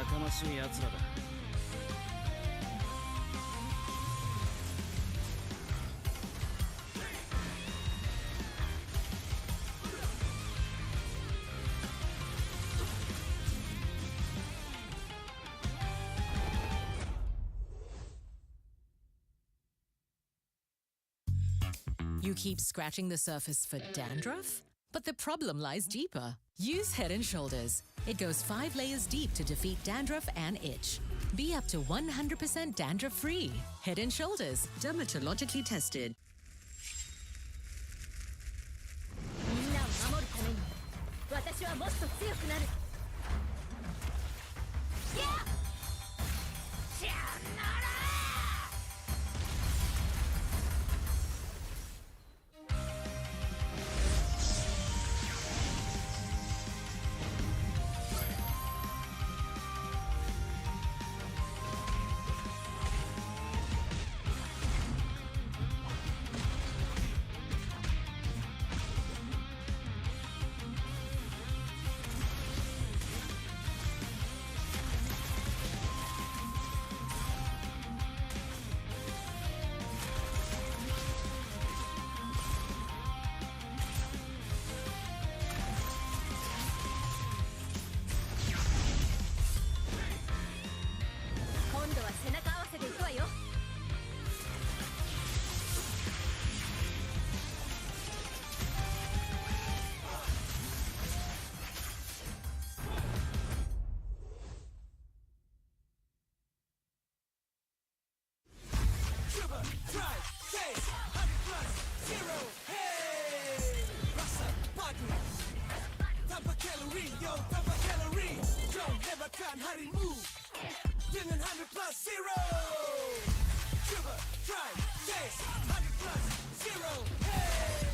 かましい奴らだ。You keep scratching the surface for dandruff? But the problem lies deeper. Use Head & Shoulders. It goes 5 layers deep to defeat dandruff and itch. Be up to 100% dandruff-free. Head & Shoulders. Dermatologically tested. みんなを守るために私はもっと強くなる。やっしゃなら背中合わせでいくわよ。Dengan 100 plus zero. Triple, try, chase, 100 plus zero. Hey!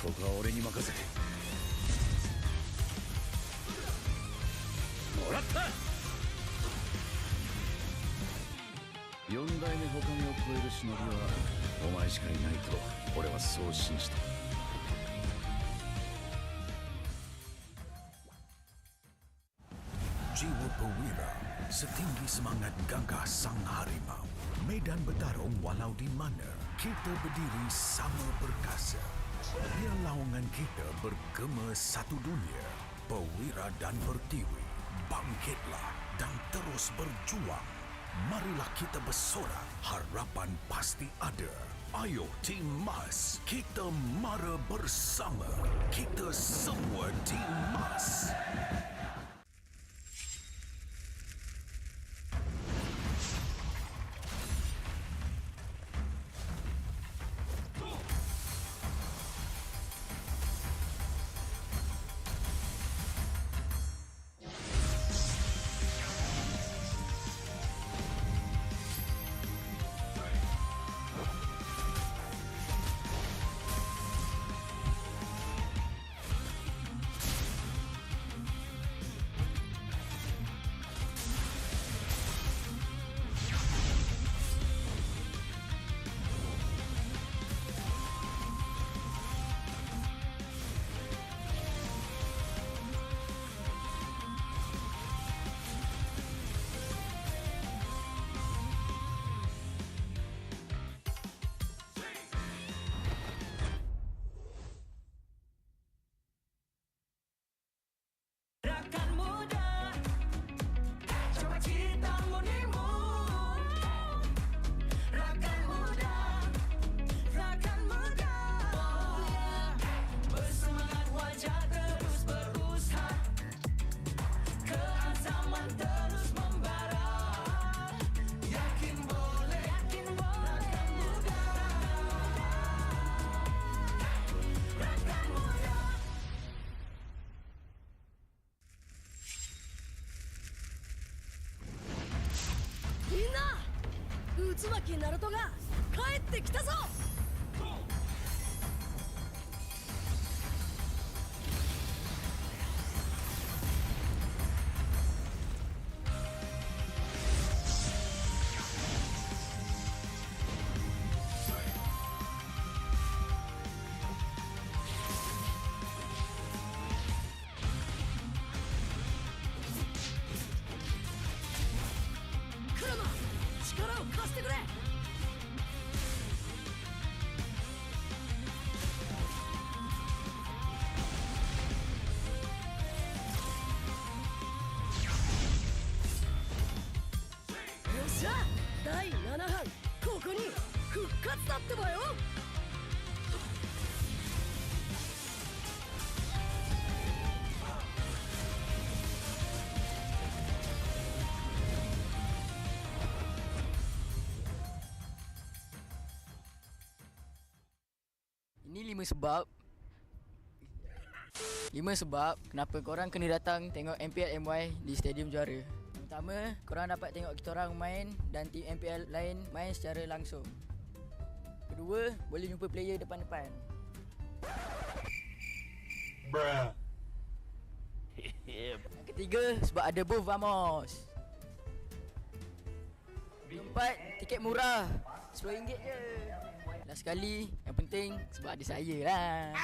ここは俺に任せてもらった。4代目他目を超える忍びはお前しかいないと俺はそう信じた。Jiwa perwira, setinggi semangat gagah sang harimau. Medan bertarung walau di mana, kita berdiri sama perkasa. Biar lawangan kita bergema satu dunia. Perwira dan pertiwi, bangkitlah dan terus berjuang. Marilah kita bersorak, harapan pasti ada. Ayo Team Mas, kita mara bersama. Kita semua Team Mas. きナルトが帰ってきたぞ。クラマ、力を貸してくれ。よっしゃ、第7班ここに復活だってばよ。Ini 5 sebab kenapa korang kena datang tengok MPL MY di Stadium Juara. Yang pertama, korang dapat tengok kita orang main dan tim MPL lain main secara langsung. Kedua, boleh jumpa player depan-depan. Yang ketiga, sebab ada booth Vamos. Keempat, tiket murah, RM10 je. Last sekali, yang penting sebab ada saya lah.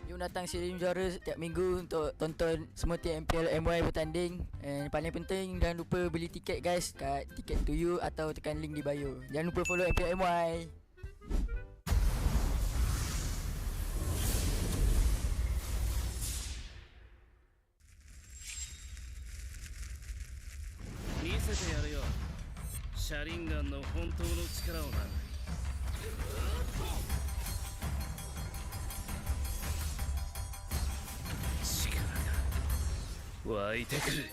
Jom datang Stadium Juara setiap minggu untuk tonton semua tim MPL MY bertanding. And paling penting, jangan lupa beli tiket guys kat Ticket to You atau tekan link di bio. Jangan lupa follow MPL MY. Misete yaru yo. Sharingan no hontou no chikara o na. 湧いてくる。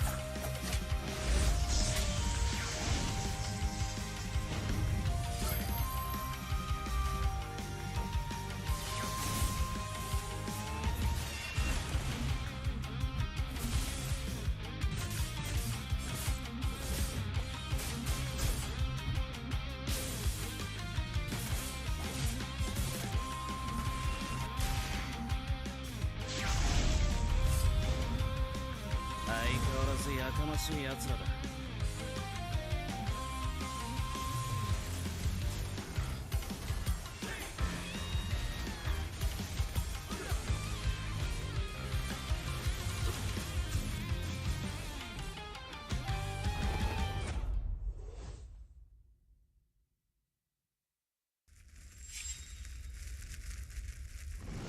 相変わらずやかましいやつらだ。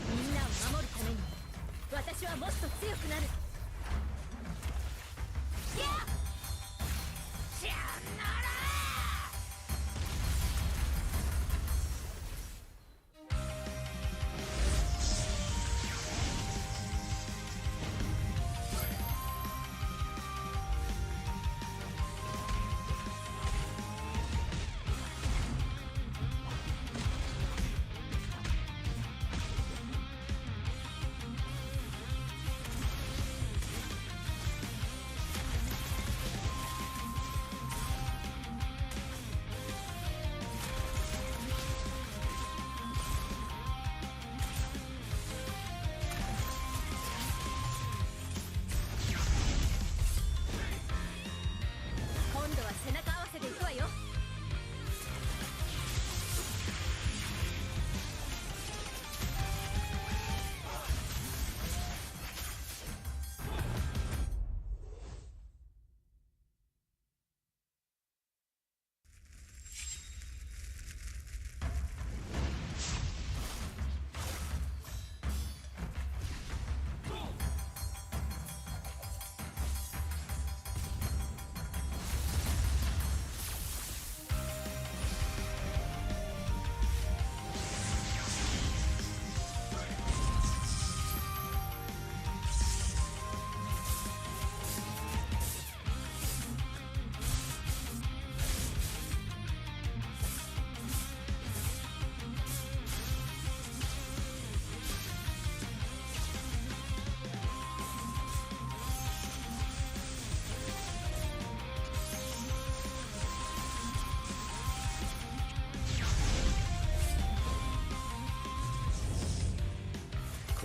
みんなを守るために私はもっと強くなる。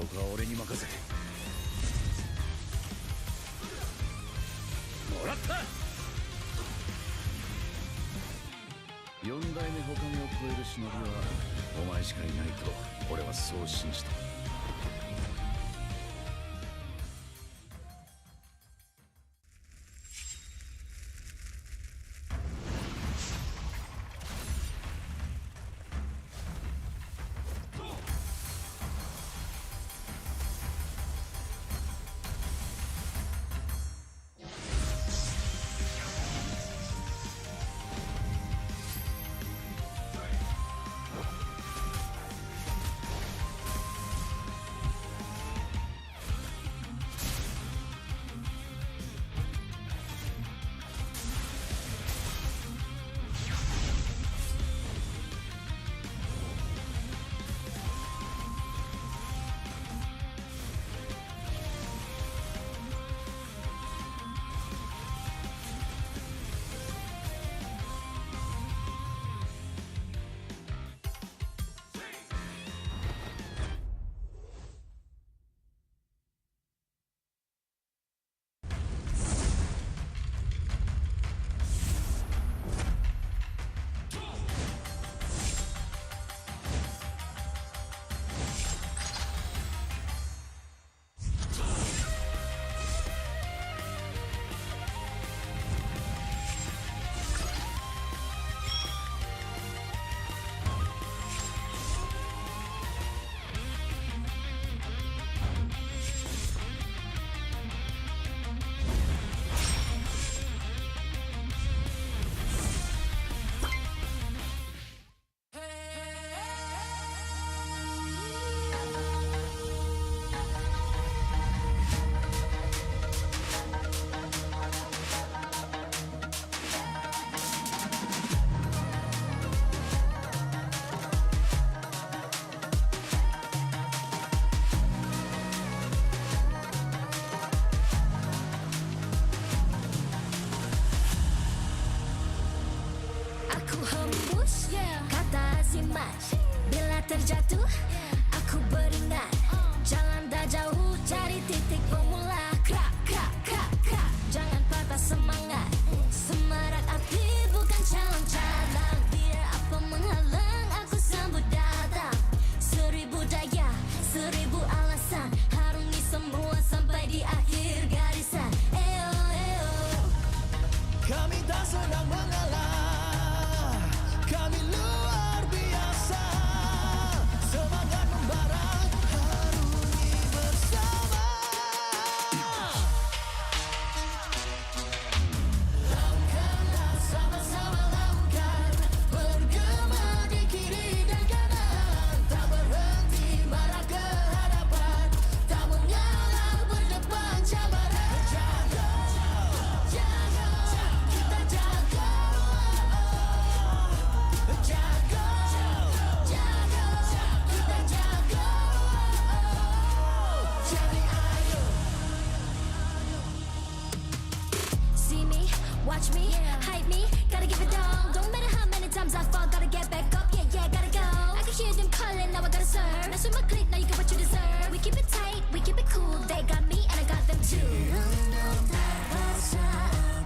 かは俺に任せてもらった。4代目他目を超える忍びはお前しかいないと俺はそう信じた。Aku hembus kata rematch. Bila terjatuh aku beringat. Jalan dah jauh cari titik bermula. Krak, krak, krak, krak. Jangan patah semangat. Semarak api bukan calon cadangan. Biar apa menghalang aku sambut datang. 1000 daya, 1000 alasan. Harungi semua sampai di akhir garisan. Eo, eo. Kami tak senang mengalah, kami luar biasa. Semangat membara, harungi bersama. Lakukanlah sama-sama lakukan. Bergema di kiri dan kanan. Tak berhenti marah ke hadapan. Tak mengalah berdepan cabaran. Jaga, jaga, kita jaga. Jaga, jaga, kita jaga. Jadi ayo. See me, watch me, hype me, gotta give it all. Don't matter how many times I fall, gotta get back up, yeah, yeah, gotta go. I can hear them calling, now I gotta serve. Mess with my clique, now you get what you deserve. We keep it tight, we keep it cool, they got me and I got them too. Rasa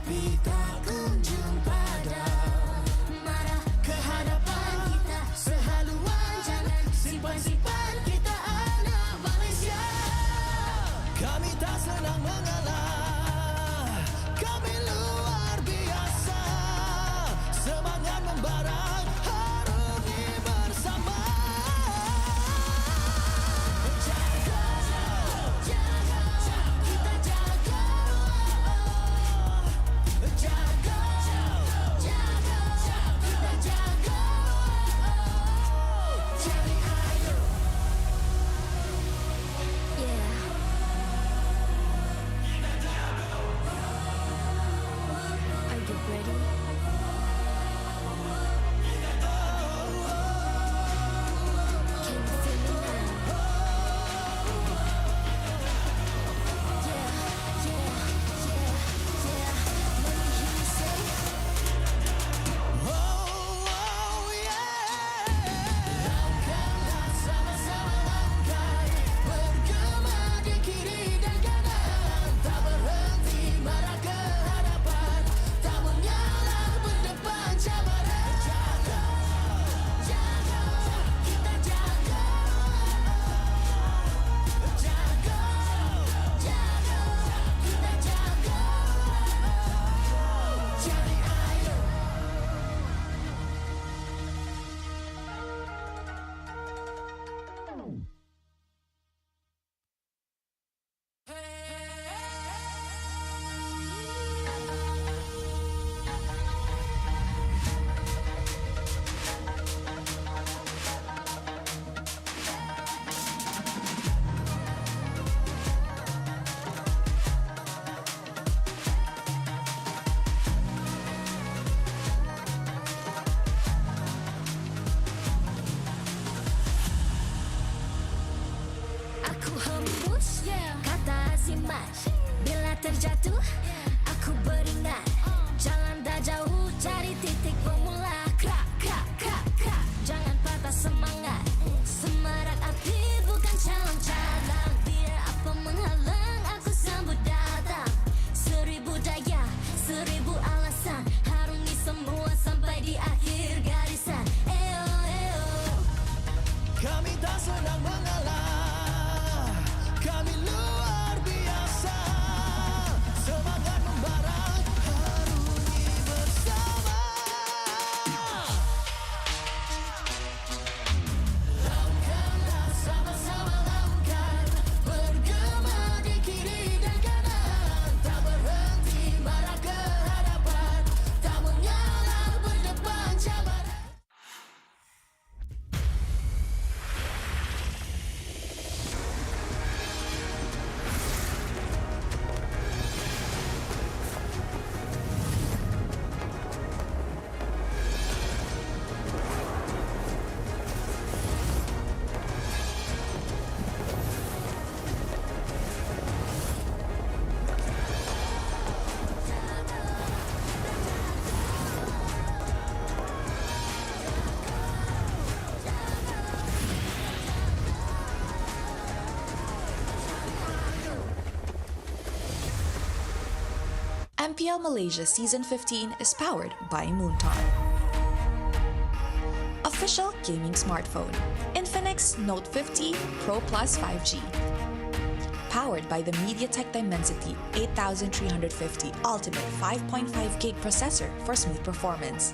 api tak kunjung padam. Marah ke hadapan kita, sehaluan jangan simpan-simpan. Kita anak Malaysia. Kami tak senang mengalah, kami luar biasa. Semangat membara, harungi bersama. Jaga, jaga, kita jaga. Jaga, jaga, kita jaga. Jadi ayo. Yeah. terjatuh, aku beringat. Jalan dah jauh, cari titik pemula. Krak, krak, krak, krak. Jangan patah semangat. Semarak api bukan calon-calon. Biar apa menghalang, aku sambut datang. 1000 daya, 1000 alasan. Harungi semua sampai di akhir garisan. Eo, eo. Kami tak sedang mengalah, kami luar biasa. Semangat membara, harungi bersama. Lakukanlah sama-sama lakukan, bergema di kiri dan kanan. Tak berhenti marah ke hadapan, tak mengalah berdepan cabaran. MPL Malaysia Season 15 is powered by Moontar. Official gaming smartphone, Infinix Note 50 Pro Plus 5G. Powered by the MediaTek Dimensity 8350 Ultimate 5.5 GB processor for smooth performance.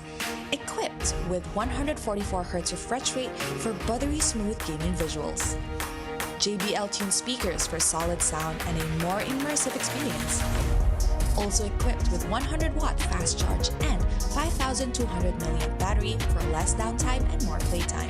Equipped with 144Hz refresh rate for buttery smooth gaming visuals. JBL tuned speakers for solid sound and a more immersive experience. Also equipped with 100-watt fast charge and 5200 mAh battery for less downtime and more playtime.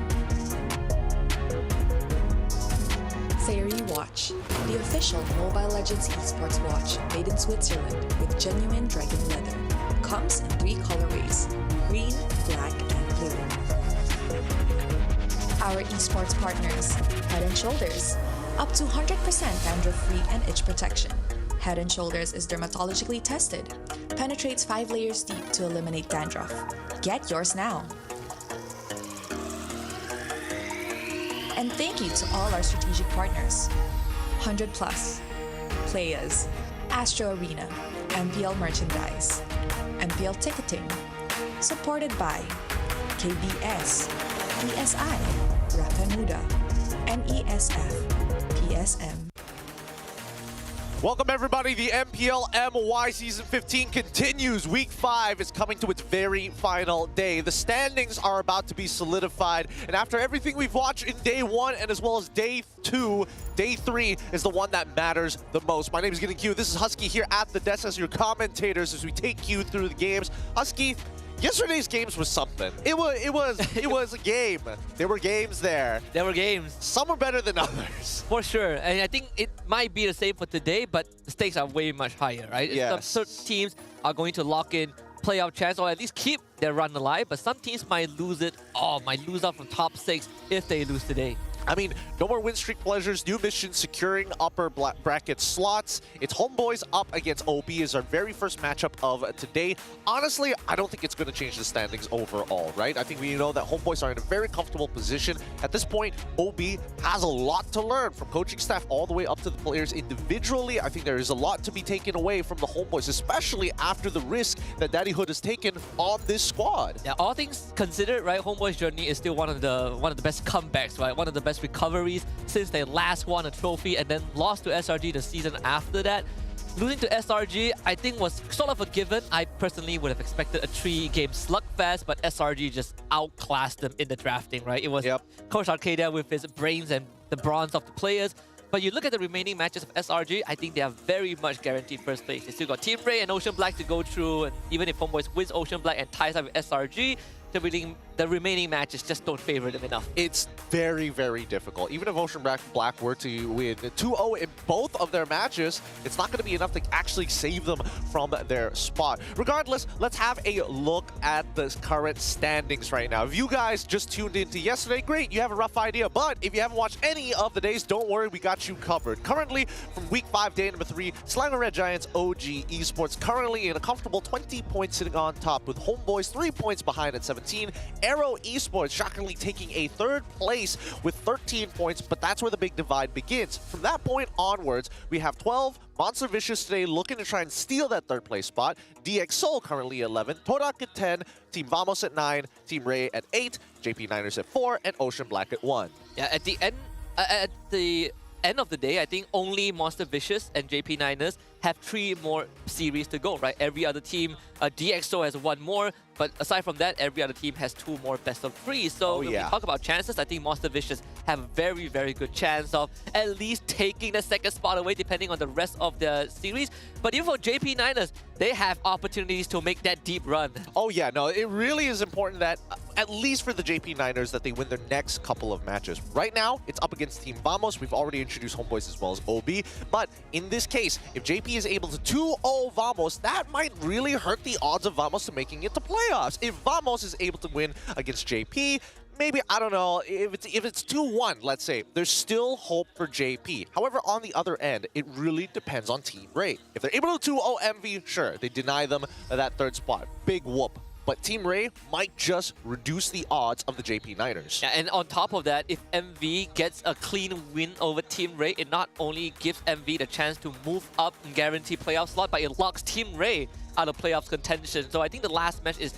Fairy Watch, the official Mobile Legends esports watch made in Switzerland with genuine dragon leather. Comes in 3 colorways, green, black, and blue. Our esports partners, Head & Shoulders, up to 100% dandruff-free and itch protection. Head & Shoulders is dermatologically tested, penetrates 5 layers deep to eliminate dandruff. Get yours now. And thank you to all our strategic partners. 100 Plus, Playas, Astro Arena, MPL Merchandise, MPL Ticketing, supported by KBS, PSI, Rafamuda, MESF, PSM. Welcome everybody, the MPL MY Season 15 continues. Week 5 is coming to its very final day. The standings are about to be solidified, and after everything we've watched in Day 1 and as well as Day 2, Day 3 is the one that matters the most. My name is Getting Q. This is Husky here at the desk as your commentators as we take you through the games. Husky, yesterday's games was something. It was a game. There were games there. There were games. Some were better than others. For sure. And I think it might be the same for today, but the stakes are way much higher, right? Yes. Some teams are going to lock in playoff chance or at least keep their run alive, but some teams might lose it or might lose out from top 6 if they lose today. I mean, no more win streak pleasures, new missions securing upper bracket slots. It's HomeBois up against OB is our very first matchup of today. Honestly, I don't think it's going to change the standings overall, right? I think we know that HomeBois are in a very comfortable position. At this point, OB has a lot to learn from coaching staff all the way up to the players individually. I think there is a lot to be taken away from the HomeBois, especially after the risk that Daddy Hood has taken on this squad. Yeah, all things considered, right, HomeBois' journey is still one of the best comebacks, right? One of the best recoveries since they last won a trophy and then lost to SRG the season after that. Losing to SRG, I think, was sort of a given. I personally would have expected a 3-game slugfest, but SRG just outclassed them in the drafting, right? It was Coach Arcadia with his brains and the bronze of the players. But you look at the remaining matches of SRG, I think they are very much guaranteed first place. They still got Team Ray and Ocean Black to go through, and even if HomeBois wins Ocean Black and ties up with SRG, they're the remaining matches just don't favor them enough. It's very, very difficult. Even if Ocean Black were to win 2-0 in both of their matches, it's not going to be enough to actually save them from their spot. Regardless, let's have a look at the current standings right now. If you guys just tuned into yesterday, great, you have a rough idea. But if you haven't watched any of the days, don't worry, we got you covered. Currently, from week 5, day number 3, Slimer Red Giants OG Esports currently in a comfortable 20 points sitting on top, with HomeBois 3 points behind at 17. Arrow Esports shockingly taking a 3rd place with 13 points, but that's where the big divide begins. From that point onwards, we have 12. Monster Vicious today looking to try and steal that 3rd place spot. DX Soul currently 11. Todak at 10. Team Vamos at 9. Team Ray at 8. JP Niners at 4. And Ocean Black at 1. Yeah, at the end of the day, I think only Monster Vicious and JP Niners have 3 more series to go, right? Every other team, DxO has 1 more, but aside from that, every other team has 2 more best of 3. So when we talk about chances, I think Monster Vicious have a very, very good chance of at least taking the 2nd spot away, depending on the rest of the series. But even for JP Niners, they have opportunities to make that deep run. Oh yeah, no, it really is important that, at least for the JP Niners, that they win their next couple of matches. Right now, it's up against Team Vamos. We've already introduced HomeBois as well as OB. But in this case, if JP is able to 2-0 Vamos, that might really hurt the odds of Vamos to making it to playoffs. If Vamos is able to win against JP, maybe, I don't know, if it's 2-1, let's say, there's still hope for JP. However, on the other end, it really depends on Team Ray. If they're able to 2-0 MV, sure, they deny them that 3rd spot. Big whoop. But Team Ray might just reduce the odds of the JP Niners. Yeah, and on top of that, if MV gets a clean win over Team Ray, it not only gives MV the chance to move up and guarantee playoff slot, but it locks Team Ray out of playoffs contention. So I think the last match is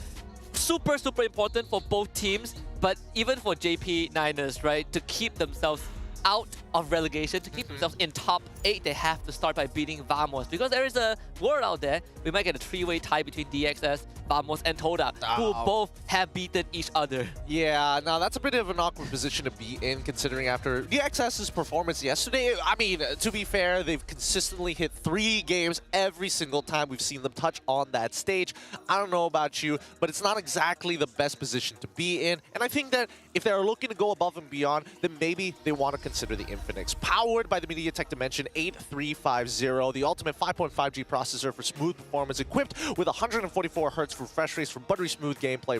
super, super important for both teams, but even for JP Niners, right, to keep themselves out of relegation, to keep themselves in top 8, they have to start by beating Vamos, because there is a word out there, we might get a 3-way tie between DXS, Vamos, and Todak, who both have beaten each other. Yeah, now that's a bit of an awkward position to be in, considering after DXS's performance yesterday. I mean, to be fair, they've consistently hit 3 games every single time we've seen them touch on that stage. I don't know about you, but it's not exactly the best position to be in, and I think that if they're looking to go above and beyond, then maybe they want to consider the Infinix. Powered by the MediaTek Dimensity 8350, the ultimate 5.5G processor for smooth performance, equipped with 144 Hz refresh rates for buttery smooth gameplay,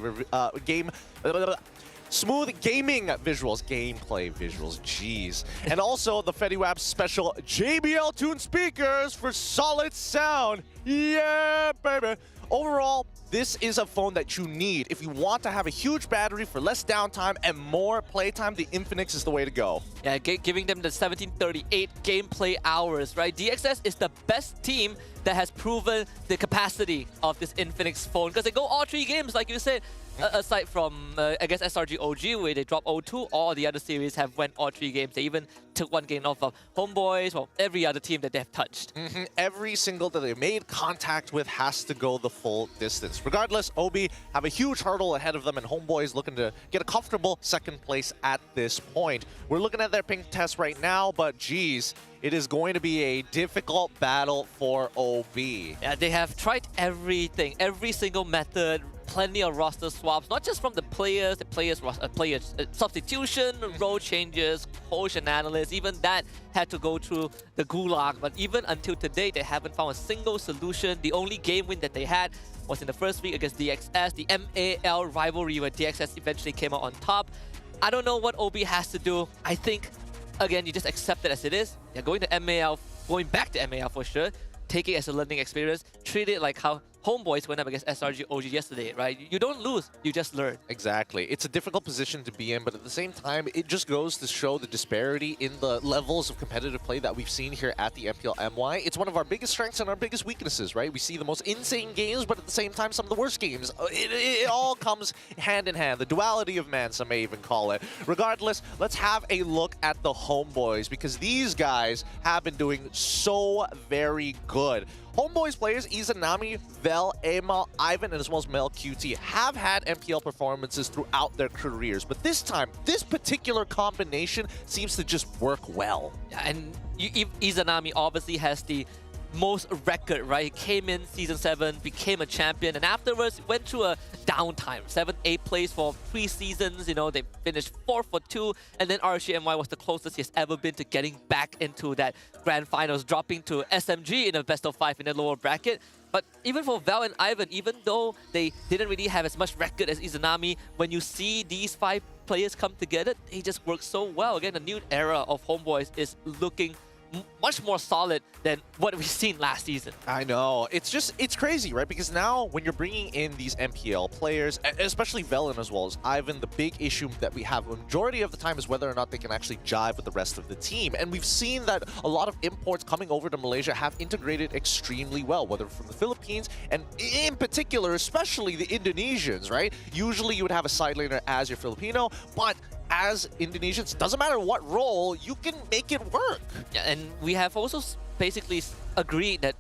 smooth gaming visuals, jeez. And also the FediWap special JBL tuned speakers for solid sound. Yeah, baby. Overall, this is a phone that you need. If you want to have a huge battery for less downtime and more playtime, the Infinix is the way to go. Yeah, giving them the 1738 gameplay hours, right? DXS is the best team that has proven the capacity of this Infinix phone, because they go all 3 games, like you said. Aside from, I guess, SRG OG, where they dropped 0-2, all the other series have went all 3 games. They even took 1 game off of HomeBois, well, every other team that they've touched. Every single that they made contact with has to go the full distance. Regardless, OB have a huge hurdle ahead of them, and HomeBois looking to get a comfortable 2nd place at this point. We're looking at their ping test right now, but geez, it is going to be a difficult battle for OB. Yeah, they have tried everything, every single method, plenty of roster swaps, not just from the players substitution, role changes, coach and analysts, even that had to go through the gulag. But even until today, they haven't found a single solution. The only game win that they had was in the first week against DXS, the MAL rivalry, where DXS eventually came out on top. I don't know what OB has to do. I think, again, you just accept it as it is. They're going to MAL, going back to MAL for sure. Take it as a learning experience. Treat it like how HomeBois went up against SRG OG yesterday, right? You don't lose, you just learn. Exactly. It's a difficult position to be in, but at the same time, it just goes to show the disparity in the levels of competitive play that we've seen here at the MPL MY. It's one of our biggest strengths and our biggest weaknesses, right? We see the most insane games, but at the same time, some of the worst games. It all comes hand in hand. The duality of man, some may even call it. Regardless, let's have a look at the HomeBois, because these guys have been doing so very good. HomeBois players Izanami, Vel, Emma, Ivan, and as well as Mel QT have had MPL performances throughout their careers, but this time, this particular combination seems to just work well. Yeah, and Izanami obviously has the most record, right? He came in Season 7, became a champion, and afterwards went through a downtime. 7, 8 plays for 3 seasons, you know, they finished 4 for 2, and then RGMY was the closest he's ever been to getting back into that grand finals, dropping to SMG in a best of 5 in the lower bracket. But even for Val and Ivan, even though they didn't really have as much record as Izanami, when you see these 5 players come together, they just work so well. Again, the new era of HomeBois is looking much more solid than what we've seen last season. I know. It's crazy, right? Because now when you're bringing in these MPL players, especially Velen as well as Ivan, the big issue that we have the majority of the time is whether or not they can actually jive with the rest of the team. And we've seen that a lot of imports coming over to Malaysia have integrated extremely well, whether from the Philippines and in particular, especially the Indonesians, right? Usually you would have a side laner as your Filipino, but as Indonesians, doesn't matter what role, you can make it work. Yeah, and we have also basically agreed that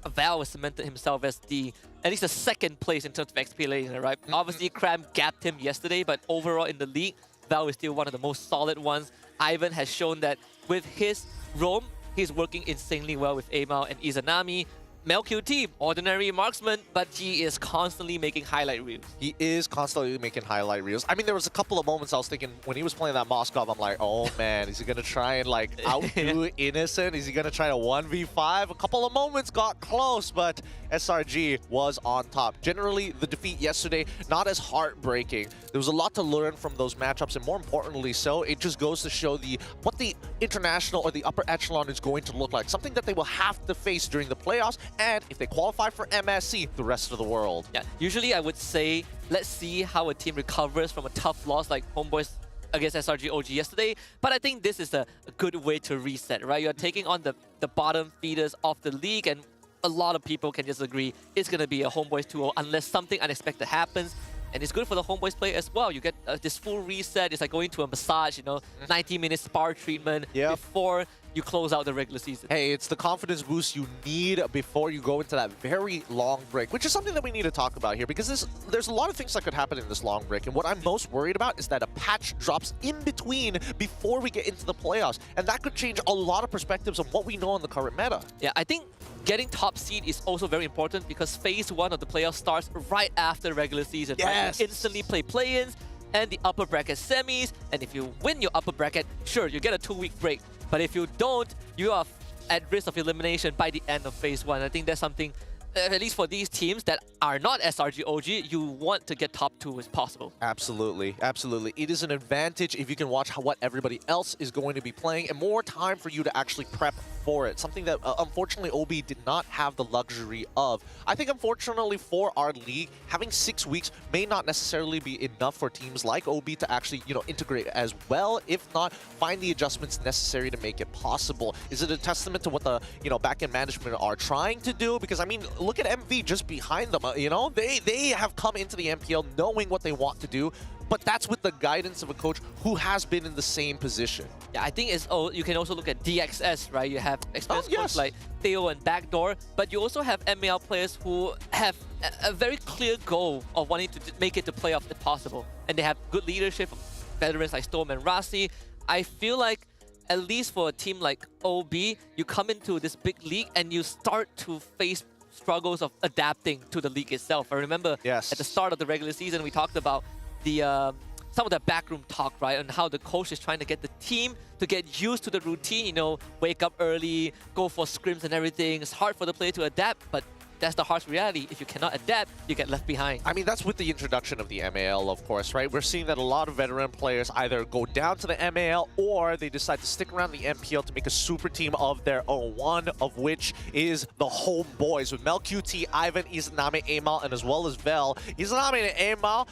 Val has cemented himself as at least the second place in terms of XP laner, right? Obviously, Cram gapped him yesterday, but overall in the league, Val is still one of the most solid ones. Ivan has shown that with his roam, he's working insanely well with Amal and Izanami. MelQT, ordinary marksman, but he is constantly making highlight reels. He is constantly making highlight reels. I mean, there was a couple of moments I was thinking, when he was playing that Moskov, I'm like, oh man, is he going to try and like outdo Innocent? Is he going to try a 1v5? A couple of moments got close, but SRG was on top. Generally, the defeat yesterday, not as heartbreaking. There was a lot to learn from those matchups, and more importantly so, it just goes to show what the international or the upper echelon is going to look like. Something that they will have to face during the playoffs, and if they qualify for MSC, the rest of the world. Yeah, usually I would say, let's see how a team recovers from a tough loss like HomeBois against SRG OG yesterday. But I think this is a good way to reset, right? You're taking on the bottom feeders of the league, and a lot of people can just agree it's going to be a HomeBois 2-0 unless something unexpected happens. And it's good for the HomeBois player as well. You get this full reset. It's like going to a massage, you know, 90-minute spa treatment before you close out the regular season. Hey, it's the confidence boost you need before you go into that very long break, which is something that we need to talk about here, because there's a lot of things that could happen in this long break. And what I'm most worried about is that a patch drops in between before we get into the playoffs. And that could change a lot of perspectives on what we know in the current meta. Yeah, I think getting top seed is also very important because phase 1 of the playoffs starts right after the regular season. Yes. Right? You instantly play play-ins and the upper bracket semis, and if you win your upper bracket, sure, you get a 2-week break. But if you don't, you are at risk of elimination by the end of phase 1. I think that's something, at least for these teams that are not SRG OG, you want to get top 2 as possible. Absolutely, absolutely. It is an advantage if you can watch what everybody else is going to be playing, and more time for you to actually prep for it. Something that unfortunately OB did not have the luxury of. I think unfortunately for our league, having 6 weeks may not necessarily be enough for teams like OB to actually, you know, integrate as well. If not, find the adjustments necessary to make it possible. Is it a testament to what the, you know, back-end management are trying to do? Because I mean, look at MV just behind them. You know, they have come into the MPL knowing what they want to do, but that's with the guidance of a coach who has been in the same position. Yeah, I think you can also look at DXS, right? You have experienced coaches like Theo and Backdoor, but you also have MAL players who have a very clear goal of wanting to make it to playoffs if possible. And they have good leadership from veterans like Storm and Rasi. I feel like, at least for a team like OB, you come into this big league and you start to face struggles of adapting to the league itself. I remember at the start of the regular season, we talked about some of the backroom talk, right, and how the coach is trying to get the team to get used to the routine, you know, wake up early, go for scrims and everything. It's hard for the player to adapt, but that's the harsh reality. If you cannot adapt, you get left behind. I mean, that's with the introduction of the MAL, of course, right? We're seeing that a lot of veteran players either go down to the MAL or they decide to stick around the MPL to make a super team of their own, one of which is the HomeBois with MelQT, Ivan, Izanami, Amal, and as well as Vel. Izanami and Amal,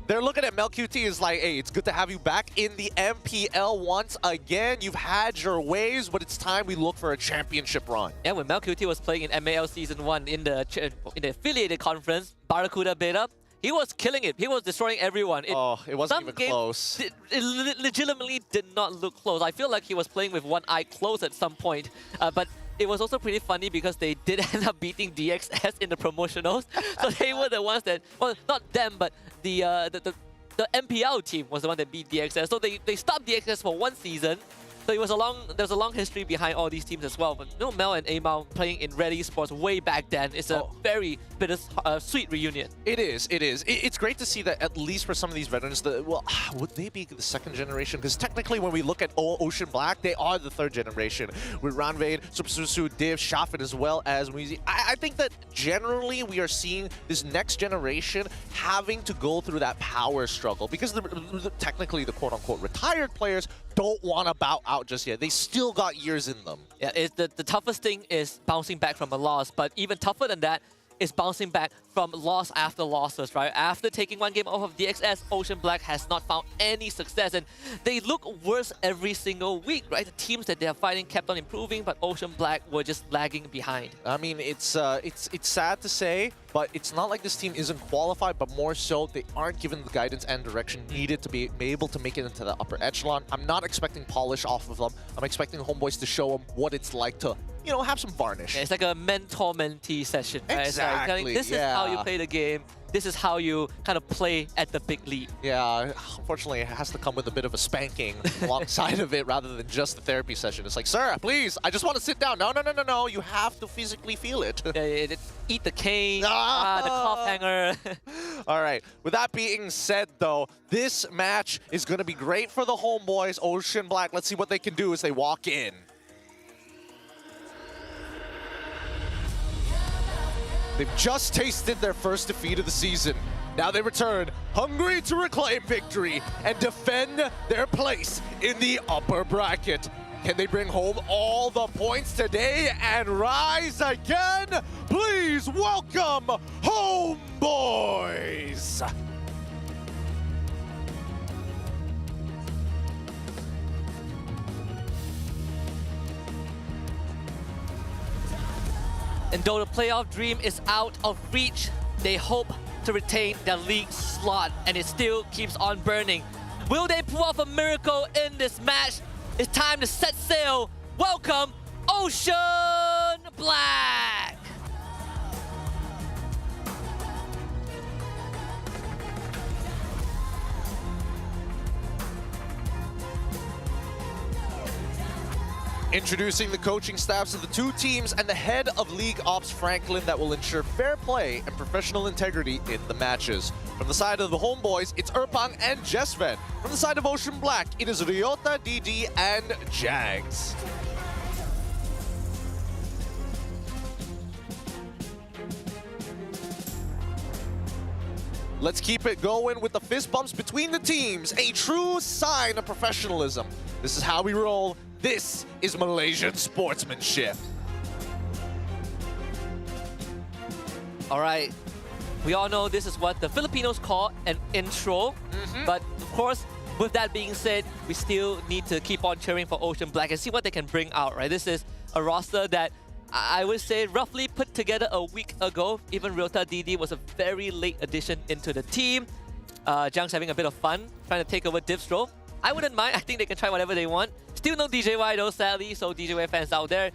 they're looking at MelQT as like, hey, it's good to have you back in the MPL once again. You've had your ways, but it's time we look for a championship run. Yeah, when MelQT was playing in MAL Season 1 in the affiliated conference, Barracuda Beta, he was killing it. He was destroying everyone. It wasn't even close. It legitimately did not look close. I feel like he was playing with one eye closed at some point, but it was also pretty funny because they did end up beating DXS in the promotionals. So they were the ones that, well, not them, but the MPL team was the one that beat DXS. So they stopped DXS for one season, So there was a long history behind all these teams as well. But you know, Mel and Amao playing in Red Esports way back then is a very sweet reunion. It is. It's great to see that at least for some of these veterans, would they be the second generation? Because technically, when we look at Ocean Black, they are the third generation with Ranvade, Supersusu, Div, Shafin, as well as Muizi. I think that generally we are seeing this next generation having to go through that power struggle because technically the quote-unquote retired players don't want to bow out just yet. They still got years in them. Yeah, the toughest thing is bouncing back from a loss, but even tougher than that is bouncing back from loss after losses, right? After taking one game off of DXS, Ocean Black has not found any success, and they look worse every single week, right? The teams that they are fighting kept on improving, but Ocean Black were just lagging behind. I mean, it's sad to say, but it's not like this team isn't qualified, but more so they aren't given the guidance and direction needed to be able to make it into the upper echelon. I'm not expecting polish off of them. I'm expecting HomeBois to show them what it's like to, you know, have some varnish. Yeah, it's like a mentor-mentee session, right? Exactly, It's like, this is how you play the game. This is how you kind of play at the big league. Yeah, unfortunately, it has to come with a bit of a spanking alongside of it rather than just the therapy session. It's like, sir, please, I just want to sit down. No. You have to physically feel it. Yeah, eat the cane, the cloth hanger. All right, with that being said, though, this match is going to be great for the HomeBois, Ocean Black. Let's see what they can do as they walk in. They've just tasted their first defeat of the season. Now they return, hungry to reclaim victory and defend their place in the upper bracket. Can they bring home all the points today and rise again? Please welcome HomeBois! And though the playoff dream is out of reach, they hope to retain their league slot, and it still keeps on burning. Will they pull off a miracle in this match? It's time to set sail. Welcome, Ocean Black! Introducing the coaching staffs of the two teams and the head of League Ops Franklin that will ensure fair play and professional integrity in the matches. From the side of the HomeBois, it's Erpang and Jesven. From the side of Ocean Black, it is Ryota, DD, and Jags. Let's keep it going with the fist bumps between the teams, a true sign of professionalism. This is how we roll. This is Malaysian sportsmanship. All right, we all know this is what the Filipinos call an intro, but of course, with that being said, we still need to keep on cheering for Ocean Black and see what they can bring out, right? This is a roster that I would say roughly put together a week ago. Even Ryota DD was a very late addition into the team. Jung's having a bit of fun, trying to take over Divstro. I wouldn't mind. I think they can try whatever they want. Still no DJY though, sadly. So DJY fans out there,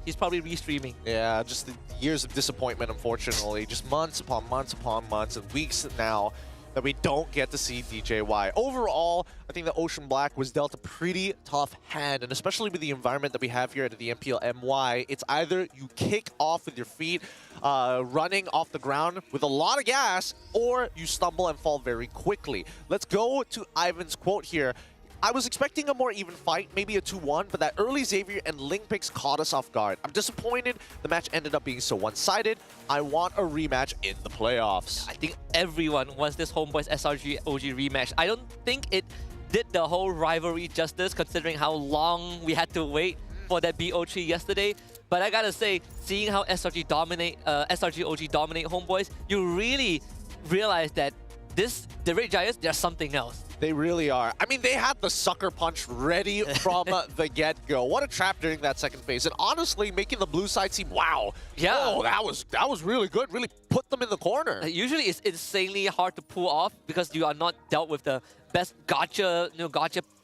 he's probably restreaming. Yeah, just the years of disappointment, unfortunately. Just months upon months upon months and weeks now that we don't get to see DJY. Overall, I think that Ocean Black was dealt a pretty tough hand, and especially with the environment that we have here at the MPL MY, it's either you kick off with your feet, running off the ground with a lot of gas, or you stumble and fall very quickly. Let's go to Ivan's quote here. I was expecting a more even fight, maybe a 2-1, but that early Xavier and Link picks caught us off guard. I'm disappointed the match ended up being so one-sided. I want a rematch in the playoffs. I think everyone wants this HomeBois SRG OG rematch. I don't think it did the whole rivalry justice considering how long we had to wait for that BO3 yesterday. But I gotta say, seeing how SRG OG dominate HomeBois, you really realize that the Red Giants, they're something else. They really are. I mean, they had the sucker punch ready from the get-go. What a trap during that second phase. And honestly, making the blue side seem, wow. Yeah. Oh, that was really good. Really put them in the corner. Usually, it's insanely hard to pull off because you are not dealt with the best gotcha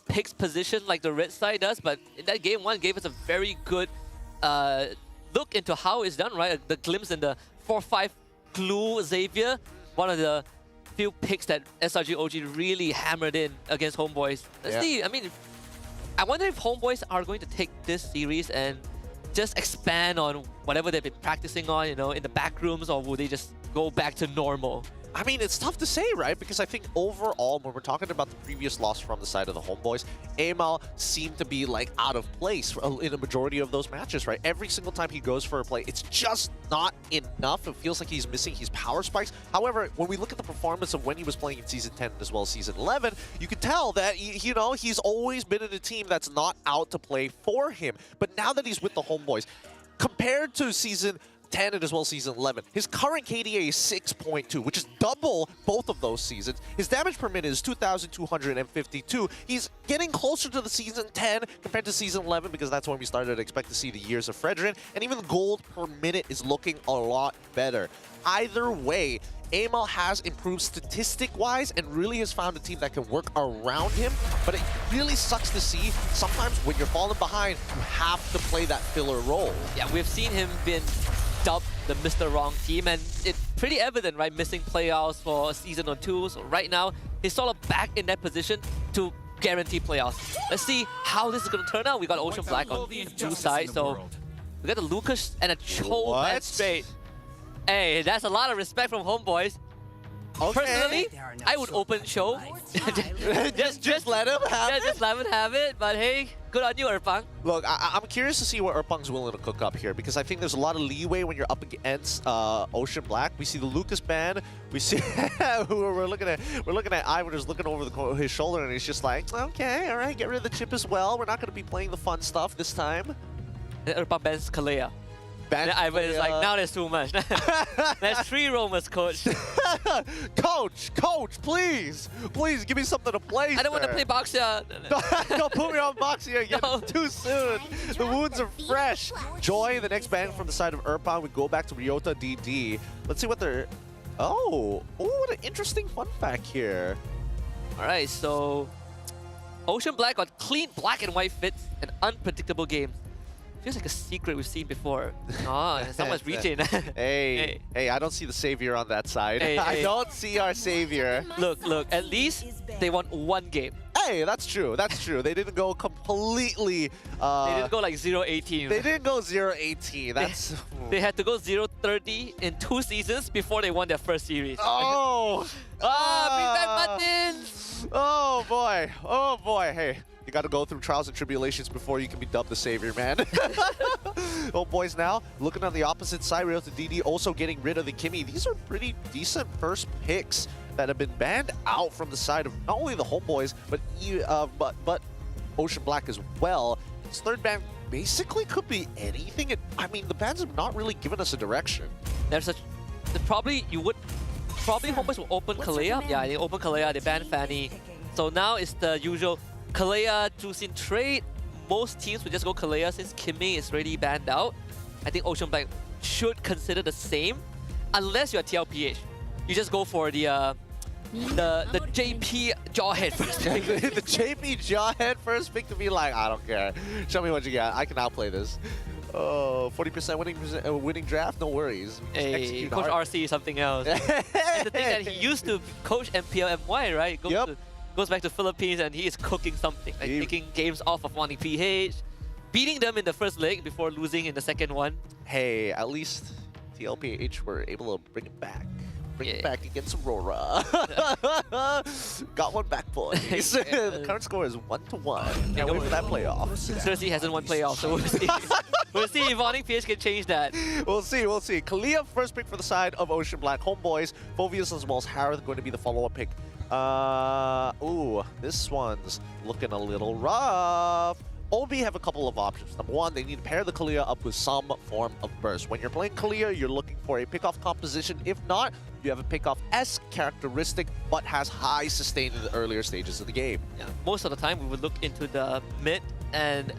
picks position like the red side does. But in that game one gave us a very good look into how it's done, right? The glimpse in the 4-5 glue Xavier, one of the few picks that SRG OG really hammered in against HomeBois. Let's see. I mean, I wonder if HomeBois are going to take this series and just expand on whatever they've been practicing on, you know, in the back rooms, or will they just go back to normal? I mean, it's tough to say, right? Because I think overall, when we're talking about the previous loss from the side of the HomeBois, AML seemed to be like out of place in a majority of those matches, right? Every single time he goes for a play, it's just not enough. It feels like he's missing his power spikes. However, when we look at the performance of when he was playing in Season 10 as well as Season 11, you can tell that, you know, he's always been in a team that's not out to play for him. But now that he's with the HomeBois, compared to Season 10 and as well as Season 11. His current KDA is 6.2, which is double both of those seasons. His damage per minute is 2,252. He's getting closer to the Season 10 compared to Season 11 because that's when we started to expect to see the years of Fredrin. And even the gold per minute is looking a lot better. Either way, AML has improved statistic-wise and really has found a team that can work around him, but it really sucks to see sometimes when you're falling behind, you have to play that filler role. Yeah, we've seen him been dubbed the Mr. Wrong team, and it's pretty evident, right? Missing playoffs for a season or two, so right now, he's sort of back in that position to guarantee playoffs. Let's see how this is going to turn out. We got Ocean Black on the blue side, so we got the Lucas and a Cho man straight. Hey, that's a lot of respect from HomeBois. Okay. Personally, I would open Cho. just let him have it. Just let him have it. But hey, good on you, Erpang. Look, I'm curious to see what Erpang's willing to cook up here because I think there's a lot of leeway when you're up against Ocean Black. We see the Lucas band. We see we're looking at Ivan just looking over his shoulder, and he's just like, okay, all right, get rid of the chip as well. We're not going to be playing the fun stuff this time. And Erpang bans Kalea. And Ivan is like, now there's too much. There's 3 roamers, coach. Coach, please give me something to play. I don't want to play Boxia. Don't put me on Boxia again. No. Too soon. The wounds are fresh. Joy, the next band from the side of Erpang. We go back to Ryota DD. Let's see what they're... Oh, what an interesting fun fact here. All right, so Ocean Black got clean black and white fits and unpredictable games. Feels like a secret we've seen before. Oh, someone's reaching. Hey, I don't see the savior on that side. Hey, I don't see our savior. Look, at least they won 1 game. Hey, that's true. They didn't go completely... they didn't go like 0-18. They didn't go 0-18. That's... They had to go 0-30 in 2 seasons before they won their first series. Oh! Big bad buttons! Oh boy. Hey, you got to go through trials and tribulations before you can be dubbed the savior, man. HomeBois now looking on the opposite side. Ryota DD also getting rid of the Kimmy. These are pretty decent first picks that have been banned out from the side of not only the HomeBois but Ocean Black as well. This third ban basically could be anything. I mean, the bans have not really given us a direction. Probably HomeBois will open Kalea. Yeah, they open Kalea. They ban Fanny. So now it's the usual Kalea Juicin trade. Most teams would just go Kalea since Kimmy is already banned out. I think Ocean Black should consider the same, unless you're TLPH. You just go for the JP Jawhead first pick. The JP Jawhead first pick to be like, I don't care. Show me what you got. I can outplay this. Oh, 40% winning draft? No worries. Hey, Coach RC is something else. And the thing that he used to coach MPL MY, right? Goes back to Philippines and he is cooking something. Like taking games off of Wani PH, beating them in the first leg before losing in the second one. Hey, at least TLPH were able to bring it back. Bring it back against Aurora. Got one back, boys. The current score is 1-1. Can't wait for that playoff. Cersei hasn't won playoff, so we'll see. We'll see if Wani PH can change that. We'll see. Kalea first pick for the side of Ocean Black. HomeBois, Phovius as well as Harith going to be the follow-up pick. This one's looking a little rough. OB have a couple of options. Number one, they need to pair the Kalea up with some form of burst. When you're playing Kalea, you're looking for a pick-off composition. If not, you have a pick-off-esque characteristic, but has high sustain in the earlier stages of the game. Yeah, most of the time, we would look into the mid and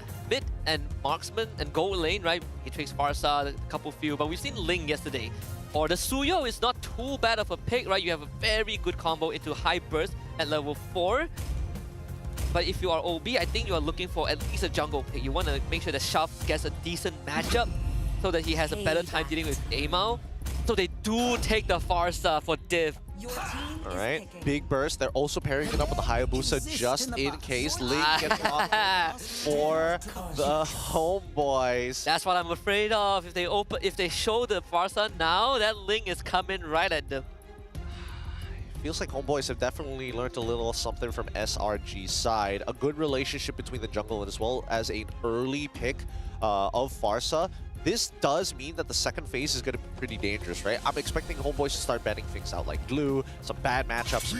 marksman and gold lane, right? Matrix, Farsa, a couple few, but we've seen Ling yesterday. Or the Suyo is not too bad of a pick, right? You have a very good combo into high burst at level 4. But if you are OB, I think you are looking for at least a jungle pick. You want to make sure that Shaft gets a decent matchup so that he has a better time dealing with Amao. So they do take the Farsa for Div. All right, big burst. They're also pairing it up with the Hayabusa just in case Link gets off for the HomeBois. That's what I'm afraid of. If they show the Farsa now, that Link is coming right at them. Feels like HomeBois have definitely learned a little something from SRG's side. A good relationship between the jungle as well as an early pick of Farsa. This does mean that the second phase is going to be pretty dangerous, right? I'm expecting HomeBois to start betting things out like glue, some bad matchups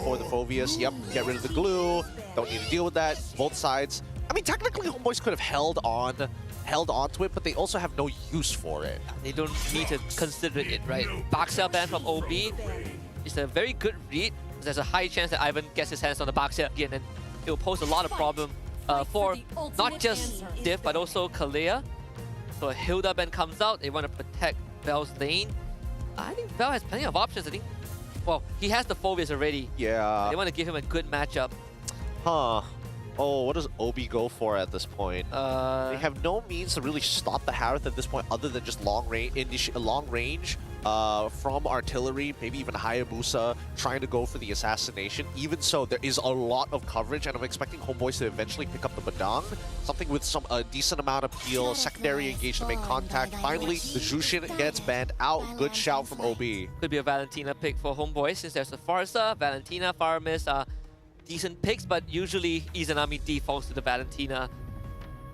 for the Phobius. Yep, get rid of the glue. Don't need to deal with that. Both sides. I mean, technically, HomeBois could have held onto it, but they also have no use for it. They don't need to consider it, right? Baxia ban from OB is a very good read. There's a high chance that Ivan gets his hands on the Baxia again, and it will pose a lot of problem for not just Div, but also Kalea. So a Hilda ban comes out, they want to protect Vel's lane. I think Vel has plenty of options, I think. Well, he has the Phobias already. Yeah. They want to give him a good matchup. Huh. Oh, what does Obi go for at this point? They have no means to really stop the Harith at this point other than just long range from artillery, maybe even Hayabusa trying to go for the assassination. Even so, there is a lot of coverage, and I'm expecting HomeBois to eventually pick up the Badang. Something with some decent amount of peel, secondary engage to make contact. Finally, the Jushin gets banned out. Good shout from OB. Could be a Valentina pick for HomeBois since there's a Farsa, Valentina, Faramis are decent picks, but usually Izanami defaults to the Valentina.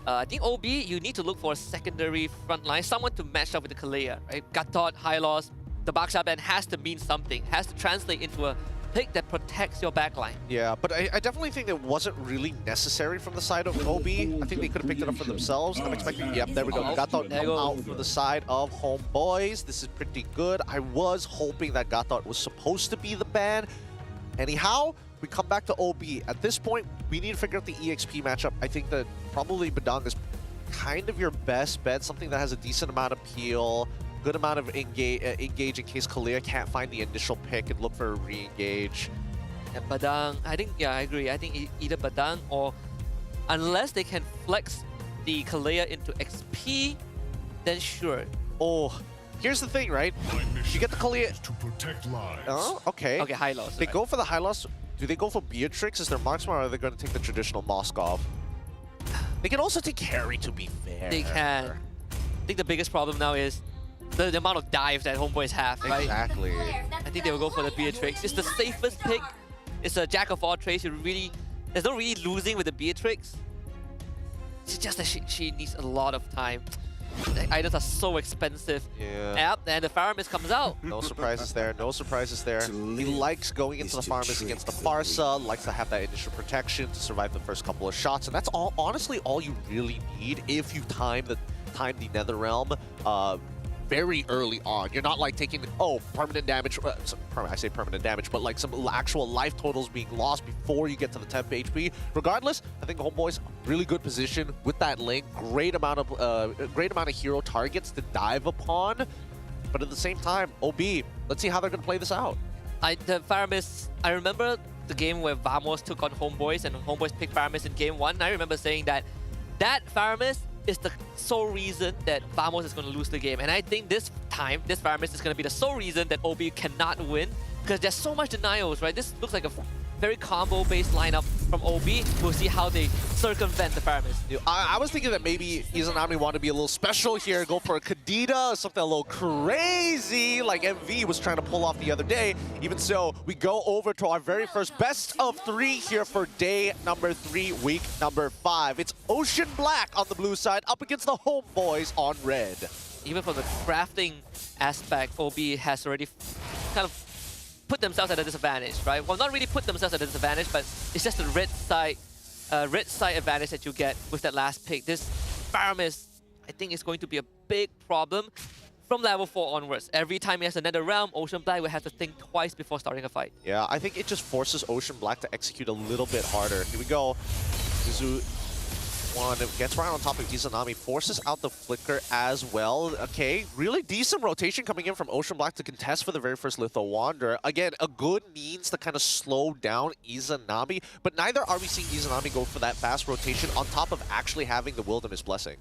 I think OB, you need to look for a secondary front line, someone to match up with the Kalea, right? Gatot, Hylos, the Baxia ban has to mean something, has to translate into a pick that protects your backline. Yeah, but I definitely think it wasn't really necessary from the side of OB. I think they could have picked it up for themselves. I'm expecting, yep, there we go. Gatot come out for the side of HomeBois. This is pretty good. I was hoping that Gatot was supposed to be the ban. Anyhow, we come back to OB. At this point, we need to figure out the EXP matchup. I think that probably Badang is kind of your best bet, something that has a decent amount of peel, good amount of engage in case Kalea can't find the initial pick and look for a re-engage. And Badang, I think, yeah, I agree. I think either Badang or, unless they can flex the Kalea into XP, then sure. Oh, here's the thing, right? You get the Kalea to protect lives. Oh, okay. Okay, high loss. They right. go for the high loss. Do they go for Beatrix as their marksman, or are they going to take the traditional Moskov? They can also take Carry, to be fair. They can. I think the biggest problem now is the amount of dives that HomeBois have, right? Exactly. I think they will go for the Beatrix. It's the safest pick. It's a jack of all trades. There's no really losing with the Beatrix. It's just that she needs a lot of time. The items are so expensive. Yeah. Yep, and the Faramis comes out. No surprises there. No surprises there. He likes going into the Faramis against the Farsa, likes to have that initial protection to survive the first couple of shots, and that's all. Honestly, all you really need if you time the Netherrealm very early on. You're not like taking, permanent damage. I say permanent damage, but like some actual life totals being lost before you get to the 10 HP. Regardless, I think HomeBois really good position with that link. Great amount of hero targets to dive upon. But at the same time, OB, let's see how they're gonna play this out. The Faramis, I remember the game where Vamos took on HomeBois and HomeBois picked Faramis in game 1. I remember saying that Faramis is the sole reason that Vamos is going to lose the game. And I think this time, this Faramis is going to be the sole reason that OB cannot win, because there's so much denials, right? This looks like a very combo-based lineup from OB. We'll see how they circumvent the Faramis. I was thinking that maybe Izanami wanted to be a little special here, go for a Kadita, something a little crazy like MV was trying to pull off the other day. Even so, we go over to our very first best of 3 here for day number 3, week number 5. It's Ocean Black on the blue side up against the HomeBois on red. Even from the crafting aspect, OB has already kind of put themselves at a disadvantage, right? Well, not really put themselves at a disadvantage, but it's just the red side advantage that you get with that last pick. This Faramis, I think, is going to be a big problem from level 4 onwards. Every time he has another realm, Ocean Black will have to think twice before starting a fight. Yeah, I think it just forces Ocean Black to execute a little bit harder. Here we go. Zuzu gets right on top of Izanami, forces out the flicker as well. Okay, really decent rotation coming in from Ocean Black to contest for the very first Litho Wanderer. Again, a good means to kind of slow down Izanami, but neither are we seeing Izanami go for that fast rotation on top of actually having the Wilderness Blessing.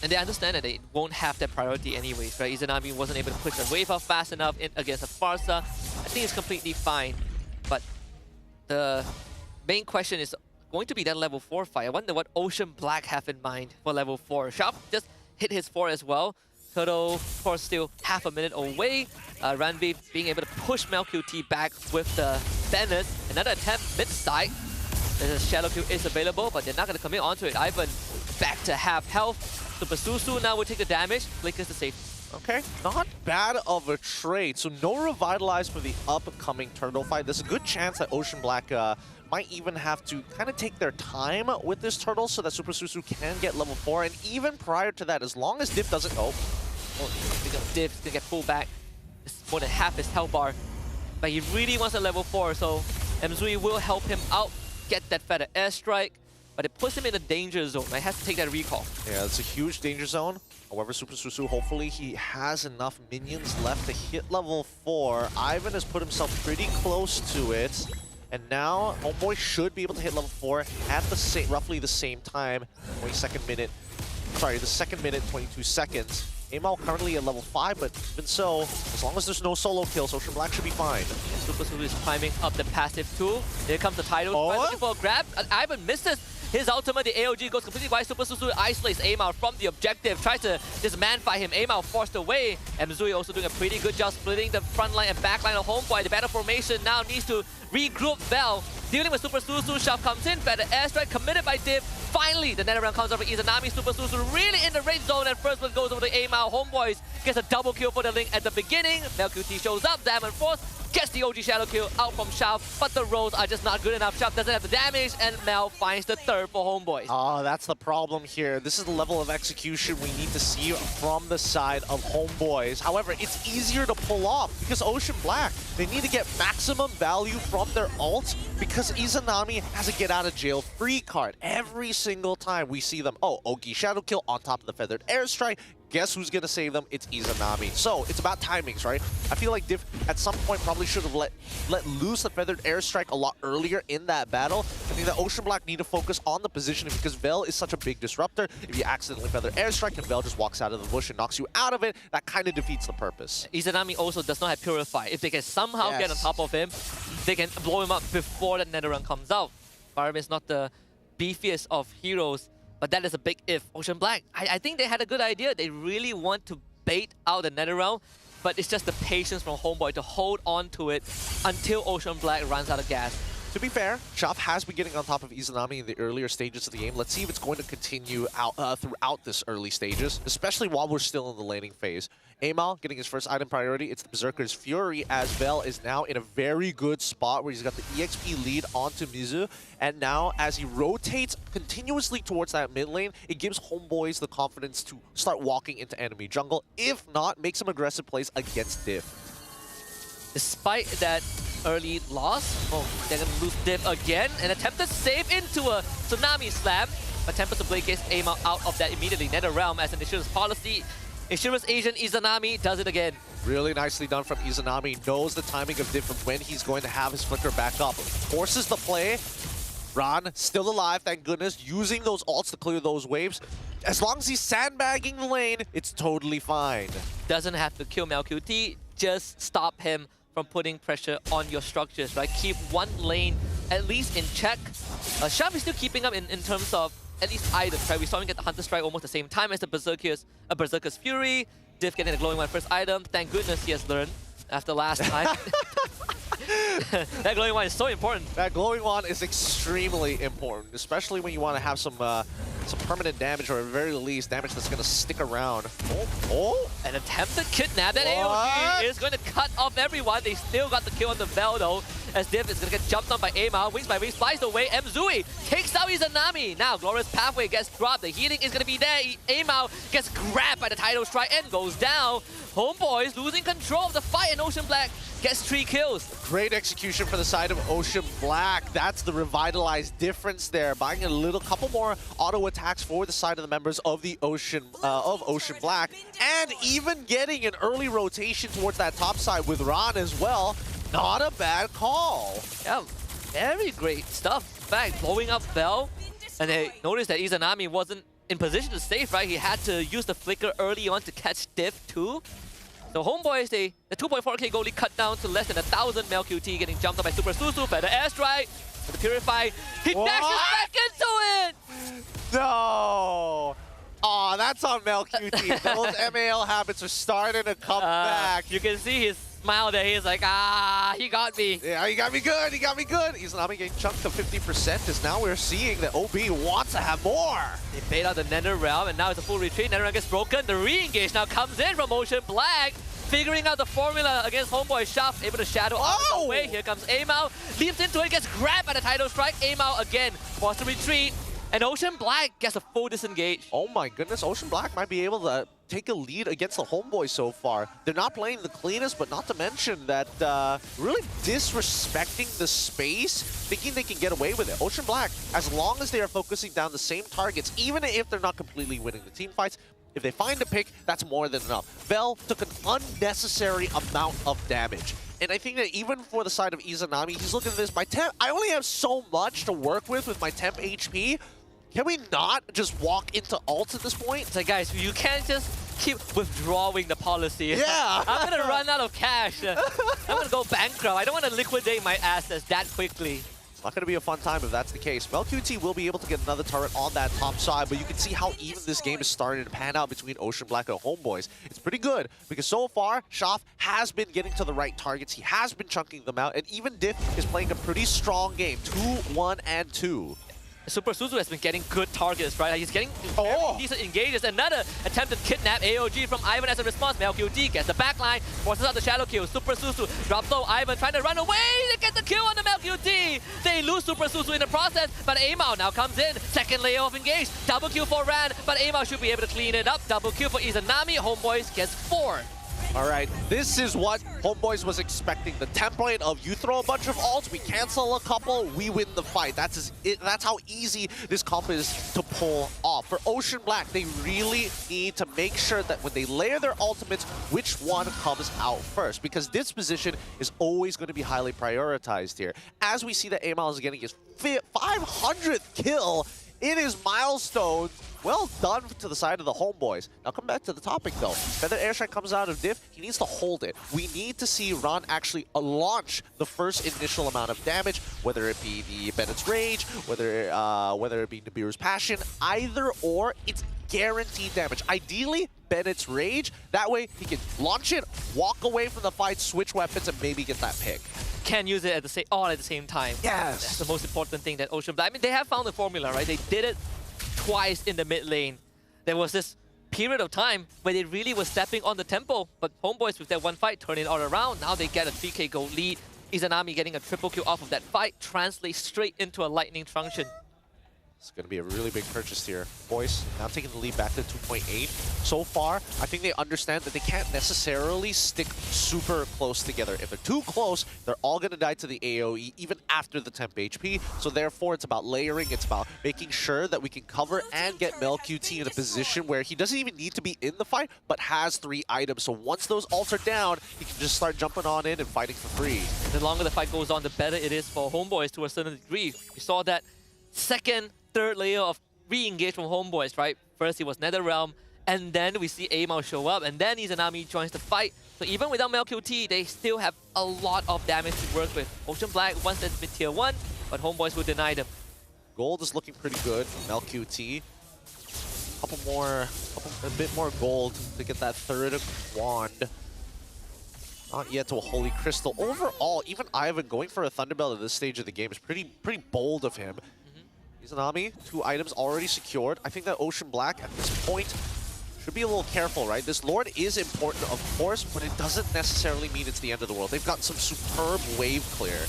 And they understand that they won't have that priority anyways, right? Izanami wasn't able to push the wave out fast enough against a Farsa. everything is completely fine. But the main question is going to be that level 4 fight. I wonder what Ocean Black have in mind for level 4. Sharp just hit his 4 as well. Turtle, of course, still half a minute away. Ranvi being able to push MelQT back with the banners. Another attempt mid-side. The Shadow Kill is available, but they're not going to commit onto it. Ivan back to half health. Super Susu now will take the damage. Flickers the safe. Okay, not bad of a trade. So no Revitalize for the upcoming turtle fight. There's a good chance that Ocean Black might even have to kind of take their time with this turtle so that Super Susu can get level 4. And even prior to that, as long as Div doesn't... Div's going to get pulled back. It's more than half his health bar. But he really wants a level 4, so Mzui will help him out, get that feather airstrike. But it puts him in a danger zone. I have to take that recall. Yeah, it's a huge danger zone. However, Super Susu, hopefully he has enough minions left to hit level 4. Ivan has put himself pretty close to it. And now, HomeBois should be able to hit level 4 at the roughly the same time. 22nd minute. Sorry, the 2nd minute, 22 seconds. Amal currently at level 5, but even so, as long as there's no solo kills, Ocean Black should be fine. Super Susu is climbing up the passive tool. Here comes the title. Looking for a grab. Ivan misses his ultimate. The AOG goes completely wide. Super Susu isolates Amal from the objective. Tries to just man-fight him. Amal forced away. Mzui also doing a pretty good job splitting the front line and back line of HomeBois. The battle formation now needs to regroup Vel. Dealing with Super Susu, Shove comes in. Better airstrike committed by Div. Finally, the net round comes over Izanami. Super Susu really in the red zone, and first one goes over to Amal. HomeBois gets a double kill for the Link at the beginning. MelQT shows up. Diamond Force gets the OG Shadow Kill out from Shav, but the rolls are just not good enough. Shav doesn't have the damage, and Mel finds the third for HomeBois. Oh, that's the problem here. This is the level of execution we need to see from the side of HomeBois. However, it's easier to pull off because Ocean Black, they need to get maximum value from their ult because Izanami has a get out of jail free card every single time we see them. Oh, Ogi Shadow Kill on top of the feathered airstrike. Guess who's gonna save them? It's Izanami. So it's about timings, right? I feel like Div at some point probably should have let loose the feathered airstrike a lot earlier in that battle. I think that Ocean Black need to focus on the positioning because Vel is such a big disruptor. If you accidentally feather airstrike and Vel just walks out of the bush and knocks you out of it, that kind of defeats the purpose. Izanami also does not have Purify. If they can somehow get on top of him, they can blow him up before the nether run comes out. Barb is not the beefiest of heroes, but that is a big if. Ocean Black, I think they had a good idea. They really want to bait out the nether realm, but it's just the patience from HomeBois to hold on to it until Ocean Black runs out of gas. To be fair, Shop has been getting on top of Izanami in the earlier stages of the game. Let's see if it's going to continue out throughout this early stages, especially while we're still in the laning phase. Amal getting his first item priority. It's the Berserker's Fury, as Vel is now in a very good spot where he's got the EXP lead onto Mizu. And now, as he rotates continuously towards that mid lane, it gives HomeBois the confidence to start walking into enemy jungle. If not, make some aggressive plays against Div. Despite that early loss, they're going to lose Div again. An attempted save into a Tsunami Slam, but Tempest of Blade gets Amal out of that immediately. Nether Realm as an insurance policy. Insurance agent Izanami does it again. Really nicely done from Izanami. Knows the timing of Div from when he's going to have his flicker back up. Forces the play. Ron, still alive, thank goodness. Using those ults to clear those waves. As long as he's sandbagging the lane, it's totally fine. Doesn't have to kill MelQT. Just stop him from putting pressure on your structures, right? Keep one lane at least in check. Shab is still keeping up in terms of at least items, right? We saw him get the Hunter Strike almost the same time as the Berserker's Fury. Div getting the Glowing One first item. Thank goodness he has learned after last time. That Glowing One is so important. That Glowing One is extremely important, especially when you want to have some permanent damage, or at the very least damage that's going to stick around. Oh! An attempted kidnap. That AOG is going to cut off everyone. They still got the kill on the Vel though, as Div is going to get jumped on by Amal. Wings by wings, flies away. Mzui takes out Izanami. Now Glorious Pathway gets dropped. The healing is going to be there. Amal gets grabbed by the Tidal Strike and goes down. HomeBois losing control of the fight, and Ocean Black gets 3 kills. Great execution for the side of Ocean Black. That's the revitalized difference there. Buying a couple more auto attacks for the side of the members of the Ocean Black, and even getting an early rotation towards that top side with Ron as well. Not a bad call. Yeah, very great stuff. In fact, blowing up Vel, and they noticed that Izanami wasn't in position to save, right? He had to use the flicker early on to catch Div too. So HomeBois, the 2.4k goal lead cut down to less than 1,000. MLQT getting jumped up by Super Susu, better airstrike. With the Purify, he dashes back into it! No! Aw, that's on MelQT. Those MAL habits are starting to come back. You can see his smile there. He's like, he got me. Yeah, he got me good. He got me good. He's not getting chunked to 50% as now we're seeing that OB wants to have more. They bait out the Nether Realm, and now it's a full retreat. Nether Realm gets broken. The re-engage now comes in from Ocean Black. Figuring out the formula against HomeBois. Shaft able to shadow out of the way. Here comes Amao. Leaps into it, gets grabbed by the Tidal Strike. Amao again wants to retreat. And Ocean Black gets a full disengage. Oh my goodness, Ocean Black might be able to take a lead against the HomeBois so far. They're not playing the cleanest, but not to mention that really disrespecting the space, thinking they can get away with it. Ocean Black, as long as they are focusing down the same targets, even if they're not completely winning the team fights, if they find a pick, that's more than enough. Vel took an unnecessary amount of damage. And I think that even for the side of Izanami, he's looking at this, my temp, I only have so much to work with my temp HP. Can we not just walk into ult at this point? It's like, guys, you can't just keep withdrawing the policy. Yeah. I'm going to run out of cash. I'm going to go bankrupt. I don't want to liquidate my assets that quickly. Not going to be a fun time if that's the case. MelQT will be able to get another turret on that top side, but you can see how even this game is starting to pan out between Ocean Black and HomeBois. It's pretty good, because so far, Shaf has been getting to the right targets. He has been chunking them out, and even Diff is playing a pretty strong game. 2-1 and 2. Super Suzu has been getting good targets, right? He's getting very decent engages. Another attempted kidnap AOG from Ivan as a response. MelQT gets the backline, forces out the shadow kill. Super Suzu drops low. Ivan trying to run away to get the kill on the MelQT. They lose Super Suzu in the process, but Amao now comes in. Second layer of engage. Double kill for Ran, but Amao should be able to clean it up. Double kill for Izanami. HomeBois gets 4. All right, this is what HomeBois was expecting. The template of you throw a bunch of ults, we cancel a couple, we win the fight. That's how easy this comp is to pull off. For Ocean Black, they really need to make sure that when they layer their ultimates, which one comes out first. Because this position is always going to be highly prioritized here. As we see that Amal is getting his 500th kill in his milestone. Well done to the side of the HomeBois. Now come back to the topic though. Feather Airstrike comes out of Diff, he needs to hold it. We need to see Ron actually launch the first initial amount of damage, whether it be the Bennett's Rage, whether it be Nibiru's Passion, either or, it's guaranteed damage. Ideally, Bennett's Rage, that way he can launch it, walk away from the fight, switch weapons, and maybe get that pick. Can use it at the same time. Yes. That's the most important thing that Ocean Black, I mean, they have found the formula, right? They did it twice in the mid lane. There was this period of time where they really were stepping on the tempo, but HomeBois with that one fight turn it all around. Now they get a 3k gold lead. Izanami getting a triple kill off of that fight translates straight into a lightning truncheon. It's going to be a really big purchase here. Boys now taking the lead back to 2.8. So far, I think they understand that they can't necessarily stick super close together. If they're too close, they're all going to die to the AoE, even after the temp HP. So therefore, it's about layering. It's about making sure that we can cover and get MelQT in a position where he doesn't even need to be in the fight, but has 3 items. So once those ults are down, he can just start jumping on in and fighting for free. The longer the fight goes on, the better it is for HomeBois to a certain degree. We saw that third layer of re-engage from HomeBois, right? First it was NetherRealm, and then we see Amao show up, and then Izanami joins the fight. So even without MelQT, they still have a lot of damage to work with. Ocean Black wants that mid tier 1, but HomeBois will deny them. Gold is looking pretty good. MelQT, a bit more gold to get that third wand. Not yet to a Holy Crystal. Overall, even Ivan going for a Thunderbelt at this stage of the game is pretty bold of him. Izanami, 2 items already secured. I think that Ocean Black at this point should be a little careful, right? This Lord is important, of course, but it doesn't necessarily mean it's the end of the world. They've got some superb wave clear.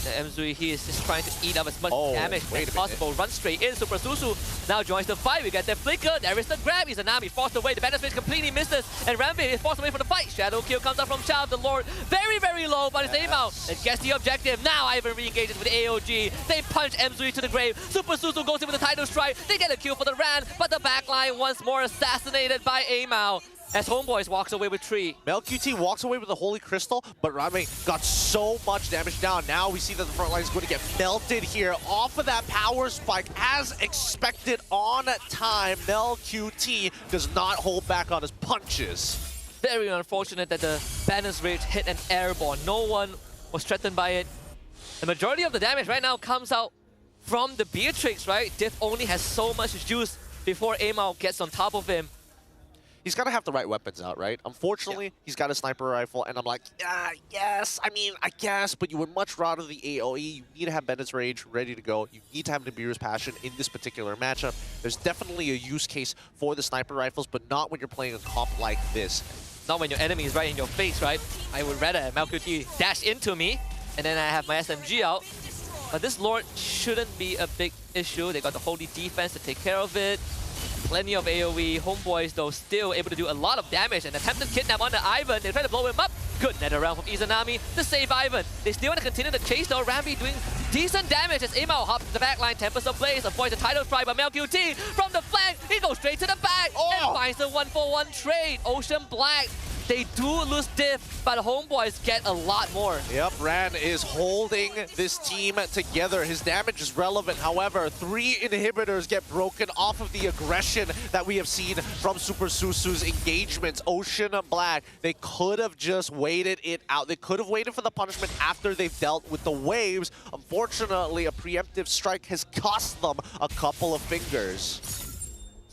Mzui, he is just trying to eat up as much damage as possible. Run straight in. Super Susu now joins the fight. We get the flicker. There is the grab. Izanami forced away. The benefit completely misses. And Rampage is forced away from the fight. Shadow kill comes up from Shav, the Lord. Very, very low, but it's Amao. It gets the objective. Now Ivan re-engages with AOG. They punch Mzui to the grave. Super Susu goes in with the Tidal Strike. They get a kill for the Ran, but the backline once more assassinated by Amao. As HomeBois walks away with 3. MelQT walks away with the Holy Crystal, but Rame got so much damage down. Now we see that the front line is going to get melted here off of that power spike. As expected on time, MelQT does not hold back on his punches. very unfortunate that the Banner's Rage hit an airborne. No one was threatened by it. The majority of the damage right now comes out from the Beatrix, right? Diff only has so much juice before Amao gets on top of him. He's got to have the right weapons out, right? Unfortunately, he's got a sniper rifle, and I'm like, yes, I mean, I guess, but you would much rather the AoE. You need to have Bennett's Rage ready to go. You need to have Nibiru's Passion in this particular matchup. There's definitely a use case for the sniper rifles, but not when you're playing a comp like this. Not when your enemy is right in your face, right? I would rather have MLBB dash into me, and then I have my SMG out. But this Lord shouldn't be a big issue. They got the Holy Defense to take care of it. Plenty of AoE. HomeBois, though, still able to do a lot of damage. And attempted kidnap onto Ivan. They try to blow him up. Good nether round from Izanami to save Ivan. They still want to continue the chase, though. Rambi doing decent damage as Amao hops to the backline. Tempest of Blaze avoids the title try by MLQT. From the flank, he goes straight to the back and finds the 1-for-1 trade. Ocean Black. They do lose Diff, but HomeBois get a lot more. Yep, Ran is holding this team together. His damage is relevant. However, 3 inhibitors get broken off of the aggression that we have seen from Super Susu's engagements. Ocean Black, they could have just waited it out. They could have waited for the punishment after they've dealt with the waves. Unfortunately, a preemptive strike has cost them a couple of fingers.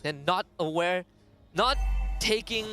And not aware, not taking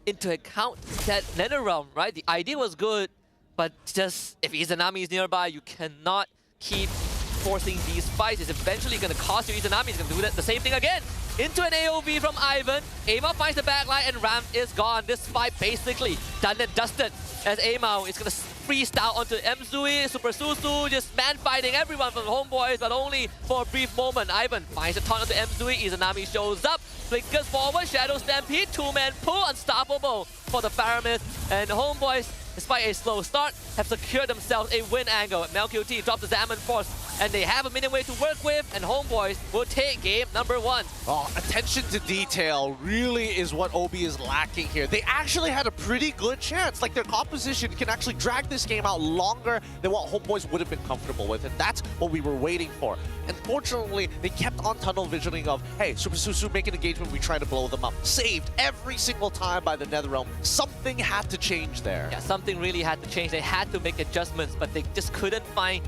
into account that nether realm, right? The idea was good, but just if Izanami is nearby, you cannot keep forcing these fights. It's eventually going to cost you. Izanami is going to do the same thing again. Into an AoV from Ivan. Amao finds the backline and Ram is gone. This fight basically done and dusted as Amao is going to freestyle onto Mzui, Super Susu, just man-fighting everyone from HomeBois, but only for a brief moment. Ivan finds a taunt onto Mzui. Izanami shows up, flickers forward, Shadow Stampede, 2-man pull, unstoppable for the Faramith. And HomeBois, despite a slow start, have secured themselves a win angle. MLQT drops the Zaman Force, and they have a minute way to work with, and HomeBois will take game number 1. Oh, attention to detail really is what OB is lacking here. They actually had a pretty good chance. Like, their composition can actually drag this game out longer than what HomeBois would have been comfortable with, and that's what we were waiting for. Unfortunately, they kept on tunnel visioning of, hey, Super Susu make an engagement, we try to blow them up. Saved every single time by the Netherrealm. Something had to change there. Yeah, something really had to change. They had to make adjustments, but they just couldn't find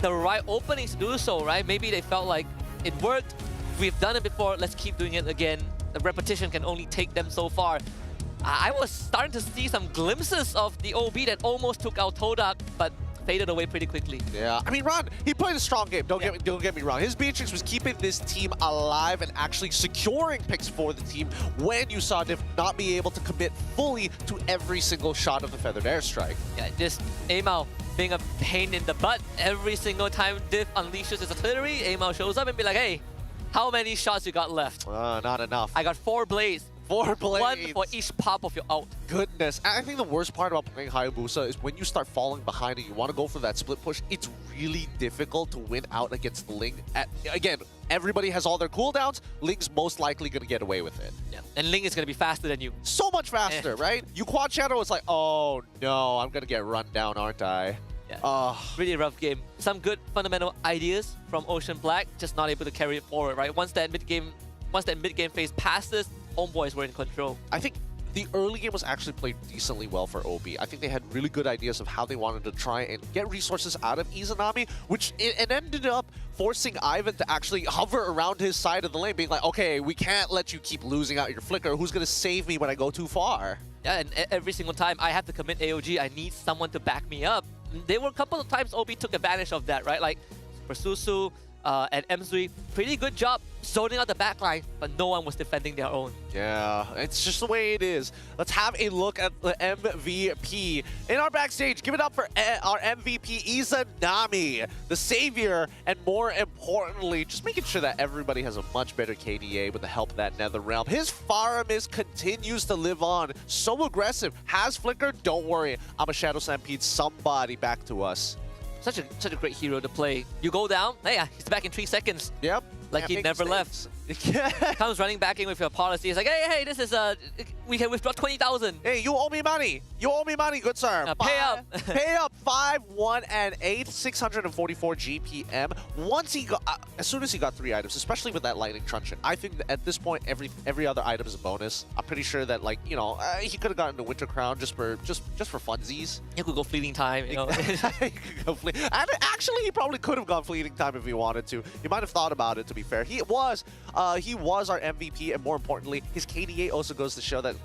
the right openings to do so, right? Maybe they felt like it worked. We've done it before. Let's keep doing it again. The repetition can only take them so far. I was starting to see some glimpses of the OB that almost took out Todak, but faded away pretty quickly. Yeah, I mean, Ron, he played a strong game. Don't get me wrong. His Beatrix was keeping this team alive and actually securing picks for the team when you saw Diff not be able to commit fully to every single shot of the Feathered Airstrike. Yeah, just Amao being a pain in the butt. Every single time Diff unleashes his artillery, Amao shows up and be like, hey, how many shots you got left? Not enough. I got 4 blades. 4 blades. 1 for each pop of your ult. Goodness. I think the worst part about playing Hayabusa is when you start falling behind and you want to go for that split push, it's really difficult to win out against the Ling. Again, everybody has all their cooldowns. Ling's most likely going to get away with it. Yeah. And Ling is going to be faster than you. So much faster, right? You quad shadow, it's like, oh no, I'm going to get run down, aren't I? Yeah. Really rough game. Some good fundamental ideas from Ocean Black, just not able to carry it forward, right? Once that mid-game phase passes, HomeBois were in control. I think the early game was actually played decently well for OB. I think they had really good ideas of how they wanted to try and get resources out of Izanami, which it ended up forcing Ivan to actually hover around his side of the lane, being like, okay, we can't let you keep losing out your flicker. Who's going to save me when I go too far? Yeah, and every single time I have to commit AOG, I need someone to back me up. There were a couple of times OB took advantage of that, right? Like for Susu and Mzui, pretty good job zoning out the backline, but no one was defending their own. Yeah, it's just the way it is. Let's have a look at the MVP. In our backstage, give it up for our MVP, Izanami, the savior, and more importantly, just making sure that everybody has a much better KDA with the help of that Netherrealm. His Faramis continues to live on. So aggressive. Has Flicker? Don't worry. I'm a Shadow Stampede somebody back to us. Such a great hero to play. You go down, hey, he's back in 3 seconds. Yep. like he Can't never make left. mistakes. Comes running back in with your policy. It's like, hey, this is we can withdraw 20,000. Hey, you owe me money. You owe me money, good sir. Pay up. Pay up. 5, 1, and 8. 644 GPM. Once he got, as soon as he got 3 items, especially with that lightning truncheon, I think that at this point every other item is a bonus. I'm pretty sure that, like, you know, he could have gotten the winter crown just for funsies. You could go fleeting time, you know. He could go and actually, he probably could have gone fleeting time if he wanted to. He might have thought about it. To be fair, he was our MVP, and more importantly, his KDA also goes to show that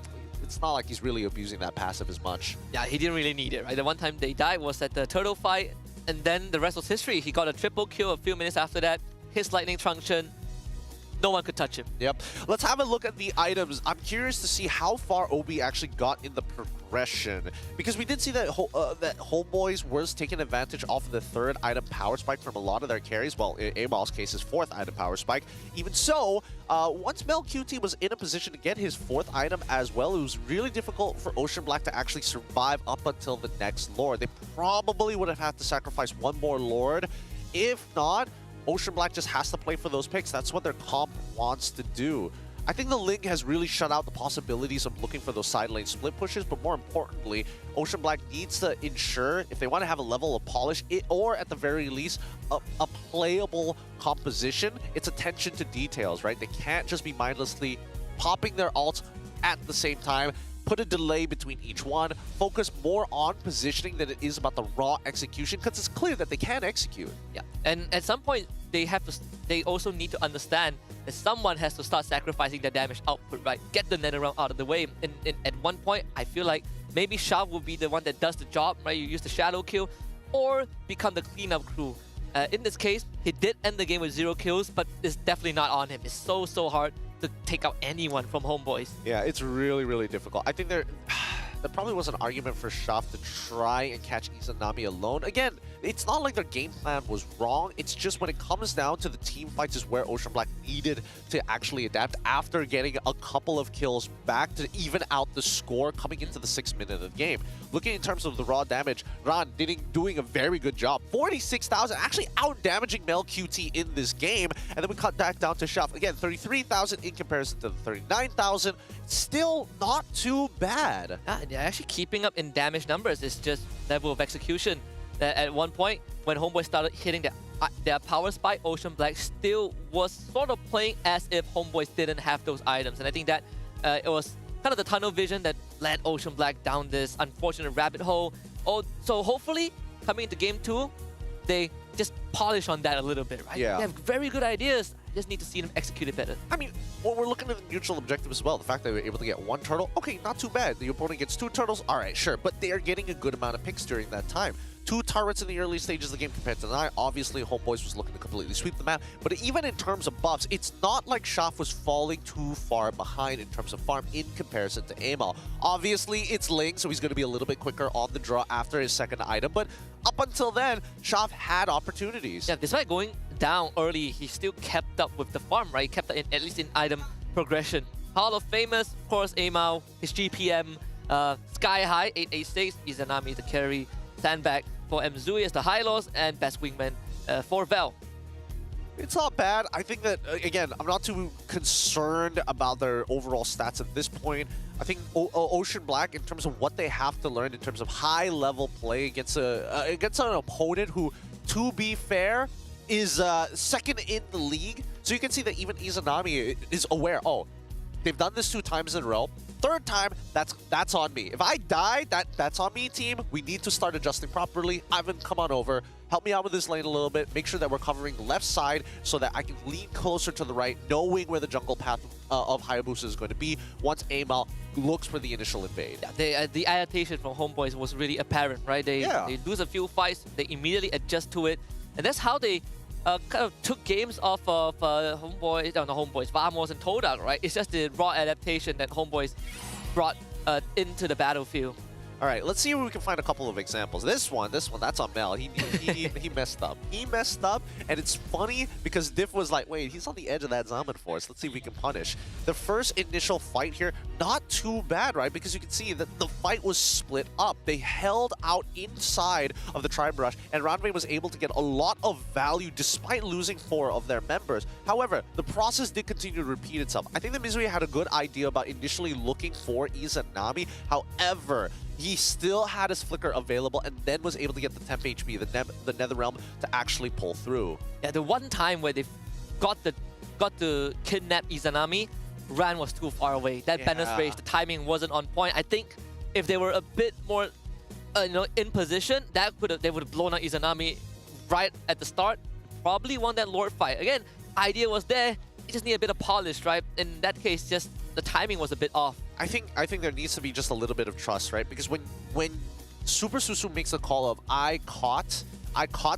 it's not like he's really abusing that passive as much. Yeah, he didn't really need it, right? The one time they died was at the turtle fight, and then the rest was history. He got a triple kill a few minutes after that. His lightning truncheon, no one could touch him. Yep. Let's have a look at the items. I'm curious to see how far Obi actually got in the progression, because we did see that that HomeBois was taking advantage of the 3rd item power spike from a lot of their carries. Well, in Amal's case, his 4th item power spike. Even so, once MelQT was in a position to get his 4th item as well, it was really difficult for Ocean Black to actually survive up until the next Lord. They probably would have had to sacrifice one more Lord. If not, Ocean Black just has to play for those picks. That's what their comp wants to do. I think the Ling has really shut out the possibilities of looking for those side lane split pushes, but more importantly, Ocean Black needs to ensure, if they want to have a level of polish, or at the very least, a playable composition, it's attention to details, right? They can't just be mindlessly popping their ults at the same time. Put a delay between each one, focus more on positioning than it is about the raw execution, because it's clear that they can execute. Yeah, and at some point, they also need to understand that someone has to start sacrificing their damage output, right? Get the Netherrealm out of the way. And at one point, I feel like maybe Shav will be the one that does the job, right? You use the shadow kill, or become the cleanup crew. In this case, he did end the game with 0 kills, but it's definitely not on him. It's so hard to take out anyone from HomeBois. Yeah, it's really difficult. I think there probably was an argument for Shav to try and catch Izanami alone. Again, it's not like their game plan was wrong. It's just when it comes down to the team fights is where Ocean Black needed to actually adapt after getting a couple of kills back to even out the score coming into the 6th minute of the game. Looking in terms of the raw damage, Ran doing a very good job. 46,000, actually out-damaging MelQT in this game. And then we cut back down to Shav. Again, 33,000 in comparison to the 39,000. Still not too bad. They're actually keeping up in damage numbers. It's just level of execution. At one point, when HomeBois started hitting their power spike, Ocean Black still was sort of playing as if HomeBois didn't have those items. And I think that it was kind of the tunnel vision that led Ocean Black down this unfortunate rabbit hole. So hopefully, coming into Game 2, they just polish on that a little bit, right? Yeah. They have very good ideas. Just need to see them execute it better. I mean, well, we're looking at the mutual objective as well. The fact that they were able to get 1 turtle, okay, not too bad. The opponent gets 2 turtles, all right, sure. But they are getting a good amount of picks during that time. 2 turrets in the early stages of the game compared to 9. Obviously, HomeBois was looking to completely sweep the map. But even in terms of buffs, it's not like Shav was falling too far behind in terms of farm in comparison to Amal. Obviously, it's Ling, so he's going to be a little bit quicker on the draw after his 2nd item. But up until then, Shav had opportunities. Yeah, despite going down early, he still kept up with the farm, right? He kept up at least in item progression. Hall of Famous, of course, Amal, his GPM, sky high, 886, Izanami the carry, Sandbag for Mzui as the high loss, and best wingman for Vel. It's not bad. I think that, again, I'm not too concerned about their overall stats at this point. I think Ocean Black, in terms of what they have to learn in terms of high-level play against an opponent who, to be fair, is 2nd in the league. So you can see that even Izanami is aware, oh, they've done this 2 times in a row. 3rd time, that's on me. If I die, that's on me, team. We need to start adjusting properly. Ivan, come on over. Help me out with this lane a little bit. Make sure that we're covering the left side so that I can lean closer to the right, knowing where the jungle path of Hayabusa is going to be once Amal looks for the initial invade. Yeah, the adaptation from HomeBois was really apparent, right? They lose a few fights, they immediately adjust to it. And that's how they kind of took games off of HomeBois, Vamos and Todak, right? It's just the raw adaptation that HomeBois brought into the battlefield. All right, let's see if we can find a couple of examples. This one, that's on Mel. He messed up. He messed up, and it's funny because Diff was like, wait, he's on the edge of that Zaman Force. Let's see if we can punish. The first initial fight here, not too bad, right? Because you can see that the fight was split up. They held out inside of the Tribe Rush, and Ranvei was able to get a lot of value despite losing 4 of their members. However, the process did continue to repeat itself. I think that Mizui had a good idea about initially looking for Izanami. However, he still had his flicker available and then was able to get the temp HP, the Netherrealm, to actually pull through. Yeah, the one time where they got to kidnap Izanami, Ran was too far away. That Banner's Rage, the timing wasn't on point. I think if they were a bit more in position, they would have blown out Izanami right at the start. Probably won that Lord fight. Again, idea was there. You just need a bit of polish, right? In that case, just the timing was a bit off. I think there needs to be just a little bit of trust, right? Because when Super Susu makes a call of I caught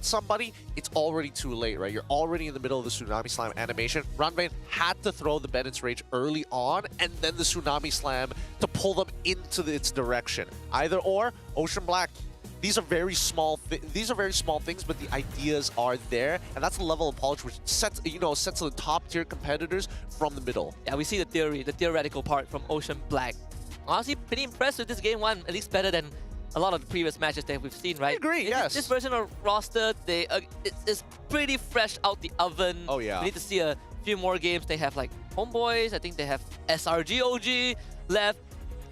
somebody, it's already too late, right? You're already in the middle of the Tsunami Slam animation. Ranvei had to throw the Bennett's Rage early on and then the Tsunami Slam to pull them into its direction. Either or, Ocean Black. These are very small things, but the ideas are there, and that's the level of polish which sets the top tier competitors from the middle. Yeah, we see the theoretical part from Ocean Black. Honestly, pretty impressed with this game one, at least better than a lot of the previous matches that we've seen, right? I agree, yes. This version of roster, it's pretty fresh out the oven. Oh yeah. We need to see a few more games. They have like HomeBois, I think they have SRG OG left.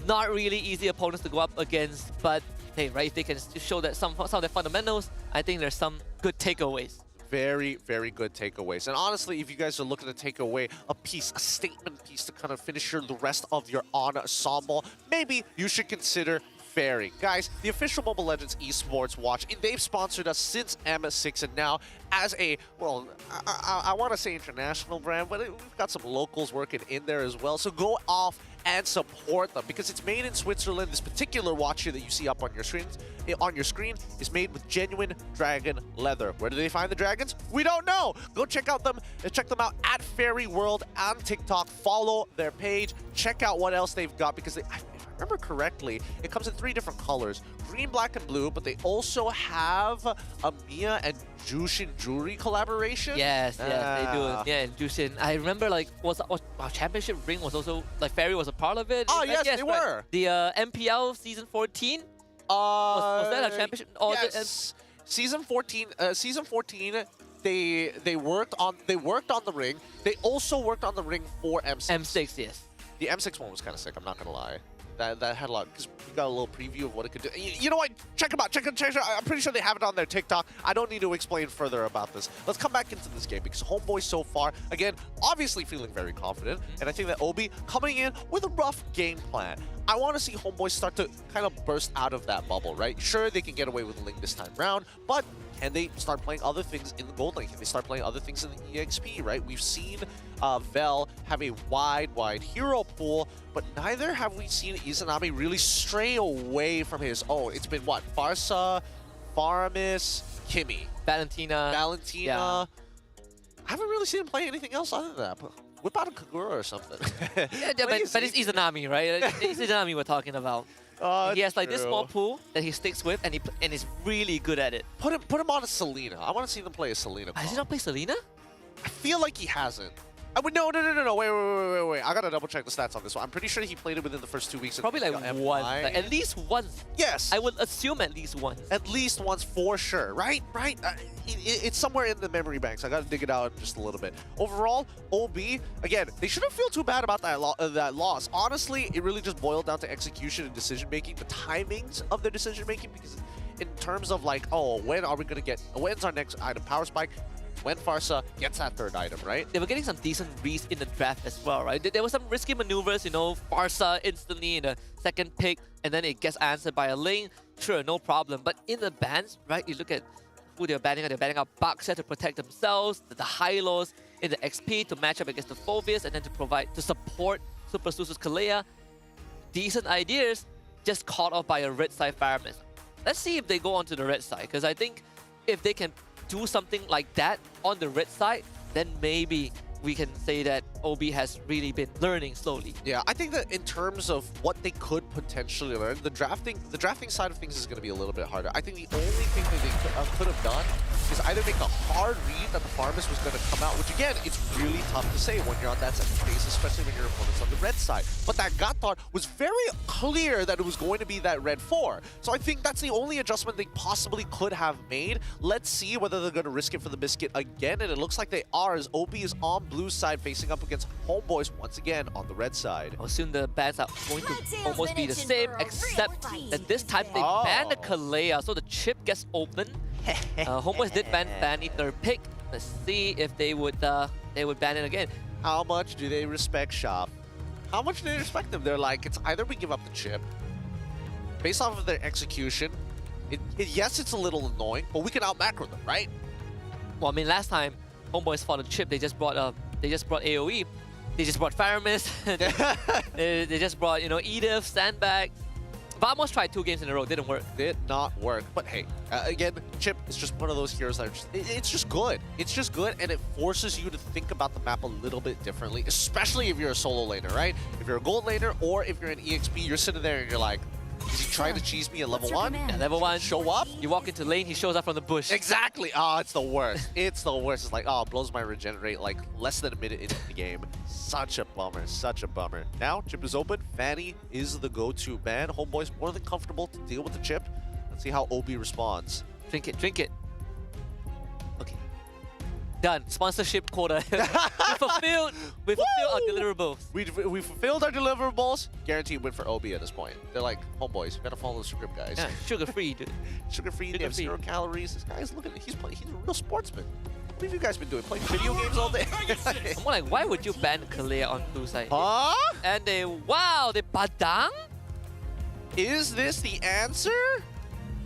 Not really easy opponents to go up against, but hey, right, if they can show that some of their fundamentals, I think there's some good takeaways. Very, very good takeaways. And honestly, if you guys are looking to take away a statement piece to kind of finish the rest of your ensemble, maybe you should consider Fairy. Guys, the official Mobile Legends Esports Watch, they've sponsored us since M6, and now as a, well, I want to say international brand, but we've got some locals working in there as well. So go off and support them because it's made in Switzerland. This particular watch here that you see up on your screen is made with genuine dragon leather. Where do they find the dragons? We don't know. Go check out them at Fairy World on TikTok. Follow their page. Check out what else they've got because if I remember correctly, it comes in 3 different colors: green, black, and blue. But they also have a Mia and Jushin jewelry collaboration. Yes, they do. Yeah, and Jushin. I remember like our championship ring was also like Fairy was a part of it. Oh yes, they were. The MPL season 14. Was that a championship? Yes. Season 14. Season 14. They worked on the ring. They also worked on the ring for M6. M6, yes. The M6 one was kind of sick. I'm not gonna lie. That had a lot, because we got a little preview of what it could do. You know what? Check them out. Check them out. I'm pretty sure they have it on their TikTok. I don't need to explain further about this. Let's come back into this game because HomeBois so far, again, obviously feeling very confident. And I think that Obi coming in with a rough game plan. I want to see HomeBois start to kind of burst out of that bubble, right? Sure, they can get away with Ling this time round, but can they start playing other things in the Gold Lane? Can they start playing other things in the EXP, right? We've seen Vel have a wide hero pool, but neither have we seen Izanami really stray away from his own. It's been what? Farsa, Faramis, Kimmy. Valentina. Yeah. I haven't really seen him play anything else other than that. Whip out a Kagura or something. Yeah, but it's Izanami, right? It's Izanami we're talking about. He has like this small pool that he sticks with, and he's really good at it. Put him on a Selena. I want to see them play a Selena. Has he not played Selena? I feel like he hasn't. No, wait. I gotta double check the stats on this one. I'm pretty sure he played it within the first 2 weeks. Probably like once, like at least once. Yes. I would assume at least once. At least once for sure, right? It's somewhere in the memory banks. I gotta dig it out just a little bit. Overall, OB, again, they shouldn't feel too bad about that loss. Honestly, it really just boiled down to execution and decision making, the timings of their decision making, because in terms of like, oh, when's our next item? Power Spike. When Farsa gets that 3rd item, right? They were getting some decent reads in the draft as well, right? There were some risky maneuvers, Farsa instantly in the 2nd pick, and then it gets answered by a Ling. Sure, no problem. But in the bans, right, you look at who they're banning. They're banning out Baksa to protect themselves, the Hylos in the XP to match up against the Phobias, and then to support Super Susu's Kalea. Decent ideas, just caught off by a red side Faramis. Let's see if they go onto the red side, because I think if they can do something like that on the red side, then maybe we can say that, OB has really been learning slowly. Yeah, I think that in terms of what they could potentially learn, the drafting side of things is going to be a little bit harder. I think the only thing that they could have done is either make a hard read that the Farmers was going to come out, which again, it's really tough to say when you're on that second phase, especially when your opponent's on the red side. But that Gator was very clear that it was going to be that red 4. So I think that's the only adjustment they possibly could have made. Let's see whether they're going to risk it for the biscuit again, and it looks like they are, as OP is on blue side facing up against HomeBois once again on the red side. I'll assume the bans are going to almost be the same, except that this time they ban the Kalea, so the chip gets open. HomeBois did ban Fanny third pick. Let's see if they would ban it again. How much do they respect Shop? How much do they respect them? They're like, it's either we give up the chip, based off of their execution. Yes, it's a little annoying, but we can out macro them, right? Well, I mean, last time HomeBois fought a chip, they just brought AoE, they just brought Fire Mist, they just brought, you know, Edith, Sandbag. Vamos tried 2 games in a row, didn't work. Did not work. But hey, again, Chip is just one of those heroes that are just, it's just good. It's just good, and it forces you to think about the map a little bit differently, especially if you're a solo laner, right? If you're a gold laner or if you're an EXP, you're sitting there and you're like, is he trying to cheese me at level 1? Yeah, level 1. Show up? You walk into lane, he shows up from the bush. Exactly. Oh, it's the worst. It's the worst. It's like, oh, it blows my regenerate like less than a minute into the game. Such a bummer. Such a bummer. Now, chip is open. Fanny is the go-to ban. HomeBois more than comfortable to deal with the chip. Let's see how OB responds. Drink it, drink it. Okay. Done. Sponsorship quota. we fulfilled our deliverables. We fulfilled our deliverables. Guaranteed win for OB at this point. They're like, HomeBois, we gotta follow the script, guys. Yeah, sugar-free, dude. Sugar-free, they have 0 calories. This guy's looking, he's a real sportsman. What have you guys been doing? Playing video games all day? I'm more like, why would you ban Kalea on blue side? Huh? And they badang? Is this the answer?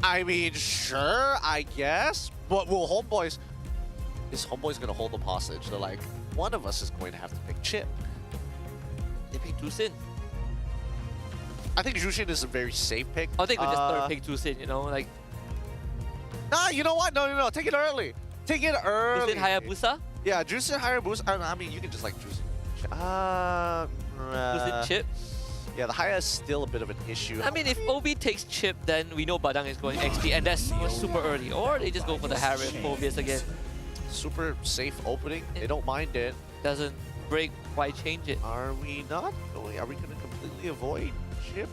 I mean, sure, I guess. But will HomeBois... Is HomeBois gonna hold them hostage? They're like, one of us is going to have to pick Chip. They pick Jusin. I think Jushin is a very safe pick. I think we just third pick Jusin, you know, like... Nah, you know what? No. Take it early. Take it early. Jusin Hayabusa? Yeah, Jushin Hayabusa. I mean, you can just like Jushin. Jusin Chip? Yeah, the Haya is still a bit of an issue. I mean, if OB takes Chip, then we know Badang is going XP, and that's super early. Or they just go for the Harriet Phobias again. Super safe opening. They don't mind it. Doesn't break, why change it? Are we not going? Are we going to completely avoid Chip?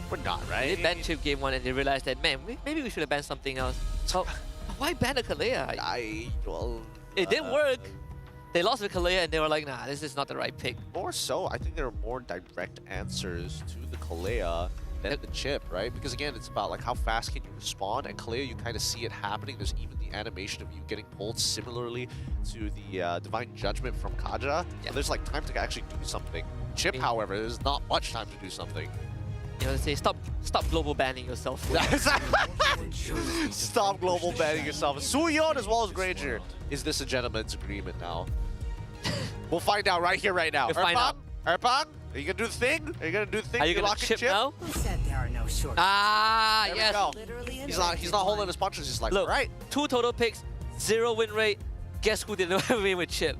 We're not, right? They banned Chip game 1 and they realized that, man, maybe we should have banned something else. So, why ban a Kalea? It didn't work. They lost with Kalea and they were like, nah, this is not the right pick. More so, I think there are more direct answers to the Kalea than the Chip, right? Because again, it's about like how fast can you respond, and Kalea, you kind of see it happening. There's even the animation of you getting pulled similarly to the Divine Judgment from Kaja. Yeah. So there's like time to actually do something. Chip, however, there's not much time to do something. You know, they say stop global banning yourself. Stop global banning yourself. Suyeon as well as Granger. Is this a gentleman's agreement now? We'll find out right here, right now. We'll find out. Erpang, are you gonna do the thing? Are you gonna do the thing? Are you gonna locking chip now? Who said there are no shortcuts? Ah, There yes. we go. He's not holding his punches. He's like, Look, right. 2 total picks, 0 win rate. Guess who didn't win with Chip?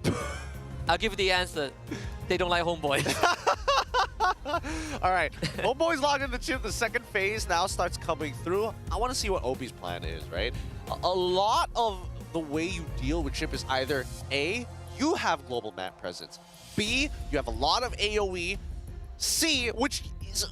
I'll give you the answer. They don't like HomeBois. All right, HomeBois logged in the Chip. The second phase now starts coming through. I want to see what OB's plan is, right? A lot of the way you deal with Chip is either A, you have global map presence. B, you have a lot of AoE. C, which is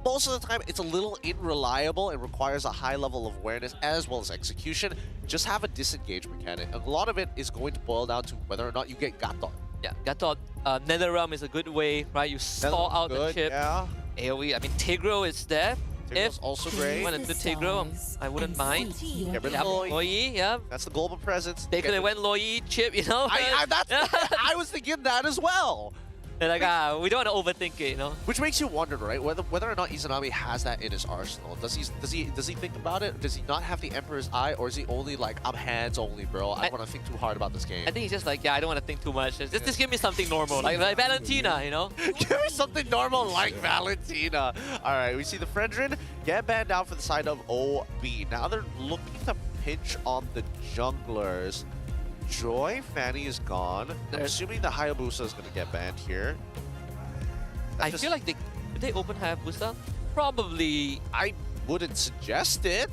most of the time it's a little unreliable and requires a high level of awareness as well as execution. Just have a disengage mechanic. A lot of it is going to boil down to whether or not you get Gator. Yeah, Gatot, NetherRealm is a good way, right? You stall out the Chip. Yeah. AoE, I mean, Tigro is there. Tigro's also great. You want to do Tigro, I wouldn't mind. Get rid Yeah, of Loi. Loi, yeah. That's the global presence. They could have went Loi, Chip, you know? I was thinking that as well. They're like, we don't want to overthink it, you know? Which makes you wonder, right? Whether or not Izanami has that in his arsenal. Does he think about it? Does he not have the Emperor's Eye, or is he only like, I'm hands only, bro? I don't want to think too hard about this game. I think he's just like, yeah, I don't want to think too much. Just give me something normal, like Valentina, you know? Give me something normal like Valentina. All right, we see the Frendrin get banned down for the side of OB. Now they're looking to pinch on the junglers. Joy, Fanny is gone. I'm There's- assuming the Hayabusa is going to get banned here. I feel like did they open Hayabusa? Probably. I wouldn't suggest it.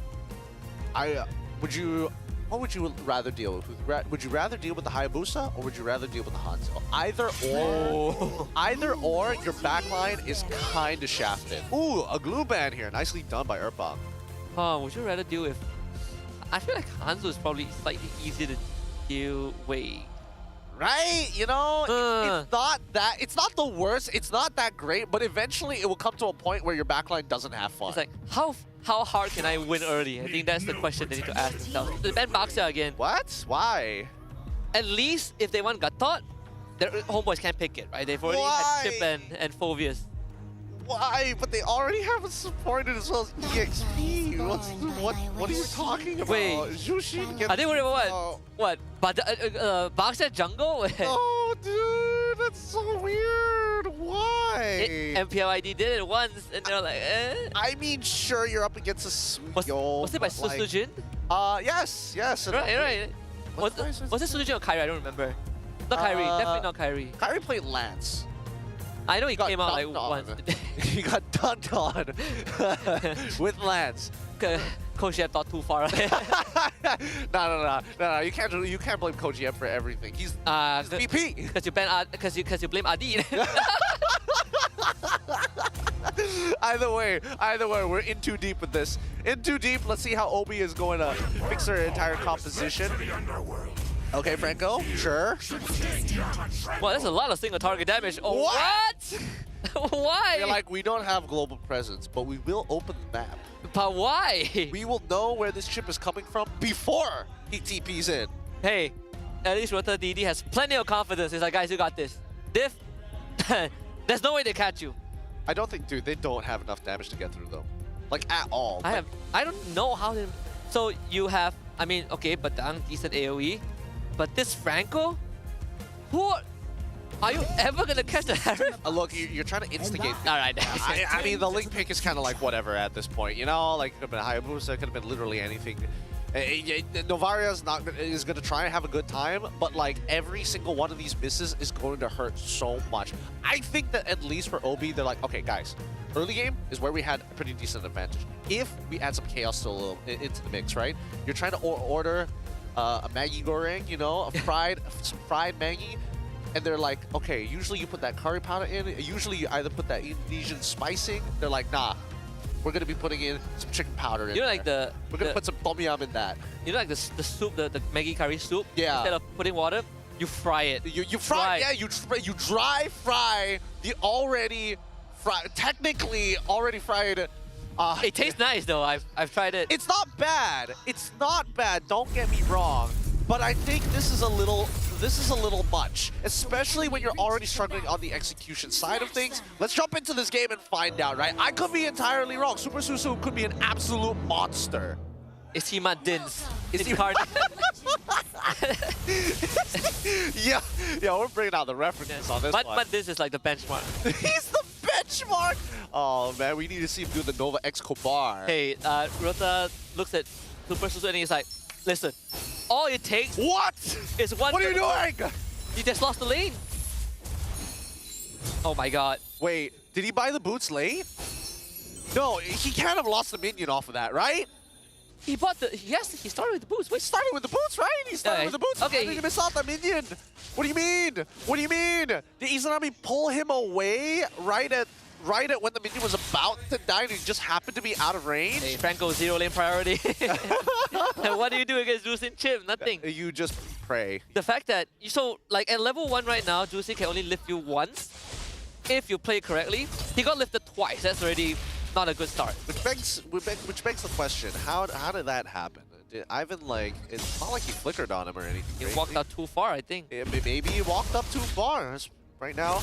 What would you rather deal with? Would you rather deal with the Hayabusa or would you rather deal with the Hanzo? Either or, your backline is kind of shafted. Ooh, a glue ban here. Nicely done by Earthbomb. Would you rather deal with? I feel like Hanzo is probably slightly easier to deal with. Right? You know, it's not the worst. It's not that great, but eventually it will come to a point where your backline doesn't have fun. It's like, how hard can I win early? I think that's the question they need to ask themselves. They ban Baxia again. What? Why? At least if they want Gatot, their homeboys can't pick it, right? They've already Why? had Chip and Phoveus. Why? But they already have it supported as well as EXP. What are you talking about? Wait, Jushin gets... Are they worried about Oh. what? But Baxia jungle? Oh, dude, that's so weird. Why? MPL ID did it once, and they're like, eh. I mean, sure, you're up against a Suyo. Was it by but, like, Susujin? Yes. and Right. Was it Susujin or Kyrie? I don't remember. Not Kyrie, definitely not Kyrie. Kyrie played Lance. I know he Got came out like dunked on. once. He got dunked on with Lance. Coach Yep thought too far. No. You can't blame Coach Yep for everything. He's VP. Because you blame Adi. Either way, we're in too deep with this. In too deep. Let's see how Obi is going to fix her entire composition. Okay, Franco. Sure. Well, that's a lot of single target damage. Oh, what? Why? You're like, we don't have global presence, but we will open the map. But why? We will know where this chip is coming from before he TPs in. Hey, at least Rota DD has plenty of confidence. He's like, guys, you got this. Diff, there's no way they catch you. I don't think, dude, they don't have enough damage to get through, though. Like, at all. I don't know how they... So you have, I mean, okay, Badang, decent AoE. But this Franco? Are you ever gonna catch the Harif? Look, you're trying to instigate. All right. I mean, the Link pick is kind of like whatever at this point, you know? Like, it could have been Hayabusa, it could have been literally anything. Novaria is going to try and have a good time, but like every single one of these misses is going to hurt so much. I think that at least for Obi, they're like, okay, guys, early game is where we had a pretty decent advantage. If we add some chaos still into the mix, right? You're trying to order a Maggi Goreng, you know, some fried Maggi. And they're like, okay, usually you put that curry powder in. Usually you either put that Indonesian spicing. They're like, nah, we're going to be putting in some chicken powder in You know, there. like We're going to put some tom yum in that. You know, like the soup, the Maggi curry soup? Yeah. Instead of putting water, you fry it. You fry, yeah, you dry fry the technically already fried. It tastes nice though. I've tried it. It's not bad. It's not bad. Don't get me wrong. But I think this is a little much, especially when you're already struggling on the execution side of things. Let's jump into this game and find out, right? I could be entirely wrong. Super Susu could be an absolute monster. Is he Matt Dins? Is he card? Yeah, we're bringing out the references on this one. Matt Dins is like the benchmark. He's the benchmark. Oh man, we need to see him do the Nova X Kobar. Hey, Rota looks at Super Susu and he's like, listen, all it takes What? is one. What are you doing? You just lost the lane. Oh my god. Wait, did he buy the boots late? No, he can't have lost the minion off of that, right? He bought the. Yes, he started with the boost. He started with the boots, right? He started with the boots. Okay. How did he miss out the minion? What do you mean? What do you mean? Did Izanami pull him away right at when the minion was about to die and he just happened to be out of range? Hey, Franco, 0 lane priority. And what do you do against Juicing Chip? Nothing. You just pray. The fact that, so like at level 1 right now, Juicing can only lift you once if you play correctly. He got lifted twice. That's already not a good start. Which begs the question, how did that happen? Did Ivan, like, it's not like he flickered on him or anything. He right? walked out too far, I think. Yeah, maybe he walked up too far. Right now,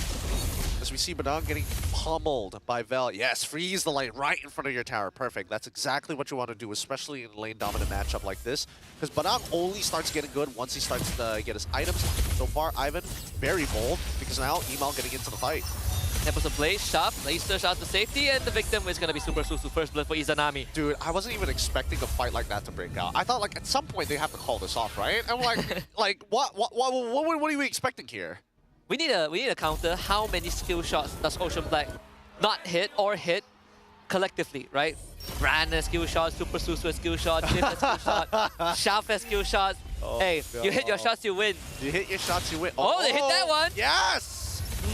as we see Badang getting pummeled by Vel. Yes, freeze the lane right in front of your tower. Perfect. That's exactly what you want to do, especially in a lane-dominant matchup like this. Because Badang only starts getting good once he starts to get his items. So far, Ivan, very bold, because now Email getting into the fight. Temples of Blaze, shove, laser shot to safety, and the victim is gonna be Super Susu. First blood for Izanami. Dude, I wasn't even expecting a fight like that to break out. I thought like at some point they have to call this off, right? I'm like, what are you expecting here? We need a counter. How many skill shots does Ocean Black not hit or hit collectively, right? Brand has skill shot, Super Susu has skill shot, Cliff has skill shot, Shaft has skill shots. Oh, hey, no. you hit your shots, you win. You hit your shots, you win. Oh, they hit that one. Yes!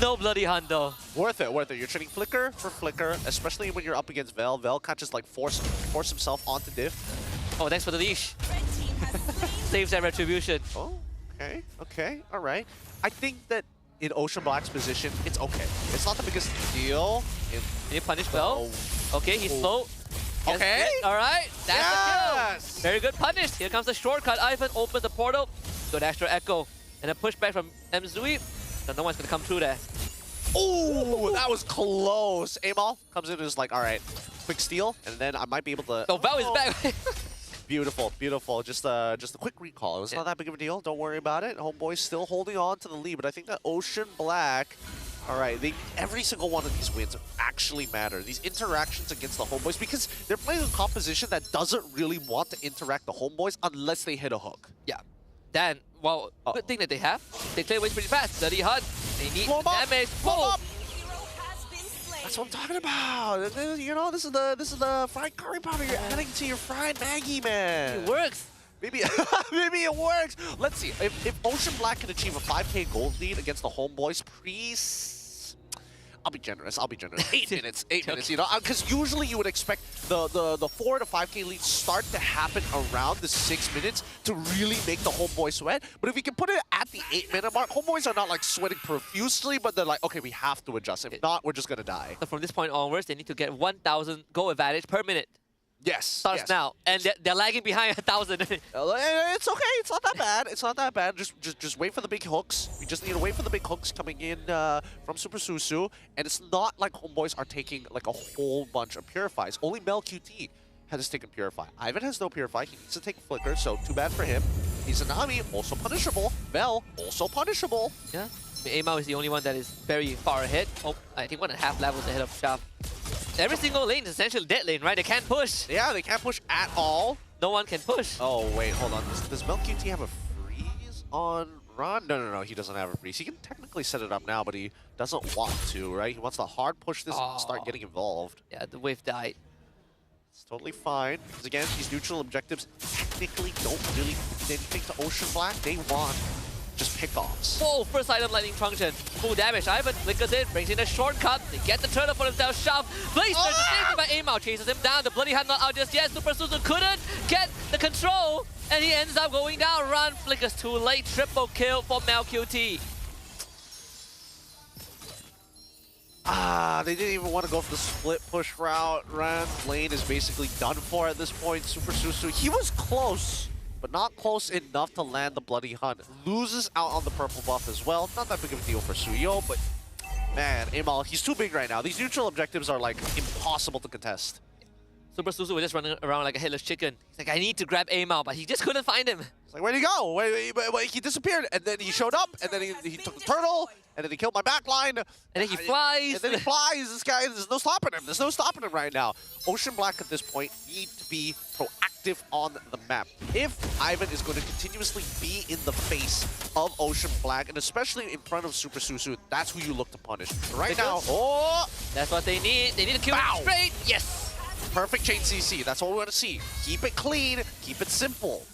No bloody hunt though. Worth it, worth it. You're trading Flicker for Flicker, especially when you're up against Vel. Vel can't just like force himself onto Diff. Oh, thanks for the leash. Saves that retribution. Oh, okay, all right. I think that in Ocean Black's position, it's okay. It's not the biggest deal. Can you punish Vel? Okay, he's slow. Okay. All right, that's the kill. Yes! Very good punish. Here comes the shortcut. Ivan opens the portal. Good extra echo. And a pushback from Mzui. So no one's going to come through there. Oh, that was close. Amal comes in and is like, all right, quick steal, and then I might be able to... Oh, Val is back. Beautiful, beautiful. Just a quick recall. It was not that big of a deal. Don't worry about it. HomeBois still holding on to the lead, but I think that Ocean Black... All right, every single one of these wins actually matter. These interactions against the HomeBois, because they're playing a composition that doesn't really want to interact the HomeBois unless they hit a hook. Yeah. Then, well, good thing that they have. They clear waves pretty fast. Dirty Hunt. They need damage. Blow up. That's what I'm talking about. You know, this is the fried curry powder you're adding to your fried Maggie, man. It works. Maybe maybe it works. Let's see. If Ocean Black can achieve a 5K gold lead against the HomeBois, I'll be generous. 8 minutes. 8 minutes. You know, because usually you would expect the 4 to 5K leads start to happen around the 6 minutes to really make the HomeBois sweat. But if we can put it at the 8-minute mark, HomeBois are not like sweating profusely, but they're like, okay, we have to adjust. If not, we're just gonna die. So from this point onwards, they need to get 1,000 goal advantage per minute. Yes. Starts now, and they're lagging behind 1,000. It's okay. It's not that bad. It's not that bad. Just wait for the big hooks. We just need to wait for the big hooks coming in from Super Susu. And it's not like HomeBois are taking like a whole bunch of Purifies. Only Mel QT has taken Purify. Ivan has no Purify. He needs to take Flicker, so too bad for him. Izanami, also punishable. Mel, also punishable. Yeah. Amal is the only one that is very far ahead. Oh, I think 1.5 levels ahead of Shaft. Every single lane is essentially dead lane, right? They can't push. Yeah, they can't push at all. No one can push. Oh, wait, hold on. Does Mel QT have a freeze on Ron? No, he doesn't have a freeze. He can technically set it up now, but he doesn't want to, right? He wants to hard push this and start getting involved. Yeah, the wave died. It's totally fine, because again, these neutral objectives technically don't really mean anything to Ocean Black. They want just pickoffs. Whoa, first item lightning function. Full damage. Ivan flickers in, brings in a shortcut. They get the turtle for themselves. Shove. Blaze the safety by Amal. Chases him down. The bloody hand not out just yet. Super Susu couldn't get the control. And he ends up going down. Run flickers too late. Triple kill for Mel QT. They didn't even want to go for the split push route. Ran's lane is basically done for at this point. Super Susu, he was close, but not close enough to land the bloody hunt. Loses out on the purple buff as well. Not that big of a deal for Suyo, but man, Amal, he's too big right now. These neutral objectives are like impossible to contest. Super Susu was just running around like a headless chicken. He's like, I need to grab Amal, but he just couldn't find him. It's like, where'd he go? Wait, he disappeared, and then he showed up, and then he took the turtle, and then he killed my backline. And then he flies. And then he flies. This guy, there's no stopping him. There's no stopping him right now. Ocean Black at this point need to be proactive on the map. If Ivan is going to continuously be in the face of Ocean Black, and especially in front of Super Susu, that's who you look to punish. Right now, that's what they need. They need to kill him straight. Yes. Perfect chain CC. That's what we want to see. Keep it clean. Keep it simple.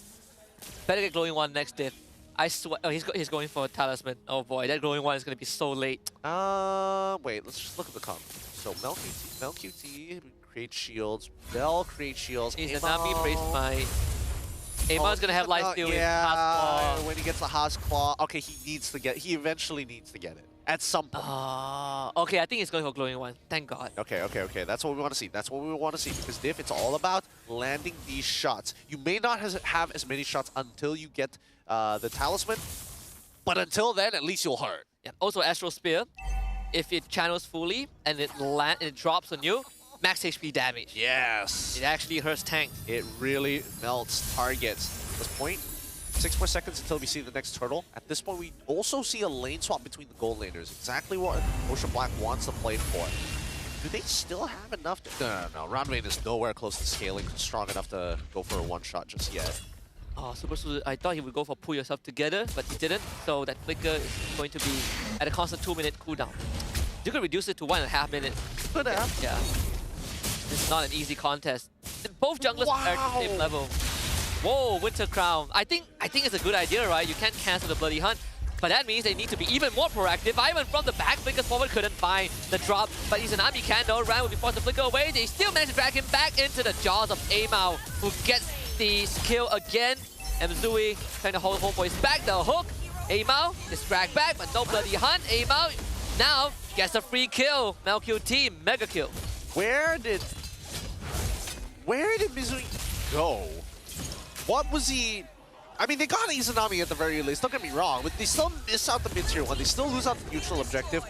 Better get glowing one next diff. I swear. Oh, he's going for a talisman. Oh boy, that glowing one is going to be so late. Wait, let's just look at the comp. So Mel QT creates shields. Bell creates shields. Izanami braced by. Amal's gonna have life steal with Haas Claw. When he gets the Haas Claw, okay, he eventually needs to get it. At some point. Okay, I think he's going for glowing one. Thank God. Okay. That's what we want to see. That's what we want to see. Because Diff, it's all about landing these shots. You may not have as many shots until you get the talisman, but until then, at least you'll hurt. Yeah. Also, Astral Spear, if it channels fully and it drops on you, max HP damage. Yes. It actually hurts tanks. It really melts targets. At this point, 6 more seconds until we see the next turtle. At this point, we also see a lane swap between the gold laners. Exactly what Ocean Black wants to play for. Do they still have enough to... No. Roundwayne is nowhere close to scaling strong enough to go for a one-shot just yet. Oh, Super Suzu, I thought he would go for pull yourself together, but he didn't. So that flicker is going to be at a constant 2-minute cooldown. You could reduce it to 1.5 minutes. Could have. Yeah. It's not an easy contest. Both junglers are at the same level. Whoa, Winter Crown. I think it's a good idea, right? You can't cancel the Bloody Hunt. But that means they need to be even more proactive. Ivan from the back, flickers forward, couldn't find the drop. But Izanami can though. Ran will be forced to flicker away. They still manage to drag him back into the jaws of Amao, who gets the skill again. Mzui trying to hold HomeBois back. The hook. Amao is dragged back, but no Bloody Hunt. Amao now gets a free kill. Melq team, mega kill. Where did Mizui go? What was he... I mean, they got Izanami at the very least, don't get me wrong, but they still miss out the mid-tier one. They still lose out the neutral objective.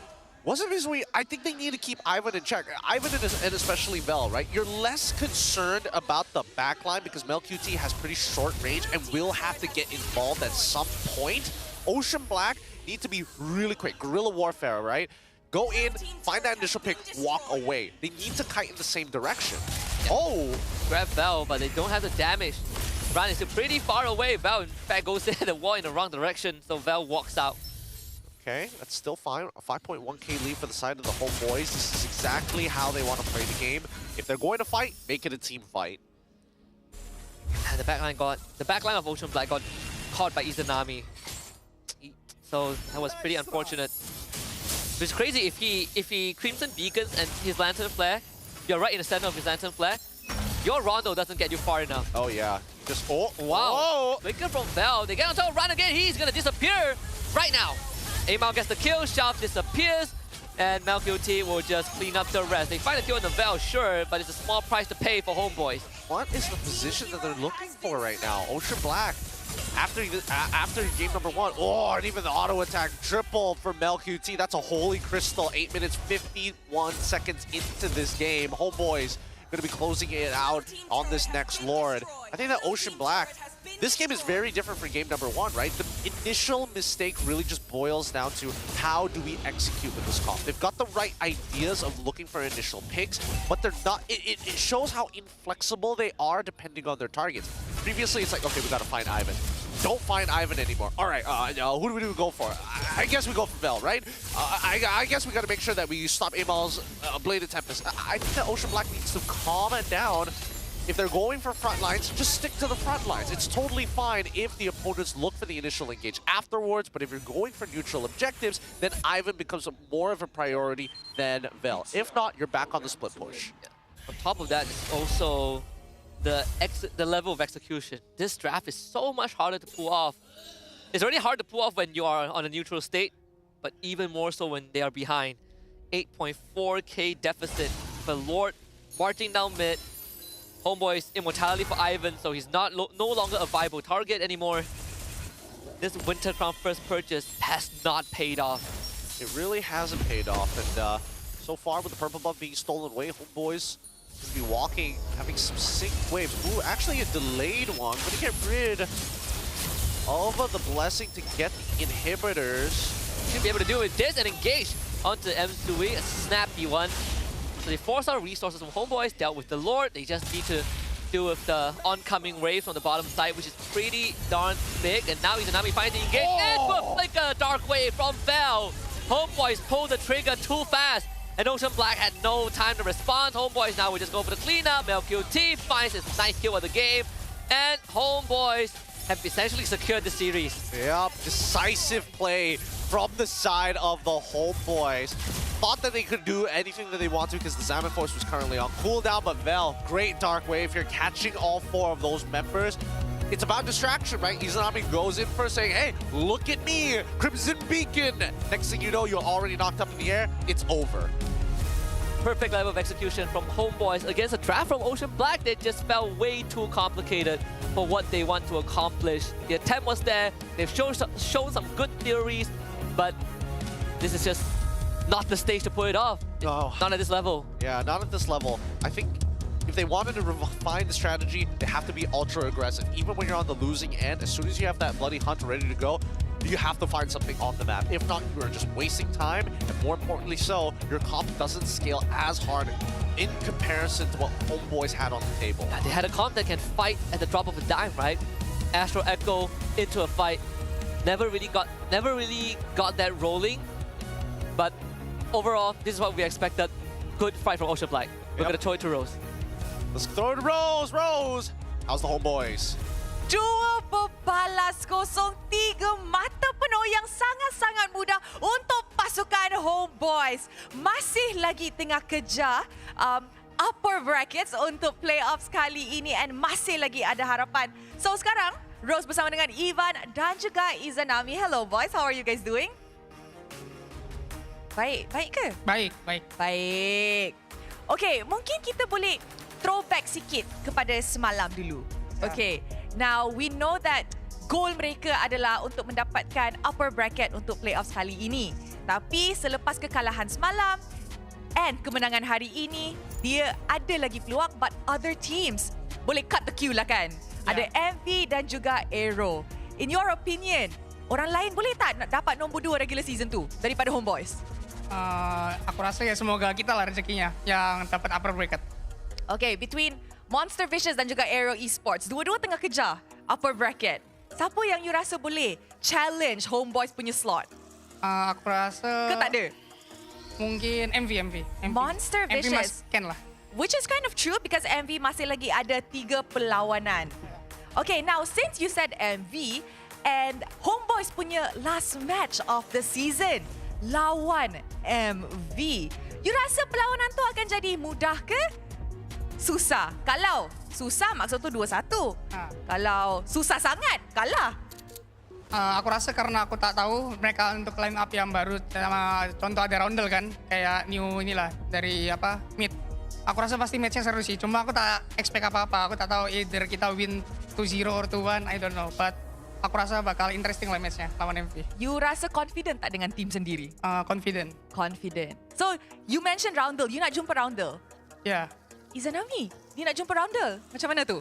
Wasn't Mizui... I think they need to keep Ivan in check. Ivan and especially Vel, right? You're less concerned about the backline because Melq has pretty short range and will have to get involved at some point. Ocean Black need to be really quick. Guerrilla warfare, right? Go in, find that initial pick, walk away. They need to kite in the same direction. Oh! Grab Vel, but they don't have the damage. Run is still pretty far away. Vel, in fact, goes in the wall in the wrong direction, so Vel walks out. Okay, that's still fine. A 5.1k lead for the side of the HomeBois. This is exactly how they want to play the game. If they're going to fight, make it a team fight. And the backline of Ocean Black got caught by Izanami. So that was pretty unfortunate. It's crazy if he Crimson Beacons and his Lantern Flare, you're right in the center of his Lantern Flare, your Rondo doesn't get you far enough. Oh yeah. Just, oh, wow. Flicker from Vel. They get on top, run again. He's gonna disappear right now. Amao gets the kill, Shaft disappears, and Melq will just clean up the rest. They find a kill on the Vel, sure, but it's a small price to pay for HomeBois. What is the position that they're looking for right now? Ocean Black, after game number 1, oh, and even the auto attack triple for Melq. That's a holy crystal. 8 minutes, 51 seconds into this game. HomeBois going to be closing it out on this next Lord. I think that Ocean Black, this game is very different from game number 1, right? The initial mistake really just boils down to how do we execute with this comp. They've got the right ideas of looking for initial picks, but they're not. It shows how inflexible they are depending on their targets. Previously, it's like, okay, we got to find Ivan. Don't find Ivan anymore. All right, who do we go for? I guess we go for Vel, right? I guess we got to make sure that we stop Amal's Bladed Tempest. I think that Ocean Black needs to calm it down. If they're going for front lines, just stick to the front lines. It's totally fine if the opponents look for the initial engage afterwards, but if you're going for neutral objectives, then Ivan becomes more of a priority than Vel. If not, you're back on the split push. On top of that, it's also the level of execution. This draft is so much harder to pull off. It's already hard to pull off when you are on a neutral state, but even more so when they are behind. 8.4k deficit for Lord marching down mid. HomeBois immortality for Ivan, so he's no longer a viable target anymore. This Winter Crown first purchase has not paid off. It really hasn't paid off, and so far with the purple buff being stolen away, HomeBois going to be walking, having some synced waves. Ooh, actually a delayed one. Going to get rid of the blessing to get the inhibitors. Should be able to do with this and engage onto Mzui, a snappy one. So they force out resources from HomeBois, dealt with the Lord. They just need to deal with the oncoming waves from the bottom side, which is pretty darn big. And now Izanami finds the engage. And a flicker dark wave from Vel. HomeBois pulled the trigger too fast. And Ocean Black had no time to respond. HomeBois now will just go for the cleanup. Melq finds his 9th kill of the game. And HomeBois have essentially secured the series. Yep, decisive play from the side of the HomeBois. Thought that they could do anything that they want to because the Zaman Force was currently on cooldown, but Vel, great dark wave. You're catching all 4 of those members. It's about distraction, right? Izanami goes in for saying, hey, look at me, Crimson Beacon. Next thing you know, you're already knocked up in the air. It's over. Perfect level of execution from HomeBois against a draft from Ocean Black that just felt way too complicated for what they want to accomplish. The attempt was there. They've shown some good theories, but this is just not the stage to pull it off. No. Not at this level. Yeah, not at this level. I think if they wanted to refine the strategy, they have to be ultra aggressive. Even when you're on the losing end, as soon as you have that bloody hunt ready to go, you have to find something on the map. If not, you are just wasting time, and more importantly so, your comp doesn't scale as hard in comparison to what HomeBois had on the table. They had a comp that can fight at the drop of a dime, right? Astro Echo into a fight, never really got that rolling. But overall, this is what we expected. Good fight from Ocean Black. We're gonna throw it to Rose. Let's throw it to Rose. Rose, how's the HomeBois? 2-3 mata penuh yang sangat-sangat mudah untuk pasukan HomeBois. Masih lagi tengah kejar upper brackets untuk playoffs kali ini and masih lagi ada harapan. So sekarang, Rose bersama dengan Ivan dan juga Izanami. Hello boys, how are you guys doing? Baik ke? Baik. Baik. Okay, mungkin kita boleh throwback sikit kepada semalam dulu. Okay, now we know that goal mereka adalah untuk mendapatkan upper bracket untuk playoffs kali ini. Tapi selepas kekalahan semalam and kemenangan hari ini, dia ada lagi peluang but other teams boleh cut the queue lah kan? Ada MV dan juga Aero. In your opinion, orang lain boleh tak nak dapat nombor 2 regular season 2 daripada HomeBois? Aku rasa ya semoga kita lah rezekinya yang dapat upper bracket. Okay, between Monster Vicious dan juga Aero Esports, dua-dua tengah kejar upper bracket. Siapa yang you rasa boleh challenge HomeBois punya slot? Aku rasa... Ke tak ada? Mungkin MV. Monster Vicious. MV mas can lah. Which is kind of true because MV masih lagi ada 3 perlawanan. Okay, now since you said MV and HomeBois punya last match of the season lawan MV, you rasa perlawanan tu akan jadi mudah ke? Susah. Kalau susah maksud tu 2-1. Kalau susah sangat, kalah. Aku rasa karena aku tak tahu mereka untuk line up yang baru, contoh ada Roundel kan, kayak new inilah dari mid. Aku rasa pasti matchnya seru sih, cuma aku tak expect apa-apa. Aku tak tahu either kita win 2-0 or 2-1, I don't know. But aku rasa bakal interesting lah matchnya lawan MV. You rasa confident tak dengan tim sendiri? Confident. So, you mentioned Roundel. You nak jumpa Roundel? Ya. Izanami, ni nak jumpa Roundel. Macam mana tu?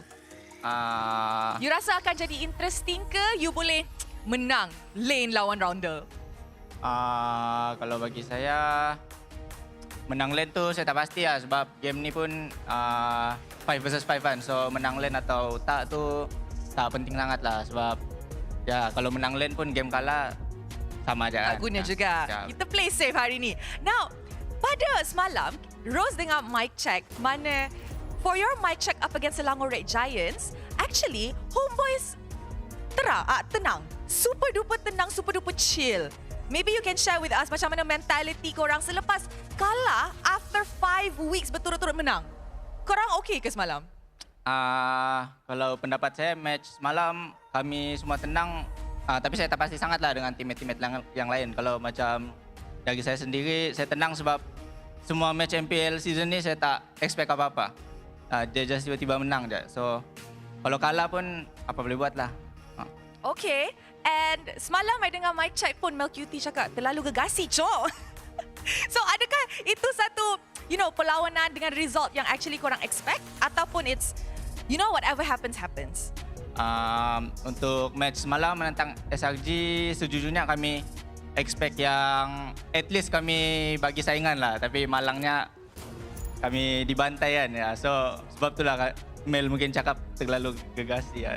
You rasa akan jadi interesting ke? You boleh menang lane lawan Roundel? Kalau bagi saya, menang lane tu saya tak pasti lah. Sebab game ni pun 5 versus 5 kan. So menang lane atau tak tu tak penting sangat lah. Sebab ya kalau menang lane pun game kalah sama aja kan. Tak guna juga. Kita play safe hari ni. Now, pada semalam, Rose dengar mic check mana for your mic check up against Selangor Red Giants, actually HomeBois tenang. Super duper tenang, super duper chill. Maybe you can share with us macam mana mentality korang selepas kalah after 5 weeks berturut-turut menang. Korang okay ke semalam? Kalau pendapat saya match semalam kami semua tenang, tapi saya tak pasti sangat lah dengan teammate-teammate yang lain. Kalau macam bagi saya sendiri, saya tenang sebab semua match MPL season ni saya tak expect apa-apa. Dia just tiba-tiba menang je. So kalau kalah pun apa boleh buat lah. Okay. And semalam I dengar mic check pun Mel Cutie cakap terlalu gegasi, cok. So adakah itu satu, perlawanan dengan result yang actually korang expect? Ataupun it's, whatever happens. Untuk match semalam menentang SRG, sejujurnya kami expect yang at least kami bagi saingan lah. Tapi malangnya kami dibantai kan. Ya. So sebab itulah Mel mungkin cakap terlalu gegasi. Ya.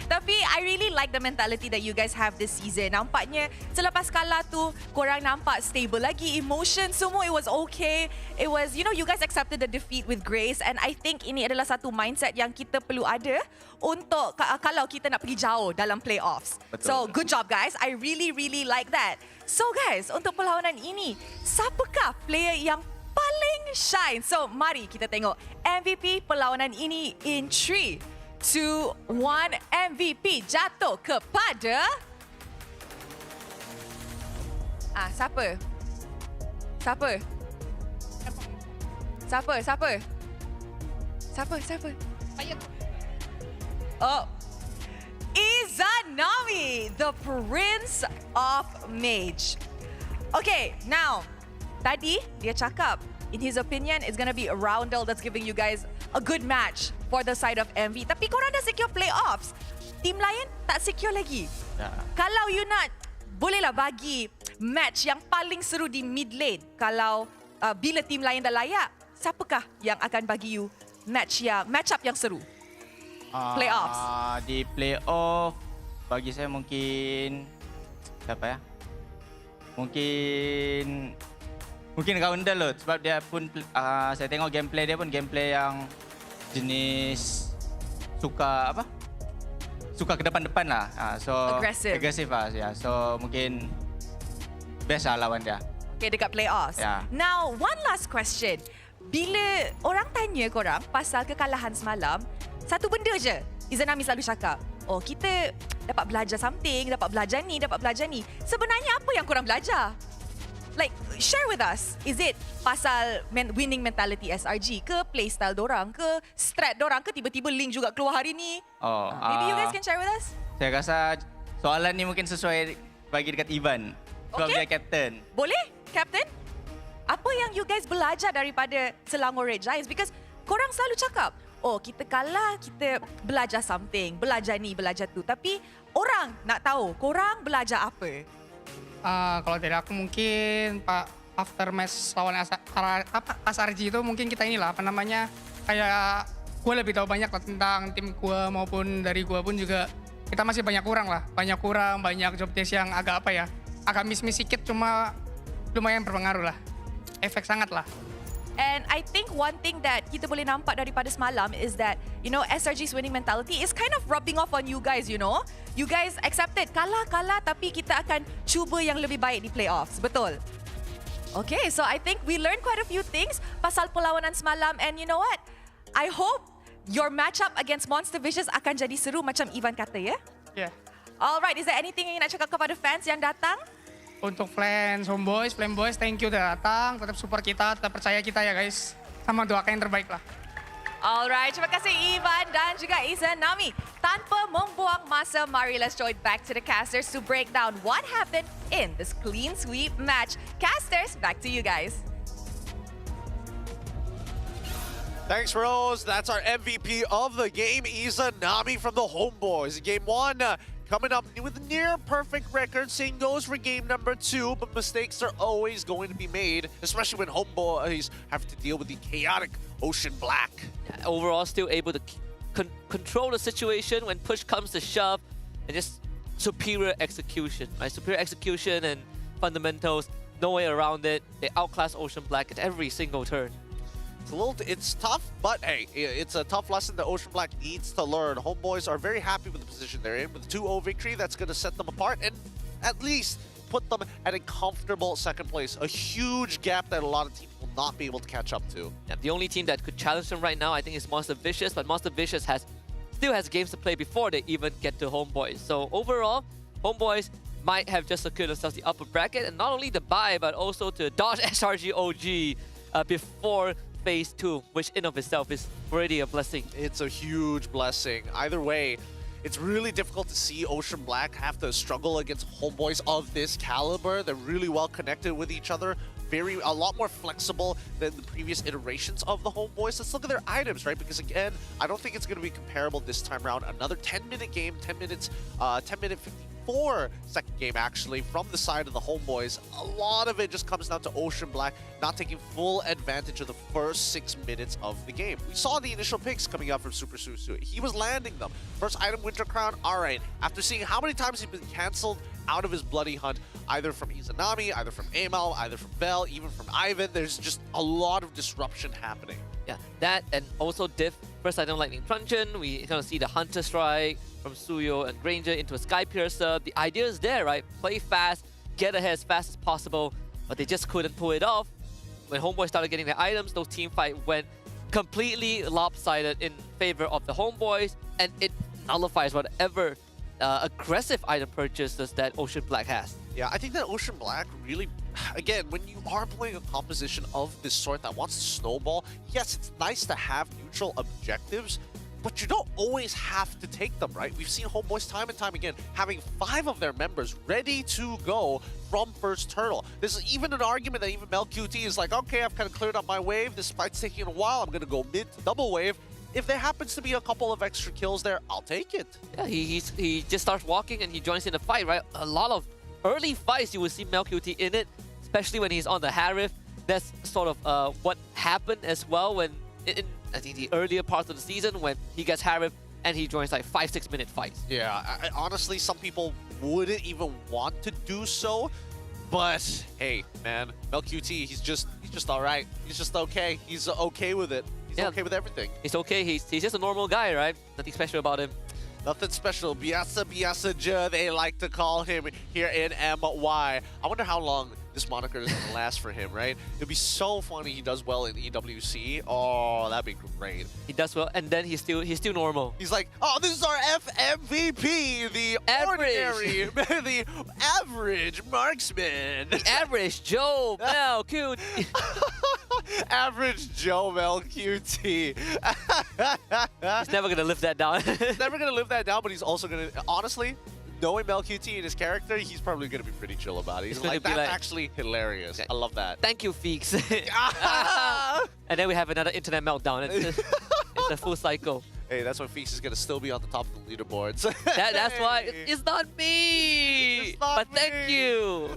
Tapi I really like the mentality that you guys have this season. Nampaknya selepas kalah tu, korang nampak stable lagi. Emotion semua, it was okay. It was, you guys accepted the defeat with grace. And I think ini adalah satu mindset yang kita perlu ada untuk kalau kita nak pergi jauh dalam playoffs. Betul. So, good job guys. I really, really like that. So guys, untuk perlawanan ini, siapakah player yang paling shine? So, mari kita tengok MVP perlawanan ini in 3, 2, 1, MVP jatuh kepada... Siapa? Oh, Izanami, the Prince of Mage. Okay, now, tadi dia cakap, in his opinion, it's gonna be a Roundel that's giving you guys a good match for the side of MV. Tapi korang dah secure playoffs. Team lain tak secure lagi. Kalau you nak, bolehlah bagi match yang paling seru di mid lane. Kalau bila team lain dah layak, siapakah yang akan bagi you match up yang seru? Playoffs. Di playoff, bagi saya mungkin siapa ya? Mungkin Roundel loh, sebab dia pun saya tengok gameplay dia pun gameplay yang jenis suka ke depan-depan lah. So aggressive lah ya. So mungkin best lah lawan dia. Okay, dekat playoffs. Yeah. Now, one last question. Bila orang tanya korang pasal kekalahan semalam, satu benda je Izanami selalu cakap, oh kita dapat belajar something, dapat belajar ni. Sebenarnya apa yang korang belajar? Like, share with us. Is it pasal winning mentality SRG ke, playstyle dorang ke, strat dorang ke, tiba-tiba Link juga keluar hari ni? Maybe you guys can share with us? Saya rasa soalan ni mungkin sesuai bagi dekat Ivan. Sebab dia captain. Boleh, Captain? Apa yang you guys belajar daripada Selangor Red Giants? Because korang selalu cakap, oh kita kalah, kita belajar something, belajar ni, belajar tu. Tapi orang nak tahu, korang belajar apa? Kalau dari aku mungkin after match lawan SRG itu mungkin kita inilah kayak gue lebih tahu banyak lah tentang tim gue maupun dari gue pun juga kita masih banyak job desk yang agak miss sedikit, cuma lumayan berpengaruh lah, efek sangat lah. And I think one thing that kita boleh nampak daripada semalam is that, you know, SRG's winning mentality is kind of rubbing off on you guys, you know. You guys accepted, kalah, tapi kita akan cuba yang lebih baik di playoffs. Betul? Okay, so I think we learned quite a few things pasal perlawanan semalam. And you know what? I hope your matchup against Monster Vicious akan jadi seru macam Ivan kata, ya? Yeah. Alright, is there anything yang nak cakap kepada fans yang datang? Untuk fans HomeBois, Flame Boys, thank you udah datang. Tetap support kita, tetap percaya kita ya guys. Sama doakan yang terbaik lah. Alright, terima kasih Ivan dan juga Izanami. Tanpa membuang masa, mari let's join back to the casters to break down what happened in this clean sweep match. Casters, back to you guys. Thanks, Rose. That's our MVP of the game, Izanami from the HomeBois. Game 1 coming up with a near-perfect record. Same goes for game number 2, but mistakes are always going to be made, especially when HomeBois have to deal with the chaotic Ocean Black. Overall, still able to control the situation when push comes to shove, and just superior execution, right? Superior execution and fundamentals, no way around it. They outclass Ocean Black at every single turn. It's tough, but hey, it's a tough lesson that Ocean Black needs to learn. HomeBois are very happy with the position they're in. With a 2-0 victory, that's going to set them apart and at least put them at a comfortable second place. A huge gap that a lot of teams will not be able to catch up to. Yeah, the only team that could challenge them right now, I think, is Monster Vicious, but Monster Vicious still has games to play before they even get to HomeBois. So overall, HomeBois might have just secured themselves the upper bracket, and not only the bye, but also to dodge SRG OG before Phase 2, which in of itself is already a blessing. It's a huge blessing. Either way, it's really difficult to see Ocean Black have to struggle against HomeBois of this caliber. They're really well connected with each other. A lot more flexible than the previous iterations of the HomeBois. Let's look at their items, right? Because again, I don't think it's going to be comparable this time around. Another 10-minute game, 10-minute 54-second game actually from the side of the HomeBois. A lot of it just comes down to Ocean Black not taking full advantage of the first 6 minutes of the game. We saw the initial picks coming out from Super Susu. He was landing them. First item, Winter Crown. All right. After seeing how many times he's been cancelled out of his bloody hunt, either from Izanami, either from Amal, either from Bell, even from Ivan, there's just a lot of disruption happening. Yeah, that and also diff. First item, Lightning Truncheon. We kind of see the Hunter Strike from Suyo and Granger into a Sky Piercer. The idea is there, right? Play fast, get ahead as fast as possible, but they just couldn't pull it off. When HomeBois started getting their items, those team fight went completely lopsided in favor of the HomeBois, and it nullifies whatever aggressive item purchases that Ocean Black has. Yeah, I think that Ocean Black really, again, when you are playing a composition of this sort that wants to snowball, yes, it's nice to have neutral objectives, but you don't always have to take them, right? We've seen HomeBois time and time again having 5 of their members ready to go from first turtle. There's even an argument that even MLQT is like, okay, I've kind of cleared up my wave. This fight's taking a while. I'm going to go mid to double wave. If there happens to be a couple of extra kills there, I'll take it. Yeah, he just starts walking and he joins in the fight, right? A lot of early fights, you will see MLQT in it, especially when he's on the Harif. That's sort of what happened as well when in I think the earlier parts of the season when he gets Harif and he joins like 5-6 minute fights. Yeah, honestly, some people wouldn't even want to do so. But hey, man, MLQT, he's just all right. He's just okay. He's okay with it. He's okay with everything. He's okay. He's just a normal guy, right? Nothing special about him. Nothing special. Biasa Ja, they like to call him here in MY. I wonder how long this moniker is going to last for him, right? It'd be so funny he does well in EWC. Oh, that'd be great. He does well, and then he's still normal. He's like, oh, this is our FMVP, the ordinary, the average marksman. The average Joe MLQT. Average Joe MLQT. He's never going to live that down. He's never going to live that down, but he's also going to, honestly, knowing MLQT and his character, he's probably going to be pretty chill about it. He's like, that's actually hilarious. I love that. Thank you, Feeks. And then we have another internet meltdown. It's a full cycle. Hey, that's why Feeks is going to still be on the top of the leaderboards. That's why. It's not me. It's not me. Thank you.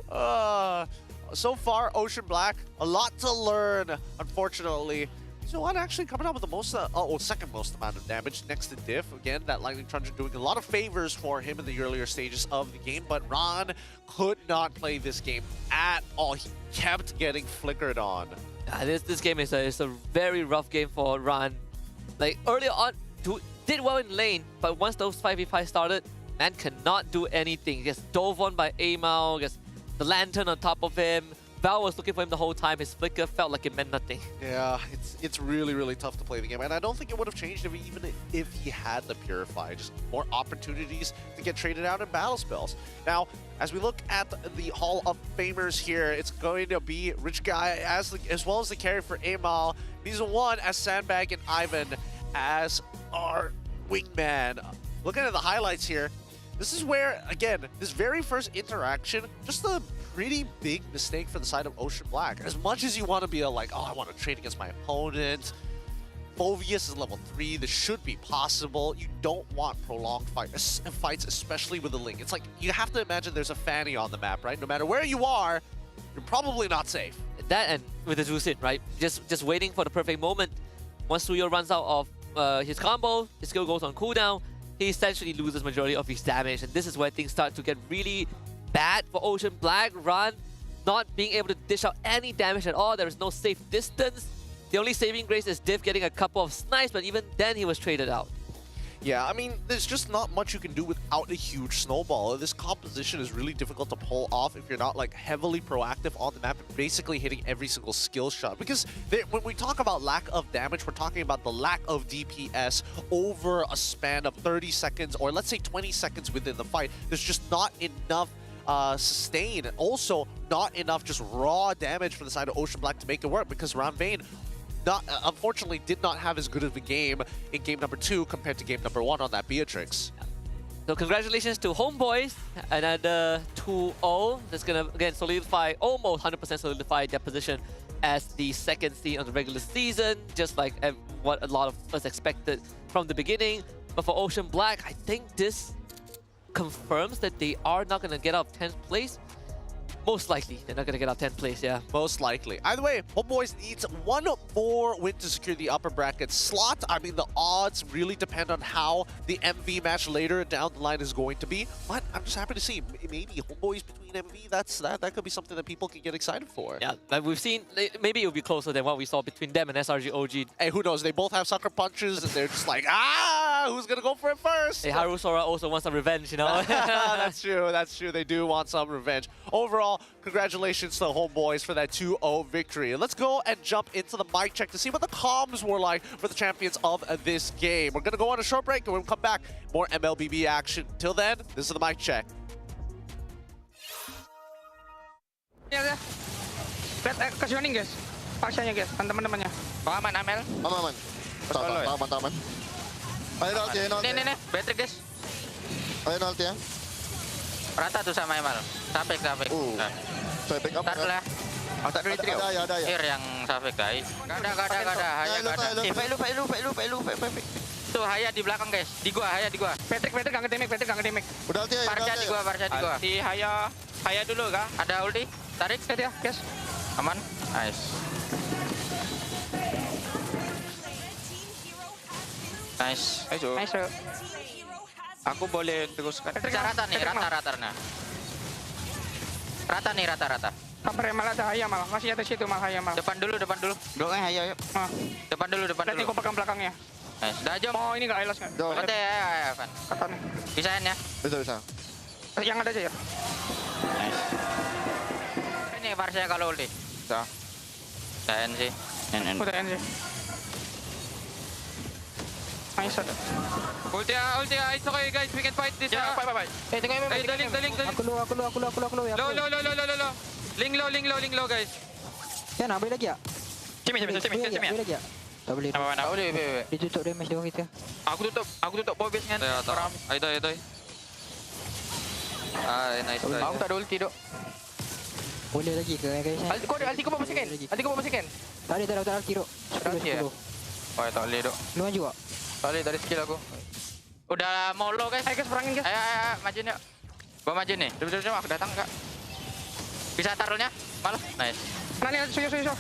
So far, Ocean Black, a lot to learn, unfortunately. So what actually coming up with the most, second most amount of damage next to Diff. Again, that Lightning Truncheon doing a lot of favors for him in the earlier stages of the game, but Ron could not play this game at all. He kept getting flickered on. This game is a very rough game for Ron. Like earlier on, did well in lane, but once those 5v5 started, man cannot do anything. He gets dove on by Amao, gets the lantern on top of him. Val was looking for him the whole time. His flicker felt like it meant nothing. Yeah, it's really, really tough to play the game. And I don't think it would have changed even if he had the Purify. Just more opportunities to get traded out in battle spells. Now, as we look at the Hall of Famers here, it's going to be Rich Guy as well as the carry for Amal. These are one as Sandbag and Ivan as our wingman. Looking at the highlights here, this is where, again, this very first interaction, just a pretty big mistake for the side of Ocean Black. As much as you want to be like, oh, I want to trade against my opponent. Phoveus is level 3. This should be possible. You don't want prolonged fights, especially with the Link. It's like, you have to imagine there's a Fanny on the map, right? No matter where you are, you're probably not safe. That and with the Zusin, right? Just waiting for the perfect moment. Once Suyo runs out of his combo, his skill goes on cooldown, he essentially loses majority of his damage, and this is where things start to get really bad for Ocean Black. Ron not being able to dish out any damage at all. There is no safe distance. The only saving grace is Div getting a couple of snipes, but even then he was traded out. Yeah, I mean, there's just not much you can do without a huge snowball. This composition is really difficult to pull off if you're not like heavily proactive on the map and basically hitting every single skill shot. Because when we talk about lack of damage, we're talking about the lack of DPS over a span of 30 seconds or let's say 20 seconds within the fight. There's just not enough sustain. Also, not enough just raw damage for the side of Ocean Black to make it work because Ranvain unfortunately did not have as good of a game in game number 2 compared to game number 1 on that Beatrix. So congratulations to HomeBois, another 2-0. That's going to, again, solidify, almost 100% solidify their position as the second seed on the regular season, just like what a lot of us expected from the beginning. But for Ocean Black, I think this confirms that they are not going to get out of 10th place. Most likely, they're not going to get out 10th place, yeah. Most likely. Either way, HomeBois needs one more win to secure the upper bracket slot. I mean, the odds really depend on how the MV match later down the line is going to be. But I'm just happy to see maybe HomeBois between MV. That could be something that people can get excited for. Yeah, like we've seen, maybe it'll be closer than what we saw between them and SRG OG. Hey, who knows? They both have sucker punches, and they're just like, who's going to go for it first? Hey, Haru Sora also wants some revenge, you know? That's true. That's true. They do want some revenge. Overall, congratulations to HomeBois for that 2-0 victory. Let's go and jump into the mic check to see what the comms were like for the champions of this game. We're going to go on a short break, and when we come back, more MLBB action. Till then, this is the mic check. Ya. Kasih warning guys. Paksanya guys, teman-temannya. Aman, Amel. Aman. Taman. Ayo ulti, ayo ulti. Nih, Patrick guys. Ayo ulti ya. Rata tuh sama Emal. Sapek. Nah. Saya pick up. Start lah. Oh, tak ada trio. Ada ya. Air yang Sapek guys. Gak ada. Haya gak ada. Pak. Tuh Haya di belakang guys. Di gua. Patrick gak nge-damage. Udah ulti ya. Parca di gua. Si Haya dulu kah? Ada ulti. Tarik. Ya, guys. Aman. Nice. Ayo. Nice. Aku boleh teruskan. Rata nih. Rata. Kabar Emal ada Haya malah. Masih ada situ malah Haya malah. Depan dulu. Bloknya Haya yuk. Depan dulu. Nanti gua pegang belakangnya. Nice. Dah jom. Oh, ini gak Elas gak? Oke, ya, Van. Kata nih. Bisain ya. Bisa. Yang ada aja ya. Ini Parca kalau ulti. Dah. Dah sih. Udah NC. Nice. Ulti, it's okay guys, we can fight this. Yeah, fight. Tengok daling. Aku lu ya. Low. Ling low guys. Ya, nak beli lagi ya? Sini. Beli lagi ya? Tak boleh. Tak boleh. Ditutup damage dia kita. Aku tutup ball base dengan orang. Ayo. Nice. Aku tak ada ulti dok. Boleh lagi ke guys? Ulti kau berapa second? Tak ada ulti dok. 10. Oh, tak boleh dok. Lu maju tak? Tak boleh dari skill aku. Udah mau low guys. Ayo guys, perangin guys. Ayo, maju nih. Gua maju nih. Jom, aku datang kak. Bisa taruhnya? Malah. Nice. Nah, nih, suyo.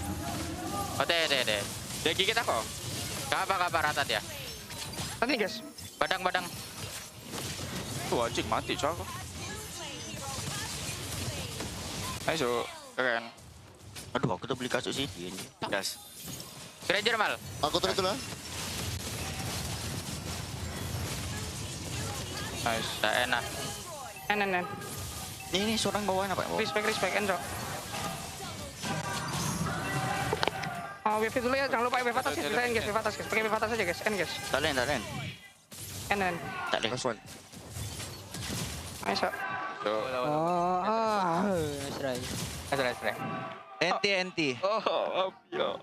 Deh. Dia gigit aku. Kabar rata dia. Nanti guys. Badang. Tuh anjing mati coy aku. Ayo, keren. Aduh, aku tuh beli kasut sih. Gas. Granger mal. Aku turun dulu. Nice. Tak enak. Nen. Ini seorang bawaan apa? Respect Enzo. Oh, wave dulu ya, jangan lupa wave atas guys. Bisa N guys, wave atas guys. Pakai wave atas aja guys, N guys. Tak lain. N. Tak lain. Last one. Nice. Nice try. NT. Oh, ya.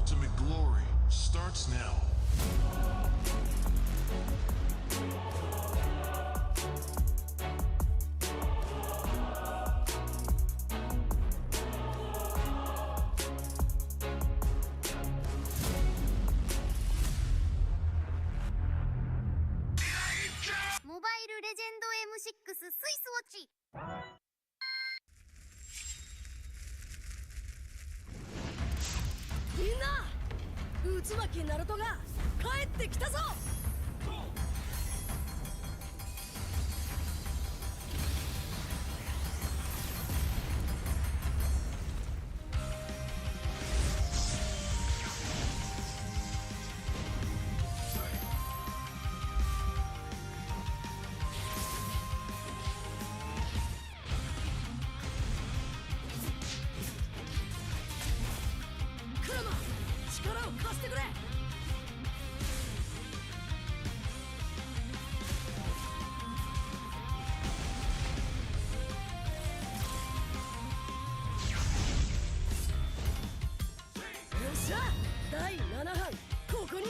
ultimate glory starts now. Mobile Legend M6 スイスウォッチ Fight 椿ナルトが帰ってきたぞ。クラマ、力を貸してくれ。よっしゃ、第7班ここに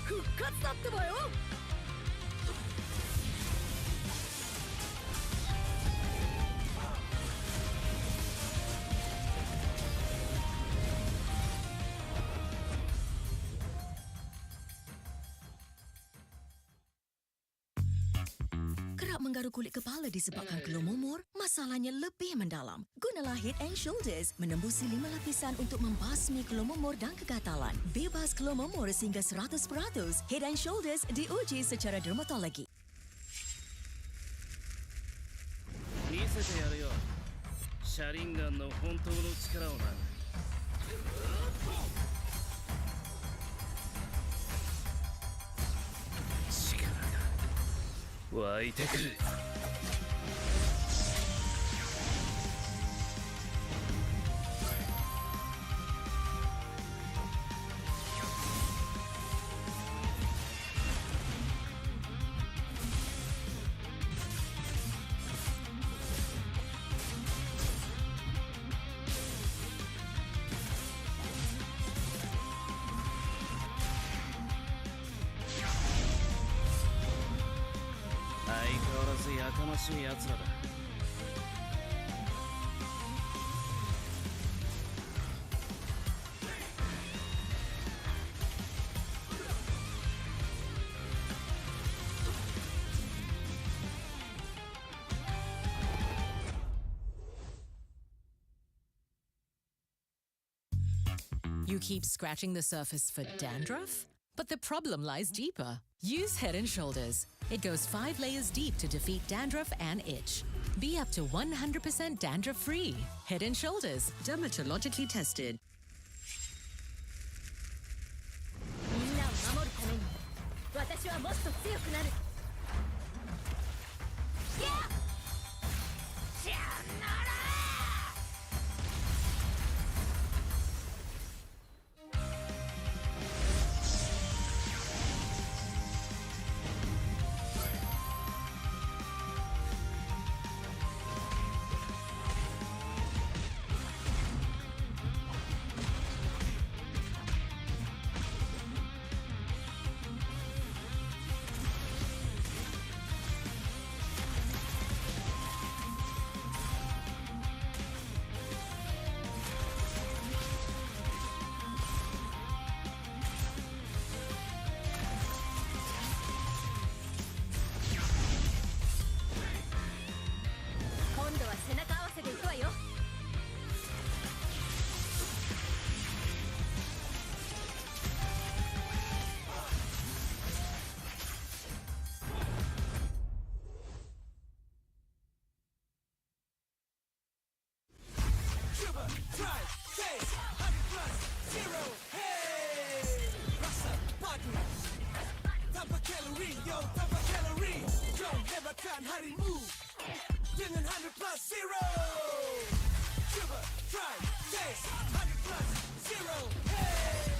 復活だってばよ。Kerap menggaruk kulit kepala disebabkan keluh mumur, masalahnya lebih mendalam. Gunalah Head and Shoulders menembusi 5 lapisan untuk membasmi keluh mumur dan kegatalan. Bebas keluh mumur sehingga 100%. Head and Shoulders diuji secara dermatologi. 見せてやるよ。シャリンガンの本当の力をな。力が湧いてくる。相変わらずやかましい奴らだ。You keep scratching the surface for dandruff? But the problem lies deeper. Use Head and Shoulders. It goes 5 layers deep to defeat dandruff and itch. Be up to 100% dandruff-free. Head and Shoulders, dermatologically tested. みんなを守るために私はもっと強くなる。やっしゃなら。今度は背中合わせでいくわよ。Cuba, drive, chase, 100+0, hey! Rasa, pagi, tanpa kalori, yo, tanpa kalori. Kau hebatkan harimu dengan 100+0. Cuba, drive, chase, 100+0, hey!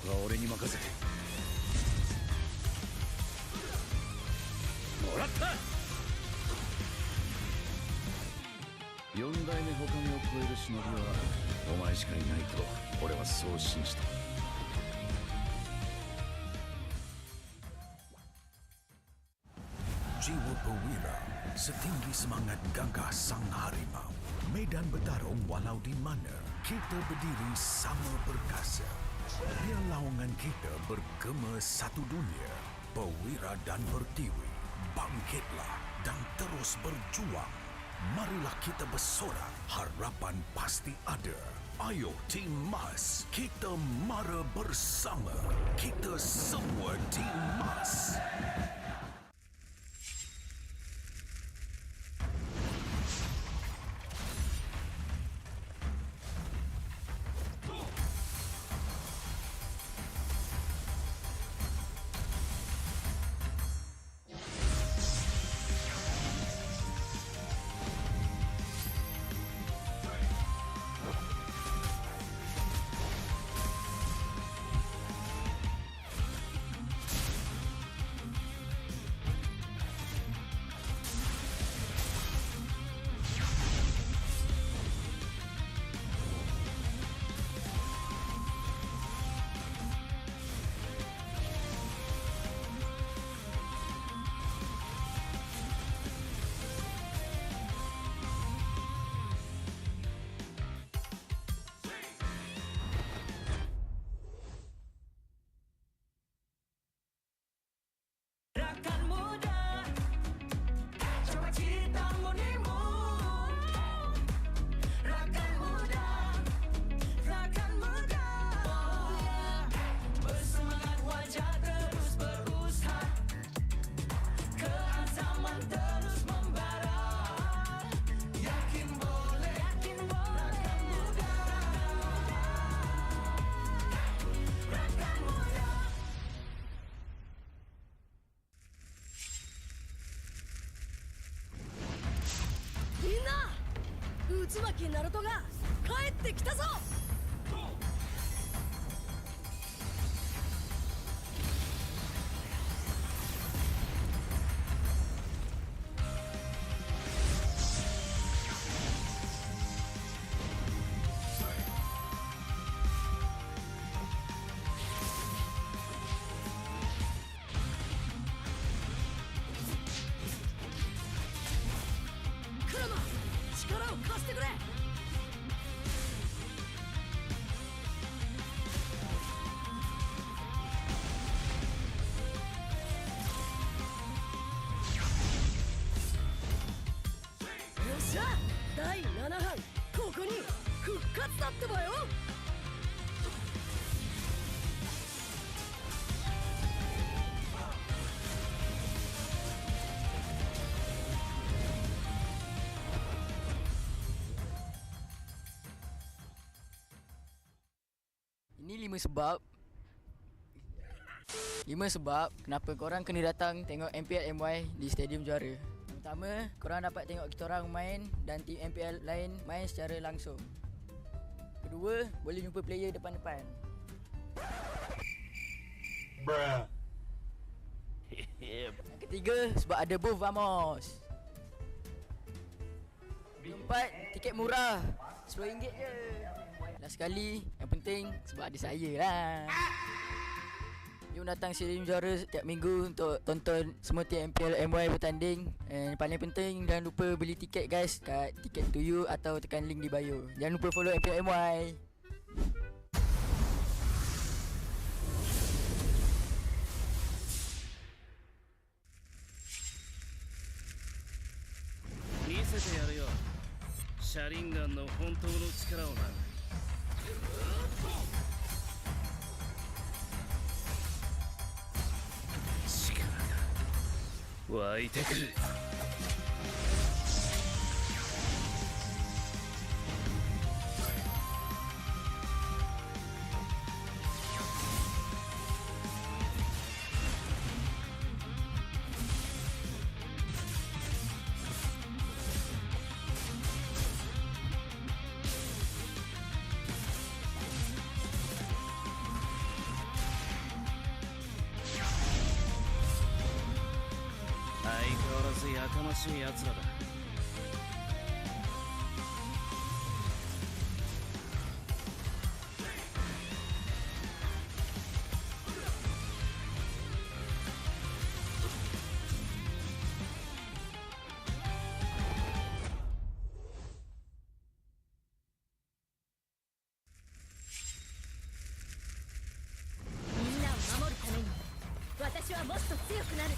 は俺に任せて。もらった。4代目他目を超える忍びはお前しかいないと俺はそう信じた。Jiwa perwira, setinggi semangat gagah sang harimau. Medan bertarung walau di mana, kita berdiri sama perkasa. Biar lawangan kita bergema satu dunia. Perwira dan pertiwi, bangkitlah dan terus berjuang. Marilah kita bersorak, harapan pasti ada. Ayo Team Mas, kita mara bersama. Kita semua Team Mas. Ini 5 sebab kenapa korang kena datang tengok MPL MY di Stadium Juara. Pertama, korang dapat tengok kita orang main dan tim MPL lain main secara langsung. Kedua, boleh jumpa player depan-depan. Bruh. Yang ketiga, sebab ada booth Vamos. Keempat, tiket murah, RM10 je. Last sekali, yang penting sebab ada saya lah. Jom datang Stadium Juara setiap minggu untuk tonton semua tim MPL MY bertanding. And paling penting, jangan lupa beli tiket guys kat Ticket to You atau tekan link di bio. Jangan lupa follow MPL MY. Misete yaru yo. Sharingan no hontou no chikara o na. 湧いてくる。勇ましい奴らだ。みんなを守るために私はもっと強くなる。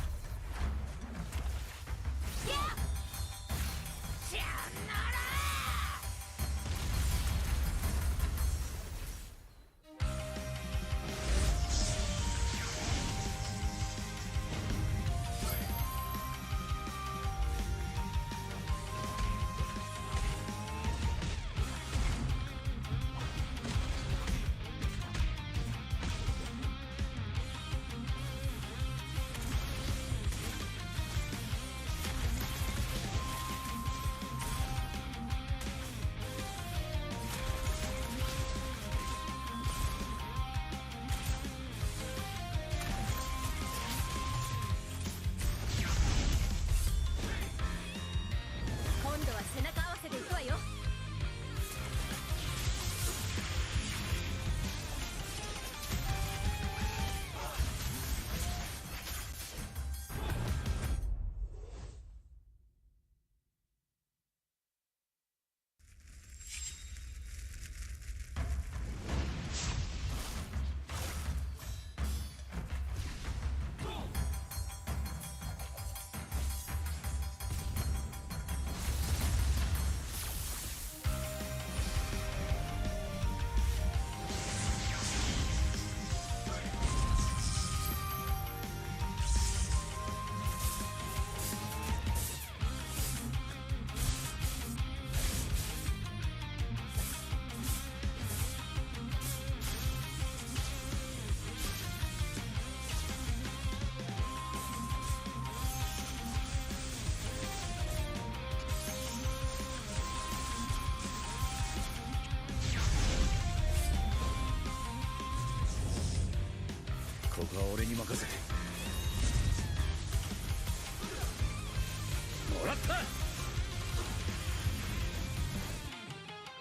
今度は背中合わせでいくわよ。ここは俺に任せてもらった。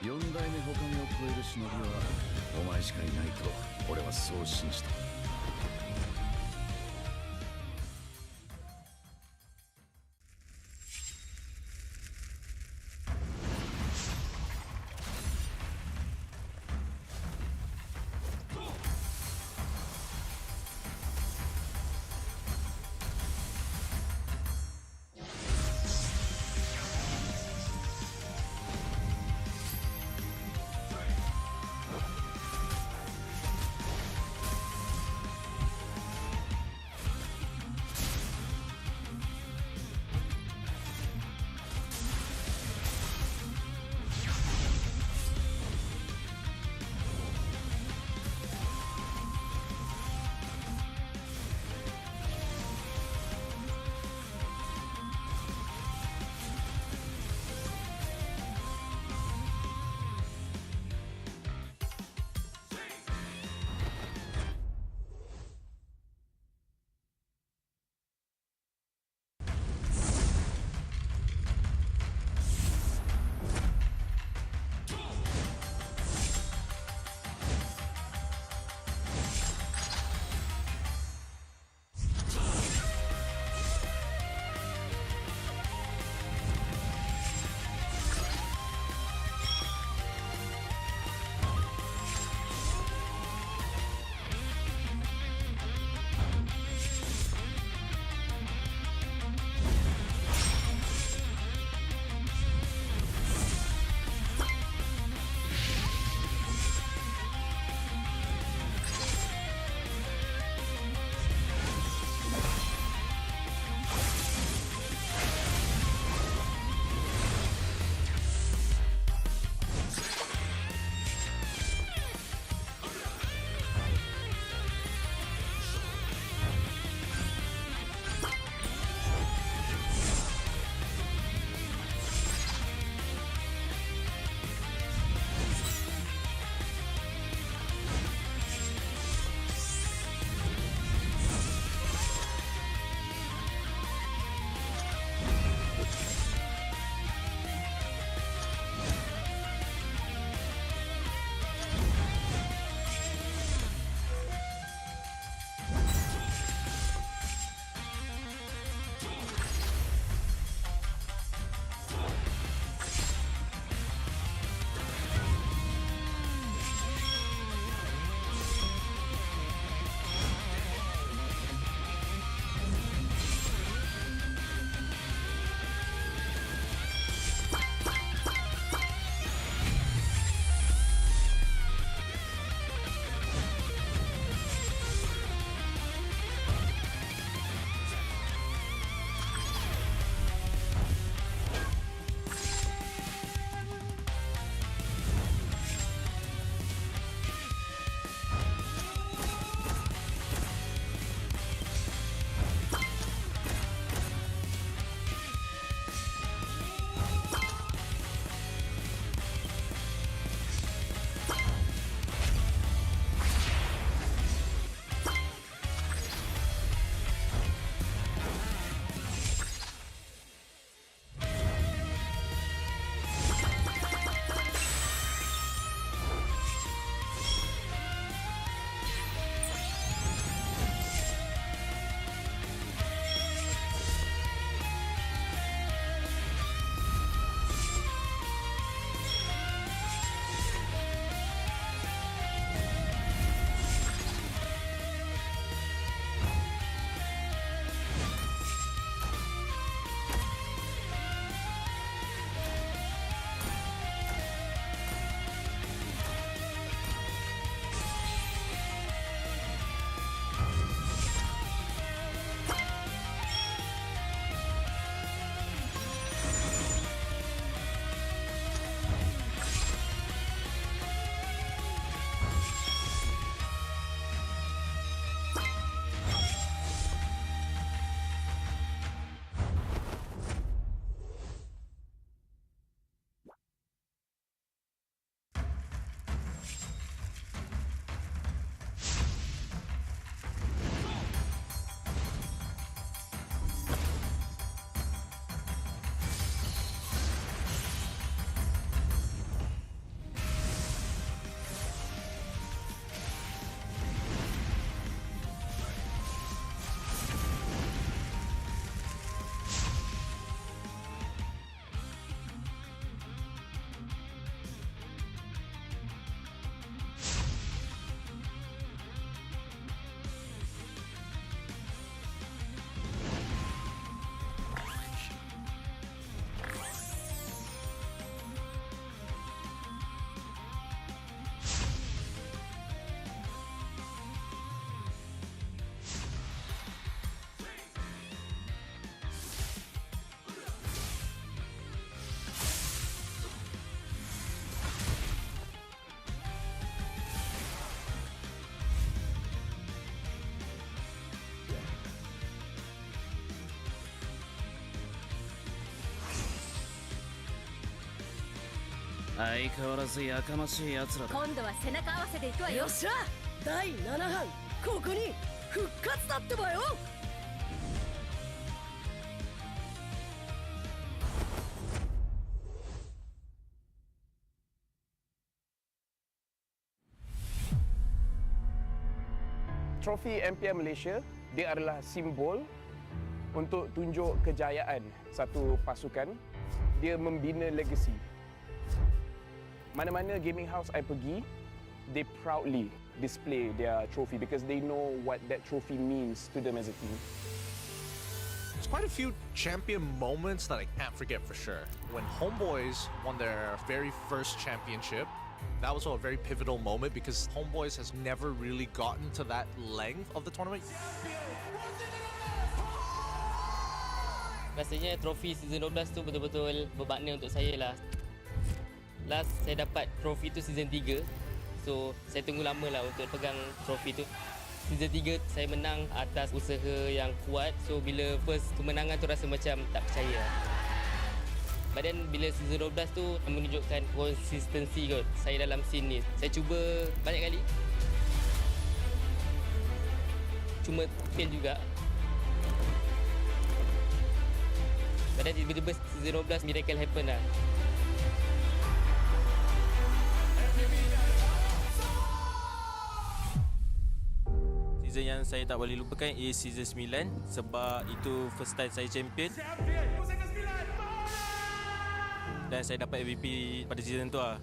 四代目ほかげを超える忍びはお前しかいないと俺はそう信じた。相変わらずやかましい奴らだ。今度は背中合わせでいくわよ。よっしゃ第7班ここに復活だってばよ。Trofi MPL Malaysia, dia adalah simbol untuk tunjuk kejayaan satu pasukan. Dia membina legasi. Mana-mana gaming house I pergi, they proudly display their trophy because they know what that trophy means to them as a team. There's quite a few champion moments that I can't forget for sure. When HomeBois won their very first championship, that was a very pivotal moment because HomeBois has never really gotten to that length of the tournament. Rasanya trofi season 12 tu betul-betul bermakna untuk saya lah. Last saya dapat trofi tu season 3. So saya tunggu lama lah untuk pegang trofi tu. Season 3 saya menang atas usaha yang kuat. So bila first kemenangan tu rasa macam tak percaya. But then bila season 12 tu menunjukkan konsistensi kot saya dalam scene ni. Saya cuba banyak kali. Cuma fail juga. But then tiba-tiba season 12 miracle happen lah. Season yang saya tak boleh lupakan is season 9 sebab itu first time saya champion. Dan saya dapat MVP pada season tu lah.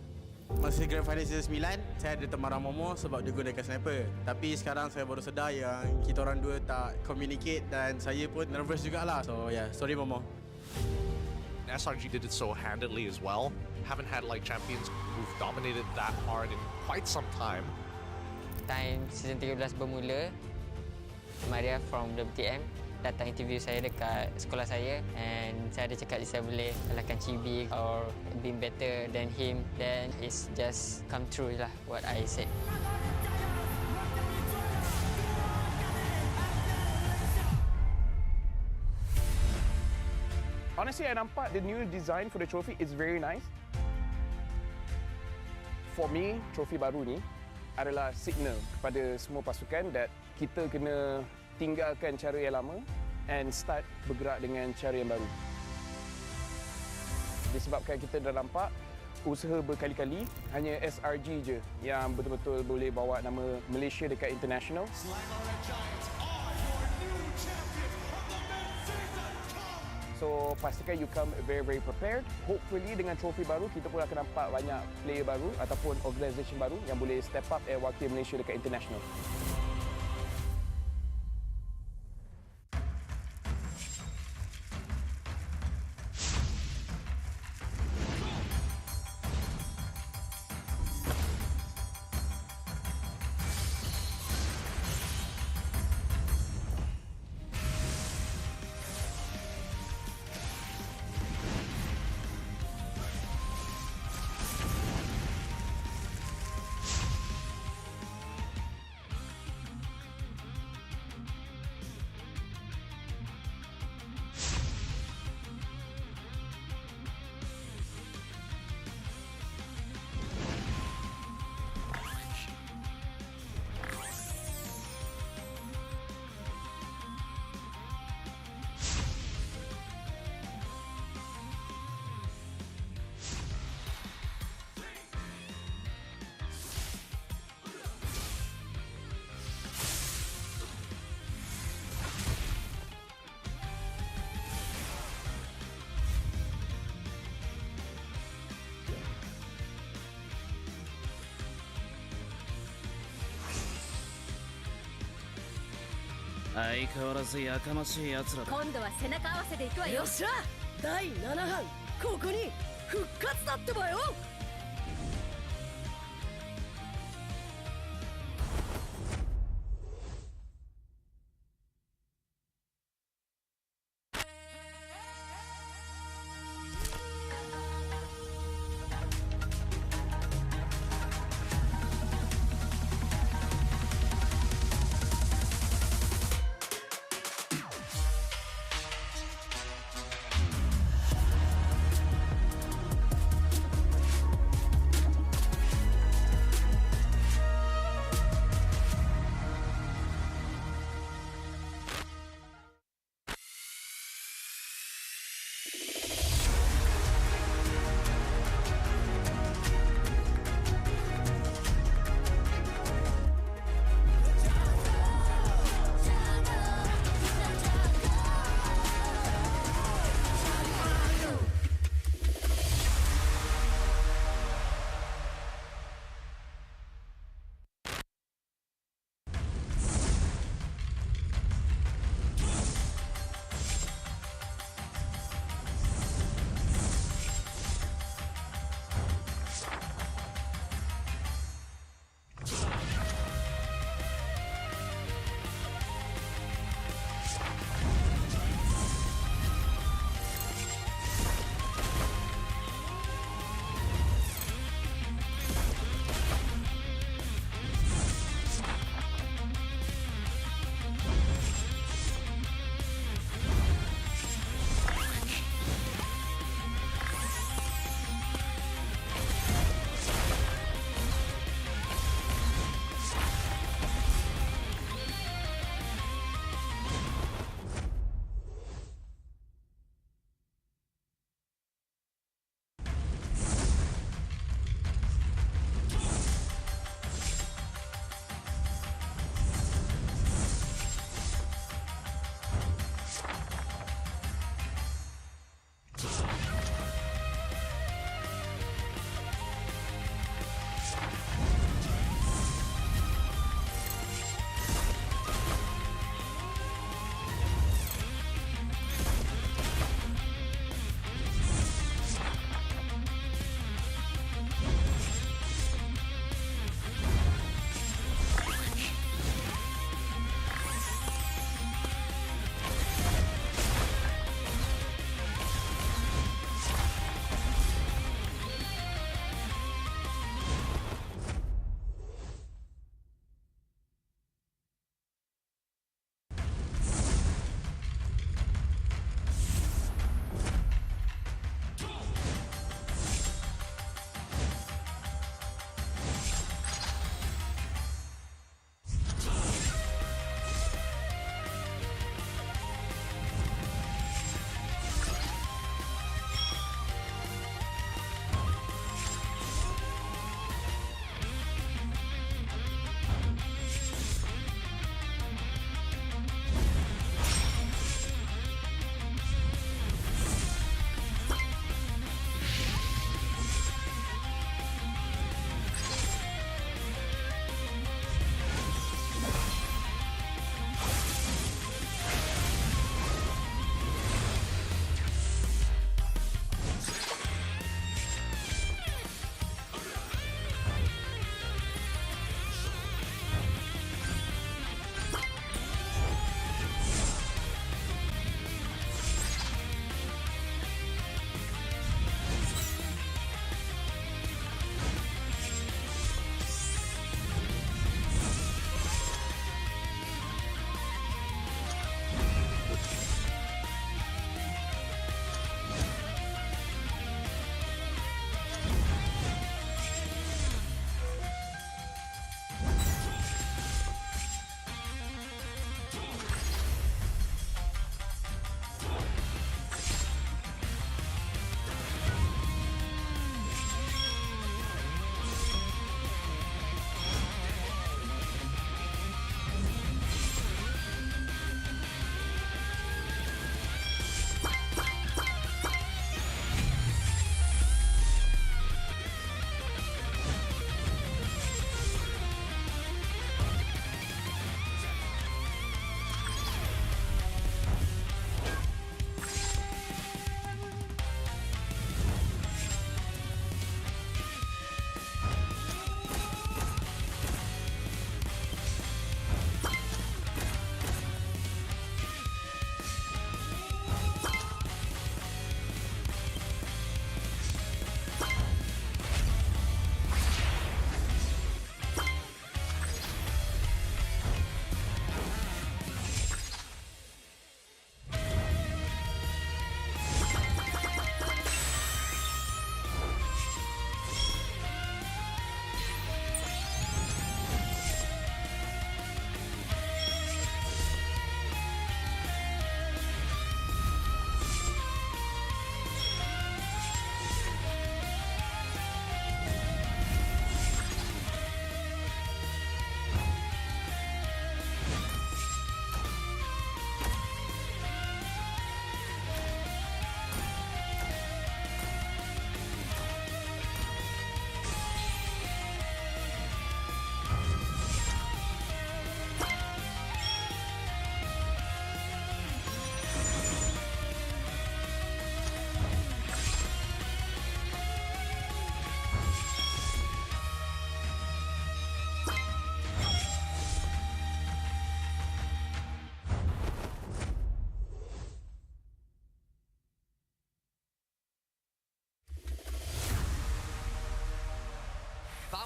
Masa Grand Final season 9, saya ada teman Momo sebab dia gunakan sniper. Tapi sekarang saya baru sedar yang kita orang dua tak communicate dan saya pun nervous jugalah. So yeah, sorry Momo. SRG did it so handedly as well. Haven't had like champions who've dominated that hard in quite some time. Time season 13 bermula, Maria from WTM datang interview saya dekat sekolah saya and saya ada cakap saya boleh kalahkan Chibi or being better than him, then it's just come true lah what I said. Honestly, I nampak the new design for the trophy is very nice. For me, trophy baru ni adalah signal kepada semua pasukan that kita kena tinggalkan cara yang lama and start bergerak dengan cara yang baru. Disebabkan kita dah nampak usaha berkali-kali, hanya SRG je yang betul-betul boleh bawa nama Malaysia dekat international. So pastikan you come very, very prepared. Hopefully dengan trofi baru, kita pun akan nampak banyak player baru ataupun organisation baru yang boleh step up and wakil Malaysia dekat international.相変わらずやかましい奴らだ。今度は背中合わせでいくわよ。よっしゃ第7班ここに復活だってばよ。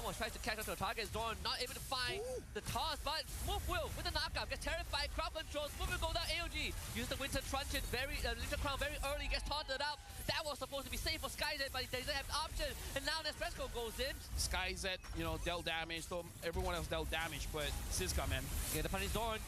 Vamos tries to catch up to the target. Zorn not able to find the toss, but Move will with the knockout gets terrified. Crowd controls. Move will go down. AOG uses the Winter Truncheon Winter Crown very early. Gets taunted up. That was supposed to be safe for SkyZ, but he doesn't have the option. And now Nespresso goes in. SkyZ, dealt damage. So everyone else dealt damage, but Siska, man. Get the punish Zorn.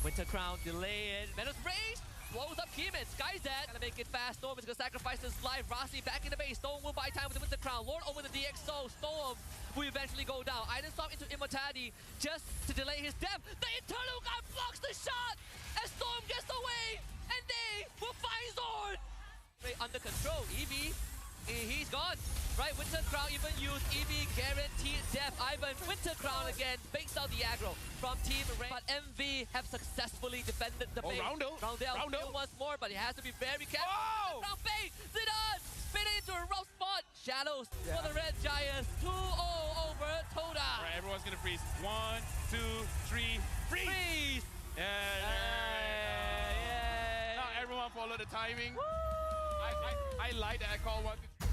Winter Crown delay it. Menace raised. Blows up Keyman. SkyZ gonna make it fast. Storm is gonna sacrifice his life. Rossi back in the base. Storm will buy time with the Winter Crown. Lord over the DXO. Storm will eventually go down. Iden Storm into Immortality just to delay his death. The Eternal God blocks the shot as Storm gets away, and they will find Zorn. Under control. Eevee, he's gone. Right, Winter Crown even used Eevee guaranteed death. Ivan, Winter Crown again, bakes out the aggro from Team Rain. But MV have successfully defended the base. Roundel once more, but he has to be very careful. Oh! Crown bait, Zidane, spin it into a rough spot. Shadows for the Red Giants, 2-0 over Toda. All right, everyone's gonna freeze. 1, 2, 3, freeze! Yeah. Now everyone follow the timing. I like that. I call 1, 2, 3.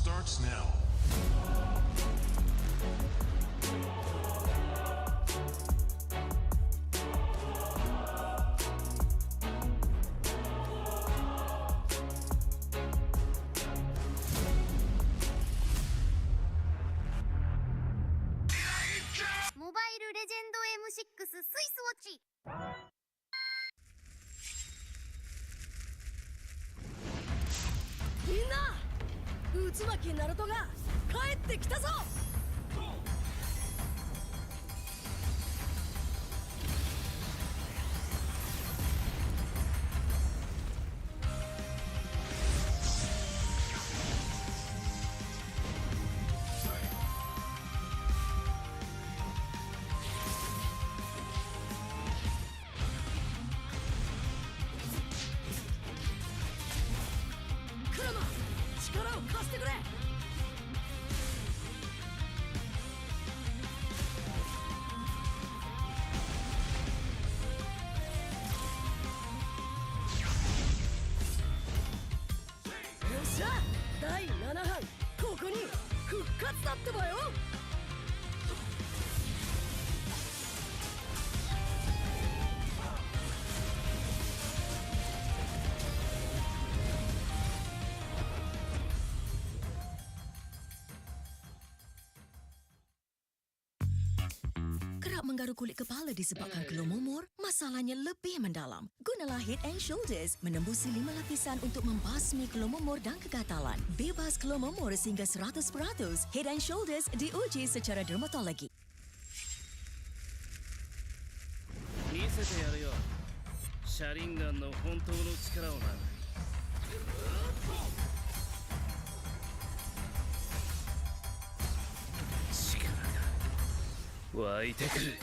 starts now. Mobile Legend M6 スイスウォッチ。みんな、内巻ナルトが帰ってきたぞ。力を貸してくれ。よっしゃ、第7班ここに復活だってばよ。kerap menggaru kulit kepala disebabkan kelumumur? Masalahnya lebih mendalam. Gunalah Head and Shoulders menembusi 5 lapisan untuk membasmi kelumumur dan kegatalan. Bebas kelumumur sehingga 100%. Head and Shoulders diuji secara dermatologi. 見せてやるよ。シャリンガンの本当の力をな。力が湧いてくる。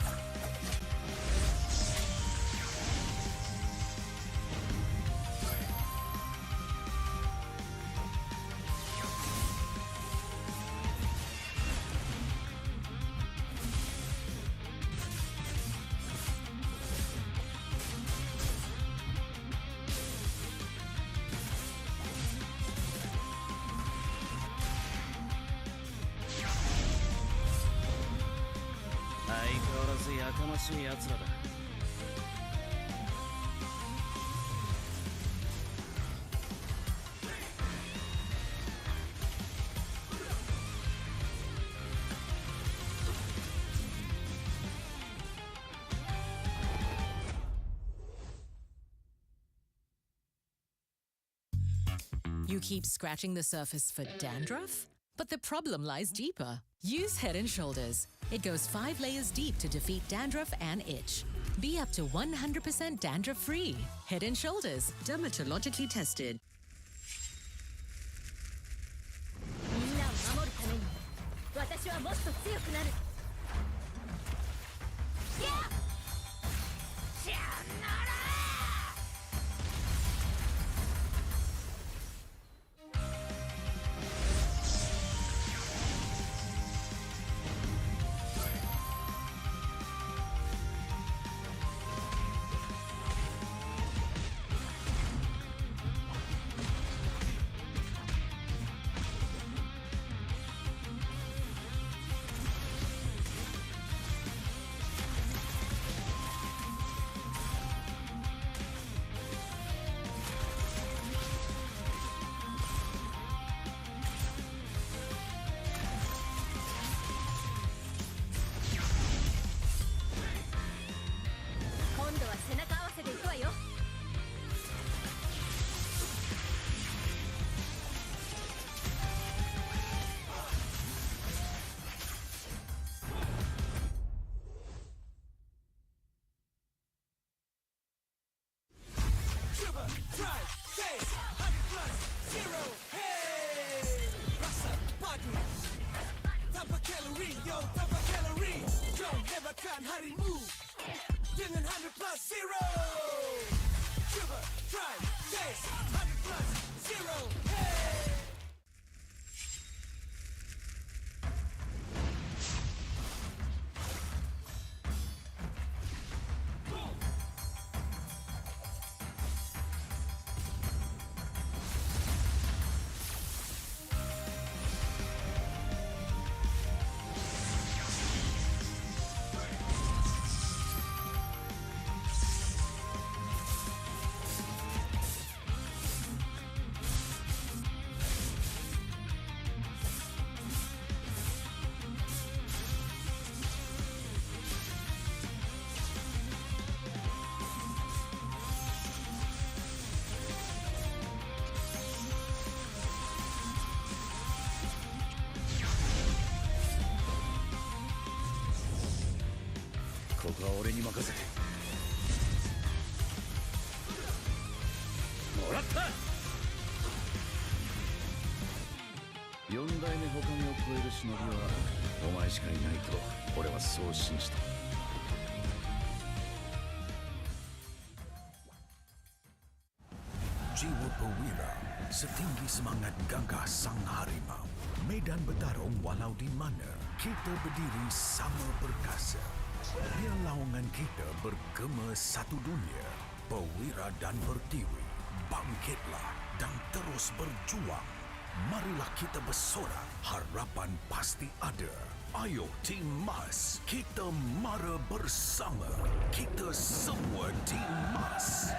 相変わらずやかましい奴らだ。You keep scratching the surface for dandruff? But the problem lies deeper. Use Head and Shoulders. It goes 5 layers deep to defeat dandruff and itch. Be up to 100% dandruff-free. Head and Shoulders. Dermatologically tested. みんなを守るために私はもっと強くなる。今度は背中合わせでいくわよ。Shiver, drive, chase, 100 plus, 0, hey! Rasa, pagi, tanpa kalori, yo, tanpa kalori. Yo, hebatkan harimu dengan 100 plus, 0. Shiver, drive, chase, 100 plus, 0, hey!ここは俺に任せてもらった。4代目他にを超える忍びはお前しかいないと俺はそう信じた。Jiwa perwira, setinggi semangat gagah sang harimau. Medan bertarung walau di mana, kita berdiri sama perkasa. Biar lawangan kita bergema satu dunia. Perwira dan Pertiwi, bangkitlah dan terus berjuang. Marilah kita bersorak, harapan pasti ada. Ayo Team Mas, kita mara bersama. Kita semua Team Mas.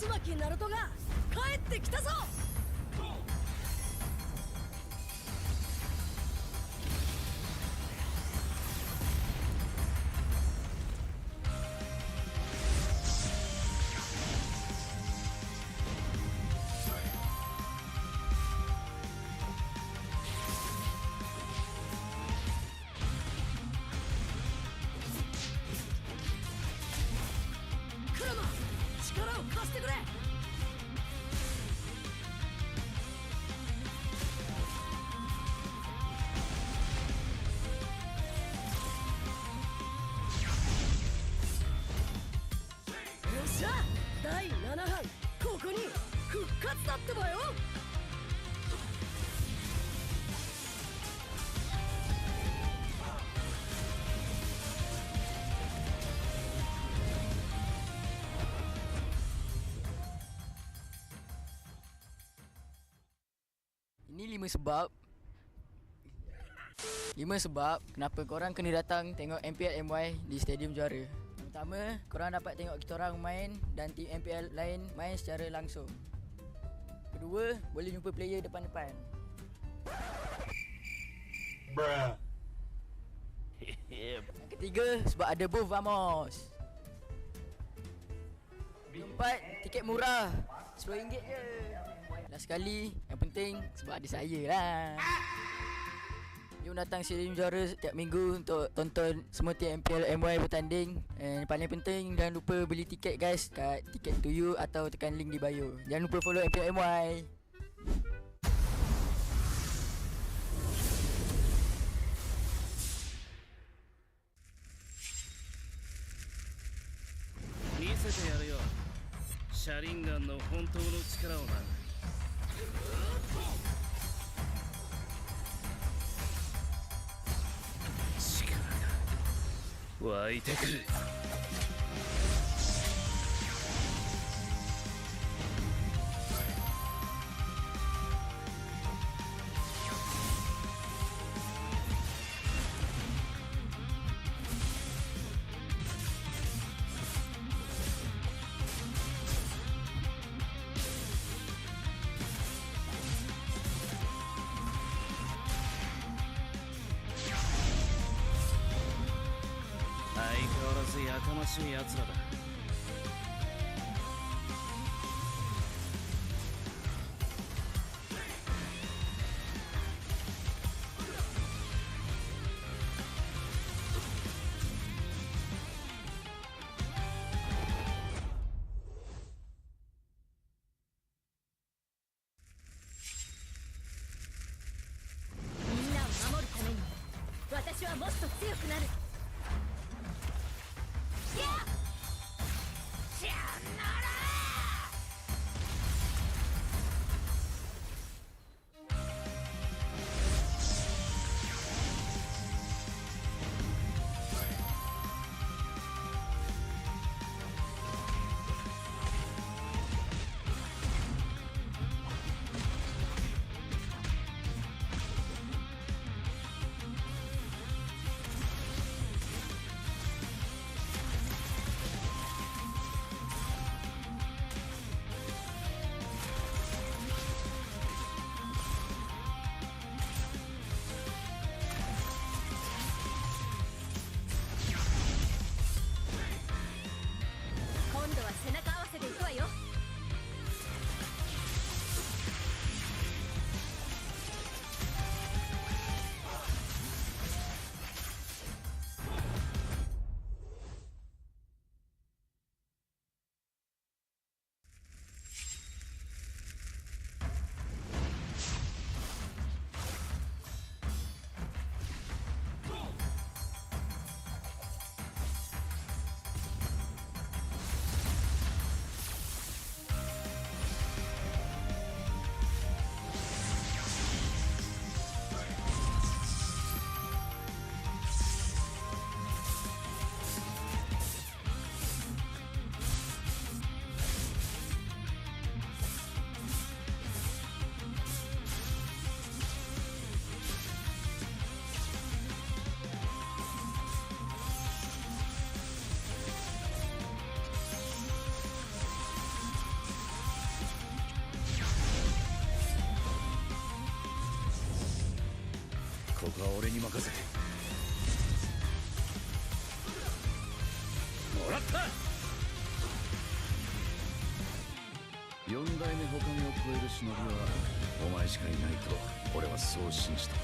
椿ナルトが帰ってきたぞ。クラマ力を貸してくれ。よっしゃ第7班ここに復活だってばよ。Ini 5 sebab kenapa korang kena datang tengok MPL MY di Stadium Juara. Pertama, korang dapat tengok kita orang main dan tim MPL lain main secara langsung. Kedua, boleh jumpa player depan-depan. Bruh. Yang ketiga, sebab ada booth Vamos. Keempat, tiket murah RM10 je. Last sekali, yang penting sebab ada saya lah. Jom datang Stadium Juara setiap minggu untuk tonton semua tim MPL MY bertanding. And paling penting, jangan lupa beli tiket guys kat Ticket to You atau tekan link di bio. Jangan lupa follow MPL MY. Misete yaru yo. Sharingan no hontou no chikara o na. 湧いてくる。相変わらずやかましいやつらだ。みんなを守るために私はもっと強くなる。かは俺に任せて。もらった。4代目他目を超える忍びはお前しかいないと俺はそう信じた。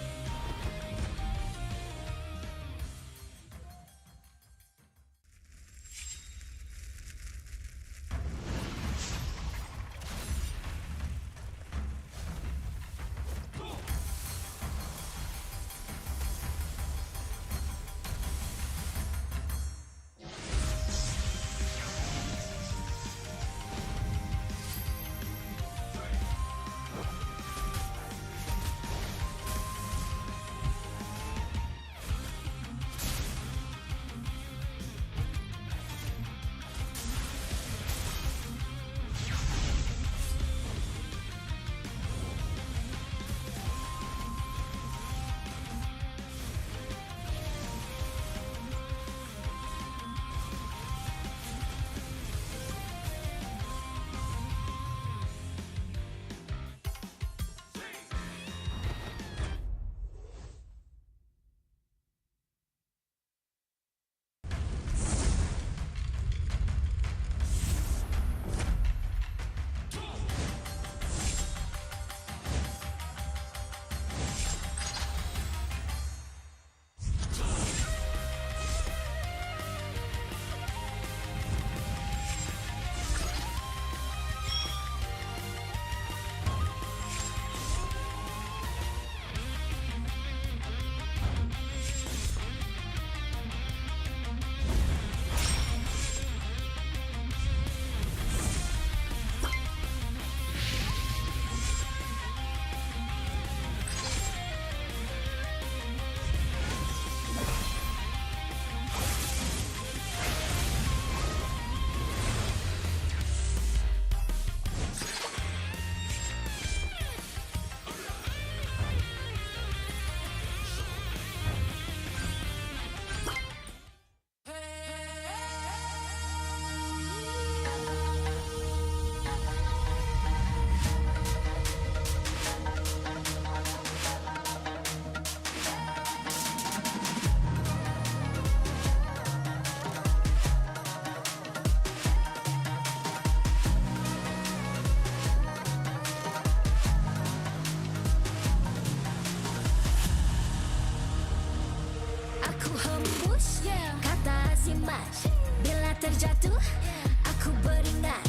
Aku hembus kata rematch. Bila terjatuh aku beringat.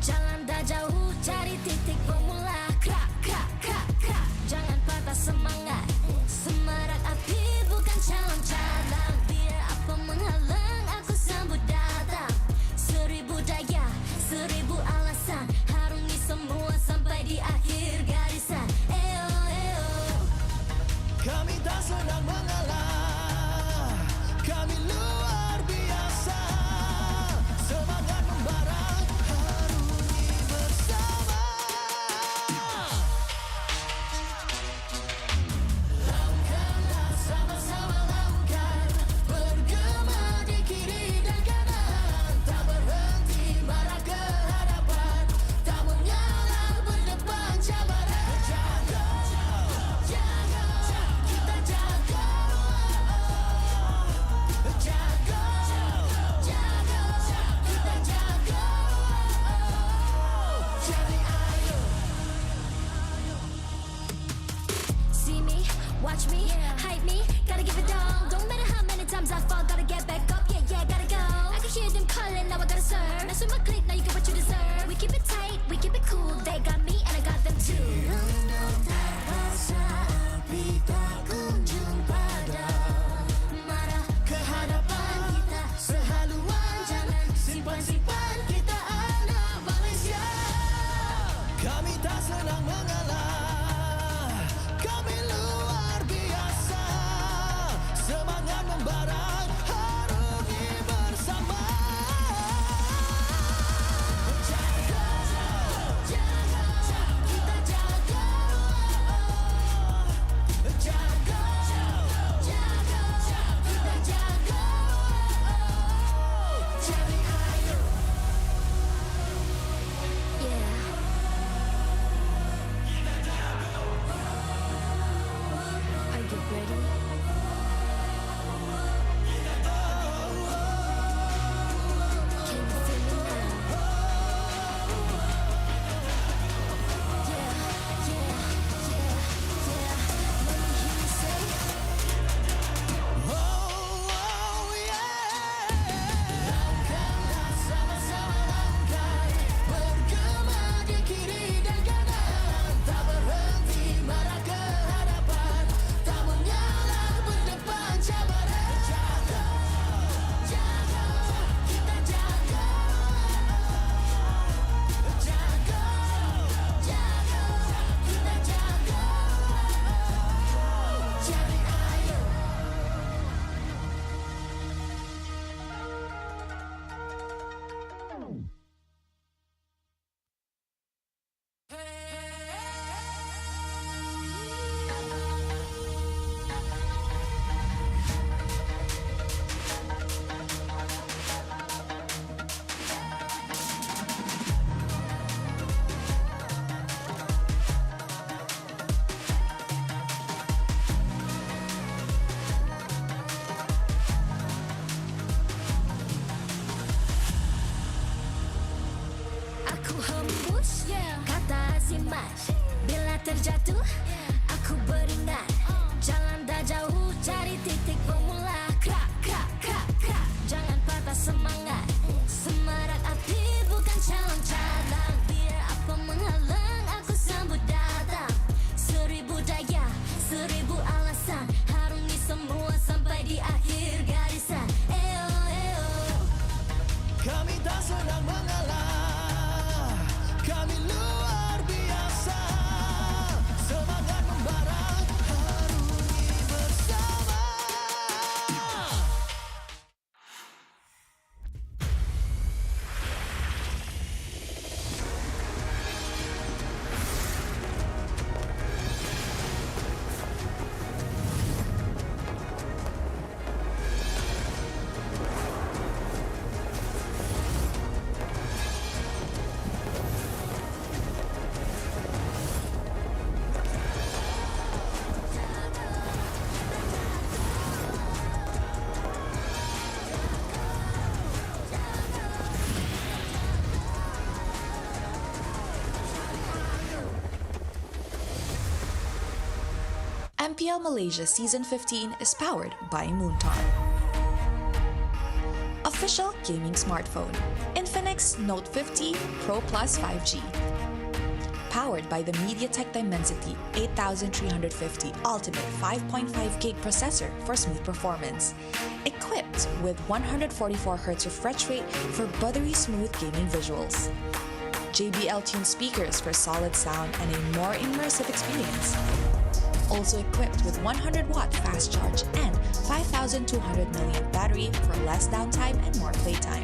Jalan dah jauh cari titik bermula. Krak krak krak krak. Jangan patah semangat. Semarak api bukan calon calang. Biar apa menghalang aku sambut datang. 1000 daya, 1000 alasan. Harungi semua sampai di akhir garisan. Eo eo. Kami tak senang mengalah, kami luar biasa. Semangat membara, harungi bersama. Lakukanlah sama-sama lakukan. Bergema di kiri dan kanan. Tak berhenti marah ke hadapan. Tak mengalah berdepan Aku hembus kata si match. Bila terjatuh aku beringat. Jalan dah jauh cari titik bermula. Krak krak krak krak. Jangan patah semangat. Semarak api bukan calon cadangan. Biar apa menghalang aku sambut datang. 1000 daya, 1000 alasan. Harungi semua sampai di akhir garisan. Eo eo. Kami tak senang mengalah. Kami luar biasa. Semangat membara. Harungi bersama. MPL Malaysia Season 15 is powered by Moontar. Official gaming smartphone, Infinix Note 50 Pro Plus 5G. Powered by the MediaTek Dimensity 8350 Ultimate 5.5 GB processor for smooth performance. Equipped with 144Hz refresh rate for buttery smooth gaming visuals. JBL tuned speakers for solid sound and a more immersive experience. Also equipped with 100-watt fast charge and 5200 mAh battery for less downtime and more playtime.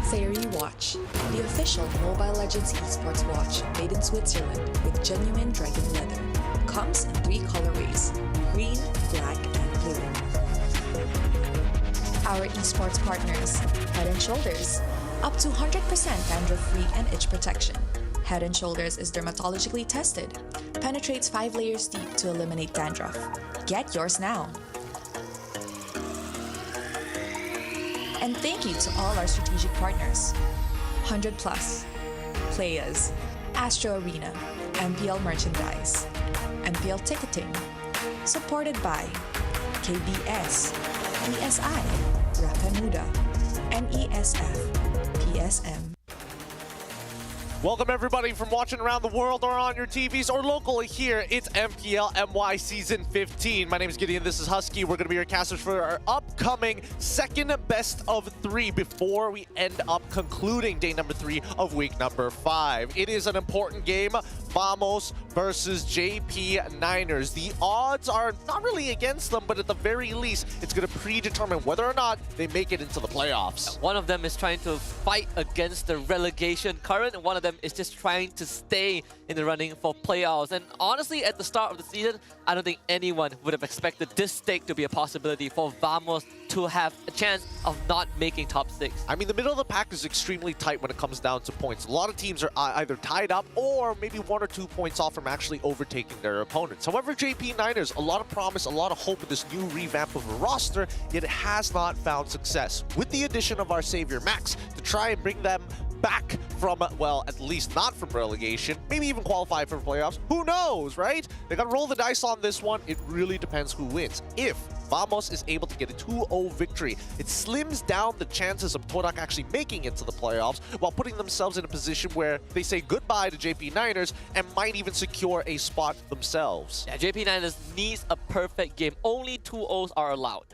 Fairy Watch, the official Mobile Legends esports watch made in Switzerland with genuine dragon leather. Comes in 3 colorways: green, black, and blue. Our esports partners, Head & Shoulders, up to 100% dandruff-free and itch protection. Head & Shoulders is dermatologically tested, penetrates 5 layers deep to eliminate dandruff. Get yours now. And thank you to all our strategic partners. 100 Plus, Playas, Astro Arena, MPL Merchandise, MPL Ticketing, supported by KBS, PSI, Rakamuda, MESF, PSM. Welcome everybody from watching around the world or on your TVs or locally here. It's MPL MY Season 15. My name is Gideon, this is Husky. We're going to be your casters for our upcoming second best of 3 before we end up concluding day number 3 of week number 5. It is an important game. Vamos versus JP Niners. The odds are not really against them, but at the very least, it's going to predetermine whether or not they make it into the playoffs. One of them is trying to fight against the relegation current, and one of them is just trying to stay in the running for playoffs. And honestly, at the start of the season, I don't think anyone would have expected this stake to be a possibility for Vamos to have a chance of not making top 6. I mean, the middle of the pack is extremely tight when it comes down to points. A lot of teams are either tied up or maybe 1 or 2 points off from actually overtaking their opponents. However, JP Niners, a lot of promise, a lot of hope with this new revamp of a roster, yet it has not found success. With the addition of our savior Max to try and bring them back from, well, at least not from relegation, maybe even qualify for playoffs. Who knows, right? They got to roll the dice on this one. It really depends who wins. If Vamos is able to get a 2-0 victory, it slims down the chances of Torak actually making it to the playoffs while putting themselves in a position where they say goodbye to JP Niners and might even secure a spot themselves. Yeah, JP Niners needs a perfect game. Only 2-0s are allowed.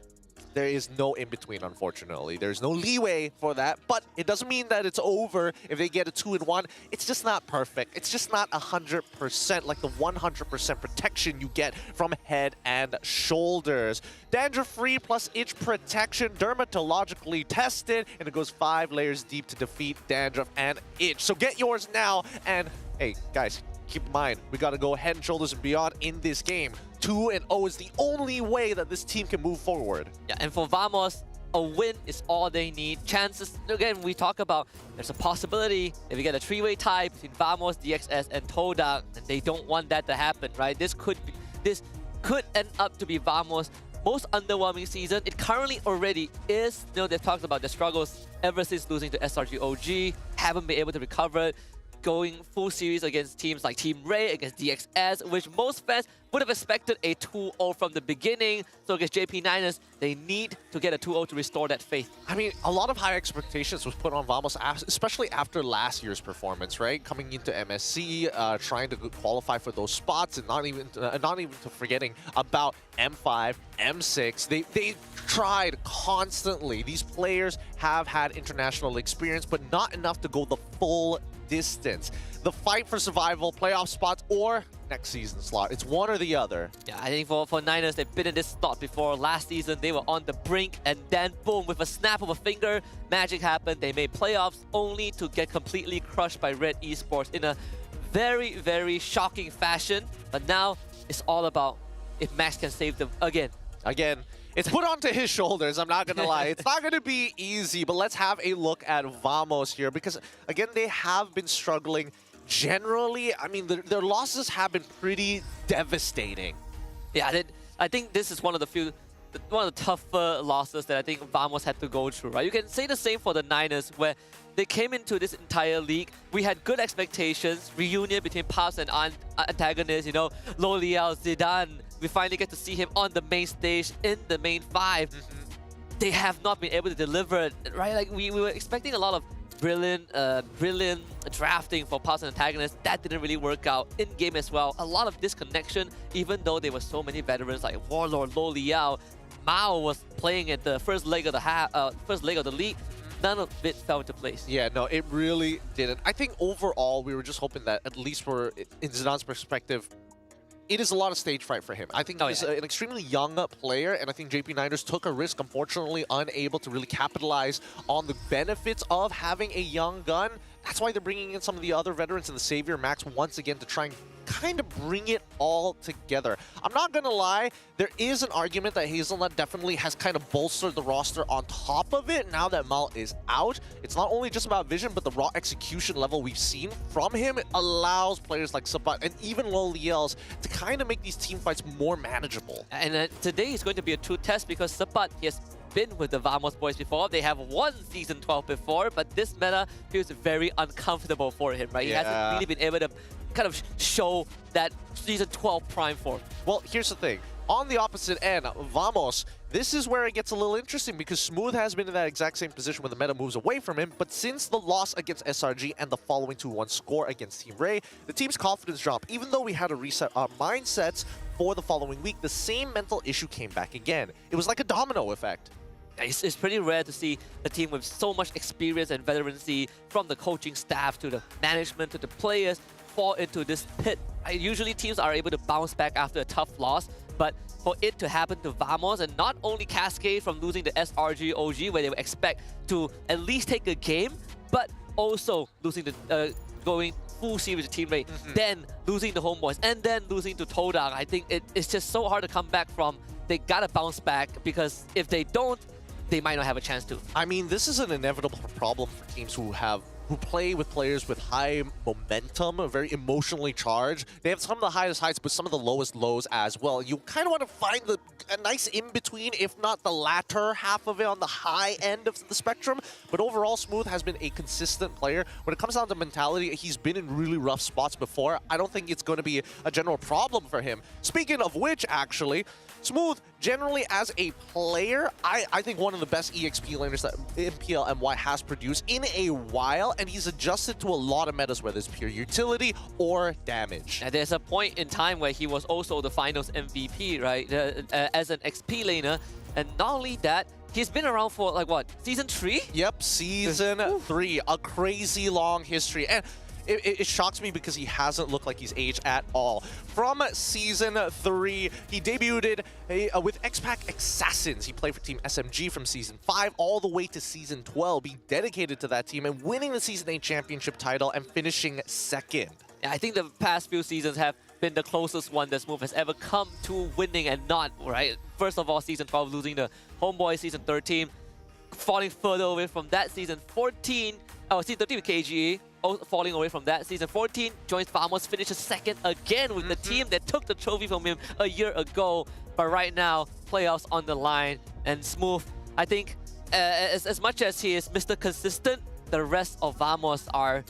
There is no in-between, unfortunately. There's no leeway for that, but it doesn't mean that it's over if they get a 2-1. It's just not perfect. It's just not 100% like the 100% protection you get from Head and Shoulders. Dandruff-free plus itch protection, dermatologically tested, and it goes 5 layers deep to defeat dandruff and itch. So get yours now, and hey, guys, keep in mind, we got to go Head and Shoulders and beyond in this game. 2-0 is the only way that this team can move forward. Yeah, and for Vamos, a win is all they need. Chances, again, we talk about there's a possibility if we get a 3-way tie between Vamos, DXS, and Todak, and they don't want that to happen, right? This could end up to be Vamos' most underwhelming season. It currently already is. You know, they've talked about their struggles ever since losing to SRG OG. Haven't been able to recover. Going full series against teams like Team Ray, against DXS, which most fans would have expected a 2-0 from the beginning. So against JP9ers, they need to get a 2-0 to restore that faith. I mean, a lot of high expectations was put on Vamos, especially after last year's performance, right? Coming into MSC, trying to qualify for those spots, and not even to forgetting about M5, M6. They tried constantly. These players have had international experience, but not enough to go the full distance. The fight for survival, playoff spots, or next season slot. It's one or the other. Yeah, I think for Niners, they've been in this spot before. Last season, they were on the brink, and then boom, with a snap of a finger, magic happened. They made playoffs only to get completely crushed by Red Esports in a very, very shocking fashion. But now, it's all about if Max can save them again. It's put onto his shoulders, I'm not going to lie. It's not going to be easy, but let's have a look at Vamos here because, again, they have been struggling generally. I mean, their losses have been pretty devastating. Yeah, I think this is one of the tougher losses that I think Vamos had to go through, right? You can say the same for the Niners, where they came into this entire league. We had good expectations, reunion between Pabz and antagonists, you know, Lolial, Zidane. We finally get to see him on the main stage in the main 5. They have not been able to deliver, right? Like we were expecting a lot of brilliant drafting for Pabz and antagonists. That didn't really work out in game as well. A lot of disconnection, even though there were so many veterans like Warlord, Loliao. Mao was playing at the first leg of the league. None of it fell into place. Yeah, no, it really didn't. I think overall, we were just hoping that at least for, in Zidane's perspective, it is a lot of stage fright for him. I think he's an extremely young player, and I think JP9ers took a risk, unfortunately unable to really capitalize on the benefits of having a young gun. That's why they're bringing in some of the other veterans and the Savior Max once again to try and kind of bring it all together. I'm not going to lie, there is an argument that Hazelnut definitely has kind of bolstered the roster on top of it now that Mal is out. It's not only just about vision, but the raw execution level we've seen from him. It allows players like Sabat and even Loliels to kind of make these team fights more manageable. And today is going to be a true test because Sabat, he has been with the Vamos boys before. They have won Season 12 before, but this meta feels very uncomfortable for him, right? Yeah. He hasn't really been able to kind of show that Season 12 prime form. Well, here's the thing. On the opposite end, Vamos, this is where it gets a little interesting because Smooth has been in that exact same position when the meta moves away from him, but since the loss against SRG and the following 2-1 score against Team Ray, the team's confidence dropped. Even though we had to reset our mindsets for the following week, the same mental issue came back again. It was like a domino effect. It's pretty rare to see a team with so much experience and veterancy, from the coaching staff to the management to the players, fall into this pit. Usually teams are able to bounce back after a tough loss, but for it to happen to Vamos and not only cascade from losing the SRG OG, where they would expect to at least take a game, but also losing the going full series to Team Ray, then losing the HomeBois, and then losing to Todang. I think it's just so hard to come back from. They gotta bounce back, because if they don't, they might not have a chance to. I mean, this is an inevitable problem for teams who play with players with high momentum, very emotionally charged. They have some of the highest heights, but some of the lowest lows as well. You kind of want to find a nice in-between, if not the latter half of it on the high end of the spectrum. But overall, Smooth has been a consistent player. When it comes down to mentality, he's been in really rough spots before. I don't think it's going to be a general problem for him. Speaking of which, actually, Smooth, generally as a player, I think one of the best EXP laners that MPL MY has produced in a while, and he's adjusted to a lot of metas, whether it's pure utility or damage. And there's a point in time where he was also the finals MVP, right, as an XP laner. And not only that, he's been around for, like, what, Season 3? Yep, Season 3. A crazy long history. And it shocks me because he hasn't looked like he's aged at all. From Season 3, he debuted with X-Pac Assassins. He played for Team SMG from Season 5 all the way to Season 12. He dedicated to that team and winning the Season 8 championship title and finishing second. Yeah, I think the past few seasons have been the closest one that Smooth has ever come to winning and not, right? First of all, Season 12 losing to HomeBois, Season 13, falling further away from that. Season 14, Season 13 with KGE, falling away from that. Season 14, joins Vamos, finishes second again with the team that took the trophy from him a year ago. But right now, playoffs on the line, and Smooth, I think, as much as he is Mr. Consistent, the rest of Vamos are,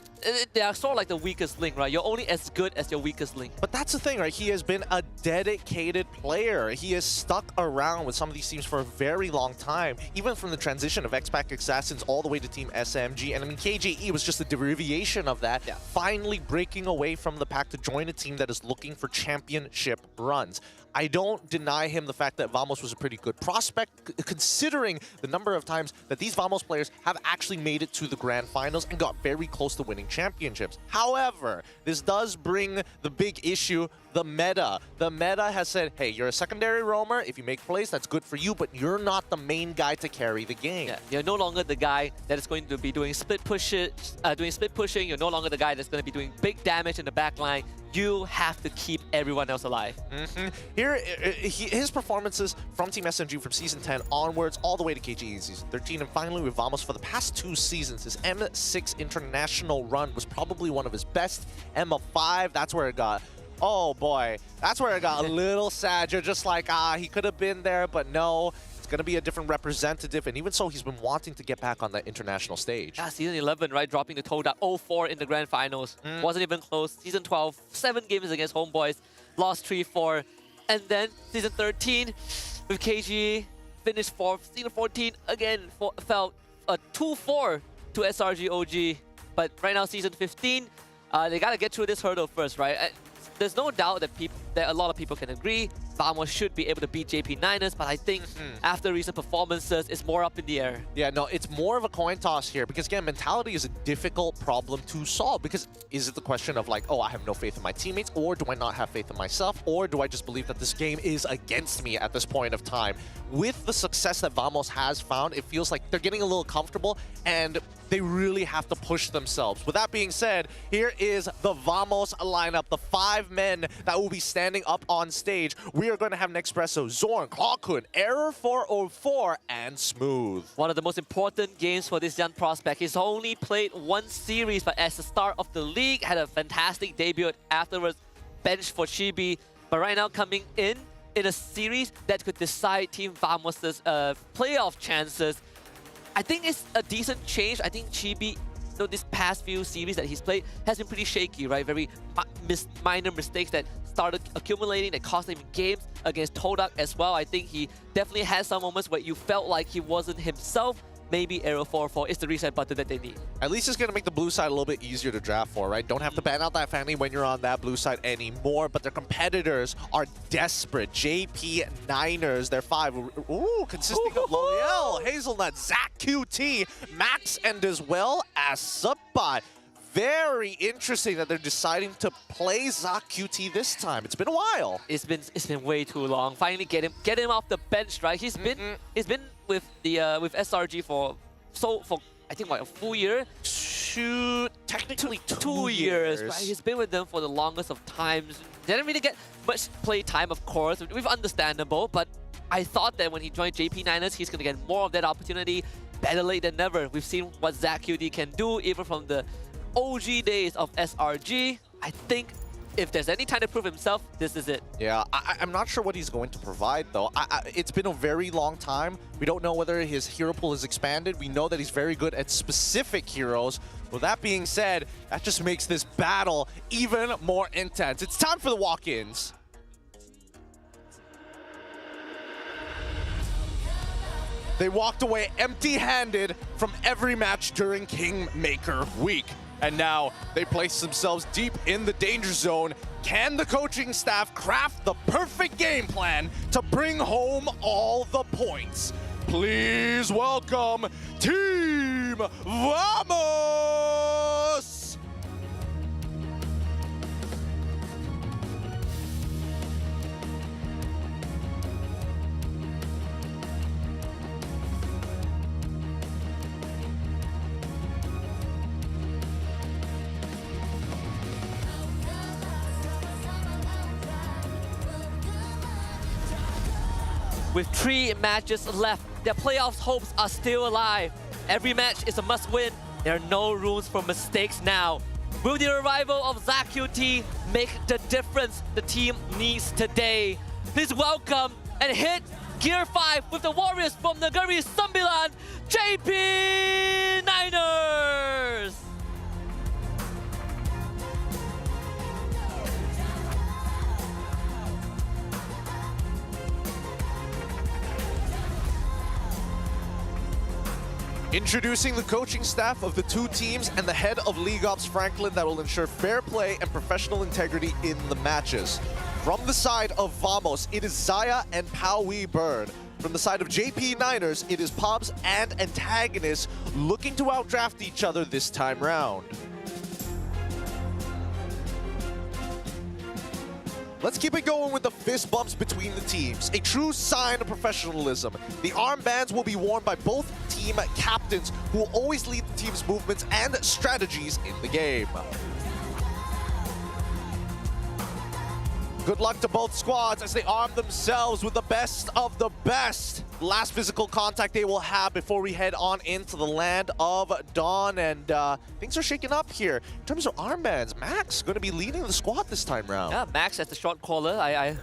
they are sort of like the weakest link, right? You're only as good as your weakest link. But that's the thing, right? He has been a dedicated player. He has stuck around with some of these teams for a very long time, even from the transition of X-Pac Assassins all the way to Team SMG. And I mean, KJE was just a derivation of that, finally breaking away from the pack to join a team that is looking for championship runs. I don't deny him the fact that Vamos was a pretty good prospect, considering the number of times that these Vamos players have actually made it to the grand finals and got very close to winning championships. However, this does bring the big issue, the meta. The meta has said, hey, you're a secondary roamer. If you make plays, that's good for you, but you're not the main guy to carry the game. Yeah, you're no longer the guy that is going to be doing split pushing. You're no longer the guy that's going to be doing big damage in the back line. You have to keep everyone else alive. Here, his performances from Team SMG from Season 10 onwards, all the way to KGE Season 13, and finally with Vamos for the past 2 seasons. His M6 international run was probably one of his best. M5, that's where it got... Oh boy, that's where it got a little sad. You're just like, he could have been there, but no. It's going to be a different representative, and even so, he's been wanting to get back on that international stage. Yeah, Season 11, right, dropping the Toad at 0-4 in the grand finals. Wasn't even close. Season 12, 7 games against HomeBois, lost 3-4. And then Season 13, with KG, finished 4th. Season 14, again, fell 2-4 to SRG OG. But right now, Season 15, they got to get through this hurdle first, right? There's no doubt that a lot of people can agree Vamos should be able to beat JP9ers, but I think after recent performances, it's more up in the air. Yeah, no, it's more of a coin toss here because, again, mentality is a difficult problem to solve because is it the question of like, oh, I have no faith in my teammates, or do I not have faith in myself, or do I just believe that this game is against me at this point of time? With the success that Vamos has found, it feels like they're getting a little comfortable and they really have to push themselves. With that being said, here is the Vamos lineup, the 5 men that will be standing up on stage. We are going to have Nexpresso, Zorn, Klokun, Error 404, and Smooth. One of the most important games for this young prospect. He's only played 1 series, but at the start of the league, had a fantastic debut. Afterwards, benched for Chibi. But right now, coming in a series that could decide Team Vamos' playoff chances. I think it's a decent change. I think Chibi, this past few series that he's played has been pretty shaky, right? Very minor mistakes that started accumulating that cost him games against Todak as well. I think he definitely has some moments where you felt like he wasn't himself. Maybe Arrow 4-4 is the reset button that they need. At least it's going to make the blue side a little bit easier to draft for, right? Don't have to ban out that family when you're on that blue side anymore, but their competitors are desperate. JP9ers, they're 5. Ooh, consisting of L'Oreal, Hazelnut, Zach QT, Max, and as well as Subbot. Very interesting that they're deciding to play Zach QT this time. It's been a while. It's been way too long. Finally get him off the bench, right? He's been with the with SRG for I think what, a full year? Technically 2 years. Right? He's been with them for the longest of times. Didn't really get much play time, of course. We've understandable, but I thought that when he joined JP9ers, he's gonna get more of that opportunity. Better late than never. We've seen what Zach QT can do, even from the OG days of SRG. I think if there's any time to prove himself, this is it. Yeah, I'm not sure what he's going to provide, though. It's been a very long time. We don't know whether his hero pool is expanded. We know that he's very good at specific heroes. With that being said, that just makes this battle even more intense. It's time for the walk-ins. They walked away empty-handed from every match during Kingmaker Week. And now they place themselves deep in the danger zone. Can the coaching staff craft the perfect game plan to bring home all the points? Please welcome Team Vamos! With 3 matches left, their playoffs hopes are still alive. Every match is a must-win. There are no rooms for mistakes now. Will the arrival of Zach QT make the difference the team needs today? Please welcome and hit Gear 5 with the Warriors from Negeri Sembilan, JP Niners! Introducing the coaching staff of the two teams and the head of League Ops Franklin that will ensure fair play and professional integrity in the matches. From the side of Vamos, it is Zaya and Paui Bird. From the side of JP Niners, it is Pabz and Antagonist looking to outdraft each other this time round. Let's keep it going with the fist bumps between the teams. A true sign of professionalism. The armbands will be worn by both team captains who will always lead the team's movements and strategies in the game. Good luck to both squads as they arm themselves with the best of the best. Last physical contact they will have before we head on into the land of Dawn, and things are shaking up here. In terms of armbands, Max going to be leading the squad this time round. Yeah, Max as the shot caller. I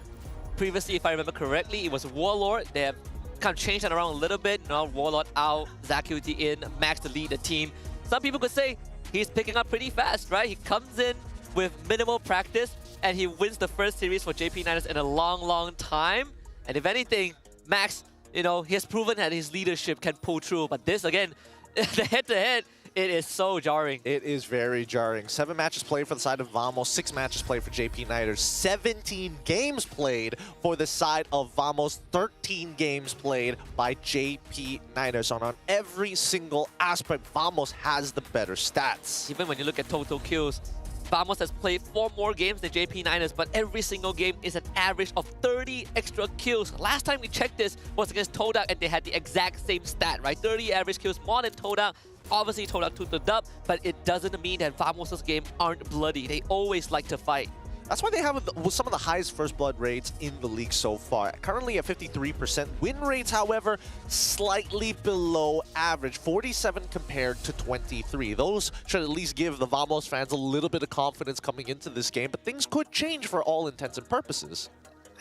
previously, if I remember correctly, it was Warlord. They have kind of changed that around a little bit. Now Warlord out, Zakuti in, Max to lead the team. Some people could say he's picking up pretty fast, right? He comes in with minimal practice, and he wins the first series for JP Niners in a long, long time. And if anything, Max, you know, he has proven that his leadership can pull through. But this, again, the head-to-head, it is so jarring. It is very jarring. 7 matches played for the side of Vamos, 6 matches played for JP Niners, 17 games played for the side of Vamos, 13 games played by JP Niners. And on every single aspect, Vamos has the better stats. Even when you look at total kills, Vamos has played 4 more games than JP Niners, but every single game is an average of 30 extra kills. Last time we checked this was against Todak, and they had the exact same stat, right? 30 average kills more than Todak. Obviously, Todak took the dub, but it doesn't mean that Vamos' game aren't bloody. They always like to fight. That's why they have some of the highest first blood rates in the league so far. Currently at 53%. Win rates, however, slightly below average. 47 compared to 23. Those should at least give the Vamos fans a little bit of confidence coming into this game, but things could change for all intents and purposes.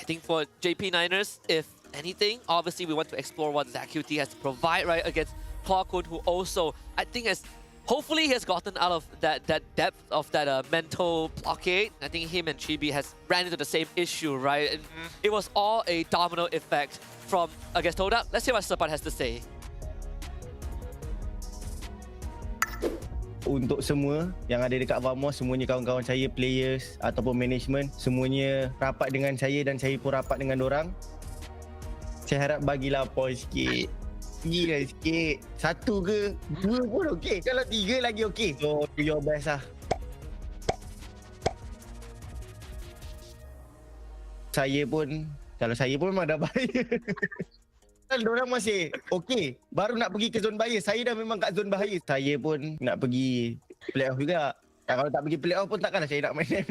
I think for JP Niners, if anything, obviously we want to explore what Zakuti has to provide, right, against Clarkwood, who also, I think, hopefully he has gotten out of that depth of that mental blockade. I think him and Chibi has ran into the same issue, right? And it was all a domino effect from against Todak. Let's hear what Sepat has to say. Untuk semua yang ada dekat Vamos, semuanya kawan-kawan saya, players ataupun management, semuanya rapat dengan saya dan saya pun rapat dengan dorang. Saya harap bagilah poin sikit. Gila sikit. 1 ke 2 pun okey. Kalau 3 lagi okey. So do your best lah. Kalau saya pun memang dah bahaya. Diorang masih okey. Baru nak pergi ke zone bahaya. Saya dah memang kat zone bahaya. Saya pun nak pergi playoff juga. Kalau tak pergi playoff pun takkanlah saya nak main.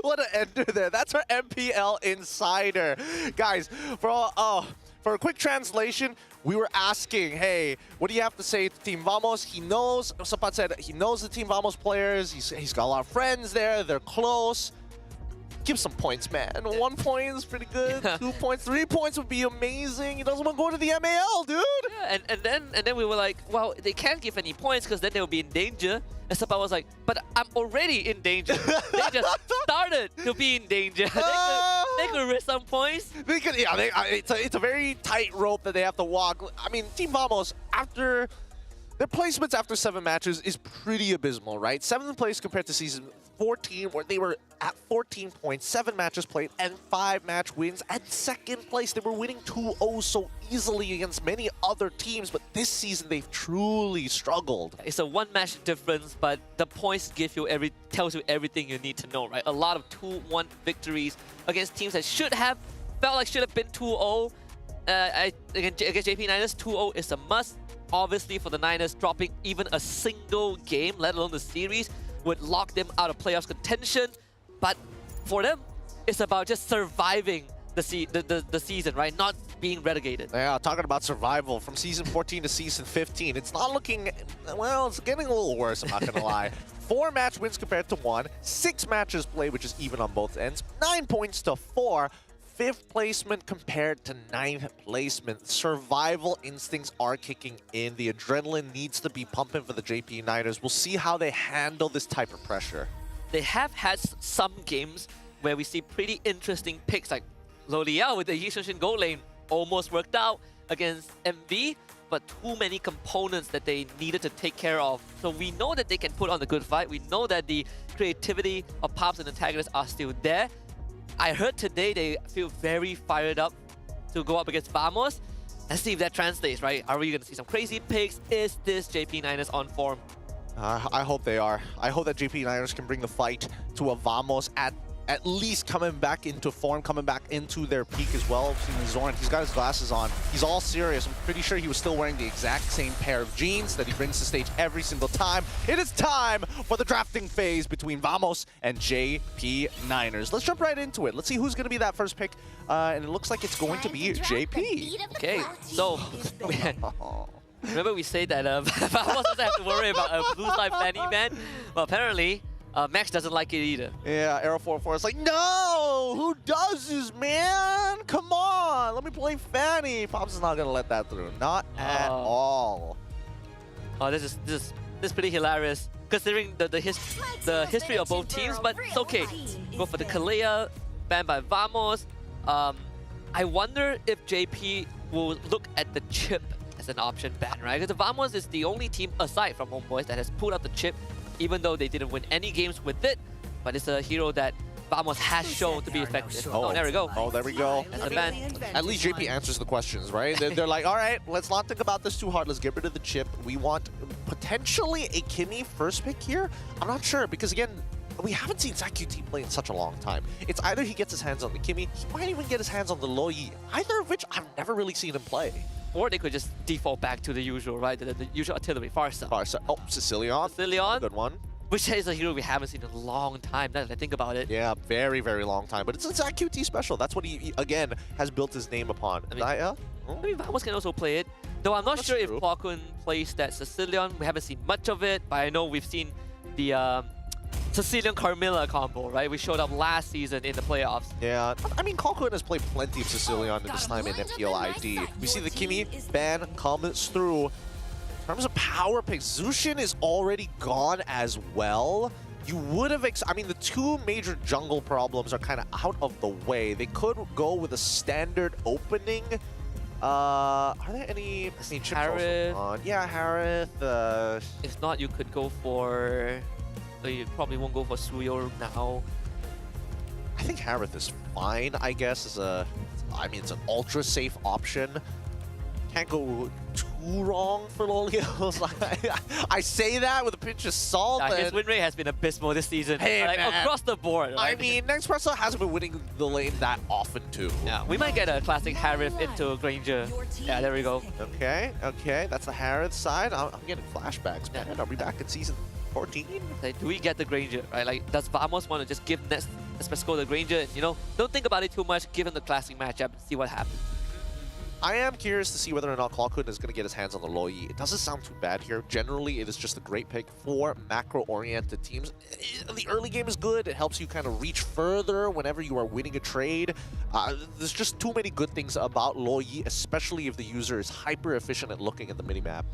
What an ender there. That's our MPL Insider. Guys, for a quick translation, we were asking, hey, what do you have to say to Team Vamos? He knows, Sapat said, he knows the Team Vamos players. He's got a lot of friends there. They're close. Give some points, man. 1 point is pretty good. 2 points, 3 points would be amazing. He doesn't want to go to the MAL, dude. Yeah, and then we were like, well, they can't give any points because then they'll be in danger. And Sepat was like, but I'm already in danger. They just started to be in danger. They could risk some points. They could, yeah. It's a very tight rope that they have to walk. I mean, Team Vamos, after their placements after 7 matches is pretty abysmal, right? 7th place compared to season 14, where they were at 14 points, 7 matches played, and 5 match wins. At 2nd place, they were winning 2-0 so easily against many other teams, but this season they've truly struggled. It's a 1 match difference, but the points give you tells you everything you need to know, right? A lot of 2-1 victories against teams that should have been 2-0. Against JP Niners, 2-0 is a must. Obviously, for the Niners, dropping even a single game, let alone the series, would lock them out of playoffs contention. But for them, it's about just surviving the season, right? Not being relegated. Yeah, talking about survival from season 14 to season 15. It's not looking, well, it's getting a little worse, I'm not going to lie. 4 match wins compared to 1, 6 matches played, which is even on both ends, 9 points to 4. 5th placement compared to 9th placement. Survival instincts are kicking in. The adrenaline needs to be pumping for the JP Niners. We'll see how they handle this type of pressure. They have had some games where we see pretty interesting picks, like Loliao with the Yishushin goal lane almost worked out against MV, but too many components that they needed to take care of. So we know that they can put on a good fight. We know that the creativity of Pabz and antagonists are still there. I heard today they feel very fired up to go up against Vamos. Let's see if that translates, right? Are we going to see some crazy picks? Is this JP Niners on form? I hope they are. I hope that JP Niners can bring the fight to a Vamos at least coming back into form, coming back into their peak as well. Seeing Zoran, he's got his glasses on. He's all serious. I'm pretty sure he was still wearing the exact same pair of jeans that he brings to stage every single time. It is time for the drafting phase between Vamos and JP Niners. Let's jump right into it. Let's see who's going to be that first pick. And it looks like it's going to be JP. Okay, so remember we say that Vamos doesn't have to worry about a blue side Fanny man? Well, apparently Max doesn't like it either. Yeah, Arrow 44 is like, no! Who does this, man? Come on! Let me play Fanny! Pabz is not going to let that through. Not at all. Oh, this is pretty hilarious, considering the history of both teams, but it's okay. Go for the Kalea, banned by Vamos. I wonder if JP will look at the chip as an option ban, right? Because the Vamos is the only team, aside from HomeBois, that has pulled out the chip, even though they didn't win any games with it. But it's a hero that Vamos has shown to be effective. Oh, there we go. Oh, there we go. That's the ban. At least JP answers the questions, right? They're like, all right, let's not think about this too hard. Let's get rid of the chip. We want potentially a Kimmy first pick here. I'm not sure, because again, we haven't seen ZQT play in such a long time. It's either he gets his hands on the Kimmy, he might even get his hands on the Loyi, either of which I've never really seen him play. Or they could just default back to the usual, right? The usual artillery, Farsa. Oh, Sicilion. Sicilion. Good one. Which is a hero we haven't seen in a long time, now that I think about it. Yeah, very, very long time. But it's a ZQT special. That's what he again, has built his name upon. I mean, Vamos can also play it. Though I'm not sure if Kwakun plays that Sicilion. We haven't seen much of it, but I know we've seen the Sicilian Carmilla combo, right? We showed up last season in the playoffs. Yeah, I mean, Kwakun has played plenty of Sicilion in this time in MPL ID. We see the Kimmy ban comes through. In terms of power picks, Zushin is already gone as well. You would have, I mean, the two major jungle problems are kind of out of the way. They could go with a standard opening. Are there any chips also on? Yeah, Harith. If not, you could go for... You probably won't go for Suyo now. I think Harith is fine, I guess. I mean, it's an ultra safe option. Can't go too wrong for Lolios. I say that with a pinch of salt. His win rate has been abysmal this season. Hey, like, man. Across the board. I mean, Nexpresso hasn't been winning the lane that often too. Yeah, we might get a classic Harith into Granger. Yeah, there we go. Okay, that's the Harith side. I'm getting flashbacks, man. Are we back in season 14? Like, do we get the Granger, right? Like, does Vamos want to just give Nexpresso the Granger? And, you know, don't think about it too much. Give him the classic matchup and see what happens. I am curious to see whether or not Kwakun is going to get his hands on the Loyi. It doesn't sound too bad here. Generally, it is just a great pick for macro-oriented teams. The early game is good. It helps you kind of reach further whenever you are winning a trade. There's just too many good things about Loyi, especially if the user is hyper-efficient at looking at the minimap.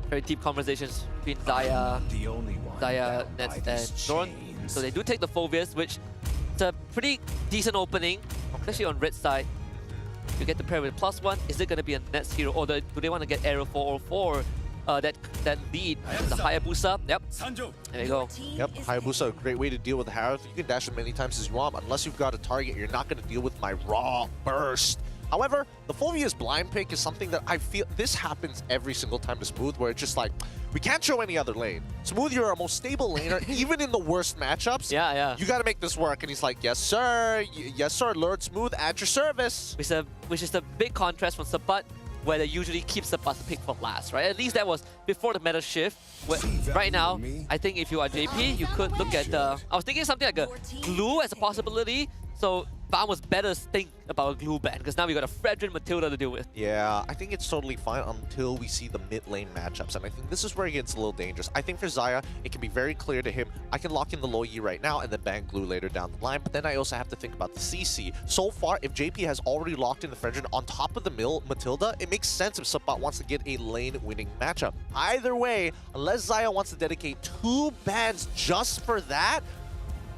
Very deep conversations between Zaya, Nets, and Zoran. So they do take the Phobius, which is a pretty decent opening, especially on red side. You get the pair with +1. Is it going to be a Nets hero, or do they want to get Arrow 404? That lead, the Hayabusa. Yep. There you go. Yep, Hayabusa, a great way to deal with the Harith. You can dash as many times as you want, unless you've got a target. You're not going to deal with my raw burst. However, the Fulvius blind pick is something that I feel this happens every single time to Smooth, where it's just like, we can't show any other lane. Smooth, you're our most stable laner, even in the worst matchups. Yeah. You got to make this work. And he's like, yes, sir. Yes, sir. Lord Smooth, at your service. Which is a big contrast from Sabat, where they usually keep Sabat pick for last, right? At least that was before the meta shift. Right now, I think if you are JP, you could look at I was thinking something like a glue as a possibility. So Vamos better think about a glue ban because now we got a Fredrin Matilda to deal with. Yeah, I think it's totally fine until we see the mid lane matchups, and I think this is where it gets a little dangerous. I think for Xayah, it can be very clear to him, I can lock in the low Yi right now and then ban glue later down the line, but then I also have to think about the CC. So far, if JP has already locked in the Fredrin on top of the Matilda, it makes sense if Subbot wants to get a lane-winning matchup. Either way, unless Xayah wants to dedicate 2 bans just for that,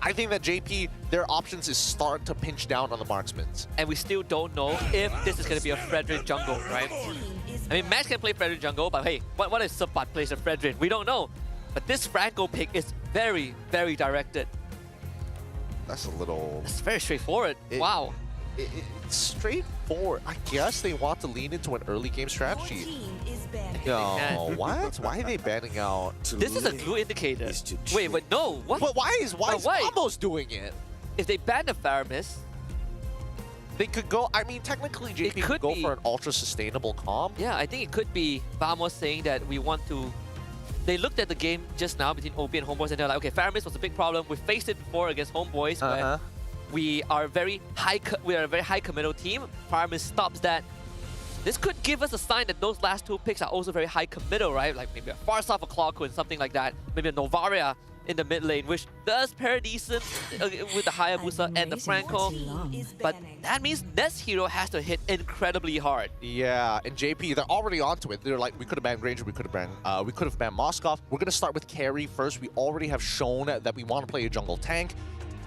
I think that JP, their options is start to pinch down on the marksmans. And we still don't know if this is going to be a Fredrin jungle, right? I mean, Max can play Fredrin jungle, but hey, what if Subbot plays a Fredrin? We don't know. But this Franco pick is very, very directed. That's a little... It's very straightforward. Wow. It's straightforward. I guess they want to lean into an early game strategy. No, what? Why are they banning out? This is a glue indicator. Wait, no. What? But why is Vamos doing it? If they ban the Faramis, they could go... I mean, technically, JP could go for an ultra-sustainable comp. Yeah, I think it could be Vamos saying that we want to... They looked at the game just now between OB and HomeBois and they're like, okay, Faramis was a big problem. We faced it before against HomeBois, where we are a very high committal team. Faramis stops that. This could give us a sign that those last 2 picks are also very high committal, right? Like maybe a Farsa for Clockwood, something like that. Maybe a Novaria in the mid lane, which does pair decent with the Hayabusa and the Franco. But that means Nets Hero has to hit incredibly hard. Yeah, and JP, they're already onto it. They're like, we could have banned Granger, we could have banned Moskov. We're gonna start with carry first. We already have shown that we want to play a jungle tank.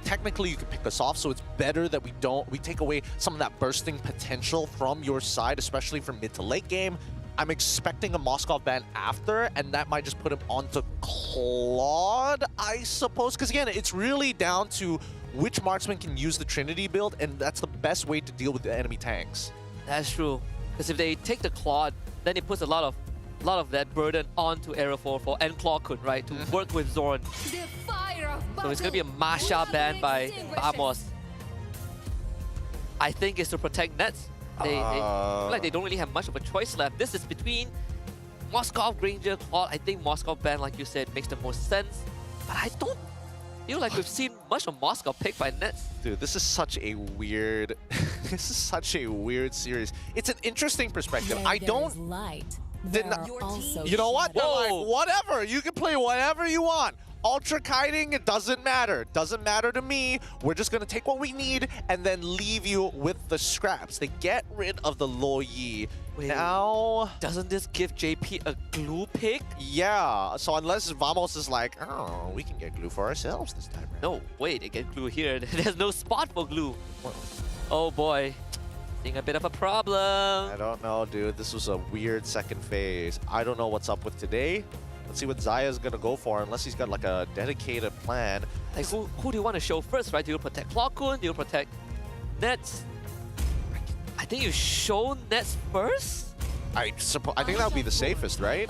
Technically, you can pick us off, so it's better that we take away some of that bursting potential from your side, especially for mid to late game. I'm expecting a Moskov ban after, and that might just put him onto Claude, I suppose. Because again, it's really down to which marksman can use the Trinity build, and that's the best way to deal with the enemy tanks. That's true. Because if they take the Claude, then it puts a lot of that burden onto Arrow 4 and Clockwood, right, to work with Zorn. So it's going to be a Masha ban by Vamos. I think it's to protect Nets. They feel like they don't really have much of a choice left. This is between Moskov, Granger, Claude. I think Moskov ban, like you said, makes the most sense. But I don't feel like we've seen much of Moskov picked by Nets. Dude, this is such a weird... this is such a weird series. It's an interesting perspective. I don't... You know what? Like, whatever. You can play whatever you want. Ultra kiting, it doesn't matter. Doesn't matter to me. We're just gonna take what we need and then leave you with the scraps. They get rid of the Lo Yi. Now... Doesn't this give JP a glue pick? Yeah. So unless Vamos is like, oh, we can get glue for ourselves this time around. No, wait, they get glue here. There's no spot for glue. Oh boy. Seeing a bit of a problem. I don't know, dude. This was a weird second phase. I don't know what's up with today. Let's see what Xayah's gonna go for, unless he's got like a dedicated plan. Like who do you want to show first, right? Do you protect Clockwood? Do you protect Nets? I think you show Nets first? I think that would be the safest, right?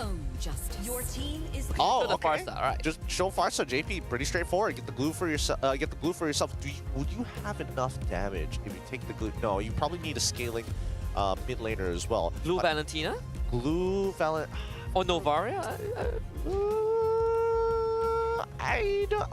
Your team is Oh, okay. Farsa, all right. Just show Farsa, JP. Pretty straightforward. Get the glue for yourself. Would you have enough damage if you take the glue? No, you probably need a scaling mid laner as well. Glue Valentina? Glue Valent. Or Novaria? I don't...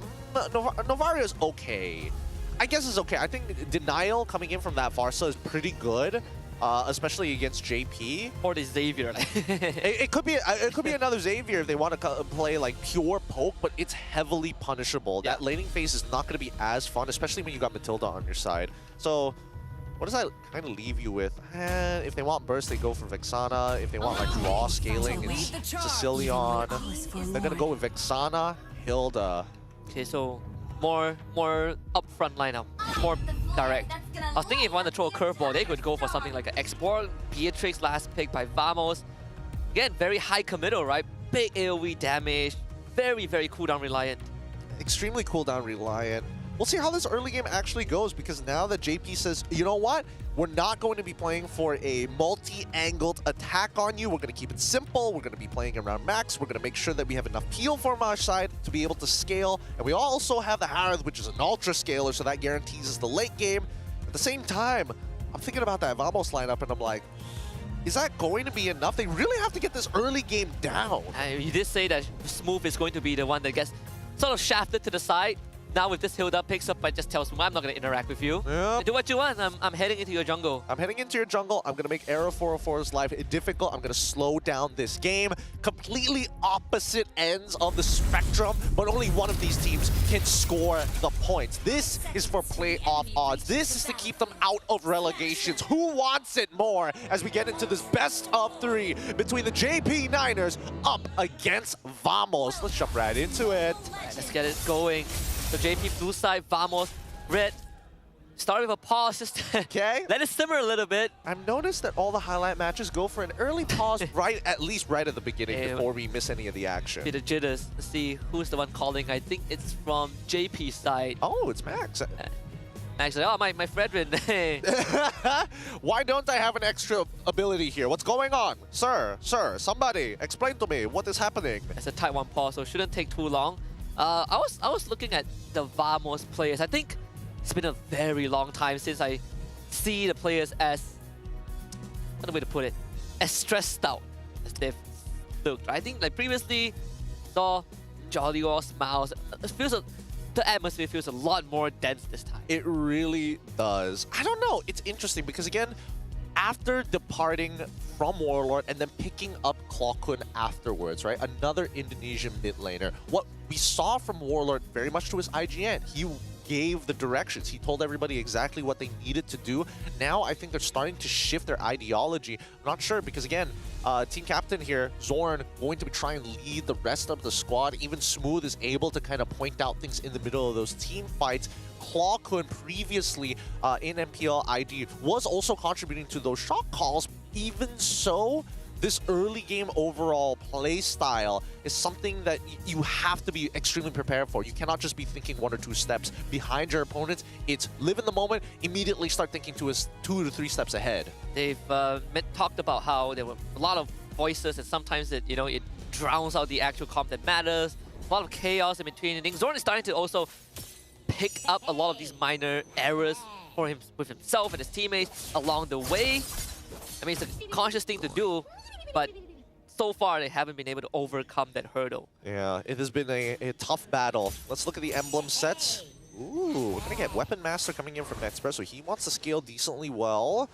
Novaria's okay. I guess it's okay. I think Denial coming in from that Farsa is pretty good, especially against JP. Or the Xavier. it could be another Xavier if they want to play like pure poke, but it's heavily punishable. Yeah. That laning phase is not going to be as fun, especially when you got Matilda on your side. So... what does that kind of leave you with? If they want burst, they go for Vexana. If they want like raw scaling, it's Sicilion. They're gonna go with Vexana, Hilda. Okay, so more up front lineup, more direct. I was thinking if I want to throw a curveball, they could go for something like an Export, Beatrix last pick by Vamos. Again, very high committal, right? Big AoE damage, very cooldown reliant. Extremely cooldown reliant. We'll see how this early game actually goes, because now that JP says, you know what? We're not going to be playing for a multi-angled attack on you. We're going to keep it simple. We're going to be playing around max. We're going to make sure that we have enough peel from our side to be able to scale. And we also have the Harith, which is an ultra scaler, so that guarantees us the late game. At the same time, I'm thinking about that Vamos lineup, and I'm like, is that going to be enough? They really have to get this early game down. You did say that Smooth is going to be the one that gets sort of shafted to the side. now with this Hilda picks up, but just tells me I'm not going to interact with you. Yep. Do what you want. I'm heading into your jungle. I'm heading into your jungle. I'm going to make Arrow 404's life difficult. I'm going to slow down this game. Completely opposite ends of the spectrum, but only one of these teams can score the points. This is for playoff odds. This is to keep them out of relegations. Who wants it more as we get into this best of 3 between the JP Niners up against Vamos? Let's jump right into it. Right, let's get it going. So JP blue side, Vamos red. Start with a pause, just let it simmer a little bit. I've noticed that all the highlight matches go for an early pause at least right at the beginning before we miss any of the action. Bit of jitters. Let's see who's the one calling. I think it's from JP's side. Oh, it's Max. Max like, oh, my brethren. Why don't I have an extra ability here? What's going on? Sir, somebody, explain to me what is happening. It's a type 1 pause, so it shouldn't take too long. I was looking at the Vamos players. I think it's been a very long time since I see the players as, what the way to put it, as stressed out as they've looked. I think like previously saw jolly or smiles. It feels the atmosphere feels a lot more dense this time. It really does. I don't know. It's interesting because again, after departing from Warlord and then picking up Klokun afterwards, right? Another Indonesian mid laner. What we saw from Warlord very much to his IGN. He gave the directions. He told everybody exactly what they needed to do. Now I think they're starting to shift their ideology. I'm not sure because again, team captain here, Zorn, going to try and lead the rest of the squad. Even Smooth is able to kind of point out things in the middle of those team fights. Klokun previously in MPL ID was also contributing to those shot calls. Even so, this early game overall play style is something that you have to be extremely prepared for. You cannot just be thinking 1 or 2 steps behind your opponents. It's live in the moment, immediately start thinking 2 to 3 steps ahead. They've talked about how there were a lot of voices and sometimes it drowns out the actual comp that matters. A lot of chaos in between. And Zorn is starting to also pick up a lot of these minor errors for him with himself and his teammates along the way. I mean, it's a conscious thing to do, but so far they haven't been able to overcome that hurdle. Yeah, it has been a tough battle. Let's look at the emblem sets. Ooh, we're gonna get Weapon Master coming in from Nexpress, he wants to scale decently well.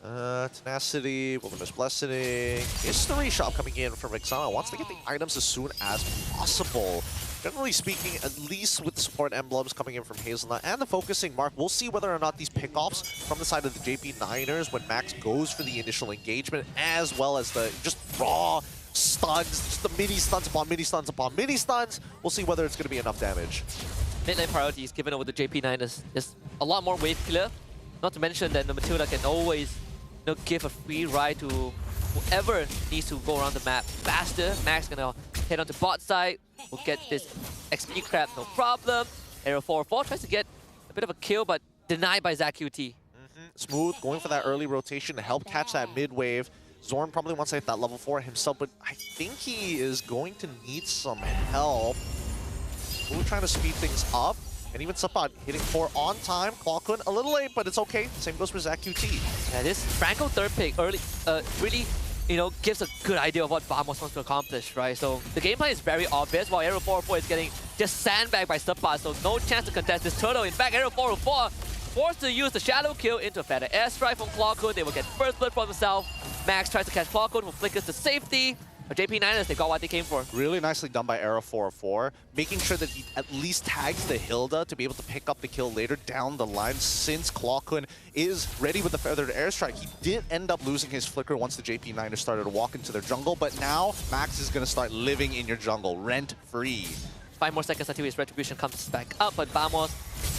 Tenacity, Wilderness Blessing. History Shop coming in from Exana. Wants to get the items as soon as possible. Generally speaking, at least with the support emblems coming in from Hazelnut and the focusing mark, we'll see whether or not these pickoffs from the side of the JP Niners when Max goes for the initial engagement, as well as the just raw stuns, just the mini stuns upon mini stuns upon mini stuns. We'll see whether it's going to be enough damage. Mid lane priorities given over the JP Niners. There's a lot more wave clear. Not to mention that the Matilda can always give a free ride to whoever needs to go around the map faster. Max gonna head onto bot side. We'll get this XP crab, no problem. Arrow 404 tries to get a bit of a kill, but denied by ZaQT. Smooth going for that early rotation to help catch that mid wave. Zorn probably wants to hit that level 4 himself, but I think he is going to need some help. We're trying to speed things up. And even Sapat hitting 4 on time. Klokun a little late, but it's okay. Same goes for ZaQT. Yeah, this Franco third pick early really, gives a good idea of what Vamos wants to accomplish, right? So the game plan is very obvious, while Arrow 404 is getting just sandbagged by Sapat, so no chance to contest this turtle. In fact, Arrow 404 forced to use the shadow kill into a fatter airstrike from Klokun. They will get first blood for himself. Max tries to catch Klokun who flickers to safety. But JP Niners, they got what they came for. Really nicely done by Arrow 404, making sure that he at least tags the Hilda to be able to pick up the kill later down the line. Since Klokun is ready with the feathered airstrike, he did end up losing his flicker once the JP Niners started to walk into their jungle, but now Max is going to start living in your jungle, rent-free. 5 more seconds until his retribution comes back up, but Vamos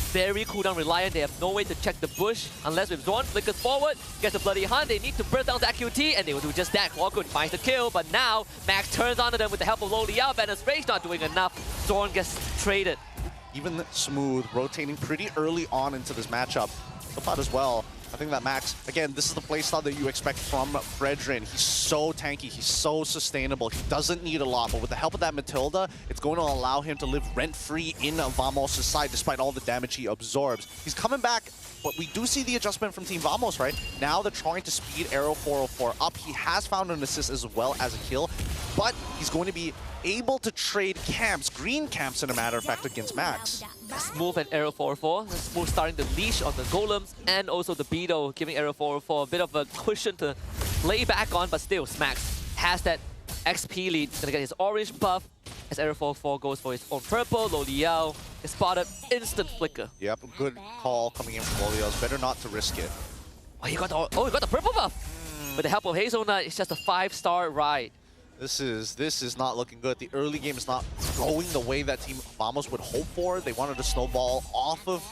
very cooldown reliant. They have no way to check the bush unless with Zorn flickers forward, gets a bloody hunt. They need to burst down ZaQT, and they will do just that. Klokun finds the kill, but now Max turns onto them with the help of Loli up, and his rage not doing enough. Zorn gets traded. Even Smooth rotating pretty early on into this matchup. Sapat as well. I think that Max, again, this is the playstyle that you expect from Fredrin. He's so tanky, he's so sustainable, he doesn't need a lot, but with the help of that Matilda, it's going to allow him to live rent-free in Vamos' side despite all the damage he absorbs. He's coming back, but we do see the adjustment from Team Vamos, right? Now they're trying to speed Arrow 404 up. He has found an assist as well as a kill, but he's going to be able to trade camps, green camps in a matter of fact, against Max. Smooth and Arrow 404. Smooth starting the leash on the golems and also the Beetle, giving Arrow 404 a bit of a cushion to lay back on, but still Smax has that XP lead. He's gonna get his orange buff as Arrow 404 goes for his own purple. Loliao is spotted, instant flicker. Yep, good call coming in from Loliao. It's better not to risk it. Oh, he got the purple buff. With the help of Hazelnut, it's just a 5-star ride. This is not looking good. The early game is not going the way that Team Vamos would hope for. They wanted to snowball off of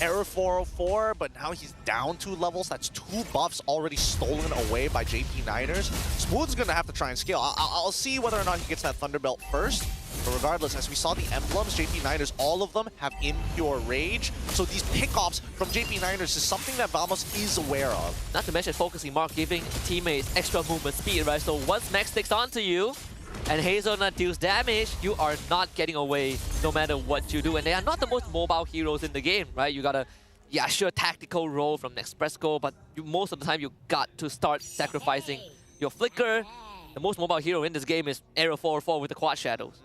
Error 404, but now he's down 2 levels. That's 2 buffs already stolen away by JP Niners. Smooth's gonna have to try and scale. I'll see whether or not he gets that Thunderbelt first. But regardless, as we saw the emblems, JP Niners, all of them have Impure Rage. So these pickoffs from JP Niners is something that Vamos is aware of. Not to mention focusing Mark, giving teammates extra movement speed, right? So once Max sticks onto you, and Hazelnut deals damage, you are not getting away no matter what you do. And they are not the most mobile heroes in the game, right? You got a, yeah, sure, tactical role from Nespresso, but most of the time you got to start sacrificing your flicker. The most mobile hero in this game is Arrow 404 with the quad shadows.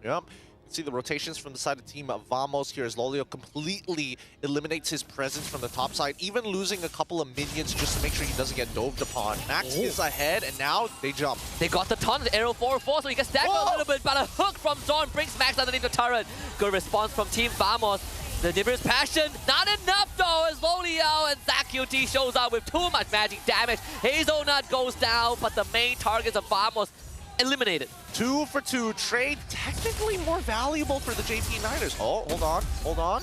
Yep. You can see the rotations from the side of Team Vamos here as Loliao completely eliminates his presence from the top side, even losing a couple of minions just to make sure he doesn't get doved upon. Max is ahead, and now they jump. They got the ton of Arrow 404, so he gets staggered a little bit, but a hook from Zorn brings Max underneath the turret. Good response from Team Vamos. The Nimbus Passion, not enough though, as Loliao and ZaQT shows up with too much magic damage. Hazelnut goes down, but the main targets of Vamos eliminated. 2 for 2 trade, technically more valuable for the JP Niners. Oh, hold on.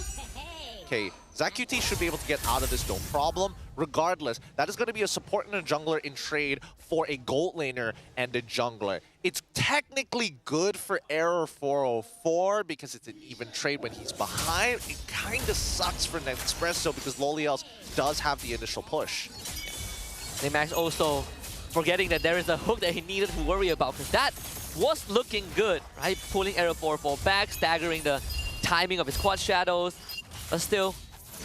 Okay, ZaQT should be able to get out of this, no problem. Regardless, that is going to be a support and a jungler in trade for a gold laner and a jungler. It's technically good for Error 404 because it's an even trade when he's behind. It kind of sucks for Nespresso because Loliao does have the initial push. Max also forgetting that there is a hook that he needed to worry about, because that was looking good, right? Pulling Arrow 404 back, staggering the timing of his quad shadows. But still,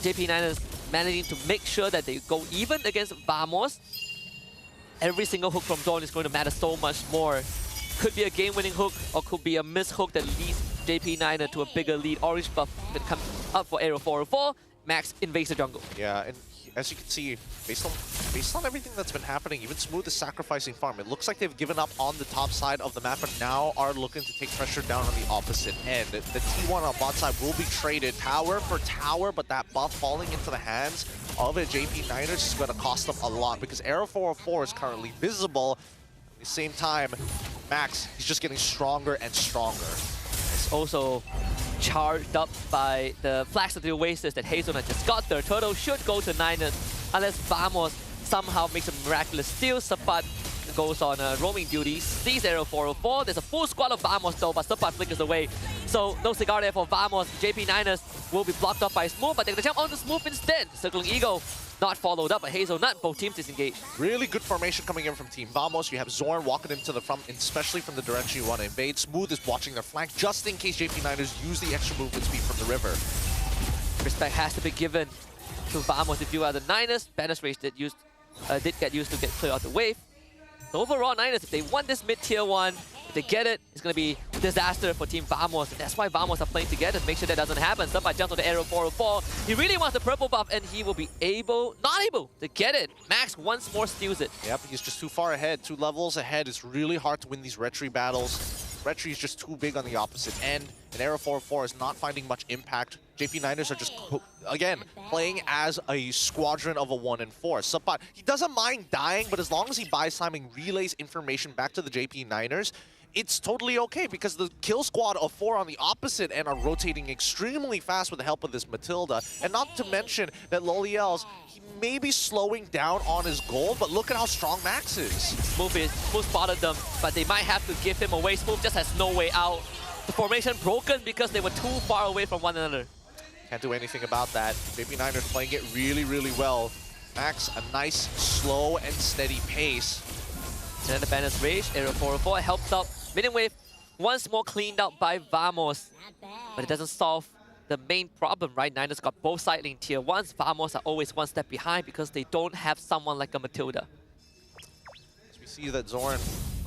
JP Niners managing to make sure that they go even against Vamos. Every single hook from Dawn is going to matter so much more. Could be a game-winning hook, or could be a missed hook that leads JP Niner to a bigger lead. Orange buff that comes up for Arrow 404. Max invades the jungle. Yeah, and as you can see, based on everything that's been happening, even Smooth is sacrificing farm. It looks like they've given up on the top side of the map and now are looking to take pressure down on the opposite end. The T1 on bot side will be traded tower for tower, but that buff falling into the hands of a JP Niners is going to cost them a lot because Arrow 404 is currently visible. At the same time, Max, he's just getting stronger and stronger. It's also charged up by the Flags of the Oasis that Hazelnut just got there. Turtle should go to Niners unless Vamos somehow makes a miraculous steal. Sapat goes on roaming duty, sees Arrow 404. There's a full squad of Vamos though, but Sapat flickers away. So no cigar there for Vamos. JP Niners will be blocked up by Smooth, but they're going to jump on the Smooth instead. Circling Eagle, not followed up by Hazelnut. Both teams disengaged. Really good formation coming in from Team Vamos. You have Zorn walking into the front, especially from the direction you want to invade. Smooth is watching their flank just in case JP Niners use the extra movement speed from the river. Respect has to be given to Vamos if you are the Niners. Banner's Rage did get used to get clear out the wave. So overall, Niners, if they want this mid-tier one, if they get it, it's going to be a disaster for Team Vamos. And that's why Vamos are playing together to make sure that doesn't happen. Somebody jumps on the Arrow 404. He really wants the purple buff, and he will be not able to get it. Max once more steals it. Yep, he's just too far ahead. 2 levels ahead. It's really hard to win these retry battles. Retry is just too big on the opposite end. And Arrow 404 is not finding much impact. JP Niners are just, again, playing as a squadron of a 1 and 4. Sapat, he doesn't mind dying, but as long as he buys time and relays information back to the JP Niners, it's totally okay because the kill squad of 4 on the opposite end are rotating extremely fast with the help of this Matilda. And not to mention that Loliel's, he may be slowing down on his goal, but look at how strong Max is. Smooth spotted them, but they might have to give him away. Smooth just has no way out. The formation broken because they were too far away from one another. Can't do anything about that. JP Niners playing it really, really well. Max, a nice, slow and steady pace. And then the Banner's Rage, Arrow 404 helps out. Minion Wave once more cleaned out by Vamos. But it doesn't solve the main problem, right? Niners got both side lane tier 1s. Vamos are always one step behind because they don't have someone like a Matilda. As we see that Zorn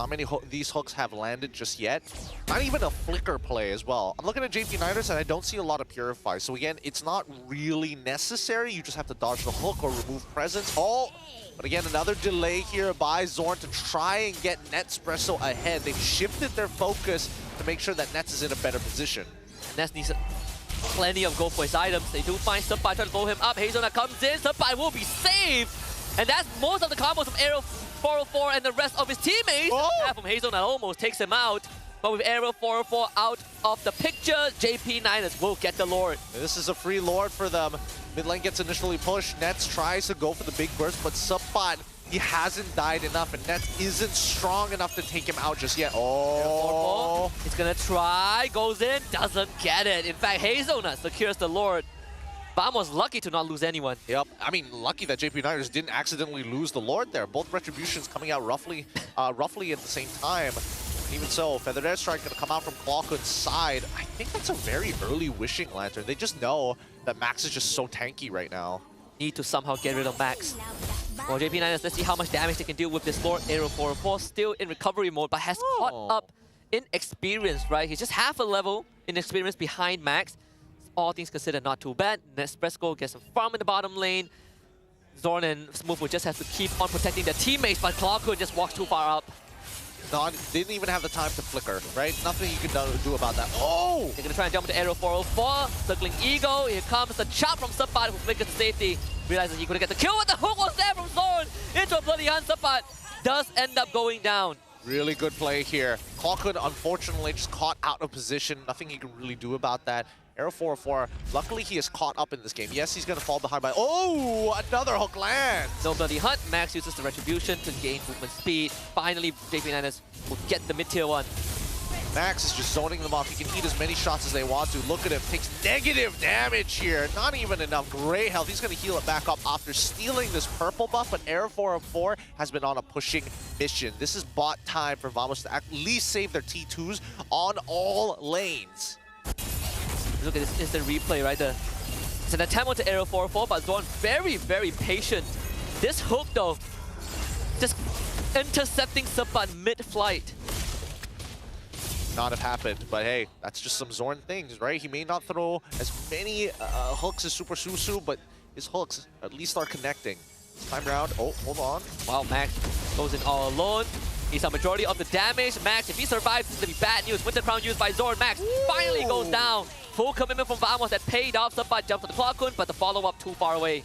Not many these hooks have landed just yet. Not even a flicker play as well. I'm looking at JP Niners and I don't see a lot of Purify. So again, it's not really necessary. You just have to dodge the hook or remove presence. Oh, but again, another delay here by Zorn to try and get Netspresso ahead. They've shifted their focus to make sure that Nets is in a better position. Nets needs plenty of go for his items. They do find Senpai trying to blow him up. Hazelnut comes in. Senpai will be saved. And that's most of the combos from Arrow 404 and the rest of his teammates. Half from Hazelnut almost takes him out. But with Arrow 404 out of the picture, JP Niners will get the Lord. This is a free Lord for them. Mid lane gets initially pushed. Nets tries to go for the big burst, but Subpot, he hasn't died enough, and Nets isn't strong enough to take him out just yet. Oh! He's gonna try, goes in, doesn't get it. In fact, Hazelnut secures the Lord. Vamos lucky to not lose anyone. Yep, I mean, lucky that JP Niners didn't accidentally lose the Lord there. Both Retributions coming out roughly at the same time. Even so, Feathered Airstrike going to come out from Clawkun's side. I think that's a very early Wishing Lantern. They just know that Max is just so tanky right now. Need to somehow get rid of Max. Well, JP Niners, let's see how much damage they can deal with this Lord. Arrow 404 still in recovery mode, but has caught up in experience, right? He's just half a level in experience behind Max. All things considered, not too bad. Nespresso gets some farm in the bottom lane. Zorn and Smooth will just have to keep on protecting their teammates, but Clawkun just walks too far up. Didn't even have the time to flicker, right? Nothing you can do about that. Oh! They're gonna try and jump into Arrow 404. Circling Eagle. Here comes the chop from Subpot who flickers to safety. Realizes he couldn't get the kill, but the hook was there from Zorn into a bloody hand. Subpot does end up going down. Really good play here. Clawkun, unfortunately, just caught out of position. Nothing he can really do about that. Arrow 404, luckily he is caught up in this game. Yes, he's going to fall behind by... Oh, another hook lands! No bloody hunt. Max uses the Retribution to gain movement speed. Finally, JP Niners will get the mid-tier one. Max is just zoning them off. He can eat as many shots as they want to. Look at him. Takes negative damage here. Not even enough gray health. He's going to heal it back up after stealing this purple buff. But Arrow 404 has been on a pushing mission. This is bot time for Vamos to at least save their T2s on all lanes. Look at this instant replay right there. It's an attempt onto Arrow 404, but Zorn very, very patient. This hook though, just intercepting Subpot mid-flight. Not have happened, but hey, that's just some Zorn things, right? He may not throw as many hooks as Super Susu, but his hooks at least are connecting. This time around, oh, hold on. Wow, Max goes in all alone. He's a majority of the damage. Max, if he survives, this is going to be bad news. Winter Crown used by Zorn. Max finally goes down. Full commitment from Vamos that paid off. Subpot jumps to the Clawkun, but the follow-up too far away.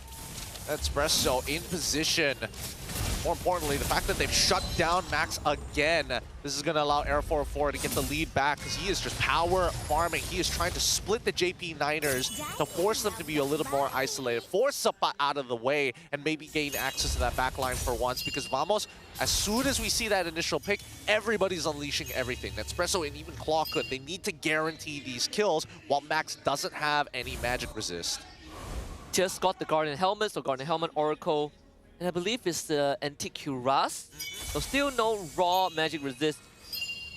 Espresso in position. More importantly, the fact that they've shut down Max again. This is going to allow Arrow 404 to get the lead back because he is just power farming. He is trying to split the JP Niners to force them to be a little more isolated, force Subpot out of the way, and maybe gain access to that backline for once. Because Vamos, as soon as we see that initial pick, everybody's unleashing everything. Nespresso and even Clawkun, they need to guarantee these kills while Max doesn't have any magic resist. Just got the Guardian Helmet, so Guardian Helmet, Oracle, and I believe it's the Antique Cuirass. So still no raw magic resist.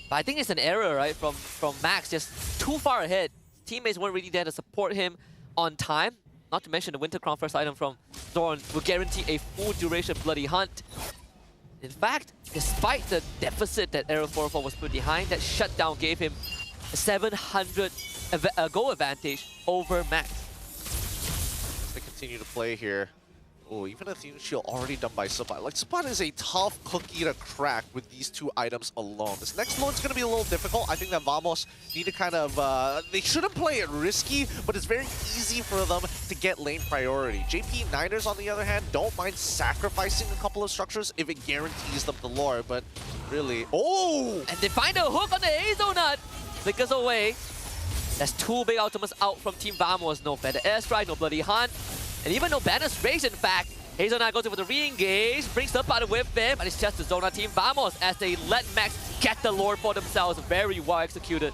But I think it's an error, right, from Max, just too far ahead. Teammates weren't really there to support him on time. Not to mention the Winter Crown first item from Zorn will guarantee a full duration Bloody Hunt. In fact, despite the deficit that Arrow 404 was put behind, that shutdown gave him a 700 goal advantage over Max. They continue to play here. Oh, even a Athena Shield already done by Subpot. Like, Subpot is a tough cookie to crack with these two items alone. This next one's going to be a little difficult. I think that Vamos need to kind of... they shouldn't play it risky, but it's very easy for them to get lane priority. JP Niners, on the other hand, don't mind sacrificing a couple of structures if it guarantees them the lore, but really... Oh! And they find a hook on the Hazelnut. Flickers away. That's two big ultimates out from Team Vamos. No Feather Airstrike, no Bloody Hunt. And even no Banner's Rage, in fact. Hazelnut goes in for the re-engage, brings up out with him, and it's just the Zona Team Vamos as they let Max get the Lord for themselves. Very well executed.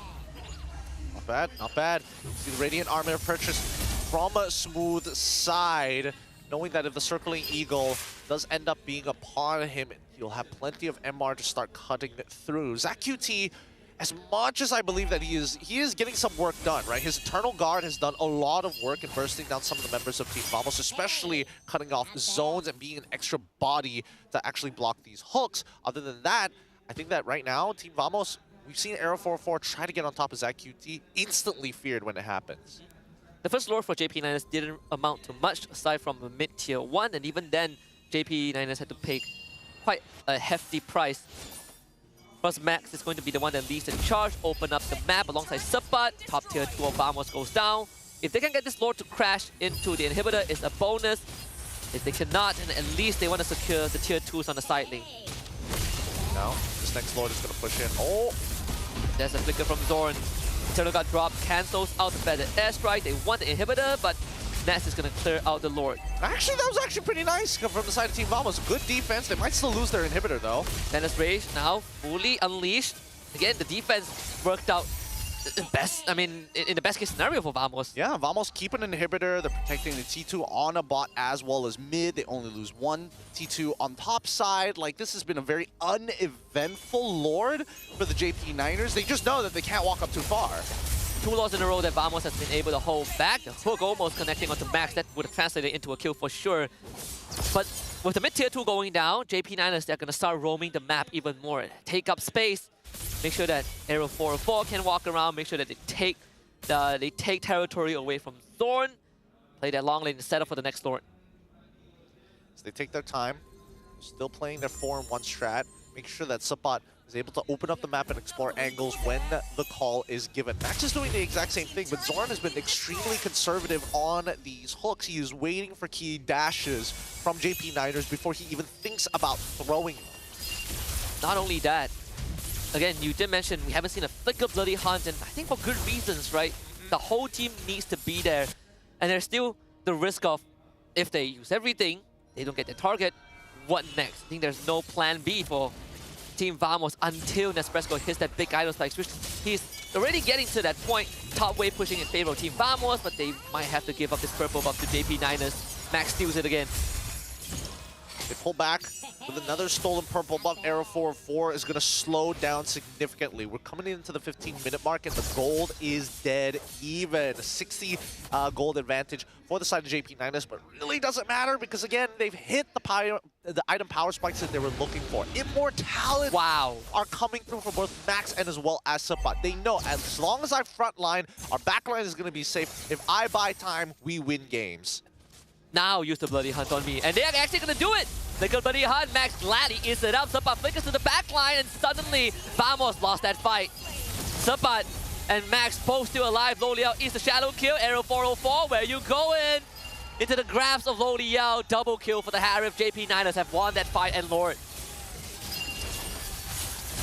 Not bad, not bad. See the Radiant Armor purchase from a Smooth side, knowing that if the Circling Eagle does end up being upon him, he'll have plenty of MR to start cutting through. Zach QT, as much as I believe that he is getting some work done, right? His Eternal Guard has done a lot of work in bursting down some of the members of Team Vamos, especially cutting off zones and being an extra body to actually block these hooks. Other than that, I think that right now, Team Vamos, we've seen Arrow 404 try to get on top of ZQT, instantly feared when it happens. The first lore for JP9ers didn't amount to much aside from a mid-tier 1, and even then, JP9ers had to pay quite a hefty price. Plus, Max is going to be the one that leads the charge, open up the map alongside Supat. Top tier 2 of Vamos goes down. If they can get this lore to crash into the inhibitor, it's a bonus. If they cannot, then at least they want to secure the tier 2s on the side lane. Now, this next lord is going to push in. Oh! There's a flicker from Zorn. Eternal got dropped, cancels out the feathered airstrike. They want the inhibitor, but Nats is going to clear out the lord. Actually, that was actually pretty nice from the side of Team Vamos. Good defense. They might still lose their inhibitor, though. Dennis Rage now fully unleashed. Again, the defense worked out best. I mean, in the best case scenario for Vamos. Yeah, Vamos keep an inhibitor. They're protecting the T2 on a bot as well as mid. They only lose one T2 on top side. Like, this has been a very uneventful Lord for the JP9ers. They just know that they can't walk up too far. 2 lords in a row that Vamos has been able to hold back. The hook almost connecting onto Max. That would have translated into a kill for sure. But with the mid-tier 2 going down, JP9ers, they're going to start roaming the map even more. Take up space. Make sure that Arrow 404 can walk around. Make sure that they take territory away from Zorn. Play that long lane and set up for the next Lord. So they take their time. Still playing their 4-in-1 strat. Make sure that Supat is able to open up the map and explore angles when the call is given. Max is doing the exact same thing, but Zorn has been extremely conservative on these hooks. He is waiting for key dashes from JP9ers before he even thinks about throwing them. Not only that, again, you did mention we haven't seen a flicker Bloody Hunt, and I think for good reasons, right? The whole team needs to be there, and there's still the risk of, if they use everything, they don't get their target, what next? I think there's no plan B for Team Vamos until Nespresso hits that big idle spikes, which he's already getting to that point. Top wave pushing in favor of Team Vamos, but they might have to give up this purple buff to JP9ers. Max steals it again. They pull back with another stolen purple buff. Arrow 404 is going to slow down significantly. We're coming into the 15-minute mark, and the gold is dead even. 60 gold advantage for the side of JP9ers, but really doesn't matter because, again, they've hit the item power spikes that they were looking for. Immortality are coming through for both Max and as well as Supat. They know as long as I front line, our back line is going to be safe. If I buy time, we win games. Now use the Bloody Hunt on me, and they're actually going to do it! Flicker Bloody Hunt, Max gladly eats it up. Supat flickers to the back line, and suddenly Vamos lost that fight. Supat and Max both still alive. Lo Liao eats the shadow kill. Arrow 404, where you going? Into the grasp of Lo Liao. Double kill for the Harif. JP9ers have won that fight, and Lord.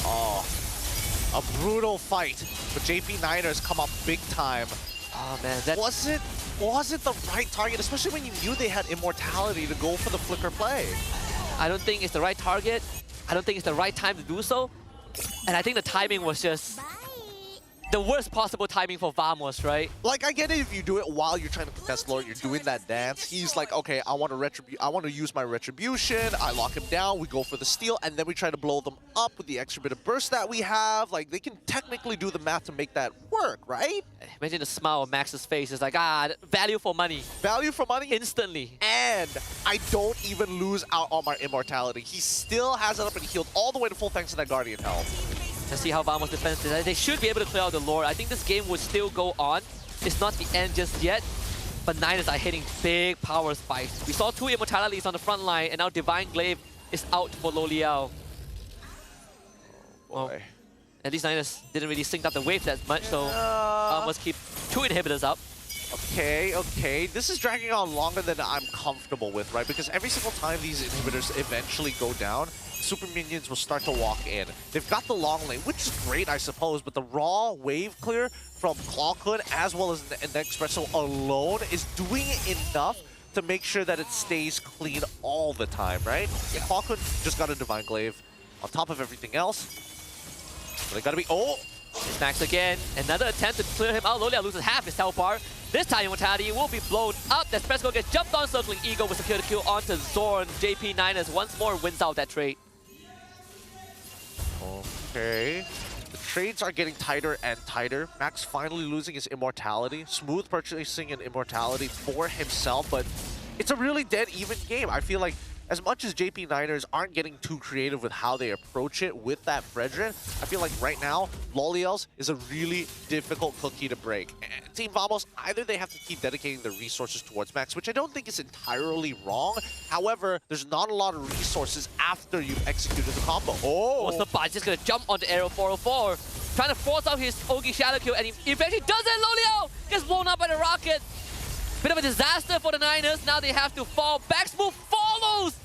Oh, a brutal fight, but JP9ers come up big time. Oh man, that was it the right target, especially when you knew they had immortality to go for the flicker play? I don't think it's the right target. I don't think it's the right time to do so. And I think the timing was just the worst possible timing for Vamos, right? Like, I get it if you do it while you're trying to contest Lord, you're doing that dance. He's like, okay, I want to use my retribution. I lock him down, we go for the steal, and then we try to blow them up with the extra bit of burst that we have. Like, they can technically do the math to make that work, right? Imagine the smile on Max's face. It's like, value for money. Value for money? Instantly. And I don't even lose out on my immortality. He still has it up and healed all the way to full thanks to that Guardian health. To see how Vamos defends this. They should be able to clear out the Lord. I think this game would still go on. It's not the end just yet, but Niners are hitting big power spikes. We saw 2 immortalities on the front line, and now Divine Glaive is out for Lo Liao. Oh, boy. At least Niners didn't really sync up the wave that much, so Vamos keep 2 inhibitors up. Okay. This is dragging on longer than I'm comfortable with, right? Because every single time these inhibitors eventually go down, super minions will start to walk in. They've got the long lane, which is great, I suppose, but the raw wave clear from Clawhood as well as Nespresso alone is doing enough to make sure that it stays clean all the time, right? Yeah. Clawhood just got a Divine Glaive on top of everything else. So they gotta be... Oh! It's Max again. Another attempt to clear him out. Lo Liao loses half his health bar. This time Immortality will be blown up. Nespresso gets jumped on, circling Ego will secure the kill onto Zorn. JP9ers once more wins out that trade. Okay. The trades are getting tighter and tighter. Max finally losing his immortality. Smooth purchasing an immortality for himself, but it's a really dead even game. I feel like as much as JP Niners aren't getting too creative with how they approach it with that Fredrin, I feel like right now, Loliels is a really difficult cookie to break. And Team Vamos, either they have to keep dedicating their resources towards Max, which I don't think is entirely wrong. However, there's not a lot of resources after you've executed the combo. Oh! What's the Pabz just gonna jump onto Arrow 404, trying to force out his Ogi Shadow Kill, and he eventually does it. Loliel gets blown up by the rocket. Bit of a disaster for the Niners. Now they have to fall back. Smooth follows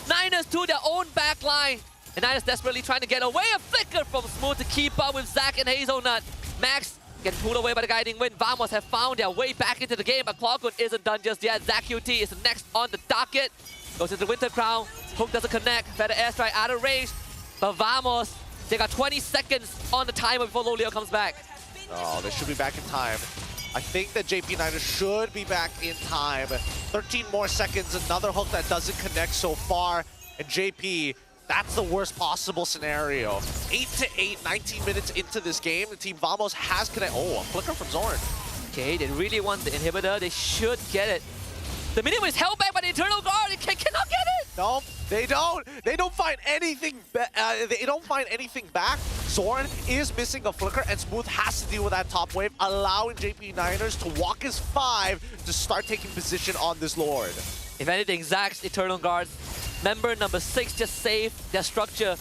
Niners to their own back line. And Niners desperately trying to get away. A flicker from Smooth to keep up with Zac and Hazelnut. Max getting pulled away by the guiding wind. Vamos have found their way back into the game, but Clockwood isn't done just yet. Zac QT is next on the docket. Goes into the Winter Crown. Hook doesn't connect. Feather airstrike out of range. But Vamos, they got 20 seconds on the timer before Loliel comes back. Oh, they should be back in time. I think that JP Niners should be back in time. 13 more seconds, another hook that doesn't connect so far. And JP, that's the worst possible scenario. 8-8, 19 minutes into this game. The Team Vamos has connected. Oh, a flicker from Zorn. Okay, they really want the inhibitor. They should get it. The minion is held back by the Eternal Guard. They cannot get it. No, they don't. They don't find anything. They don't find anything back. Zorn is missing a flicker, and Smooth has to deal with that top wave, allowing JP Niners to walk his 5 to start taking position on this Lord. If anything, Zac's Eternal Guard, member number 6, just saved their structure.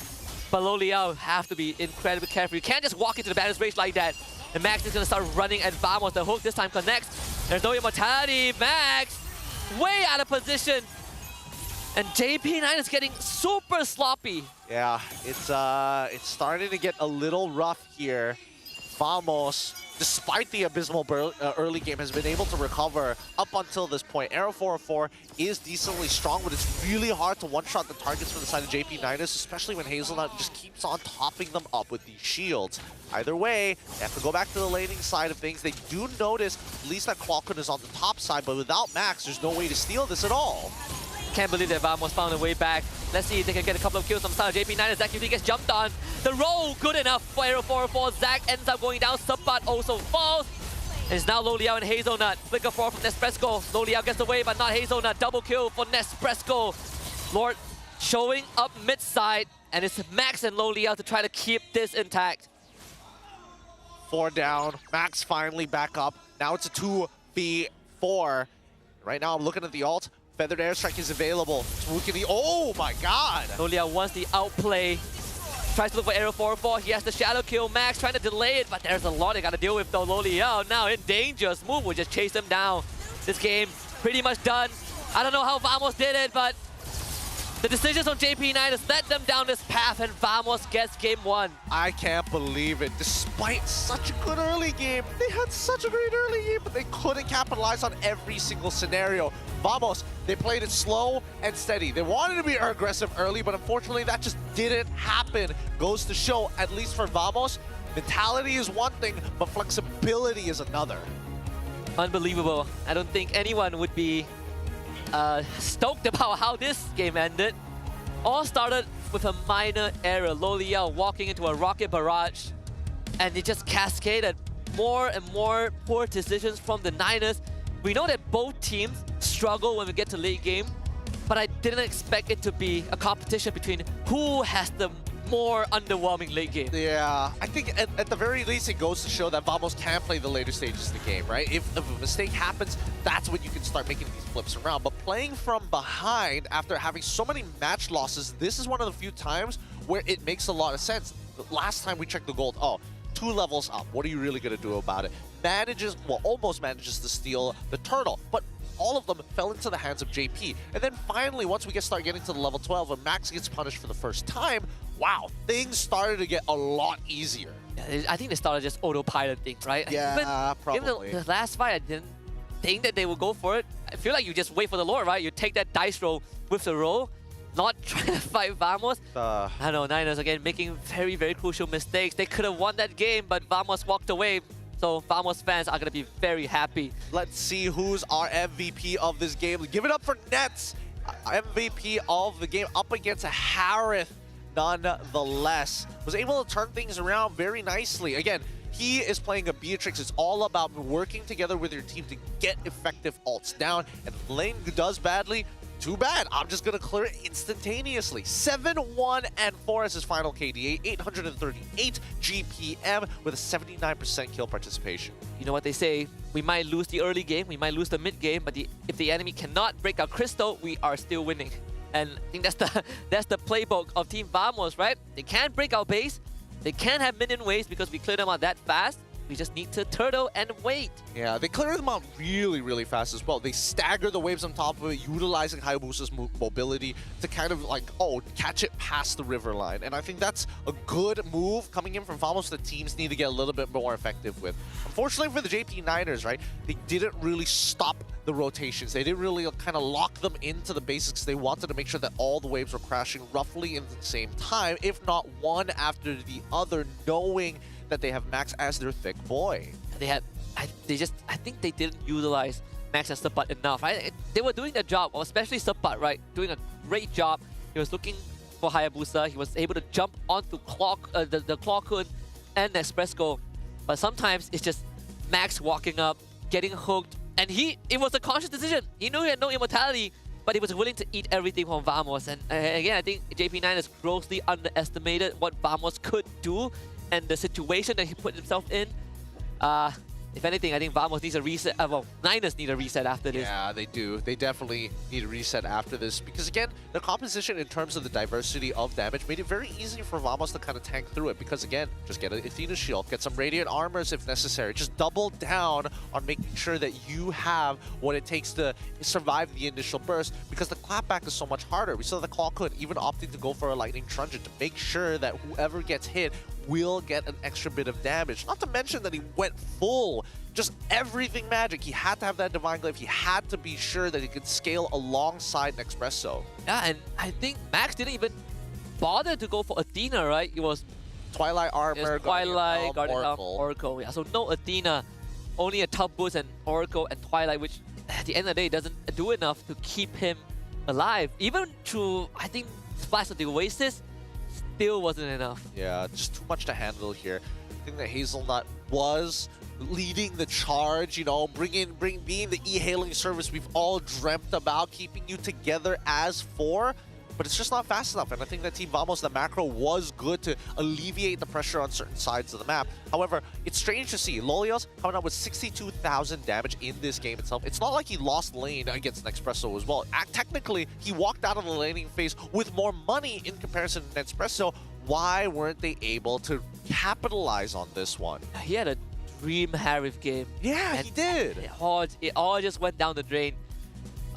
But Loliel have to be incredibly careful. You can't just walk into the balance range like that. And Max is going to start running at Vamos. The hook this time connects. There's no immortality. Max way out of position. And JP9 is getting super sloppy. Yeah, it's starting to get a little rough here. Vamos, despite the abysmal early game, has been able to recover up until this point. Arrow 404 is decently strong, but it's really hard to one-shot the targets from the side of JP9, especially when Hazelnut just keeps on topping them up with these shields. Either way, they have to go back to the laning side of things. They do notice at least that Qualcomm is on the top side, but without Max, there's no way to steal this at all. Can't believe that Vamos found a way back. Let's see if they can get a couple of kills on the side of JP9 as Zac QT gets jumped on. The roll good enough for Arrow 404. Zac ends up going down. Subbat also falls. And it's now Loliel and Hazelnut. Flicker 4 from Nespresso. Loliel gets away, but not Hazelnut. Double kill for Nespresso. Lord showing up mid-side. And it's Max and Loliel to try to keep this intact. 4 down. Max finally back up. Now it's a 2v4. Right now I'm looking at the ult. Feathered airstrike is available. Oh my god! Loliel wants the outplay. Tries to look for Arrow 404. He has the shadow kill. Max trying to delay it, but there's a lot they got to deal with though. Loliel now in danger. Smooth will just chase him down. This game pretty much done. I don't know how Vamos did it, but the decisions on JP9 has led them down this path, and Vamos gets game 1. I can't believe it. Despite such a good early game, they had such a great early game, but they couldn't capitalize on every single scenario. Vamos, they played it slow and steady. They wanted to be aggressive early, but unfortunately that just didn't happen. Goes to show, at least for Vamos, mentality is one thing, but flexibility is another. Unbelievable. I don't think anyone would be stoked about how this game ended. All started with a minor error. Loliel walking into a rocket barrage, and it just cascaded more and more poor decisions from the Niners. We know that both teams struggle when we get to late game, but I didn't expect it to be a competition between who has the more underwhelming late game. Yeah, I think at the very least it goes to show that Vamos can play the later stages of the game, right? If a mistake happens, that's when you can start making these flips around. But playing from behind after having so many match losses, this is one of the few times where it makes a lot of sense. Last time we checked the gold, 2 levels up. What are you really going to do about it? Almost manages to steal the turtle, but all of them fell into the hands of JP. And then finally, once we start getting to the level 12 and Max gets punished for the first time, wow, things started to get a lot easier. Yeah, I think they started just autopiloting, right? Yeah, probably. Even the last fight, I didn't think that they would go for it. I feel like you just wait for the Lord, right? You take that dice roll with the roll, not trying to fight Vamos. I don't know, Niners again making very, very crucial mistakes. They could have won that game, but Vamos walked away. So Vamos fans are going to be very happy. Let's see who's our MVP of this game. Give it up for Nets. MVP of the game up against Harith, nonetheless. Was able to turn things around very nicely. Again, he is playing a Beatrix. It's all about working together with your team to get effective ults down. And if the lane does badly, too bad. I'm just going to clear it instantaneously. 7-1-4 as his final KDA, 838 GPM with a 79% kill participation. You know what they say, we might lose the early game, we might lose the mid game, but if the enemy cannot break our crystal, we are still winning. And I think that's the playbook of Team Vamos, right? They can't break our base, they can't have minion waves because we clear them out that fast. We just need to turtle and wait. Yeah, they clear them out really, really fast as well. They stagger the waves on top of it, utilizing Hayabusa's mobility to kind of like, catch it past the river line. And I think that's a good move coming in from Vamos that teams need to get a little bit more effective with. Unfortunately for the JP9ers, right, they didn't really stop the rotations. They didn't really kind of lock them into the basics. They wanted to make sure that all the waves were crashing roughly in the same time, if not one after the other, knowing that they have Max as their thick boy. I think they didn't utilize Max and Sapat enough, right? They were doing their job, especially Sapat, right? Doing a great job. He was looking for Hayabusa. He was able to jump onto the Claw Kun and Espresso. But sometimes it's just Max walking up, getting hooked, and it was a conscious decision. He knew he had no immortality, but he was willing to eat everything from Vamos. And again, I think JP9 has grossly underestimated what Vamos could do and the situation that he put himself in. If anything, I think Vamos needs a reset. Well, Niners need a reset after this. Yeah, they do. They definitely need a reset after this. Because again, the composition in terms of the diversity of damage made it very easy for Vamos to kind of tank through it. Because again, just get an Athena shield, get some Radiant Armors if necessary. Just double down on making sure that you have what it takes to survive the initial burst. Because the clapback is so much harder. We saw the Claw Kun even opting to go for a Lightning Truncheon to make sure that whoever gets hit will get an extra bit of damage. Not to mention that he went full, just everything magic. He had to have that Divine Glaive. He had to be sure that he could scale alongside Nespresso. Yeah, and I think Max didn't even bother to go for Athena, right? It was Twilight Armor, Twilight, Guardian Oracle. Yeah, so no Athena, only a Tub Boost and Oracle and Twilight, which at the end of the day doesn't do enough to keep him alive. Even through, I think, Splash of the Oasis, still wasn't enough. Yeah, just too much to handle here. I think that Hazelnut was leading the charge, you know, being the e-hailing service we've all dreamt about, keeping you together as four, but it's just not fast enough. And I think that Team Vamos, the macro was good to alleviate the pressure on certain sides of the map. However, it's strange to see Lolios coming up with 62,000 damage in this game itself. It's not like he lost lane against Nespresso as well. Technically, he walked out of the laning phase with more money in comparison to Nespresso. Why weren't they able to capitalize on this one? He had a dream Harif game. Yeah, he did. It all just went down the drain.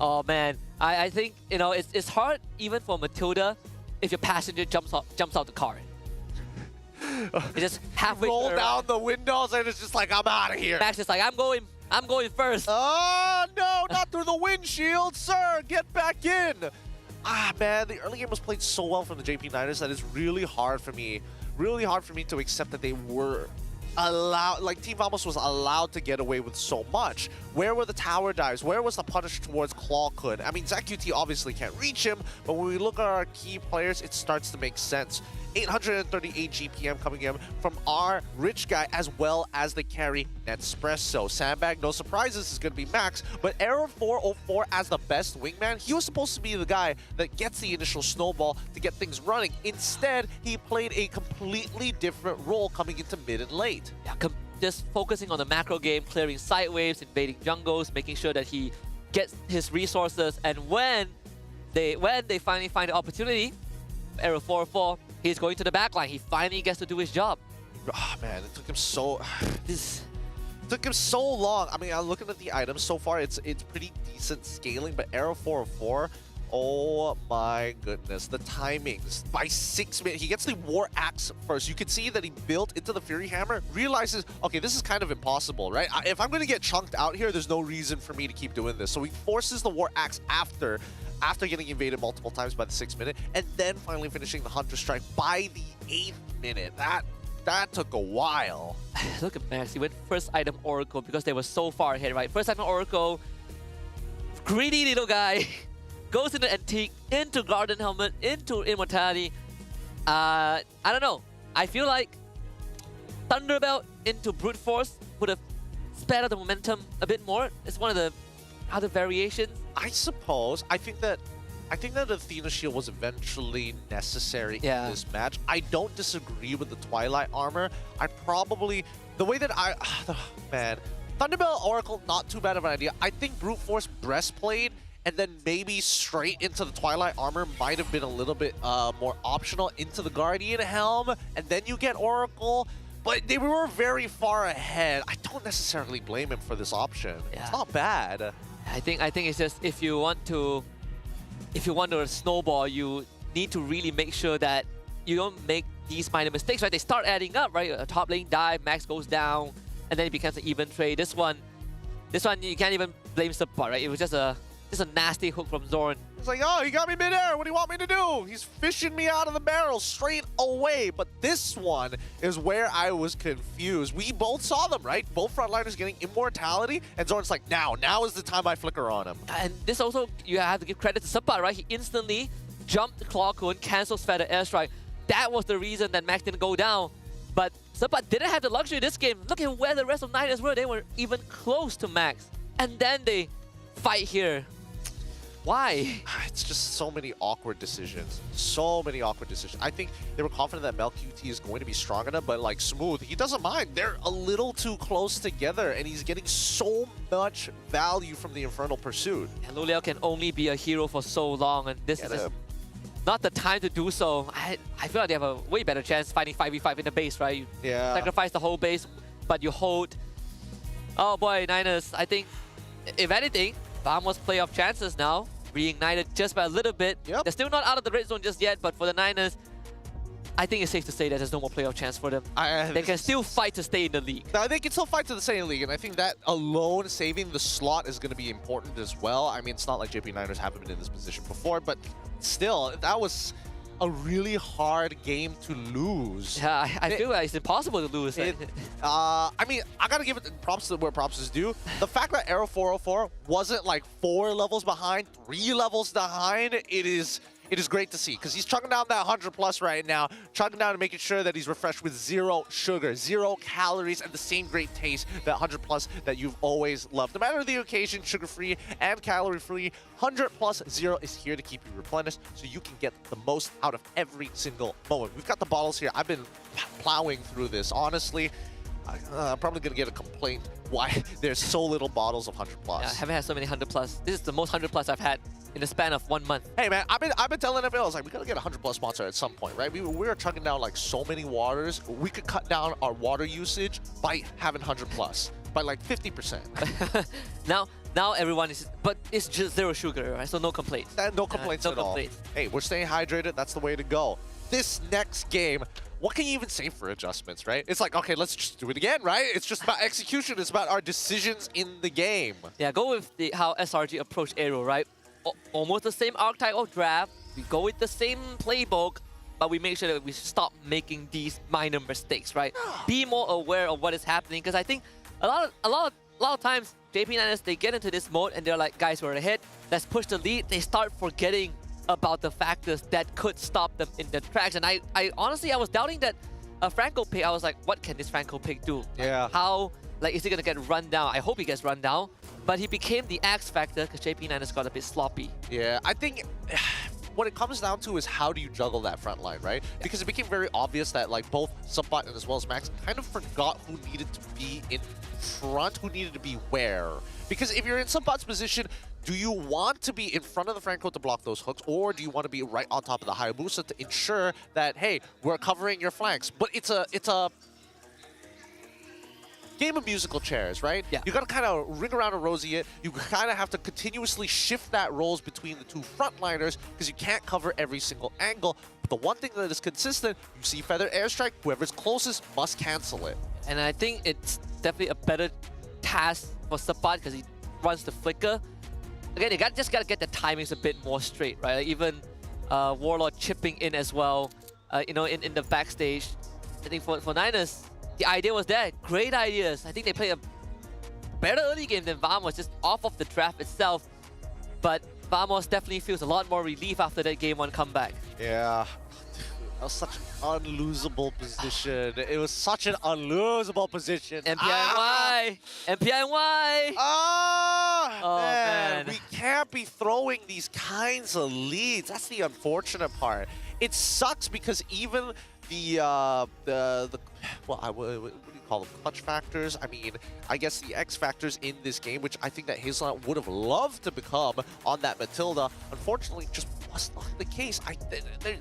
Oh man, I think, you know, it's hard even for Matilda if your passenger jumps out the car. It's just halfway roll down the windows and it's just like, I'm out of here. Max is like, I'm going first. Oh no, not through the windshield, sir. Get back in. Ah man, the early game was played so well from the JP9ers that it's really hard for me to accept that they were allowed, like Team Vamos was allowed to get away with so much. Where were the tower dives? Where was the punish towards Claw Kun? I mean, ZQT obviously can't reach him, but when we look at our key players, it starts to make sense. 838 GPM coming in from our rich guy as well as the carry Nespresso. Sandbag, no surprises, is going to be Max, but Arrow 404 as the best wingman, he was supposed to be the guy that gets the initial snowball to get things running. Instead, he played a completely different role coming into mid and late. Yeah, just focusing on the macro game, clearing side waves, invading jungles, making sure that he gets his resources, and when they finally find the opportunity, Arrow 404, he's going to the backline. He finally gets to do his job. Oh man, it took him so... took him so long. I mean, I'm looking at the items so far. It's pretty decent scaling, but Arrow 404, oh my goodness. The timings. By 6 minutes, he gets the War Axe first. You can see that he built into the Fury Hammer, realizes, okay, this is kind of impossible, right? If I'm going to get chunked out here, there's no reason for me to keep doing this. So he forces the War Axe after getting invaded multiple times by the 6th minute, and then finally finishing the Hunter Strike by the 8th minute. That took a while. Look at Max, he went first item Oracle because they were so far ahead, right? First item Oracle, greedy little guy, goes into Antique, into Garden Helmet, into Immortality. I don't know. I feel like Thunderbelt into Brute Force would have sped up the momentum a bit more. It's one of the other variations. I suppose. I think that I think that Athena Shield was eventually necessary in this match. I don't disagree with the Twilight armor. I probably... The way that man. Thunderbell Oracle, not too bad of an idea. I think Brute Force Breastplate and then maybe straight into the Twilight armor might have been a little bit more optional into the Guardian Helm, and then you get Oracle. But they were very far ahead. I don't necessarily blame him for this option. Yeah. It's not bad. I think it's just if you want to snowball, you need to really make sure that you don't make these minor mistakes, right? They start adding up, right? A top lane dive, Max goes down, and then it becomes an even trade. This one you can't even blame support, right? It was just a nasty hook from Zorn. It's like, oh, he got me midair. What do you want me to do? He's fishing me out of the barrel straight away. But this one is where I was confused. We both saw them, right? Both frontliners getting immortality, and Zorn's like, now is the time I flicker on him. And this also, you have to give credit to Support, right? He instantly jumped the Claw Cone, cancelled Feather Airstrike. That was the reason that Max didn't go down. But Support didn't have the luxury this game. Look at where the rest of Niners were. They were even close to Max. And then they fight here. Why? It's just so many awkward decisions. So many awkward decisions. I think they were confident that MelQT is going to be strong enough, but like Smooth, he doesn't mind. They're a little too close together, and he's getting so much value from the Infernal Pursuit. And Luliao can only be a hero for so long, and this is just not the time to do so. I feel like they have a way better chance fighting 5v5 in the base, right? You sacrifice the whole base, but you hold. Oh boy, Niners, I think, if anything, Vamos playoff chances now, reignited just by a little bit. They're still not out of the red zone just yet, but for the Niners, I think it's safe to say that there's no more playoff chance for them. They can still fight to stay in the league. They can still fight to stay in the league, and I think that alone, saving the slot is going to be important as well. I mean, it's not like JP Niners haven't been in this position before, but still, that was a really hard game to lose. Yeah, I feel like it's impossible to lose. I mean, I gotta give it props to where props is due. The fact that Arrow 404 wasn't like 4 levels behind, 3 levels behind, it is great to see, because he's chugging down that 100+ right now, chugging down and making sure that he's refreshed with 0 sugar, 0 calories, and the same great taste, that 100+ that you've always loved. No matter the occasion, sugar-free and calorie-free, 100+ 0 is here to keep you replenished, so you can get the most out of every single moment. We've got the bottles here. I've been plowing through this, honestly. I'm probably going to get a complaint why there's so little bottles of 100+. Yeah, I haven't had so many 100+. This is the most 100+ I've had in the span of 1 month. Hey man, I've been telling everyone, I was like, we gotta get a 100+ sponsor at some point, right? We were chugging down like so many waters. We could cut down our water usage by having 100+, by like 50%. Now everyone is, but it's just 0 sugar, right? So no complaints. No complaints at all. Hey, we're staying hydrated. That's the way to go. This next game, what can you even say for adjustments, right? It's like, okay, let's just do it again, right? It's just about execution. It's about our decisions in the game. Yeah, go with how SRG approached Aero, right? Almost the same archetype of draft. We go with the same playbook, but we make sure that we stop making these minor mistakes, right? Be more aware of what is happening, because I think a lot of times JP Niners, they get into this mode and they're like, guys, we're ahead. Let's push the lead. They start forgetting about the factors that could stop them in their tracks. And I honestly, I was doubting that Franco pick. I was like, what can this Franco pick do? Yeah. How, like, is he gonna get run down? I hope he gets run down. But he became the X factor because JP Niners got a bit sloppy. Yeah, I think what it comes down to is how do you juggle that front line, right? Yeah. Because it became very obvious that like both Subbot and as well as Max kind of forgot who needed to be in front, who needed to be where. Because if you're in Subbot's position, do you want to be in front of the Franco to block those hooks, or do you want to be right on top of the Hayabusa to ensure that, hey, we're covering your flanks? But it's a game of musical chairs, right? Yeah. You gotta kind of ring around and rosy it. You kind of have to continuously shift that roles between the two frontliners because you can't cover every single angle. But the one thing that is consistent, you see Feather Airstrike, whoever's closest must cancel it. And I think it's definitely a better task for Sabat because he runs the flicker. Again, they just gotta get the timings a bit more straight, right? Like even Warlord chipping in as well, you know, in the backstage. I think for Niners, the idea was there. Great ideas. I think they played a better early game than Vamos, just off of the draft itself. But Vamos definitely feels a lot more relief after that game 1 comeback. Yeah. That was such an unlosable position. It was such an unlosable position. MPL MY! MPL MY! Oh, man. We can't be throwing these kinds of leads. That's the unfortunate part. It sucks because even what do you call them? Clutch factors? I mean, I guess the X factors in this game, which I think that Hazelnut would have loved to become on that Matilda, unfortunately just was not the case.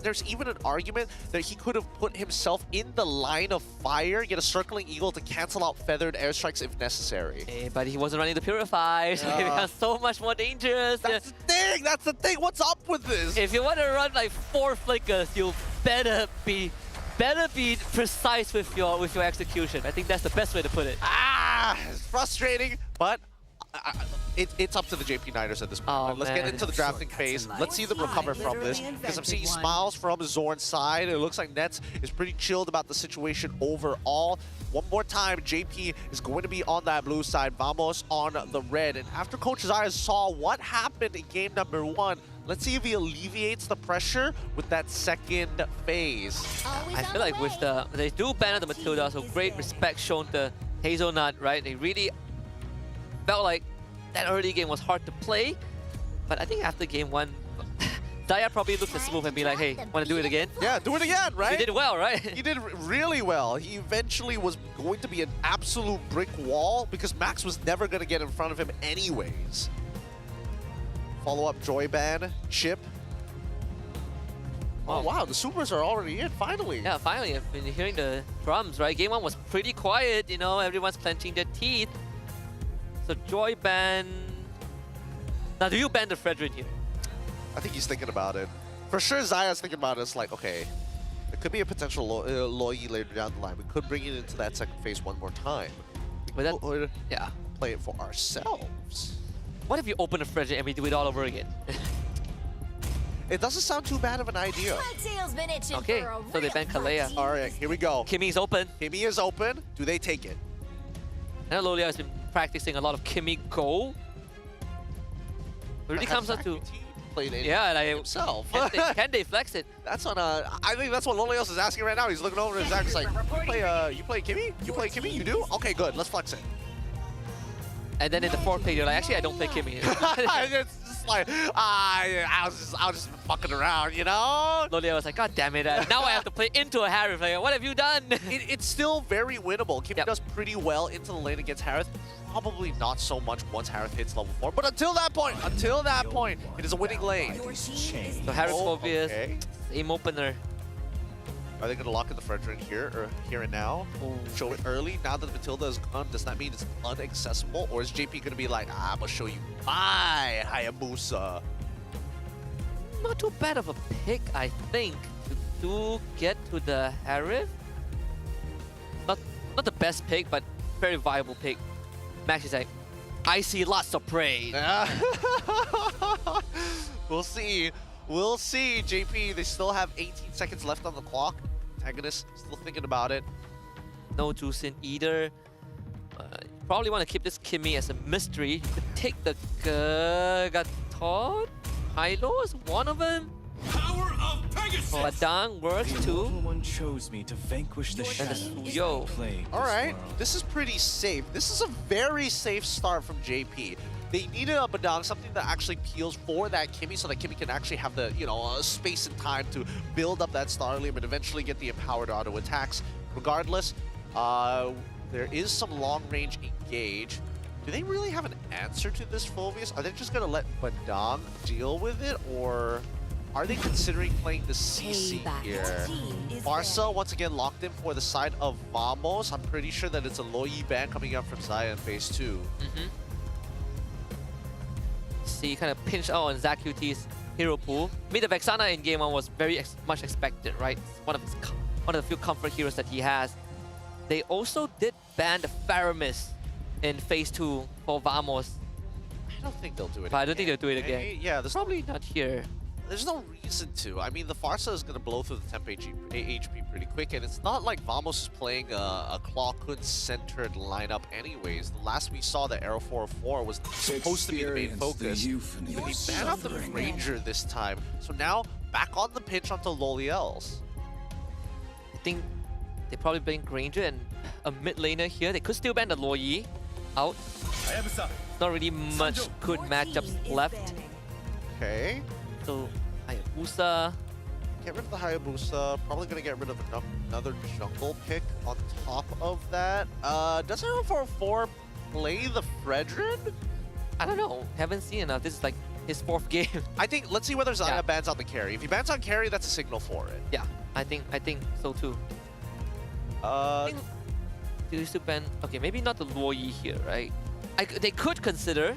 There's even an argument that he could have put himself in the line of fire, get a circling eagle to cancel out feathered airstrikes if necessary. Hey, but he wasn't running the Purifier, so it becomes so much more dangerous. That's the thing! That's the thing! What's up with this? If you want to run like 4 flickers, you better be precise with your execution. I think that's the best way to put it. It's frustrating, but it's up to the JP Niners at this point. Oh, Let's get into the drafting phase. Let's see them recover from this, because I'm seeing smiles from Zorn's side. It looks like Nets is pretty chilled about the situation overall. One more time, JP is going to be on that blue side, Vamos on the red. And after Coach Zaya saw what happened in game number 1, let's see if he alleviates the pressure with that second phase. I feel like with they do ban the Matilda, so great respect shown to Hazelnut, right? They really felt like that early game was hard to play, but I think after game 1, Zaya probably looked at Smooth and be like, hey, want to do it again? Yeah, do it again, right? He did well, right? He did really well. He eventually was going to be an absolute brick wall because Max was never going to get in front of him anyways. Follow-up Joy Ban, Chip. Oh, wow, the supers are already in, finally. Yeah, finally. I've been hearing the drums, right? Game 1 was pretty quiet, you know, everyone's clenching their teeth. So Joy Ban... Now, do you ban the Fredrin here? I think he's thinking about it. For sure, Zaya's thinking about it. It's like, okay, there could be a potential Loyi later down the line. We could bring it into that second phase one more time. But that, yeah, play it for ourselves. What if you open a Fredrin and we do it all over again? It doesn't sound too bad of an idea. Okay, so they ban Kalea. All right, here we go. Kimmy's open. Kimmy is open. Do they take it? I know Lolia has been practicing a lot of Kimmy Go. It really comes up to... Yeah, like himself. Can they flex it? That's on a. I think that's what Lolios is asking right now. He's looking over at Zach. He's like, you play Kimmy? You play Kimmy? You do? Okay, good. Let's flex it. And then in the fourth pick, you're like, actually, I don't play Kimmy. It's just like, I was just fucking around, you know? Lolia was like, God damn it! Now I have to play into a Harith. Like, what have you done? It's still very winnable. Kimmy does pretty well into the lane against Harith. Probably not so much once Harith hits level 4, but until that point, it is a winning lane. So Harith Phobias, aim opener. Are they going to lock in the Fredrin here and now? Show it early? Now that Matilda is gone, does that mean it's unaccessible? Or is JP going to be like, I'm going to show you my Hayabusa? Not too bad of a pick, I think, to get to the Harith. Not the best pick, but very viable pick. Max is like, I see lots of prey. We'll see. We'll see, JP. They still have 18 seconds left on the clock. Antagonist still thinking about it. No juice in either. Probably want to keep this Kimmy as a mystery. You could take the Gatot. Hilo is one of them. Power of Pegasus. Badang works too. One chose me to vanquish the Yo. All right, this is pretty safe. This is a very safe start from JP. They needed a Badang, something that actually peels for that Kimmy, so that Kimmy can actually have the, space and time to build up that Star Liam and eventually get the empowered auto attacks. Regardless, there is some long-range engage. Do they really have an answer to this, Phobius? Are they just going to let Badang deal with it, or are they considering playing the CC here? Farsa, once again, locked in for the side of Vamos. I'm pretty sure that it's a Loyi ban coming up from Zaya in phase 2. See, kind of pinch out on ZachQT's hero pool. I mean, the Vexana in game 1 was very much expected, right? It's one of the few comfort heroes that he has. They also did ban the Faramis in phase 2 for Vamos. I don't think they'll do it but I don't think they'll do it again. Yeah, there's probably not here. There's no reason to. I mean, the Farsa is going to blow through the temp HP pretty quick, and it's not like Vamos is playing a Clawkun-centered lineup anyways. The last we saw, the Arrow 404 was supposed to be the main focus. But he banned out the Ranger this time. So now, back on the pinch onto Loliels. think they probably ban Granger and a mid laner here. They could still ban the Loyi out. Not really much good matchups left. Okay. So Hayabusa. Get rid of the Hayabusa. Probably gonna get rid of another jungle pick on top of that. Does Hero 4 play the Fredrin? I don't know. Haven't seen enough. This is like his 4th game. I think, let's see whether Zaya bans on the carry. If he bans on carry, that's a signal for it. Yeah, I think so too. Do you still ban? Okay, maybe not the Loyi here, right? They could consider,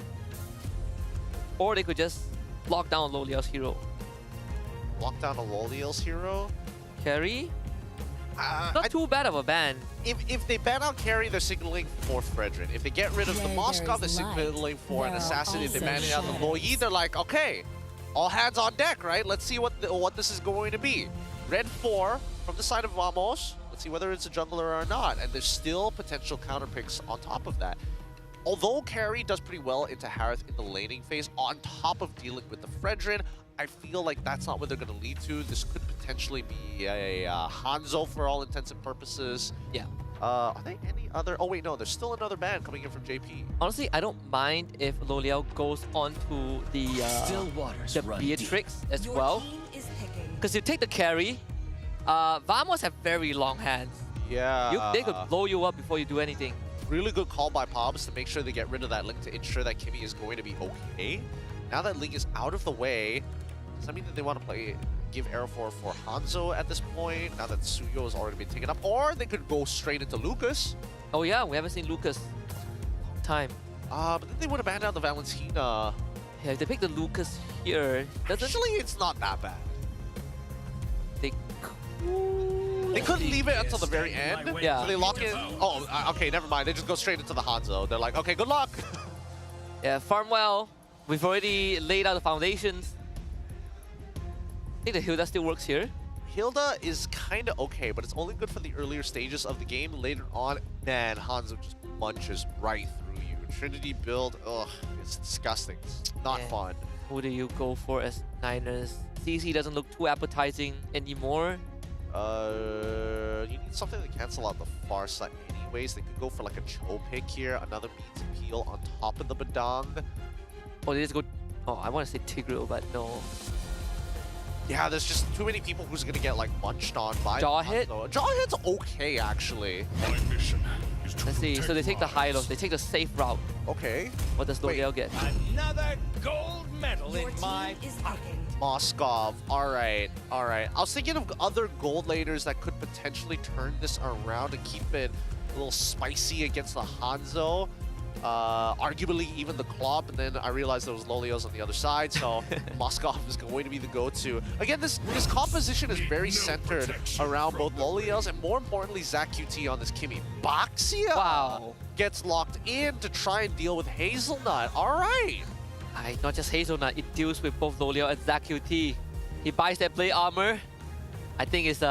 or they could just lock down Loliel's hero. Lock down a Loliel's hero? Carry? Not too bad of a ban. If they ban out carry, they're signaling for Fredrin. If they get rid of the Moskov, they're signaling for an assassin. If they ban out the Loyi, they're like, okay, all hands on deck, right? Let's see what this is going to be. Red 4 from the side of Vamos. Let's see whether it's a jungler or not. And there's still potential counter picks on top of that. Although carry does pretty well into Harith in the laning phase, on top of dealing with the Fredrin, I feel like that's not what they're going to lead to. This could potentially be a Hanzo for all intents and purposes. Yeah. Are there any other... Oh, wait, no. There's still another ban coming in from JP. Honestly, I don't mind if Loliel goes on to the Beatrix as well. Because you take the carry, Vamos have very long hands. Yeah. They could blow you up before you do anything. Really good call by Pabz to make sure they get rid of that link to ensure that Kimmy is going to be okay. Now that Link is out of the way, does that mean that they want to give Arrow for Hanzo at this point, now that Suyo has already been taken up? Or they could go straight into Lucas. Oh yeah, we haven't seen Lucas in time. But then they would have banned out the Valentina. Yeah, if they pick the Lucas here, actually, it's not that bad. They could leave it until the very end. Yeah. So they lock in. Oh, okay, never mind. They just go straight into the Hanzo. They're like, okay, good luck. Yeah, farm well. We've already laid out the foundations. I think the Hilda still works here. Hilda is kind of okay, but it's only good for the earlier stages of the game. Later on, man, Hanzo just munches right through you. Trinity build, ugh, it's disgusting. It's not fun. Who do you go for as Niners? CC doesn't look too appetizing anymore. You need something to cancel out the far side anyways. They could go for like a Cho pick here, another meat peel on top of the Badang. Oh, they just go... Oh, I want to say Tigreal, but no. Yeah, there's just too many people who's gonna get like munched on by Jawhead? Jawhead's okay, actually. My mission is Let's see, so they take the Hylos, they take the safe route. Okay. What does L'Oreal get? Another gold medal in my pocket. Moskov, alright. I was thinking of other gold laners that could potentially turn this around and keep it a little spicy against the Hanzo. Arguably even the Klopp, and then I realized there was Lolios on the other side, so Moskov is going to be the go-to. Again, this composition is very centered around both Lolios and more importantly Zach QT on this Kimmy. Baxia gets locked in to try and deal with Hazelnut. Alright. Not just Hazelnut, it deals with both Loliel and Zach QT. He buys that blade armor. I think it's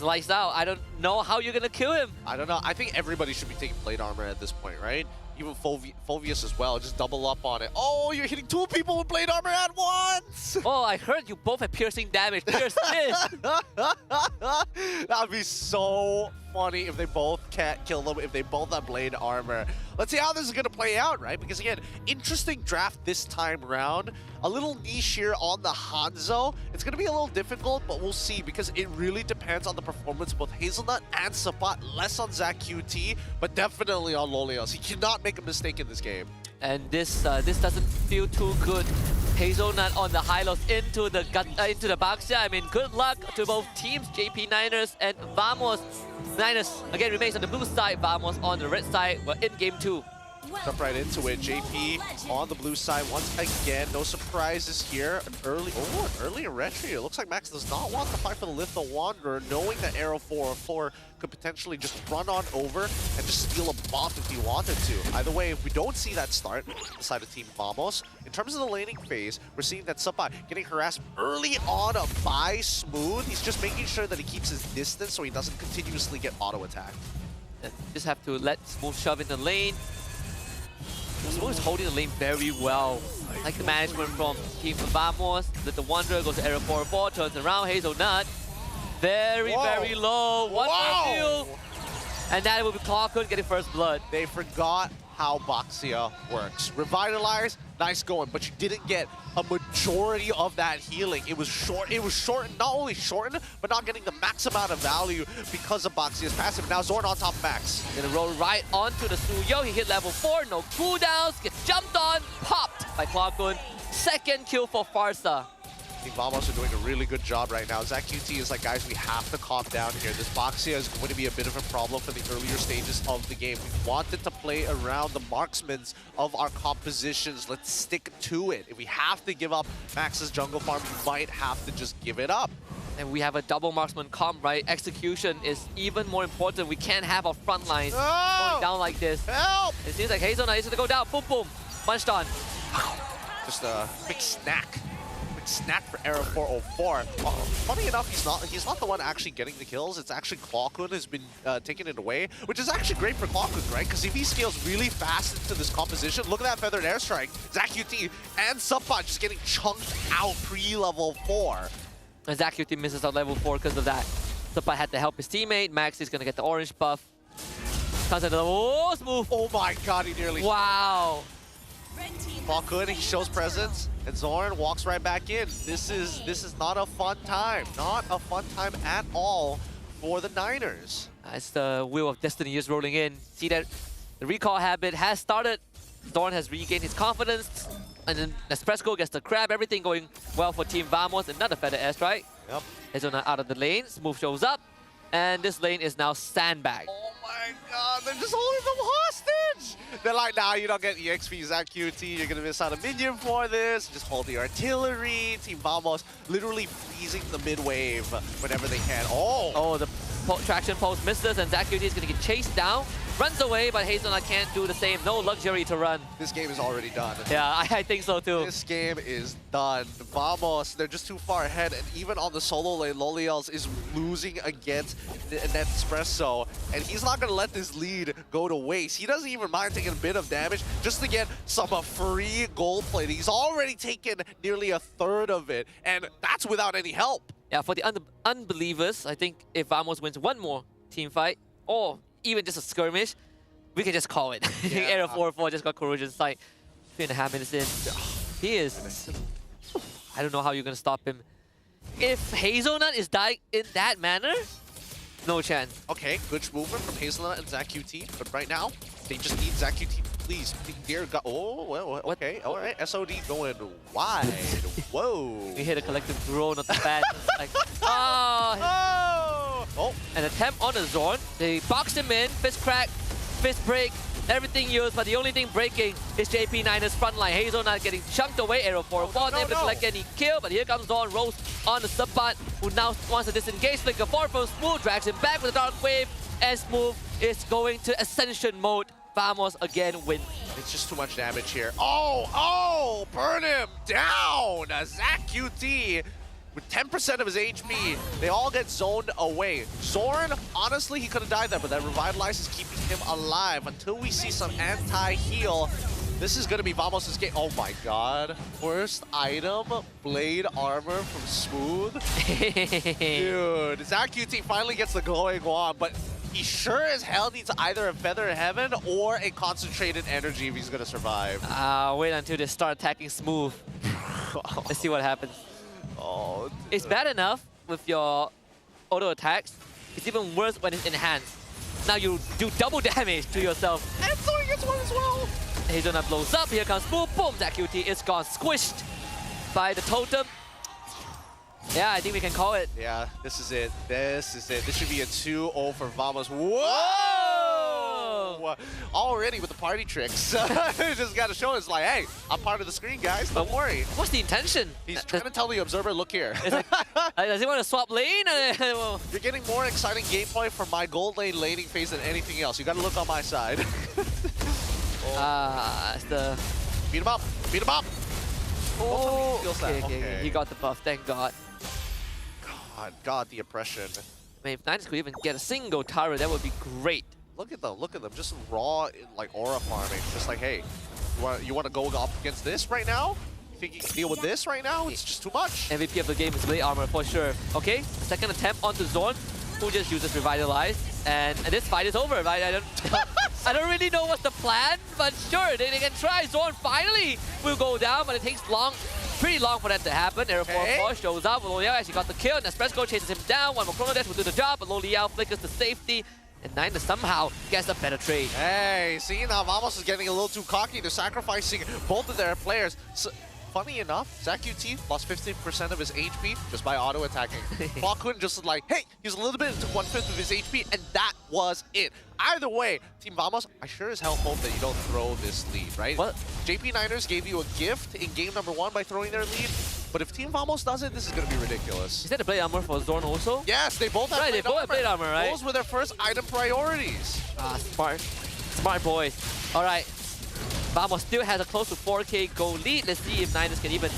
lights out. I don't know how you're gonna kill him. I don't know. I think everybody should be taking blade armor at this point, right? Even Fovius as well. Just double up on it. Oh, you're hitting 2 people with blade armor at once! Oh, I heard you both have piercing damage. Pierce this! That'd be so funny if they both can't kill them, if they both have blade armor. Let's see how this is going to play out, right? Because again, interesting draft this time round. A little niche here on the Hanzo. It's going to be a little difficult, but we'll see because it really depends on the performance of both Hazelnut and Sapat. Less on Zach QT, but definitely on Lolios. He cannot make a mistake in this game. And this doesn't feel too good. Hazelnut on the Hylos into the Baxia. I mean, good luck to both teams, JP Niners and Vamos. Niners again remains on the blue side, Vamos on the red side. We're in game 2. Jump right into it. JP on the blue side once again. No surprises here. An early retry. It looks like Max does not want to fight for the Litho Wanderer, knowing that Arrow 404 could potentially just run on over and just steal a buff if he wanted to. Either way, if we don't see that start on the side of Team Vamos, in terms of the laning phase, we're seeing that Sapat getting harassed early on by Smooth. He's just making sure that he keeps his distance so he doesn't continuously get auto-attacked. Just have to let Smooth shove in the lane. Smooth is holding the lane very well. Like the management from Team Vamos. Let the Wanderer goes to Arrow 4-4, turns around, Hazelnut. Very, very low. One more Wow. kill. And that will be Clarkwood getting first blood. They forgot how Boxia works. Revitalize, nice going, but you didn't get a majority of that healing. It was short. It was shortened, not only shortened, but not getting the max amount of value because of Boxia's passive. Now Zorn on top of Max. Gonna roll right onto the Suyo. He hit level 4, no cooldowns, gets jumped on, popped by Clarkwood. Second kill for Farsa. I think Vamos are doing a really good job right now. Zach QT is like, guys, we have to calm down here. This Boxia is going to be a bit of a problem for the earlier stages of the game. We wanted to play around the marksmans of our compositions. Let's stick to it. If we have to give up Max's jungle farm, we might have to just give it up. And we have a double marksman comp, right? Execution is even more important. We can't have our front lines going down like this. Help! It seems like Hazel is gonna go down. Boom, boom. Munched on. Just a quick snack. Snack for Era 404. Funny enough, he's not the one actually getting the kills. It's actually Clarkwood has been taking it away, which is actually great for Clarkwood, right? Because if he scales really fast into this composition, look at that feathered airstrike. Zach QT and Subpot just getting chunked out pre-level 4. And Zach QT misses out level 4 because of that. Subpot had to help his teammate. Max is gonna get the orange buff. Comes into the smooth. Oh my god, he nearly. Wow. Clarkwood, he shows presence, and Zorn walks right back in. This is not a fun time. Not a fun time at all for the Niners. As the Wheel of Destiny is rolling in. See that the recall habit has started. Zorn has regained his confidence. And then Espresso gets the crab. Everything going well for Team Vamos. Another feather airstrike. Yep. Hazelnut out of the lane. Smooth shows up. And this lane is now sandbagged. Oh my god, they're just holding them hostage! They're like, nah, you don't get EXP, Zach QT, you're gonna miss out a minion for this. Just hold the artillery. Team Vamos literally freezing the mid-wave whenever they can. Oh, the traction post misses, and Zach QT is gonna get chased down. Runs away, but Hazelnut can't do the same. No luxury to run. This game is already done. Yeah, I think so too. This game is done. Vamos, they're just too far ahead, and even on the solo lane, Loliels is losing against Nespresso, and he's not going to let this lead go to waste. He doesn't even mind taking a bit of damage just to get some free gold plate. He's already taken nearly a third of it, and that's without any help. Yeah, for the unbelievers, I think if Vamos wins one more team fight, or even just a skirmish, we can just call it. Yeah. Era 4-4 just got Corrosion Sight. 3.5 minutes in. He is... I don't know how you're going to stop him. If Hazelnut is dying in that manner, no chance. Okay, good movement from Hazelnut and Zach QT, but right now, they just need Zach QT, please. Dear God. Oh, well, okay, all right. SOD going wide. Whoa. We hit a collective groan of the fans. Like, oh! An attempt on the Zorn. They boxed him in, fist crack, fist break, everything used, but the only thing breaking is JP9's front line. Hazelnut getting chunked away. Arrow 4 not able to collect any kill, but here comes Zorn, rolls on the Subpot, who now wants to disengage. Flicker 4 from Smooth, drags him back with a Dark Wave, and Smooth is going to Ascension mode. Vamos again win. It's just too much damage here. Oh, burn him down! Zach QT with 10% of his HP, they all get zoned away. Zorn, honestly, he could have died there, but that Revitalize is keeping him alive until we see some anti-heal. This is going to be Vamos' game. Oh my god. First item, Blade Armor from Smooth. Dude, Zach QT finally gets the glowing wand, but he sure as hell needs either a Feather of Heaven or a Concentrated Energy if he's going to survive. Wait until they start attacking Smooth. Let's see what happens. Oh, it's bad enough with your auto attacks. It's even worse when it's enhanced. Now you do double damage to yourself. And so he gets one as well. Hazelnut blows up. Here comes Smooth. Boom. Zach QT is gone. Squished by the totem. Yeah, I think we can call it. Yeah, this is it. This is it. This should be a 2-0 for Vamos. Whoa! Already with the party tricks. Just got to show us like, hey, I'm part of the screen, guys. Don't worry. What's the intention? He's trying to tell the observer, look here. Like, does he want to swap lane? You're getting more exciting gameplay from my gold lane laning phase than anything else. You got to look on my side. It's the... Beat him up. Beat him up. Oh, okay. He got the buff. Thank God. God, the oppression. I mean, if Niners could even get a single turret, that would be great. Look at them, just raw, like, aura farming. Just like, hey, you want to go up against this right now? You think you can deal with this right now? It's just too much. MVP of the game is Blade Armor for sure. Okay, second attempt onto Zorn, who just uses Revitalize, and this fight is over, right? I don't really know what's the plan, but sure, they can try. Zorn finally will go down, but it takes pretty long for that to happen. Arrow 4 shows up. Loliao actually got the kill. Nespresso chases him down. One more Chrono Dash will do the job, but Loliao flickers to safety. And Niner somehow gets a better trade. Hey, see now Vamos is getting a little too cocky. They're sacrificing both of their players. So, funny enough, ZachQT lost 15% of his HP just by auto-attacking. Clockwood just was like, hey, he's a little bit into 1/5 of his HP, and that was it. Either way, Team Vamos, I sure as hell hope that you don't throw this lead, right? What? JP Niners gave you a gift in game number 1 by throwing their lead, but if Team Vamos does it, this is going to be ridiculous. Is that the Blade Armor for Zorn also? Yes, they both have Right, they both have Blade Armor, right? Those were their first item priorities. Ah, smart. Smart boys. All right. Vamos still has a close to 4K goal lead. Let's see if Niners can even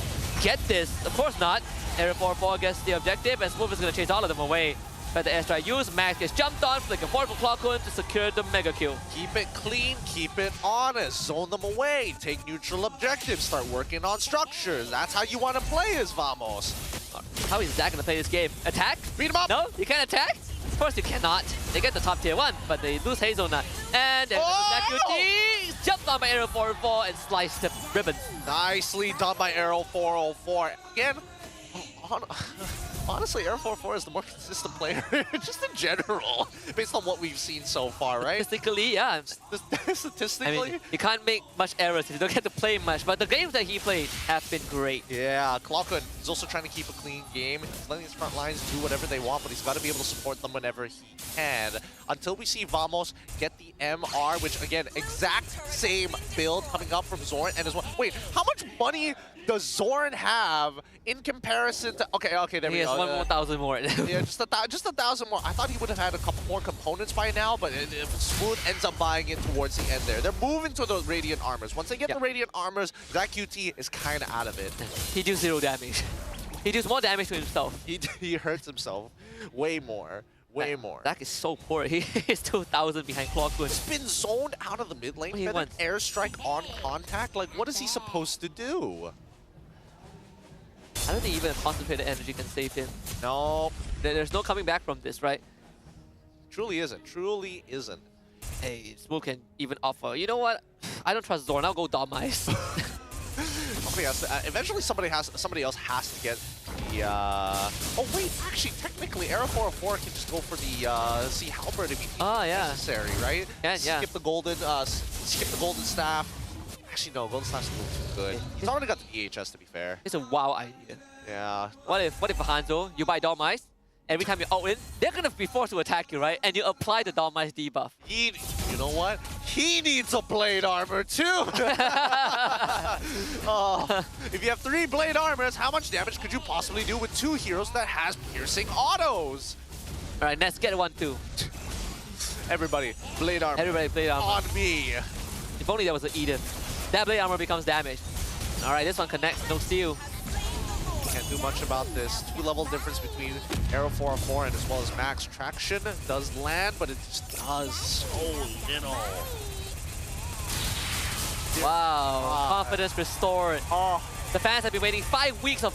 get this. Of course not. Arrow 4 gets the objective, and Smooth is going to chase all of them away. But the airstrike used, Max gets jumped on, flicker forward for Clockwood to secure the mega kill. Keep it clean, keep it honest, zone them away, take neutral objectives, start working on structures. That's how you want to play as Vamos. How is Zach going to play this game? Attack? Beat him up! No, you can't attack? Of course you cannot. They get the top tier 1, but they lose Hazelnut. And then ZachQT jumped on by Arrow 404 and sliced the ribbons. Nicely done by Arrow 404. Again, honestly, Arrow 404 is the more consistent player, just in general, based on what we've seen so far, right? Statistically, yeah. Statistically? I mean, you can't make much errors if you don't get to play much, but the games that he played have been great. Yeah, Clockwood is also trying to keep a clean game. He's letting his front lines do whatever they want, but he's got to be able to support them whenever he can. Until we see Vamos get the MR, which, again, exact same build coming up from Zorn and as well. Wait, how much money does Zorn have in comparison to... Okay, there we go. He has 1,000 more. Yeah, just 1,000 more. I thought he would have had a couple more components by now, but Smooth ends up buying it towards the end there. They're moving to the Radiant Armors. Once they get the Radiant Armors, ZachQT is kind of out of it. He does 0 damage. He does more damage to himself. He hurts himself way more. Way more. Zach is so poor. He is 2,000 behind Clockwood. He's been zoned out of the mid lane. He An wants airstrike on contact. Like, what is he supposed to do? I don't think even a concentrated energy can save him. No. There's no coming back from this, right? Truly isn't. Truly isn't. Hey, Smooth can even offer. You know what? I don't trust Zorn. I'll go Dom Ice. Eventually somebody else has to get the oh wait, actually technically Arrow 404 can just go for the Sea Halberd if necessary, right? Skip the golden staff. Actually no, golden staff's a little too good. He's already got the EHS, to be fair. It's a wow idea. Yeah. What if Hanzo, you buy Dom Ice, every time you ult in, they're gonna be forced to attack you, right? And you apply the Dom Ice debuff. You know what? He needs a blade armor too! If you have 3 blade armors, how much damage could you possibly do with 2 heroes that has piercing autos? Alright, let's get 1 too. Everybody, blade armor. Everybody, blade armor. On me. If only there was an Eden. That blade armor becomes damage. Alright, this one connects, no steal. Can't do much about this. 2-level difference between Arrow 404 and as well as Max. Traction does land, but it just does so little. Wow, confidence restored. The fans have been waiting 5 weeks for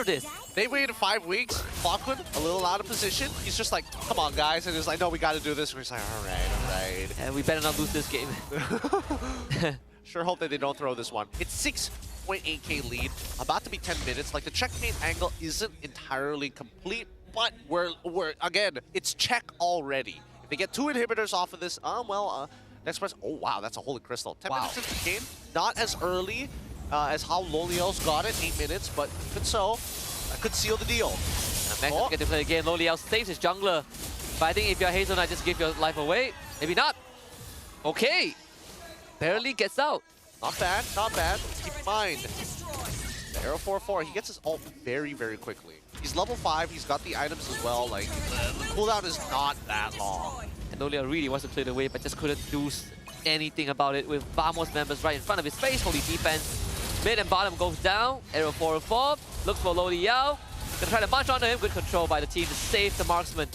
this. They waited 5 weeks. Clockwood, a little out of position. He's just like, come on, guys. And he's like, no, we got to do this. And he's like, all right. And we better not lose this game. Sure hope that they don't throw this one. It's 6.8k lead. About to be 10 minutes. Like, the checkmate angle isn't entirely complete, but we're again, it's check already. If they get 2 inhibitors off of this, next press. Oh, wow, that's a holy crystal. 10 minutes into the game. Not as early as how Loliel's got it, 8 minutes, but even so, that could seal the deal. Max doesn't get to play the game. Loliel saves his jungler. But I think if you're Hazelnut, just give your life away. Maybe not. Okay. Barely gets out. Not bad, not bad. Keep in mind, the Arrow 404, he gets his ult very, very quickly. He's level 5, he's got the items as well. Like, the cooldown is not that long. And Loliel really wants to play the wave, but just couldn't do anything about it with Vamos members right in front of his face. Holy defense. Mid and bottom goes down. Arrow 404 looks for Loliel. Gonna try to munch onto him. Good control by the team to save the marksman.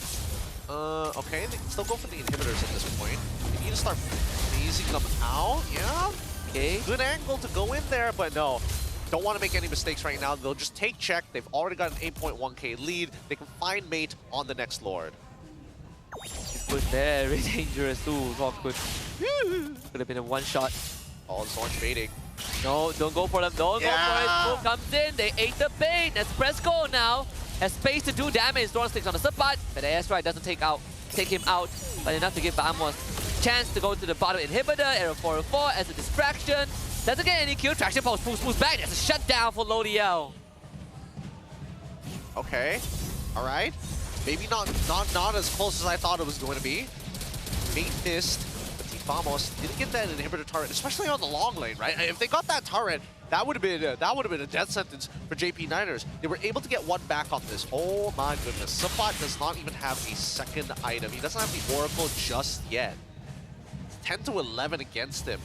Okay, they can still go for the inhibitors at this point. They need to start phasing them out, yeah? Okay. Good angle to go in there, but no. don't want to make any mistakes right now. They'll just take check. They've already got an 8.1k lead. They can find mate on the next Lord. It was very dangerous too. Could have been a one-shot. Oh, Zorn baiting. No, don't go for them. Don't go for it. Move comes in. They ate the bait. As Fresco now has space to do damage. Zorn sticks on the spot, but the airstrike doesn't take him out, but enough to give Vamos chance to go to the bottom inhibitor. Arrow 404 as a distraction. Doesn't get any kill. Traction pulse moves back. There's a shutdown for Lodiel. Okay. All right. Maybe not as close as I thought it was going to be. Mate missed. But Team Vamos didn't get that inhibitor turret, especially on the long lane, right? If they got that turret, that would have been a death sentence for JP Niners. They were able to get one back on this. Oh my goodness. Suppot does not even have a second item. He doesn't have the Oracle just yet. It's 10 to 11 against him.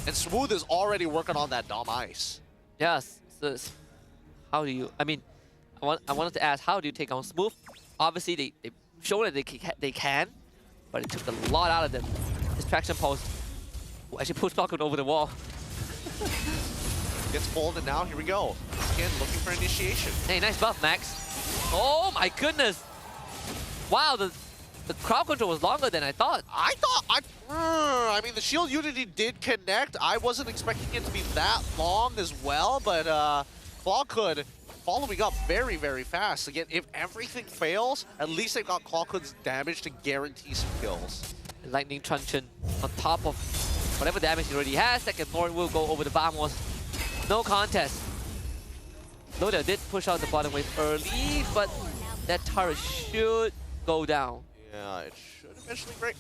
And Smooth is already working on that Dom Ice. Yes. So how do you... I mean, I wanted to ask, how do you take on Smooth? Obviously, they've shown that they can, but it took a lot out of them. Distraction pulse actually pushed Falcon over the wall. Gets pulled, and now here we go. Again, looking for initiation. Hey, nice buff, Max. Oh my goodness! Wow, the crowd control was longer than I thought. I mean, the shield unity did connect. I wasn't expecting it to be that long as well, but Clawhood following up very, very fast. Again, if everything fails, at least they've got Clawhood's damage to guarantee some kills. Lightning Truncheon on top of whatever damage he already has. Second Lord will go over the Vamos. No contest. Loda did push out the bottom wave early, but that turret should go down. Yeah, it should eventually break.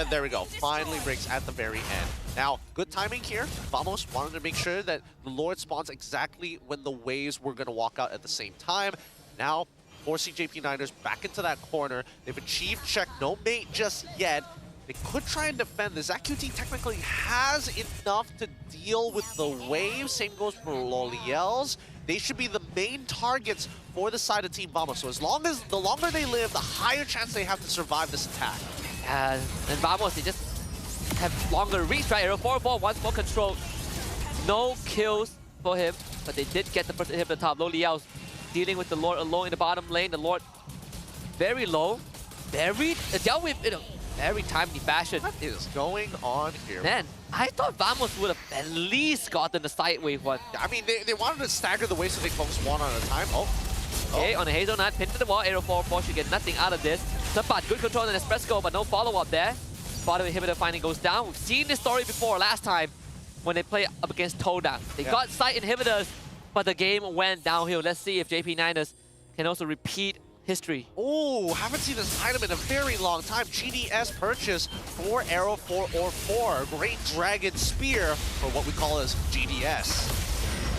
There we go. Finally breaks at the very end. Now, good timing here. Vamos wanted to make sure that the Lord spawns exactly when the waves were going to walk out at the same time. Now, forcing JP Niners back into that corner. They've achieved check. No mate just yet. They could try and defend this. That QT technically has enough to deal with the waves. Same goes for Loliels. They should be the main targets for the side of Team Vamos. So the longer they live, the higher chance they have to survive this attack. And Vamos, they just have longer reach, right? Arrow 4-4, once more control. No kills for him, but they did get the first hit at the top. Loliels dealing with the Lord alone in the bottom lane. The Lord very low, dealt with in a very timely fashion. What is going on here? Man, I thought Vamos would have at least gotten the side wave one. I mean, they wanted to stagger the waves so they focus one at a time. Okay, on a Hazelnut, pinned to the wall. Arrow 4-4 should get nothing out of this. Suppot, good control on Espresso, but no follow-up there. Bottom inhibitor finally goes down. We've seen this story before last time when they played up against Toda. They got side inhibitors, but the game went downhill. Let's see if JP Niners can also repeat history. Oh, haven't seen this item in a very long time. GDS purchase for Arrow 404. Great Dragon Spear, or what we call as GDS.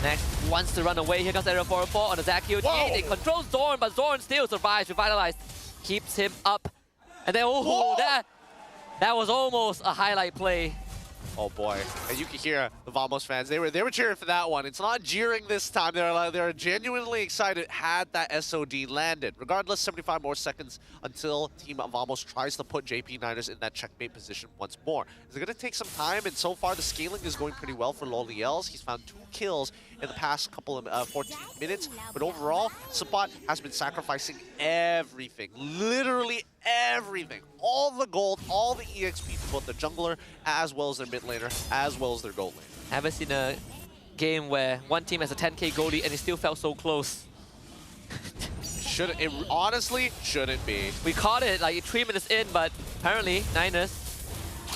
Next wants to run away. Here comes Arrow 404 on the Zac-QT. They control Zorn, but Zorn still survives. Revitalized keeps him up. And then, that was almost a highlight play. Oh boy, and you can hear the Vamos fans. They were cheering for that one. It's not jeering this time. They're genuinely excited had that SOD landed. Regardless, 75 more seconds until Team Vamos tries to put JP Niners in that checkmate position once more. It's going to take some time, and so far the scaling is going pretty well for Loliels. He's found 2 kills in the past couple of 14 minutes, but overall, Suppot has been sacrificing everything, literally everything, all the gold, all the EXP to both the jungler as well as their mid laner, as well as their gold lane. Haven't seen a game where one team has a 10k goldie and it still felt so close. It honestly shouldn't be. We caught it like 3 minutes in, but apparently Niners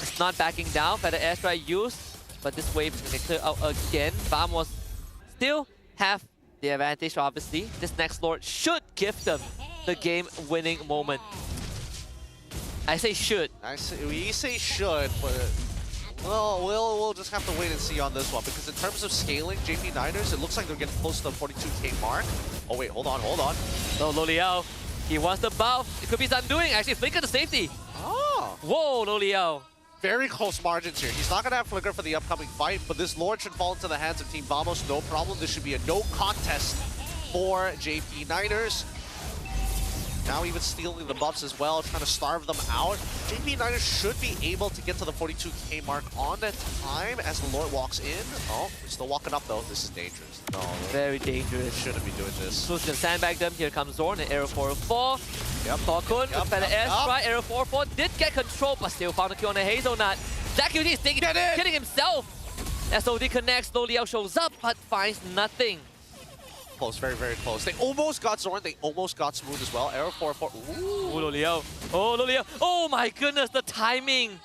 is not backing down. Better airstrike used, but this wave is going to clear out again. Vamos still have the advantage, obviously. This next Lord should give them the game-winning moment. I say should. We say should, but well, we'll just have to wait and see on this one, because in terms of scaling, JP Niners, it looks like they're getting close to the 42k mark. Oh wait, hold on. So Loliel, he wants the buff. It could be his undoing. Actually, flicker to safety. Oh. Whoa, Loliel. Very close margins here. He's not going to have flicker for the upcoming fight, but this Lord should fall into the hands of Team Vamos. No problem. This should be a no contest for JP Niners. Now even stealing the buffs as well, trying to starve them out. JP9ers should be able to get to the 42k mark on time as the Lord walks in. Oh, they're still walking up though. This is dangerous. No, very dangerous. Shouldn't be doing this. Who's gonna sandbag them? Here comes Zorn and Arrow 404. Yep. Tokun with better airstrike. Arrow 404 did get control, but still found a kill on the Hazelnut. ZachQT is kidding himself. SOD connects, Loliao shows up, but finds nothing. Close, very, very close. They almost got Zorn. They almost got Smooth as well. Arrow 404. Ooh, Loliao. Oh, Loliao. Oh my goodness, the timing.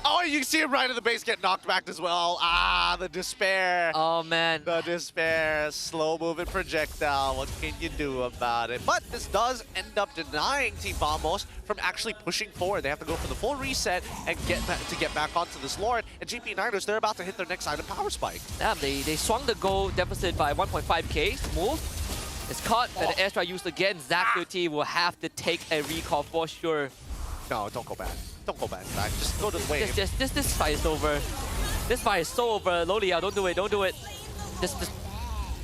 Oh, you can see him right in the base get knocked back as well. Ah, the despair. Oh, man. The despair. Slow-moving projectile. What can you do about it? But this does end up denying Team Vamos from actually pushing forward. They have to go for the full reset and get back onto this Lord. And GP9ers, they're about to hit their next item power spike. Damn, they swung the goal deficit by 1.5k. Smooth. It's caught by the airstrike used again. ZachQT will have to take a recall for sure. No, don't go back. Don't go back. Just go to the wave. This fight is over. This fight is so over. Loliao, don't do it. Don't do it. Just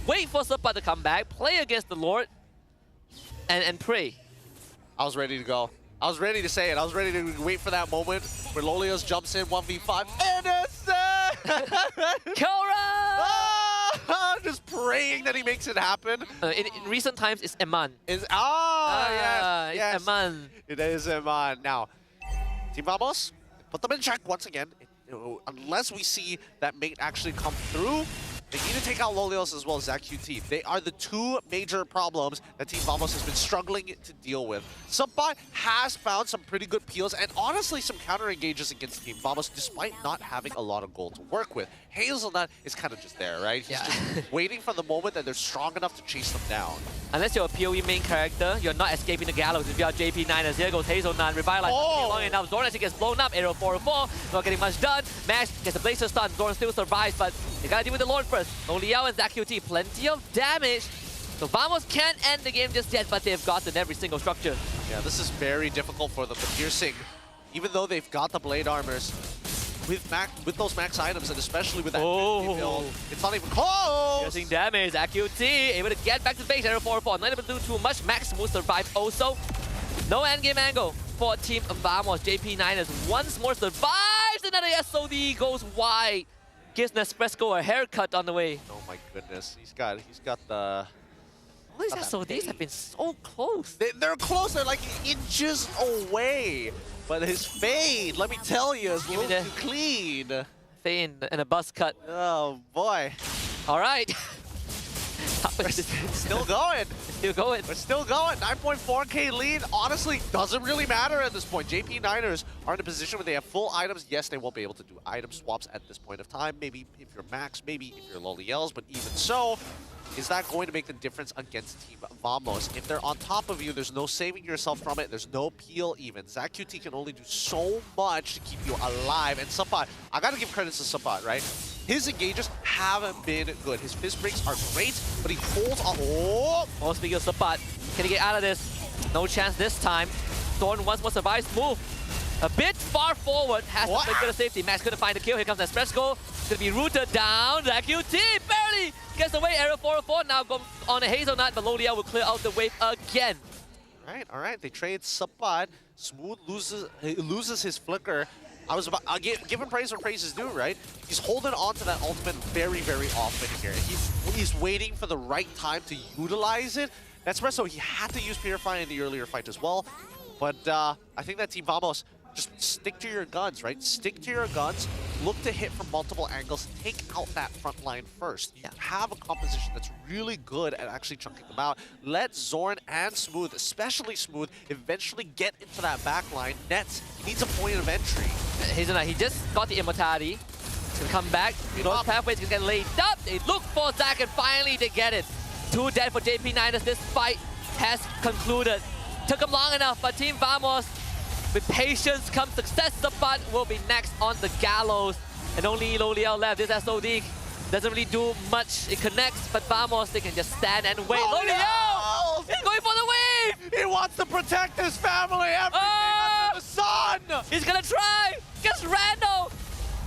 wait for Supa to come back. Play against the Lord. And pray. I was ready to go. I was ready to say it. I was ready to wait for that moment where Lolios jumps in 1v5. Innocent! Kora! Just praying that he makes it happen. In recent times, it's Eman. Yes. It's Eman. It is Eman. Now, Team Vamos, put them in check once again. Unless we see that mate actually come through, they need to take out Lolios as well as ZachQT. They are the two major problems that Team Vamos has been struggling to deal with. Supa has found some pretty good peels and honestly some counter engages against Team Vamos despite not having a lot of gold to work with. Hazelnut is kind of just there, right? He's just waiting for the moment that they're strong enough to chase them down. Unless you're a PoE main character, you're not escaping the gallows if you are JP9ers. Here goes Hazelnut, revitalize long enough. Zorn actually gets blown up, Arrow 404, not getting much done. Max gets a Blazer stun, Zorn still survives, but they gotta deal with the Lord first. Loliao and ZachQT, plenty of damage. So Vamos can't end the game just yet, but they've gotten every single structure. Yeah, this is very difficult for them. The piercing, even though they've got the blade armors, with those max items, and especially with that build, it's not even close! Piercing damage, ZachQT able to get back to base, Arrow 404, not able to do too much. Max will survive also. No endgame angle for Team Vamos. JP9ers once more survives, another SOD goes wide. Gives Nespresso a haircut on the way. Oh my goodness, he's got the... All these SODs have been so close. They're close, they're like inches away. But his fade, let me tell you, is a little too clean. Fade and a buzz cut. Oh boy. All right. Still going. Still going. We're still going. 9.4k lead. Honestly, doesn't really matter at this point. JP9ers are in a position where they have full items. Yes, they won't be able to do item swaps at this point of time. Maybe if you're Max, maybe if you're Loliels, but even so, is that going to make the difference against Team Vamos? If they're on top of you, there's no saving yourself from it. There's no peel even. ZachQT can only do so much to keep you alive. And Supa, I gotta give credit to Supa, right? His engages haven't been good. His fist breaks are great, but he holds on. Oh, speaking of Supa, can he get out of this? No chance this time. Thorn once more survives. Move a bit far forward. Has to make bit of safety. Max couldn't find the kill. Here comes Nespresso. It's gonna be rooted down. ZachQT barely gets away. Arrow 404 now goes on a Hazelnut, but Loliao will clear out the wave again. All right. They trade Supa. Smooth loses his flicker. I was about, I'll give him praise where praise is due, right? He's holding on to that ultimate very, very often here. He's waiting for the right time to utilize it. Nespresso, he had to use Purify in the earlier fight as well. But I think that Team Vamos, just stick to your guns, right? Stick to your guns. Look to hit from multiple angles. Take out that front line first. You have a composition that's really good at actually chunking them out. Let Zorn and Smooth, especially Smooth, eventually get into that back line. Nets needs a point of entry. Hazelnut, he just got the immortality. He's gonna come back. Those pathways can get laid up. They look for Zach and finally they get it. 2 dead for JP9ers. This fight has concluded. Took him long enough, but Team Vamos, with patience comes success. Supa will be next on the gallows. And only Loliao left. This SOD doesn't really do much. It connects, but Vamos, they can just stand and wait. Loliao! He's going for the wave! He wants to protect his family, everything under the sun! He's gonna try! Gets Rando!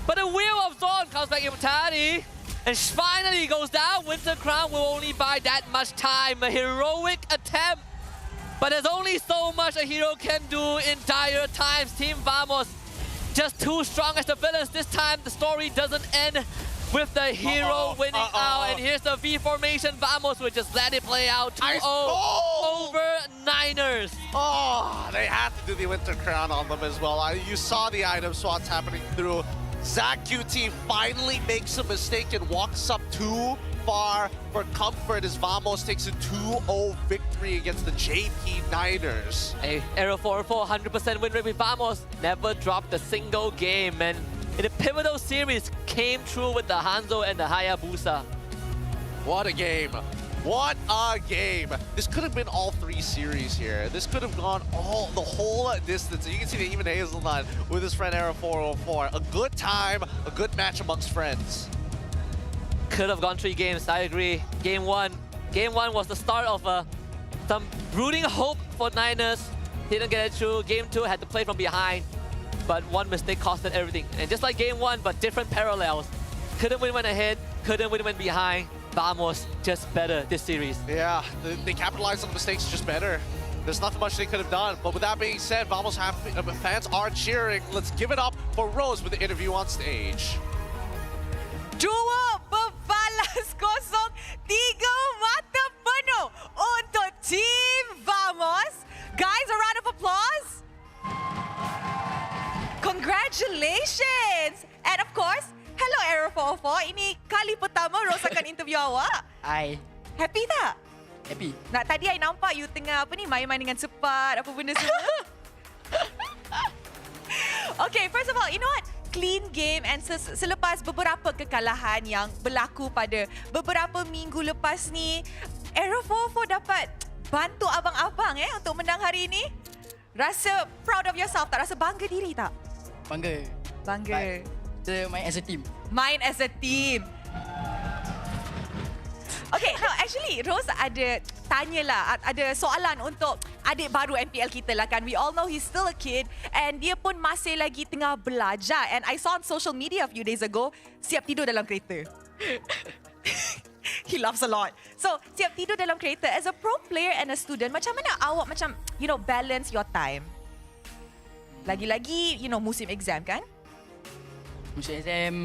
But the wheel of Zorn comes back immortality. And finally goes down. Winter Crown will only buy that much time. A heroic attempt But there's only so much a hero can do in dire times. Team Vamos just too strong as the villains. This time the story doesn't end with the hero winning out. And here's the V formation. Vamos will just let it play out. 2-0 over Niners. Oh, they had to do the Winter Crown on them as well. You saw the item swaps happening through. Zach QT finally makes a mistake and walks up too far for comfort as Vamos takes a 2-0 victory against the JP Niners. Hey, Arrow 4-4, 100% win rate with Vamos. Never dropped a single game, and in the pivotal series came through with the Hanzo and the Hayabusa. What a game. What a game. This could have been all 3 series here. This could have gone the whole distance. You can see that even Hazelnut with his friend Arrow 404. A good time, a good match amongst friends. Could have gone 3 games, I agree. Game 1 was the start of some brooding hope for Niners. Didn't get it through. Game 2 had to play from behind, but one mistake costed everything. And just like Game 1, but different parallels. Couldn't win when ahead, couldn't win when behind. Vamos just better this series. Yeah, they capitalized on the mistakes just better. There's nothing much they could have done. But with that being said, Vamos fans are cheering. Let's give it up for Rose with the interview on stage. Dua berbalas kosong, 3 mata penuh untuk Team Vamos. Guys, a round of applause. Congratulations. And of course, hello Arrow 404. Ini kali pertama Rose akan interview awak. Hai. Happy tak? Happy. Nak tadi I nampak you tengah main-main dengan cepat, apa benda semua. Okay, first of all, you know what? Clean game and selepas beberapa kekalahan yang berlaku pada beberapa minggu lepas ni, Arrow 404 dapat bantu abang-abang untuk menang hari ini. Rasa proud of yourself tak? Rasa bangga diri tak? Bangga. Bangga. Kita main as a team. Main as a team. Okay, no, actually Rose ada soalan untuk adik baru MPL kita lah kan. We all know he's still a kid and dia pun masih lagi tengah belajar. And I saw on social media a few days ago, siap tidur dalam kereta. He laughs a lot. So, siap tidur dalam kereta. As a pro player and a student, macam mana awak balance your time? Lagi-lagi, musim exam kan? Musim exam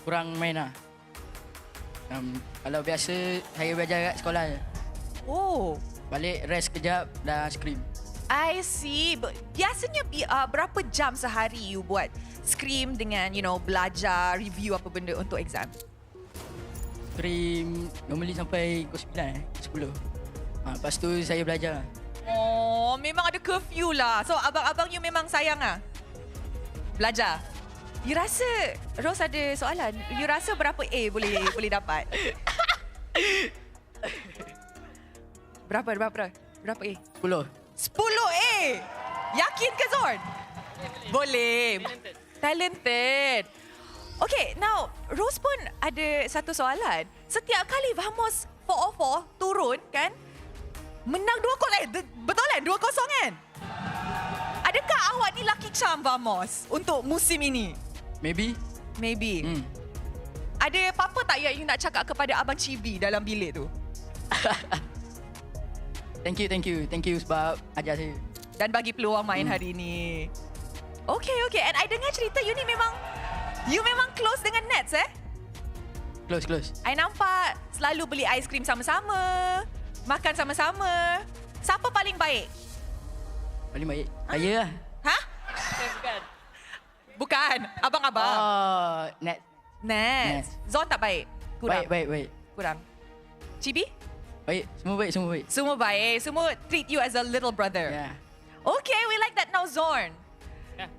kurang main lah. Kalau biasa, saya belajar kat sekolah je. Oh. Balik rest kejap, dah scrim. I see. Biasanya berapa jam sehari you buat scrim dengan, belajar, review apa benda untuk exam? Scrim normally sampai pukul 9, 10. Lepas tu saya belajar. Oh, memang ada curfew lah. So, abang-abang you memang sayang lah? Belajar? You rasa, Rose ada soalan, you rasa berapa A boleh dapat? Berapa A? 10. 10 A? Yakin ke Zorn? Boleh. Talented. Okay, now Rose pun ada satu soalan. Setiap kali Vamos 404 turun kan, menang 2-0. Betul kan? 2-0 kan? Adakah awak ni lucky charm Vamos untuk musim ini? Maybe. Ada apa-apa tak yang you nak cakap kepada Abang Chibi dalam bilik tu? Thank you sebab ajar saya. Dan bagi peluang main hari ini. Okay. And I dengar cerita you memang close dengan Nets Close. I nampak selalu beli aiskrim sama-sama, makan sama-sama. Siapa paling baik? Paling baik? Saya lah. Hah? Bukan. Abang-abang. Oh, Nets. Zon tak baik? Kurang? Baik. Kurang. Chibi? Baik. Semua baik. Semua treat you as a little brother. Yeah. Okay, we like that now, Zorn. Yeah.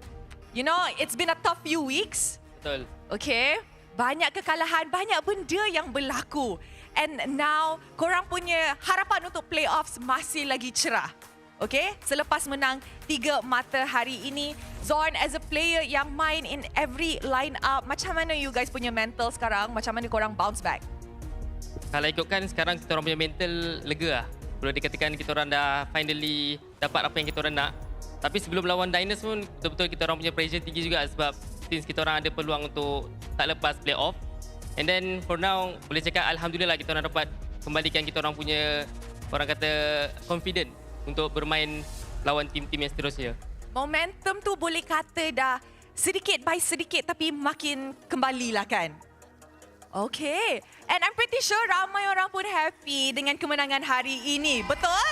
You know, it's been a tough few weeks. Betul. Okay. Banyak kekalahan, banyak benda yang berlaku. And now, korang punya harapan untuk playoffs masih lagi cerah. Okay, selepas menang 3 mata hari ini, Zorn as a player yang main in every line up, macam mana you guys punya mental sekarang? Macam mana korang bounce back? Kalau ikutkan sekarang kita orang punya mental lega lah. Boleh dikatakan kita orang dah finally dapat apa yang kita orang nak. Tapi sebelum lawan Diners pun betul-betul kita orang punya pressure tinggi juga sebab since kita orang ada peluang untuk tak lepas playoff. And then for now boleh cakap alhamdulillah kita orang dapat kembalikan kita orang punya orang kata confident untuk bermain lawan tim-tim yang seterusnya. Momentum tu boleh kata dah sedikit by sedikit tapi makin kembali lah kan. Okay. And I'm pretty sure ramai orang pun happy dengan kemenangan hari ini. Betul?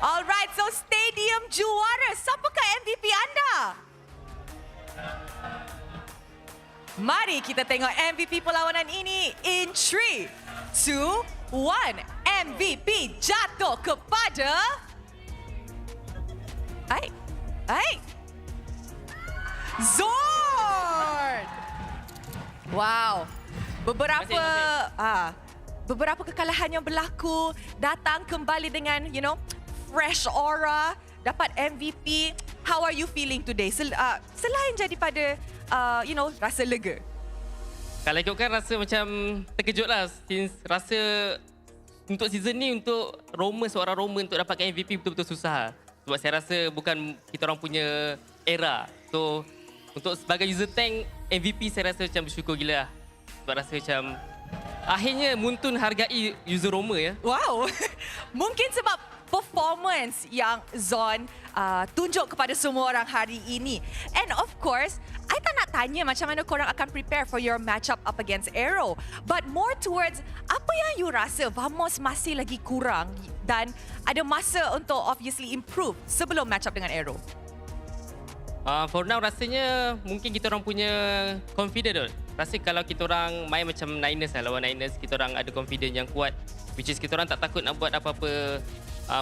Alright, so stadium juara. Siapakah MVP anda? Mari kita tengok MVP perlawanan ini in 3, 2, 1. MVP jatuh kepada... Zord! Wow. Beberapa kekalahan yang berlaku datang kembali dengan, fresh aura, dapat MVP. How are you feeling today? Selain jadi pada, rasa lega. Kalau ikutkan rasa macam terkejut lah. Since rasa untuk season ni untuk seorang Roma untuk dapatkan MVP betul-betul susah. Sebab saya rasa bukan kita orang punya era. So untuk sebagai user tank MVP saya rasa macam bersyukur gila lah. Sebab rasa macam akhirnya Muntun hargai user Roma ya. Wow. Mungkin sebab performance yang Zon tunjuk kepada semua orang hari ini. And of course, I tak nak tanya macam mana korang akan prepare for your matchup up against Aero. But more towards apa yang you rasa Vamos masih lagi kurang dan ada masa untuk obviously improve sebelum matchup dengan Aero. For now rasanya mungkin kita orang punya confident. Rasa kalau kita orang main macam Niners lah, lawan Niners, kita orang ada confident yang kuat. Which is kita orang tak takut nak buat apa-apa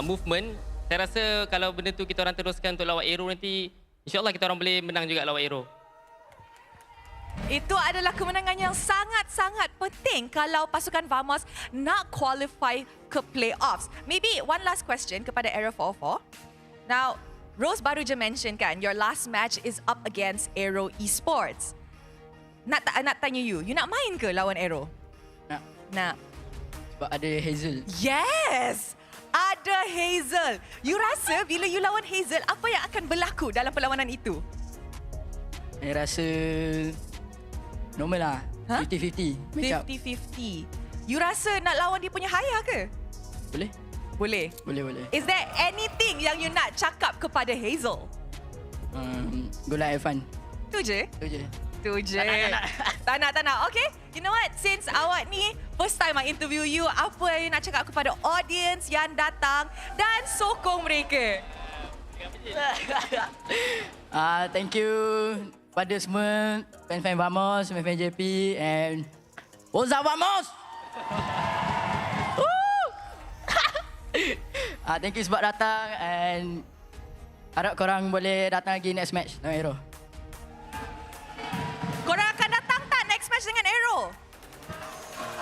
movement. Saya rasa kalau benda tu kita orang teruskan untuk lawan Aero nanti, insyaAllah kita orang boleh menang juga lawan Aero. Itu adalah kemenangan yang sangat-sangat penting kalau pasukan Vamos nak qualify ke playoffs. Maybe one last question kepada Aero 404. Now, Rose baru je mention kan, your last match is up against Aero Esports. Nak tanya you nak main ke lawan Aero? Nak. Sebab ada Hazel. Yes! Ada Hazel. You rasa bila you lawan Hazel, apa yang akan berlaku dalam perlawanan itu? Saya rasa normal lah. 50-50. 50-50. You rasa nak lawan dia punya haya ke? Boleh. Boleh? Boleh. Is there anything yang you nak cakap kepada Hazel? Good luck, have fun. Tu je? Tu je. Tak nak. Okay, you know what? Since awak ni first time I interview you, apa yang you nak cakap kepada audience yang datang dan sokong mereka? Thank you pada semua fan-fan Vamos, fan-fan JP and what's up Vamos? Thank you sebab datang and harap korang boleh datang lagi next match dengan Aero. Korang akan datang tak next match dengan Aero?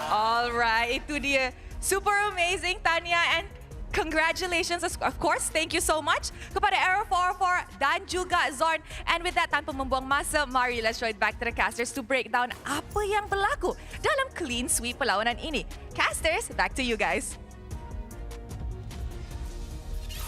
Alright, itu dia. Super amazing, Tanya, and congratulations, of course. Thank you so much kepada Aero 404 dan juga Zorn. And with that, tanpa membuang masa, mari let's throw it back to the casters to break down apa yang berlaku dalam clean sweep perlawanan ini. Casters, back to you guys.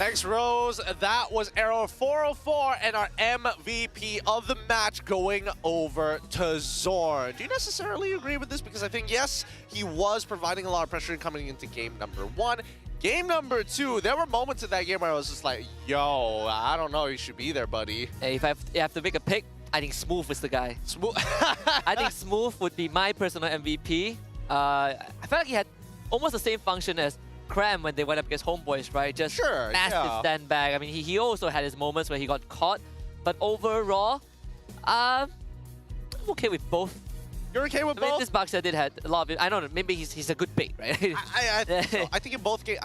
Thanks, Rose. That was Aero 404 and our MVP of the match going over to Zorn. Do you necessarily agree with this? Because I think, yes, he was providing a lot of pressure coming into game number 1. Game number 2, there were moments in that game where I was just like, yo, I don't know, you should be there, buddy. Hey, if I have to make a pick, I think Smooth is the guy. Smooth. I think Smooth would be my personal MVP. I felt like he had almost the same function as Cram when they went up against HomeBois, right? Just massive stand back. I mean, he also had his moments where he got caught. But overall, I'm okay with both. You're okay with both? This boxer did have a lot of it. I don't know, maybe he's a good bait, right? I think so. I think in both games,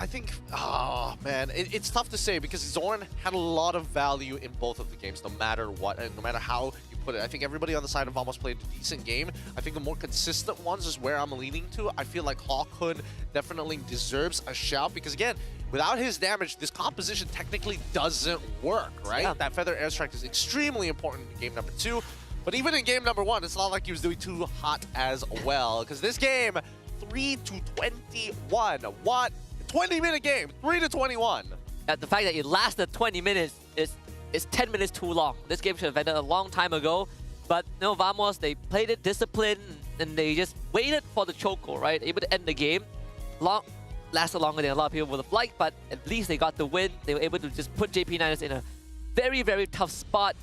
oh man, it's tough to say because Zorn had a lot of value in both of the games, no matter what, and no matter how you put it. I think everybody on the side of Vamos played a decent game. I think the more consistent ones is where I'm leaning to. I feel like Hawkhood definitely deserves a shout because again, without his damage, this composition technically doesn't work, right? Yeah. That Feather Airstrike is extremely important in game number 2. But even in game number 1, it's not like he was doing too hot as well. Because this game, 3-21. What? 20-minute game, 3-21. The fact that it lasted 20 minutes is 10 minutes too long. This game should have ended a long time ago. But no, Vamos, they played it disciplined and they just waited for the choco, right? Able to end the game. lasted longer than a lot of people would have liked, but at least they got the win. They were able to just put JP Niners in a very, very tough spot.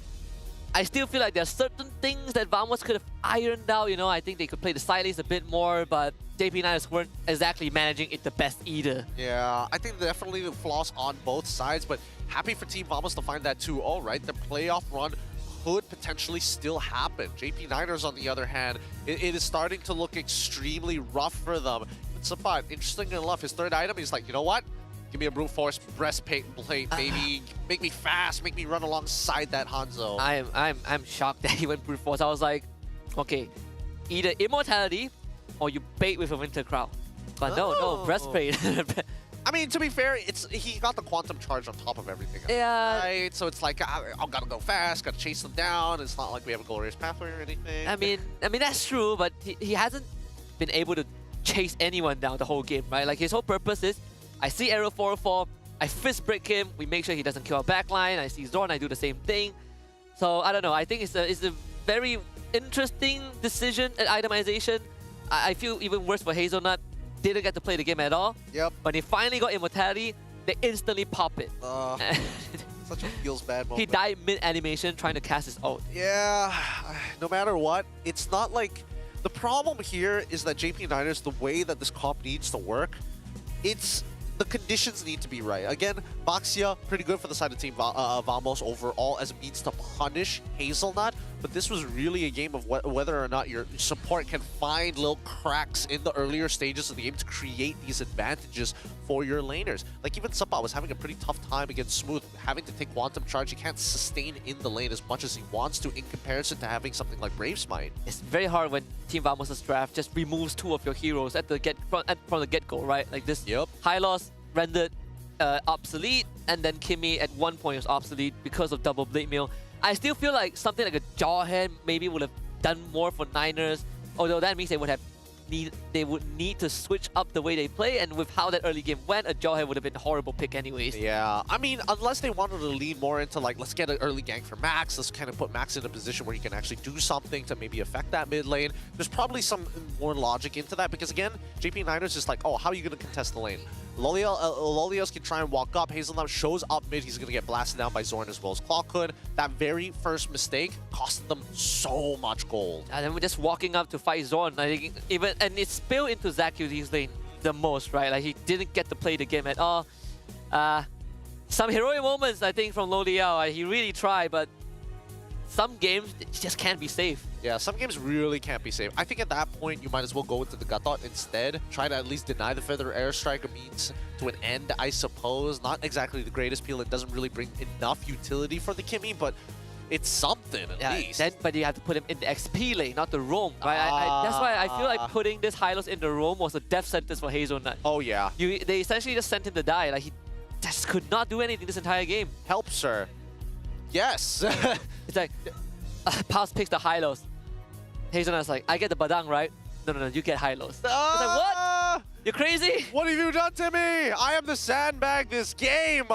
I still feel like there are certain things that Vamos could have ironed out. You know, I think they could play the side lanes a bit more, but JP Niners weren't exactly managing it the best either. Yeah, I think definitely the flaws on both sides, but happy for Team Vamos to find that 2-0, right? The playoff run could potentially still happen. JP Niners, on the other hand, it is starting to look extremely rough for them. But Sapat, interesting enough, his third item, he's like, you know what? Give me a brute force breastplate, baby. Make me fast. Make me run alongside that Hanzo. I'm shocked that he went brute force. I was like, okay, either immortality or you bait with a winter crown. But no, breastplate. I mean, to be fair, he got the quantum charge on top of everything. Yeah. Right? So it's like, I gotta go fast, gotta chase them down. It's not like we have a glorious pathway or anything. I mean that's true, but he hasn't been able to chase anyone down the whole game, right? Like his whole purpose is, I see Arrow 404, I fist break him, we make sure he doesn't kill our backline, I see Zorn, I do the same thing. So I don't know, I think it's a very interesting decision at itemization. I feel even worse for Hazelnut. Didn't get to play the game at all. Yep. When he finally got immortality, they instantly pop it. Such a feels bad moment. He died mid-animation trying to cast his ult. Yeah, no matter what, it's not like... The problem here is that JP Niners, the way that this comp needs to work, the conditions need to be right. Again, Baxia, pretty good for the side of Team Vamos overall as a means to punish Hazelnut, but this was really a game of whether or not your support can find little cracks in the earlier stages of the game to create these advantages for your laners. Like even Sapa was having a pretty tough time against Smooth, having to take Quantum Charge. He can't sustain in the lane as much as he wants to in comparison to having something like Brave Smite. It's very hard when Team Vamos' draft just removes two of your heroes at the from the get-go, right? Like this Hylos rendered obsolete, and then Kimmy at one point was obsolete because of double blade mail. I still feel like something like a Jawhead maybe would have done more for Niners, although that means they would need to switch up the way they play, and with how that early game went, a Jawhead would have been a horrible pick anyways. Yeah, I mean, unless they wanted to lean more into like, let's get an early gank for Max, let's kind of put Max in a position where he can actually do something to maybe affect that mid lane. There's probably some more logic into that, because again, JP Niners is like, oh, how are you going to contest the lane? Lolios can try and walk up. Hazelnut shows up mid. He's going to get blasted down by Zorn as well as Claw could. That very first mistake costed them so much gold. And then we're just walking up to fight Zorn. I think and it spilled into ZaQT's lane the most, right? Like he didn't get to play the game at all. Some heroic moments, I think, from Loliao. He really tried, but some games just can't be safe. Yeah, some games really can't be safe. I think at that point, you might as well go into the Gatot instead. Try to at least deny the Feather Airstrike means to an end, I suppose. Not exactly the greatest peel. It doesn't really bring enough utility for the Kimmy, but it's something at least. But you have to put him in the XP lane, not the roam. Right? That's why I feel like putting this Hylos in the roam was a death sentence for Hazelnut. Oh, yeah. They essentially just sent him to die. Like, he just could not do anything this entire game. Help, sir. Yes. It's like, Pabz picks the Hylos. Hazelnut's like, I get the Badang, right? No, you get Hylos. It's like, what? You're crazy? What have you done to me? I am the sandbag this game.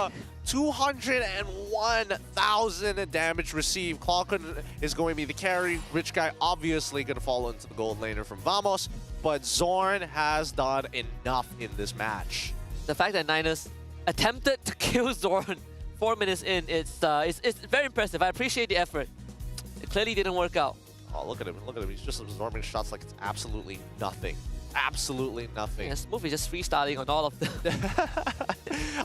201,000 damage received. Clawkun is going to be the carry. Rich Guy obviously going to fall into the gold laner from Vamos, but Zorn has done enough in this match. The fact that Niners attempted to kill Zorn 4 minutes in, it's very impressive. I appreciate the effort. It clearly didn't work out. Oh, look at him. Look at him. He's just absorbing shots like it's absolutely nothing. Absolutely nothing. Yeah, Smooth is just freestyling on all of them.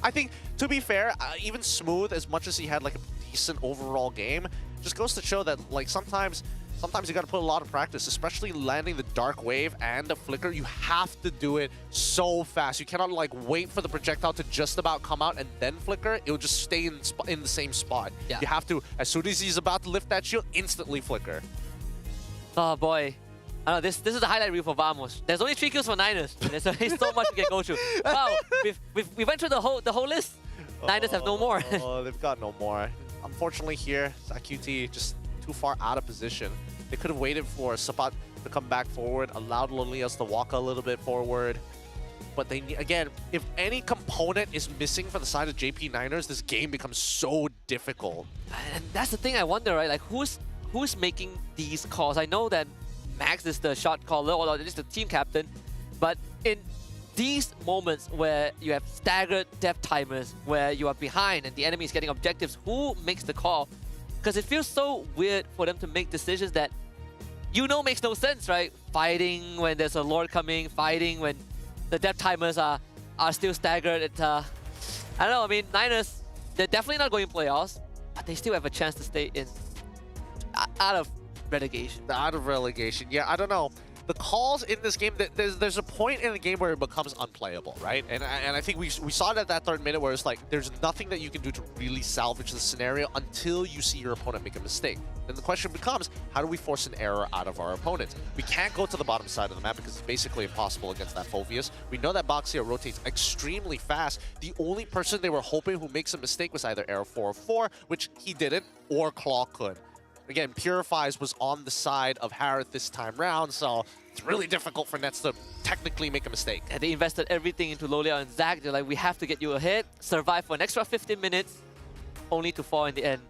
I think, to be fair, even Smooth, as much as he had like a decent overall game, just goes to show that like sometimes you got to put a lot of practice, especially landing the Dark Wave and the Flicker. You have to do it so fast. You cannot like wait for the projectile to just about come out and then Flicker. It will just stay in the same spot. Yeah. You have to, as soon as he's about to lift that shield, instantly Flicker. Oh boy. I know, this is the highlight reel for Vamos. There's only 3 kills for Niners. There's only so much we can go through. Wow, we went through the whole list. Niners have no more. Oh, they've got no more. Unfortunately here, ZaQT just too far out of position. They could have waited for Sapat to come back forward, allowed Lolios to walk a little bit forward. But they again, if any component is missing for the side of JP Niners, this game becomes so difficult. And that's the thing I wonder, right? Like who's making these calls? I know that Max is the shot caller, or at least the team captain, but in these moments where you have staggered death timers, where you are behind and the enemy is getting objectives, who makes the call? Because it feels so weird for them to make decisions that makes no sense, right? Fighting when there's a Lord coming, fighting when the death timers are still staggered. It's I don't know, I mean, Niners, they're definitely not going playoffs, but they still have a chance to stay in out of relegation. Yeah, I don't know. The calls in this game, there's a point in the game where it becomes unplayable, right? And I think we saw it at that third minute where it's like there's nothing that you can do to really salvage the scenario until you see your opponent make a mistake. Then the question becomes, how do we force an error out of our opponents? We can't go to the bottom side of the map because it's basically impossible against that Phoveus. We know that Boxia rotates extremely fast. The only person they were hoping who makes a mistake was either Arrow 404, which he didn't, or Claw could. Again, Purifies was on the side of Harith this time round, so it's really difficult for Nets to technically make a mistake. And they invested everything into Lolia and Zach. They're like, we have to get you ahead, survive for an extra 15 minutes, only to fall in the end.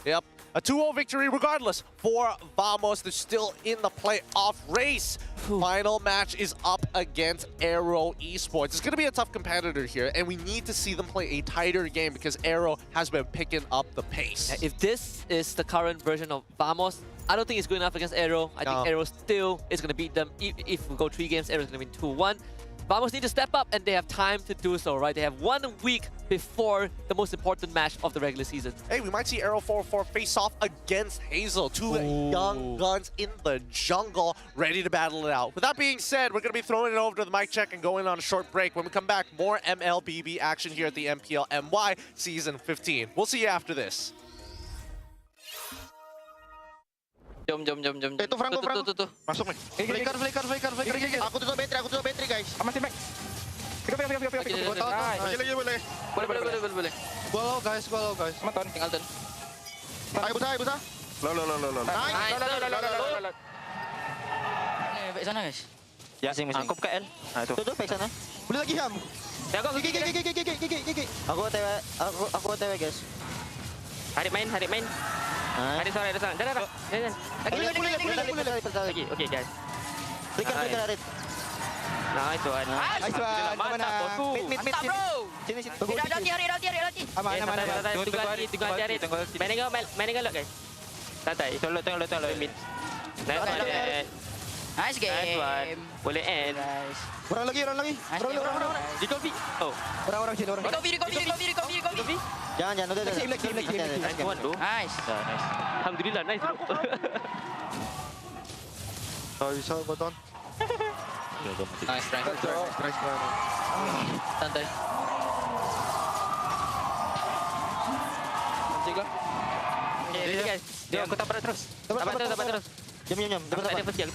Yep. A 2-0 victory regardless for Vamos. They're still in the playoff race. Final match is up against Aero Esports. It's going to be a tough competitor here, and we need to see them play a tighter game because Aero has been picking up the pace. If this is the current version of Vamos, I don't think it's good enough against Aero. I think Aero still is going to beat them. If we go 3 games, Aero is going to win 2-1. Vamos need to step up, and they have time to do so, right? They have 1 week before the most important match of the regular season. Hey, we might see Arrow 404 face off against Hazel. 2 young guns in the jungle, ready to battle it out. With that being said, we're going to be throwing it over to the mic check and going on a short break. When we come back, more MLBB action here at the MPL MY Season 15. We'll see you after this. Jom. Itu Franco. Masuk nih. Flicker. Aku tutup battery guys. Aman sih, Max. Pick up. Lagi boleh. Boleh. Gua low guys. Aman, Ton. Tinggal turn. Ayo buta. Lo. Nice. Baik sana guys. Ya, angkop KL. Nah, itu. Tutup baik sana. Boleh lagi Ham. Ya, kau Gigi. Aku OTW guys. Harit main. Harit sore ada sana. Jangan. Lagi. Okey, guys. Flicker Harit. Nice one. Mana? Mid. Sini. Hati. Aman. Tunggu Harit. Main dengan lot guys. Santai. Tolong mid. Nice game. Nice one. Boleh end. Nice. Orang lagi. Orang. Di kopi. Oh. Orang sini. Kopi. Jangan udah. Nice one tu. Nice. Alhamdulillah, nice bro. Oh, bisa button. Nice. Santai. Cantiklah. Okay, guys. Dia aku tapak terus. Tapak terus. Jam. Aku tak ada first kill.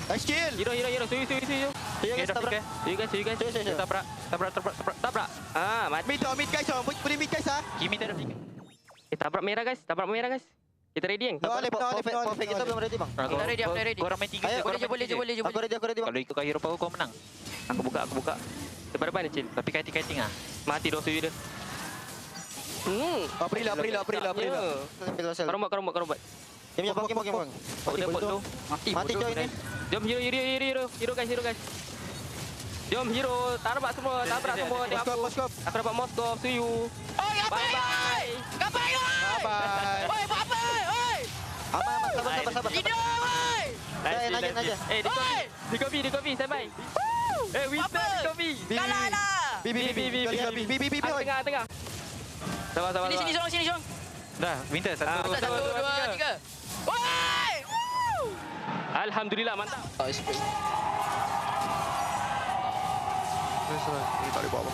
Nice kill. Hero. Tuju. You guys. Tabrak. Mati. Mid guys. Boleh mid guys ah. Kimi tak ada flicker. Tabrak merah guys. Kita ready yang? Perfect kita belum ready bang. Kita ready. Korang main 3 je. Boleh. Aku ready. Kalau ikut hero power kau menang. Aku buka. Depan ni Cil. Tapi kiting ah. Mati dah tuju dia. April. Kau buat. Jam pakai. Oh, dia buat tu. Mati coy ini. Jom hero guys. Jom hero, tabrak semua. Dia aku. Aku dapat Moskov to you. Bye. Ngapain? Oi, apa? Oi. Aman, sabar. Hidup, oi. Naik aja. Di kopi, standby. Winter di kopi. Kalah. Bi. Tengah. Sabar. Sini, Jong. Dah, Winter. 1, 2, 3. Oi! Alhamdulillah, mantap. Ini tak boleh buat apa.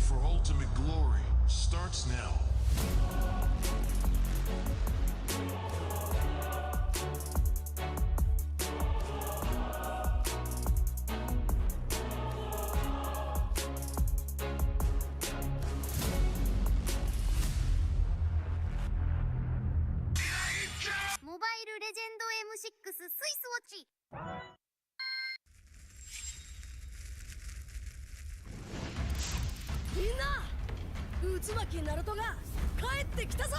for ultimate glory starts now. Mobile Legend M6 スイスウォッチ。みんな、渦巻きナルトが帰ってきたぞ。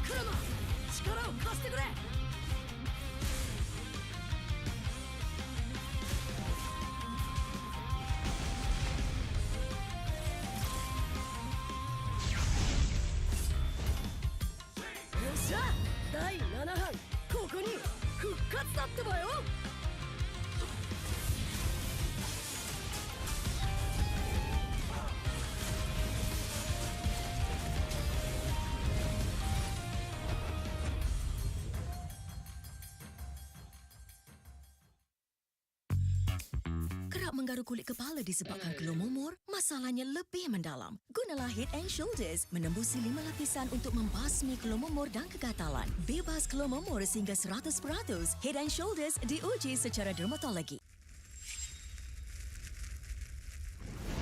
クラマ、力を貸してくれ。よっしゃ、第7班ここに復活だってばよ。Kerap menggaru kulit kepala disebabkan keluh mumur, masalahnya lebih mendalam. Gunalah Head and Shoulders menembusi 5 lapisan untuk membasmi keluh mumur dan kegatalan. Bebas keluh mumur sehingga 100%. Head and Shoulders diuji secara dermatologi.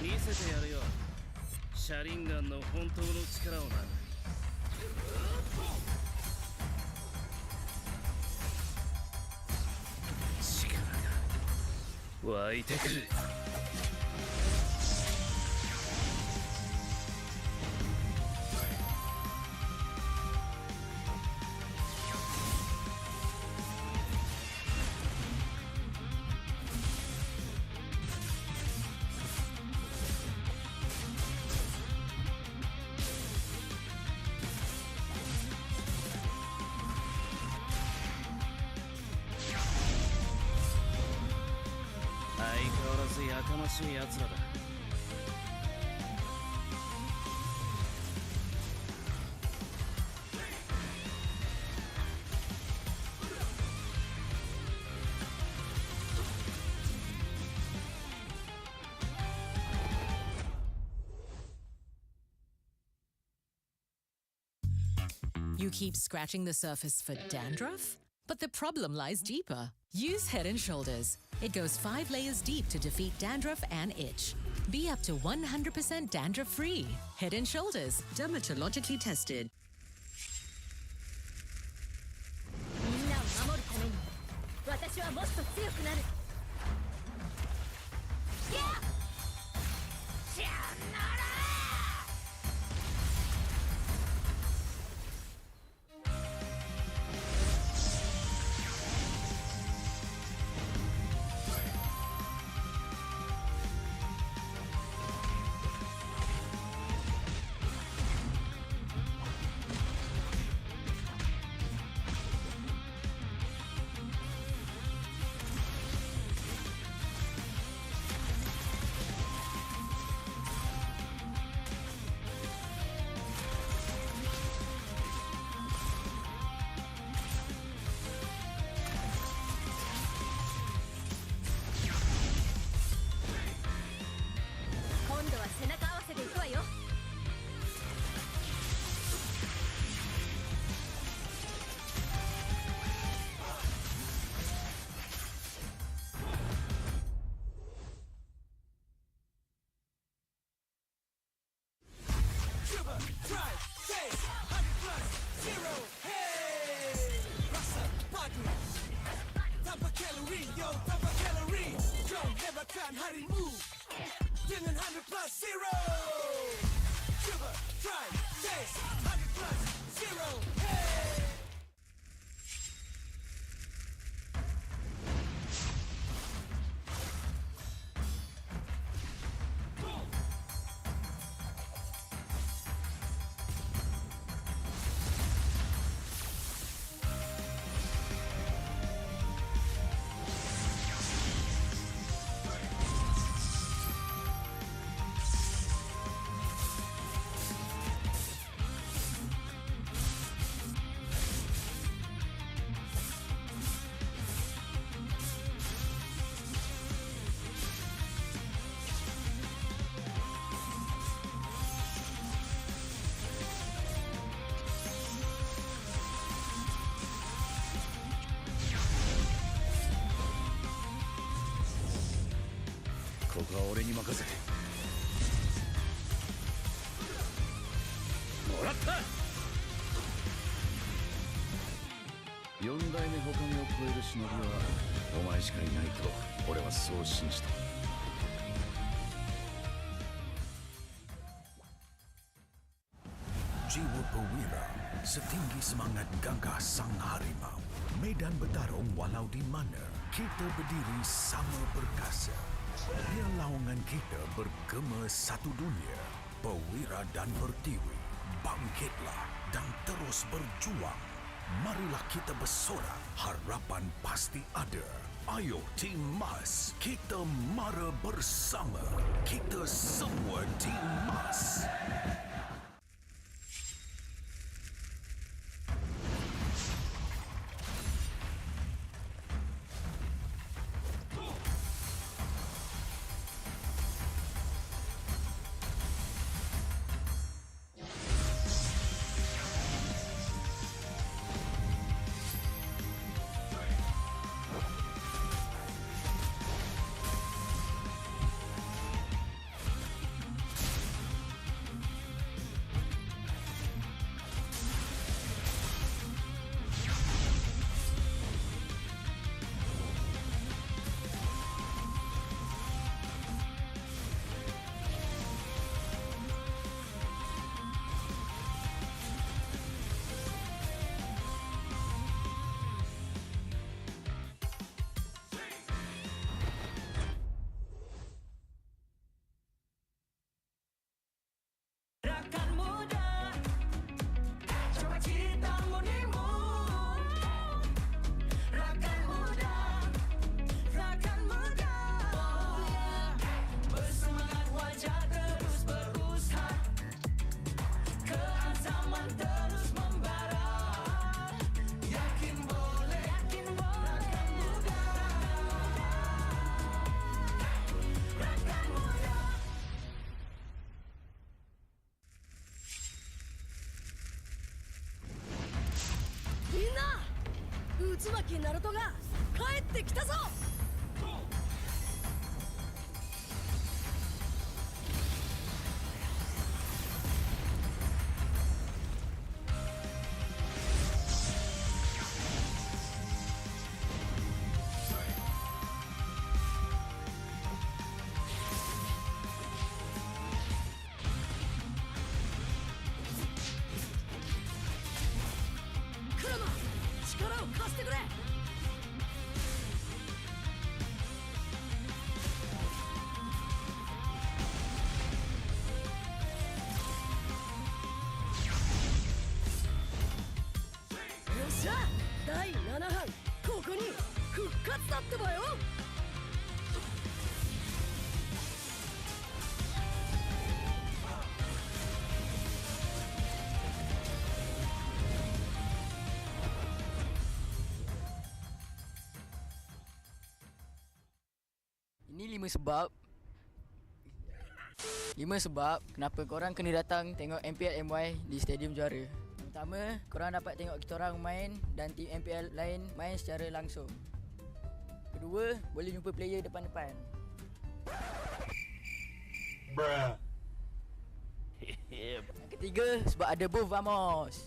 見せてやるよ。シャリンガンの本当の力をな。力が湧いてくる。相変わらずやかましい奴らだ。You keep scratching the surface for dandruff? But the problem lies deeper. Use Head and Shoulders. It goes 5 layers deep to defeat dandruff and itch. Be up to 100% dandruff-free. Head and Shoulders, dermatologically tested. みんなを守るために私はもっと強くなる。やっしゃなら。今度は背中合わせでいくわよ。Tanpa kalori, yo, tanpa kalori. Yo, hebatkan harimu dengan 100+0. Coba, try, taste, 100+0. Hey! とは俺に任せてもらった。4代目他目を超える忍びはお前しかいないと俺はそう信じた。Jiwa perwira, setinggi semangat gagah sang harimau. Medan bertarung walau di mana, kita berdiri sama perkasa. Biar lawangan kita bergema satu dunia. Perwira dan pertiwi, bangkitlah dan terus berjuang. Marilah kita bersorak, harapan pasti ada. Ayo Team Mas, kita mara bersama. Kita semua Team Mas. Ini 5 sebab kenapa korang kena datang tengok MPL MY di Stadium Juara. Pertama, korang dapat tengok kita orang main dan tim MPL lain main secara langsung. Kedua, boleh jumpa player depan-depan. Bruh. Yang ketiga, sebab ada booth Vamos.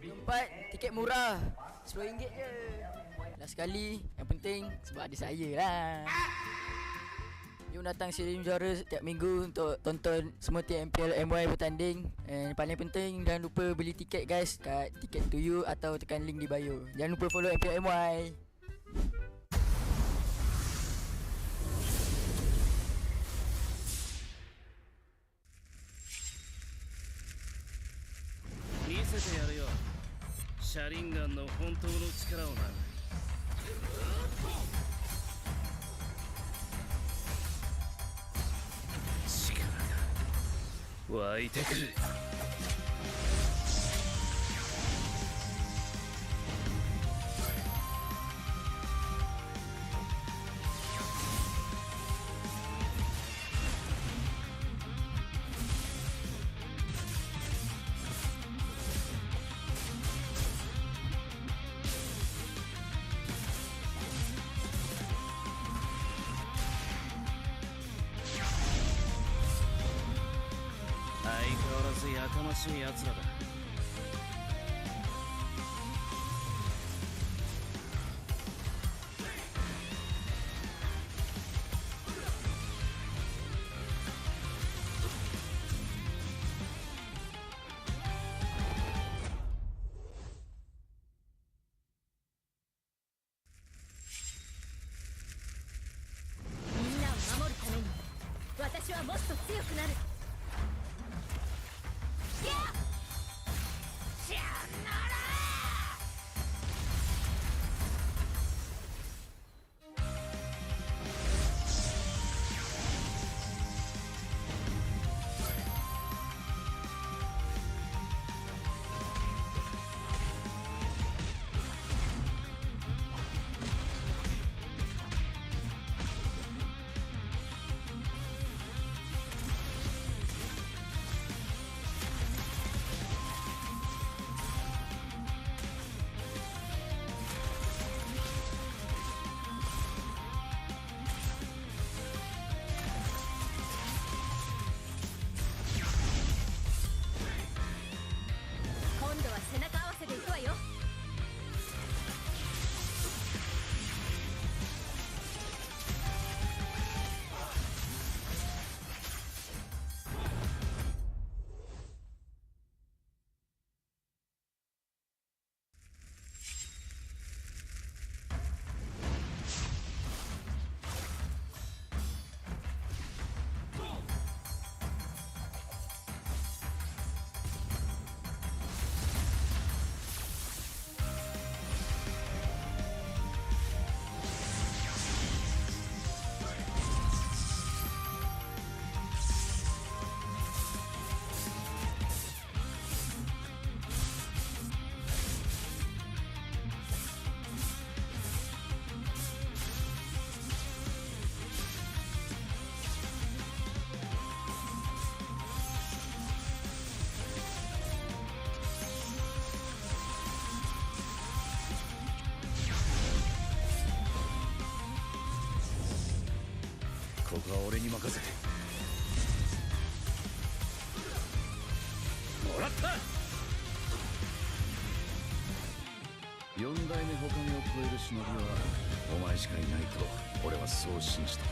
Keempat, tiket murah, RM10 je. Last sekali, yang penting sebab ada saya lah. Jom datang Stadium Juara setiap minggu untuk tonton semua tim MPL MY bertanding. And paling penting, jangan lupa beli tiket guys kat Ticket to You atau tekan link di bio. Jangan lupa follow MPL MY. Misete yaru yo. Sharingan no hontou no chikara o na. 湧いてくる。ましい奴らだ。みんなを守るために私はもっと強くなる。今度は背中合わせでいくわよ。ここは俺に任せてもらった。4代目他目を超える忍びはお前しかいないと俺はそう信じた。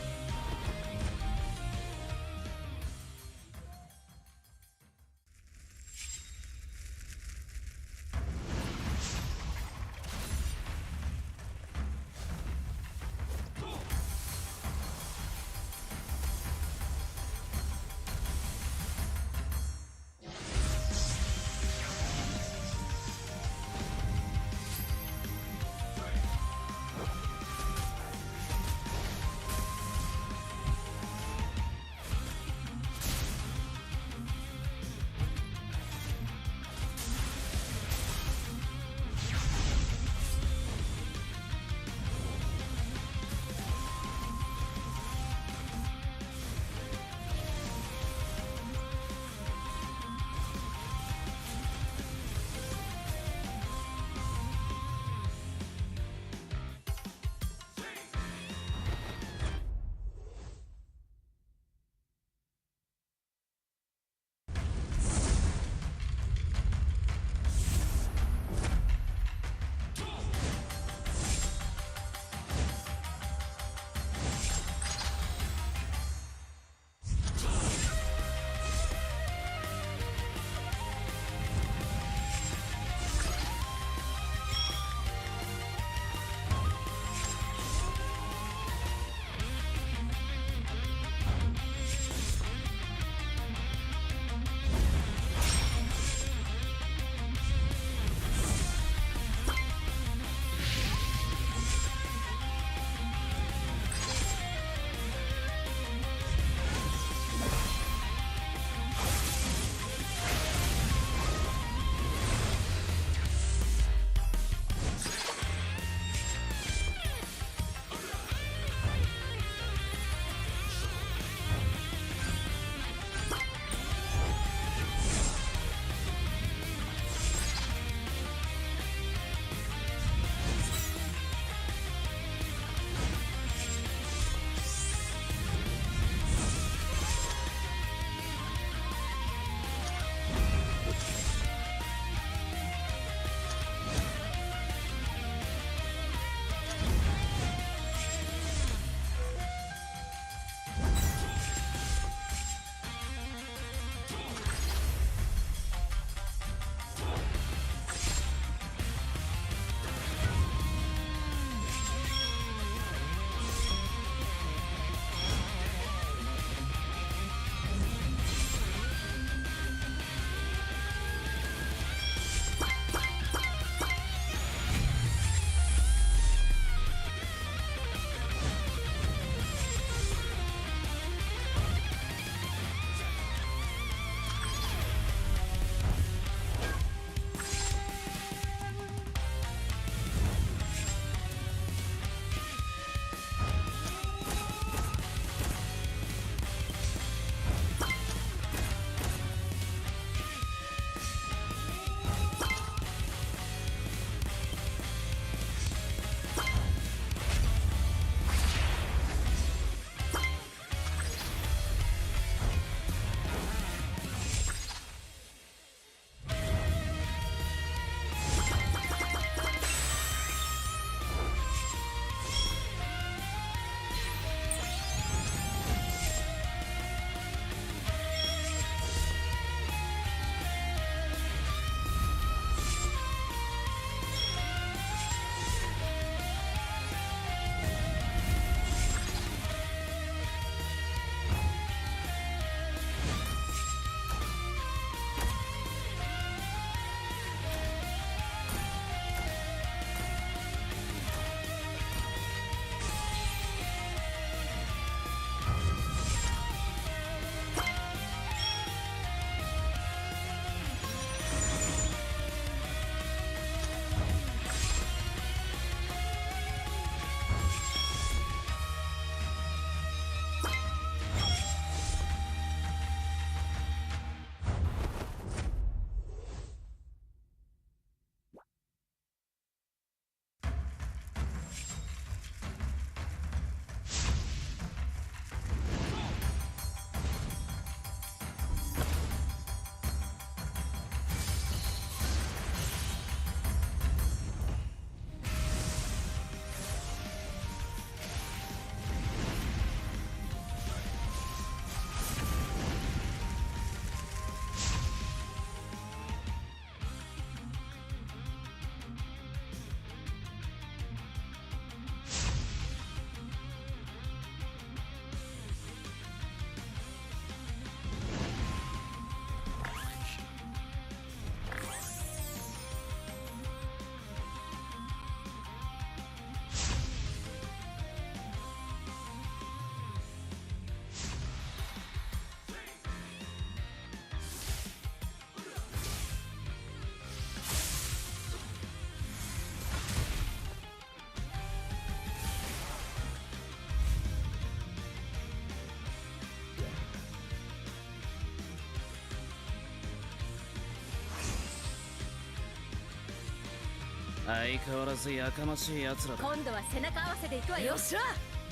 相変わらずやかましい奴らだ。今度は背中合わせでいくわよ。よっしゃ、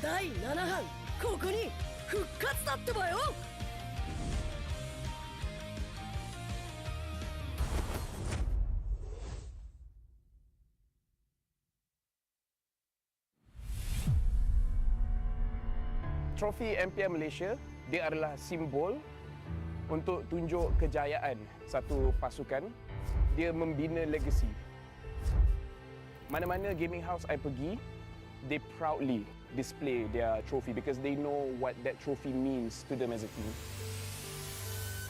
第7班ここに復活だってばよ。Trofi MPL Malaysia, dia adalah simbol untuk tunjuk kejayaan satu pasukan. Dia membina legasi. Mana-mana gaming house I pergi, they proudly display their trophy because they know what that trophy means to them as a team.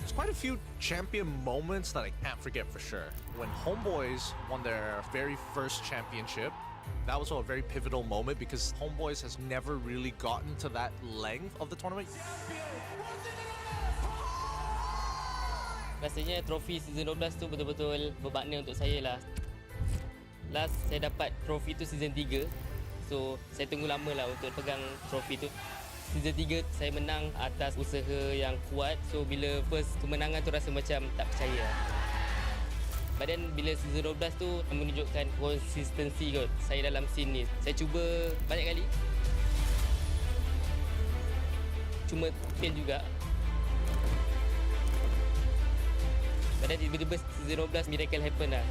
There's quite a few champion moments that I can't forget for sure. When HomeBois won their very first championship, that was a very pivotal moment because HomeBois has never really gotten to that length of the tournament. Rasanya trofi season 12 tu betul-betul bermakna untuk saya lah. Last saya dapat trofi tu season 3. So saya tunggu lama lah untuk pegang trofi tu. Season 3 saya menang atas usaha yang kuat. So bila first kemenangan tu rasa macam tak percaya. But then bila season 12 tu menunjukkan konsistensi kot saya dalam scene ni. Saya cuba banyak kali. Cuma fail juga. But then tiba-tiba season 12 miracle happen lah.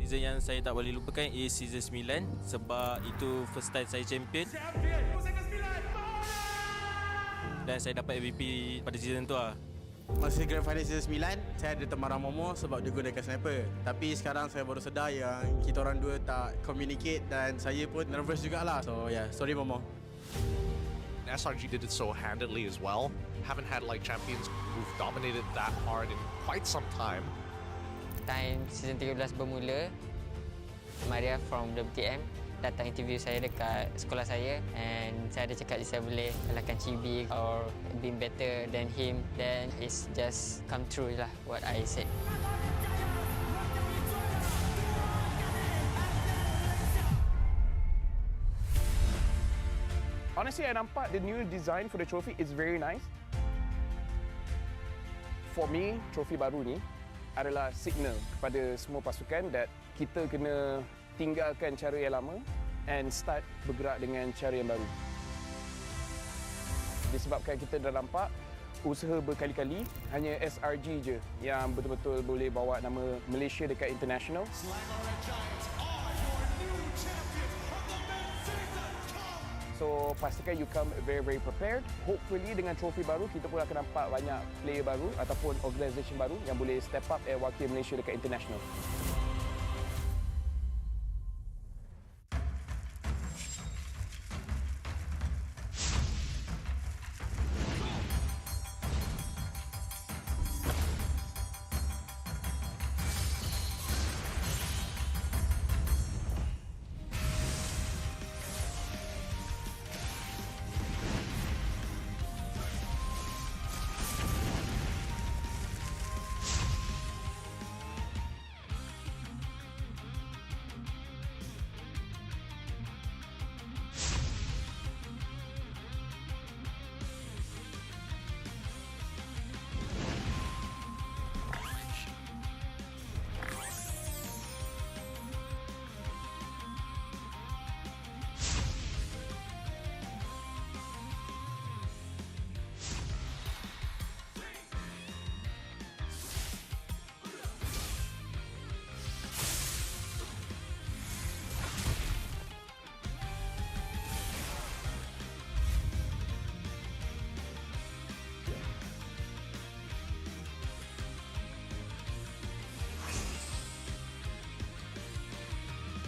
Season yang saya tak boleh lupakan is season 9 sebab itu first time saya champion. Dan saya dapat MVP pada season tu lah. Masa Grand Final season 9, saya ada teman Momo sebab dia gunakan sniper. Tapi sekarang saya baru sedar yang kita orang dua tak communicate dan saya pun nervous jugalah. So yeah, sorry Momo. SRG did it so handedly as well. Haven't had like champions who've dominated that hard in quite some time. Time season 13 bermula, Maria from WTM datang interview saya dekat sekolah saya and saya ada cakap saya boleh kalahkan Chibi or being better than him, then it's just come true lah what I said. Honestly, I nampak the new design for the trophy is very nice. For me, trophy baru ni adalah signal kepada semua pasukan that kita kena tinggalkan cara yang lama and start bergerak dengan cara yang baru. Disebabkan kita dah nampak usaha berkali-kali, hanya SRG je yang betul-betul boleh bawa nama Malaysia dekat international. So pastikan you come very prepared. Hopefully dengan trofi baru kita pun akan nampak banyak player baru ataupun organisation baru yang boleh step up and wakil Malaysia dekat international.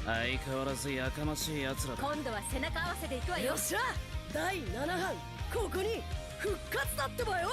相変わらずやかましい奴らだ。今度は背中合わせでいくわよ。よっしゃ、第7班ここに復活だってばよ。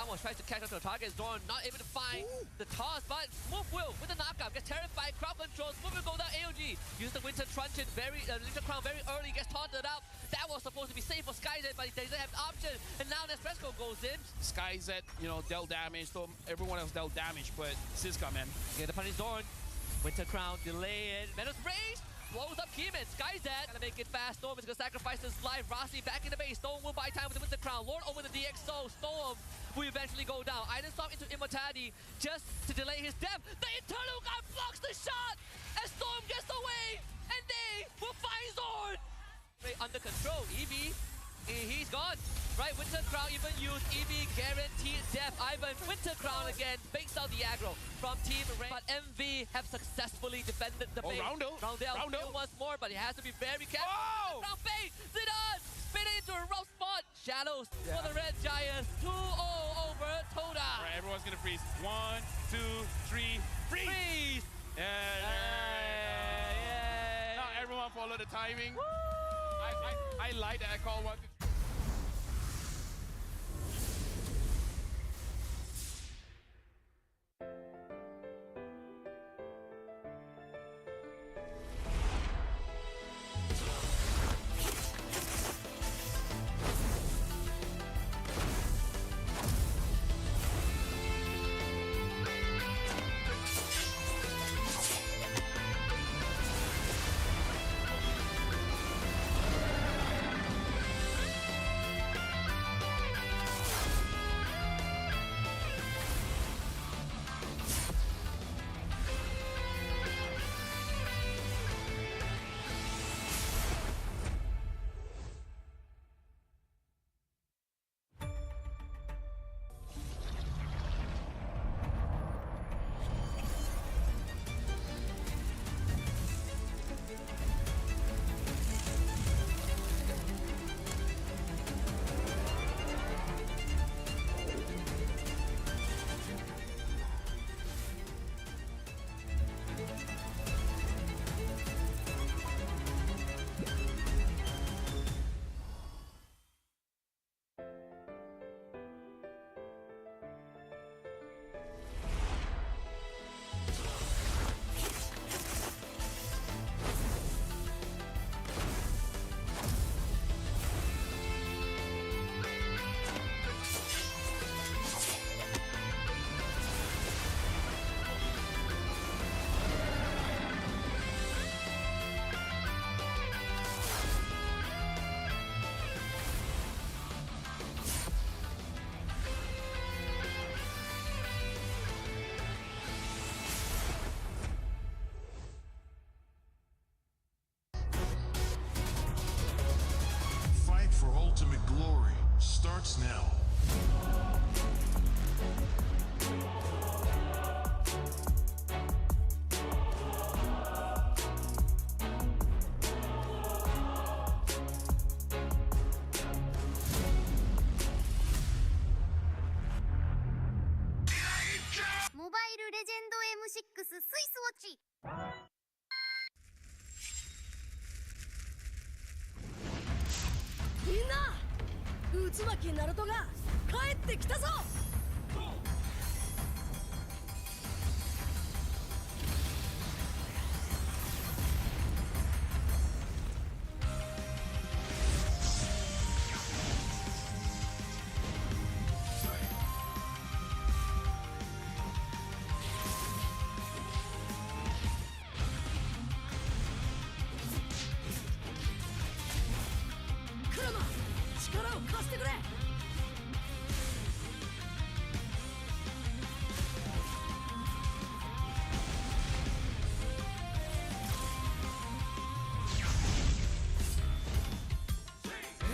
Vamos tries to catch up to the target. Zorn not able to find the toss, but Move will with the knockout. Gets terrified, crowd controls. Move will go down AOG. Uses the Winter Truncheon Winter Crown very early. Gets taunted out. That was supposed to be safe for SkyZ, but he doesn't have the option. And now Nespresso goes in. SkyZ, dealt damage. So everyone else dealt damage, but Siska, man. Get the punish Zorn. Winter Crown delay it. Menace Rage blows up Keyman. SkyZ gotta make it fast. Storm is gonna sacrifice his life. Rossi back in the base. Storm will buy time with the Winter Crown. Lord over the DXO. Storm will eventually go down. Iden Storm into Immortality just to delay his death. The Eternal God blocks the shot as Storm gets away, and they will find Zorn. Under control. EV, he's gone. Right, Winter Crown even used EV guaranteed death. Ivan, Winter Crown again, bakes out the aggro from Team Rain. But MV have successfully defended the base. Roundel still once more, but he has to be very careful. Oh! Crown bait, Zidane, spin it into a rough spot. Shadows for the Red Giants, 2-0 over Toda. All right, everyone's gonna freeze. 1, 2, 3, freeze! Yeah. Now everyone follow the timing. I like that. I call 1, 2, 3. starts now. Mobile Legend M6 スイスウォッチみんな渦巻きナルトが帰ってきたぞ。力を貸してくれ。よ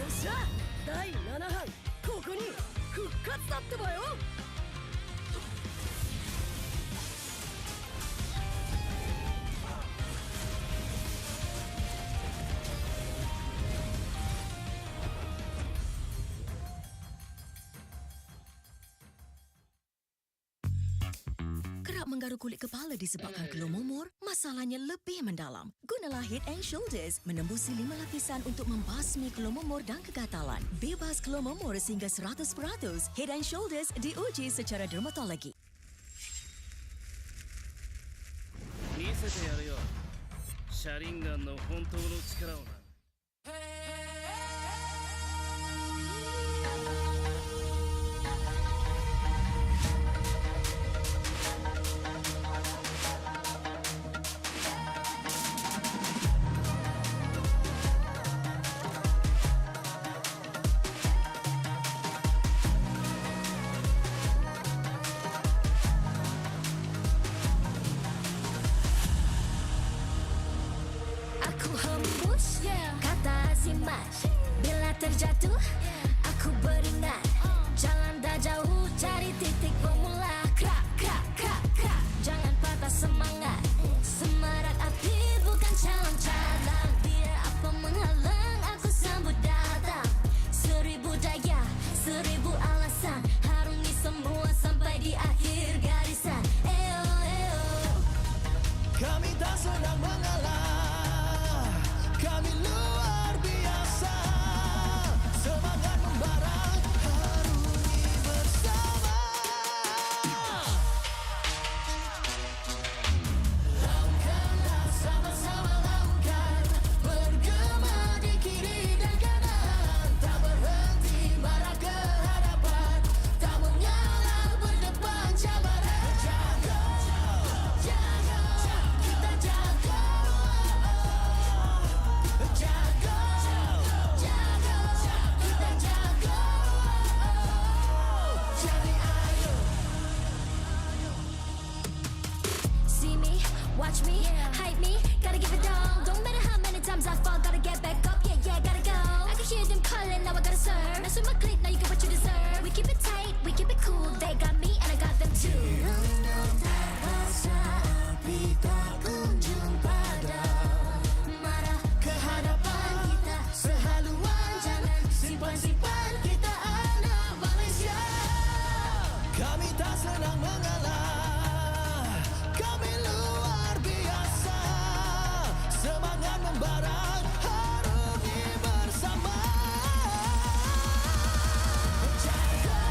っしゃ、第7班ここに復活だってばよ。Kerap menggaru kulit kepala disebabkan kelumumur? Masalahnya lebih mendalam. Gunalah Head and Shoulders menembusi 5 lapisan untuk membasmi kelumumur dan kegatalan. Bebas kelumumur sehingga 100%. Head and Shoulders diuji secara dermatologi. 見せてやるよシャリンガンの本当の力をな Aku hembus kata rematch. Bila terjatuh aku beringat. Jalan dah jauh cari titik bermula. Krak krak krak krak. Jangan patah semangat. Semarak api bukan calon cadangan. Biar apa menghalang aku sambut datang. 1000 daya 1000 alasan. Harungi semua sampai di akhir garisan. Eo eo. Kami tak senang mengalah. Kami luar biasa. Semangat membara, harungi bersama. Lakukanlah sama-sama lakukan. Bergema di kiri dan kanan. Tak berhenti marah ke hadapan. Tak mengalah berdepan cabaran. Jaga, jaga, kita jaga. Jaga, jaga, kita jaga. Jadi ayo. See me, watch me, hype me, gotta give it all. Don't matter how many times I fall, gotta get back up. Yeah, yeah, gotta go. I can hear them calling, now I gotta serve. Mess with my clique, now you get what you deserve. We keep it tight, we keep it cool. They got me and I got them too. Rasa api tak kunjung padam. Marah ke hadapan kita sehaluan. Jangan simpan-simpan, kita anak Malaysia. Kami tak senang mengalah. Kami luar biasa. Semangat membara, harungi bersama. Jaga,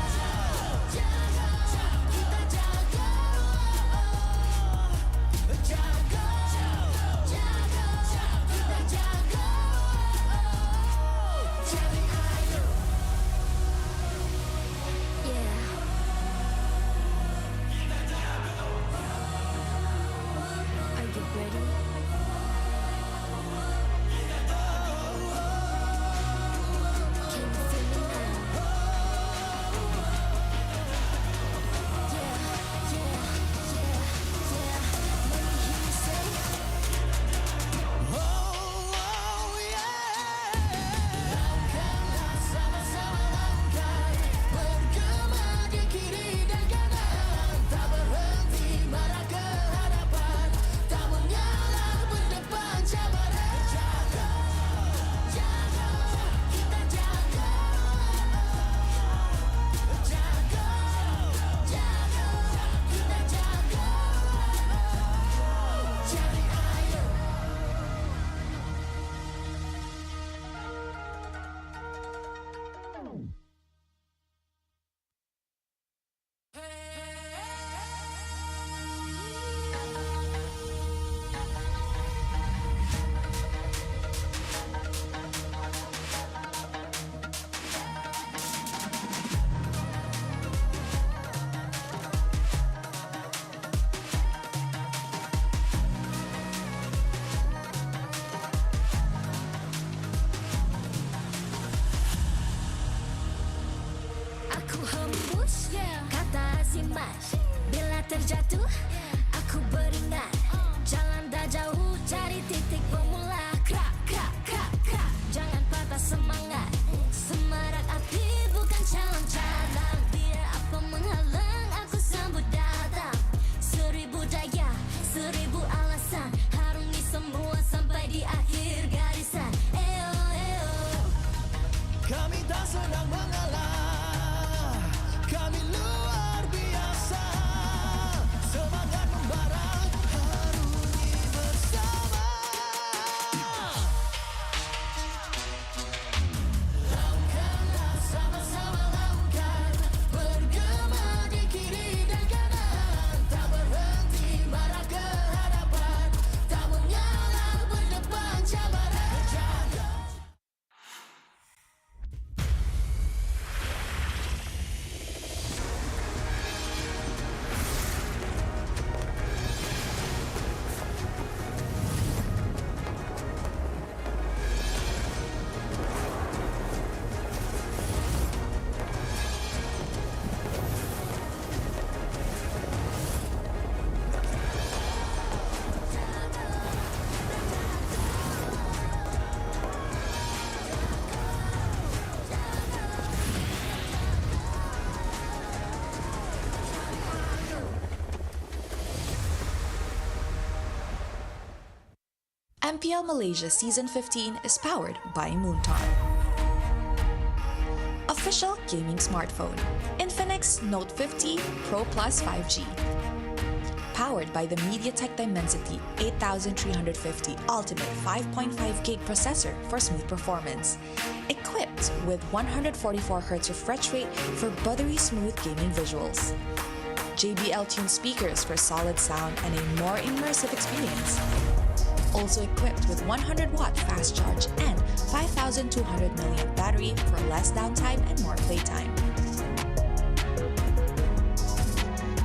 jaga, kita jaga. Jaga, jaga, kita jaga. Jadi ayo. Yeah. Are you ready? Can you feel me now? Yeah, yeah, yeah, yeah. Let me hear you say. Oh, yeah. Lakukanlah sama-sama lakukan. Bergema di kiri dan kanan. Tak berhenti marah ke hadapan. Tak mengalah berdepan cabaran. Jaga, jaga, kita jaga. Jaga, jaga, kita jaga. Jadi ayo. Aku hembus kata rematch. Bila terjatuh aku beringat. Jalan dah jauh cari titik bermula. Krak krak krak krak. Jangan patah semangat. Semarak api bukan calon cadangan. Biar apa menghalang aku sambut datang. 1000 daya 1000 alasan. Harungi semua sampai di akhir garisan. Eo eo. Kami tak senang mengalah. Kami luar biasa. Semangat MPL Malaysia Season 15 is powered by Moonton. Official gaming smartphone, Infinix Note 50 Pro Plus 5G. Powered by the MediaTek Dimensity 8350 Ultimate 5.5 gig processor for smooth performance. Equipped with 144Hz refresh rate for buttery smooth gaming visuals. JBL tuned speakers for solid sound and a more immersive experience. Also equipped with 100-watt fast charge and 5200 mAh battery for less downtime and more playtime.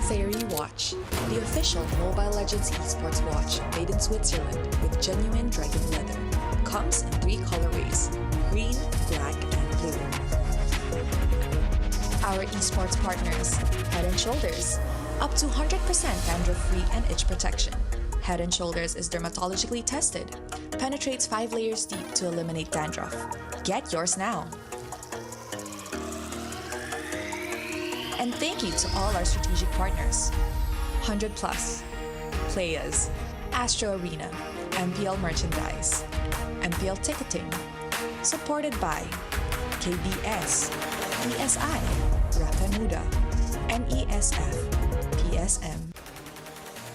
Fairy Watch, the official Mobile Legends esports watch made in Switzerland with genuine dragon leather. Comes in 3 colorways, green, black, and blue. Our esports partners, Head & Shoulders, up to 100% dandruff-free and itch protection. Head & Shoulders is dermatologically tested, penetrates 5 layers deep to eliminate dandruff. Get yours now. And thank you to all our strategic partners. 100 Plus, Playas, Astro Arena, MPL Merchandise, MPL Ticketing, supported by KBS, PSI, Rafamuda, MESF, PSM.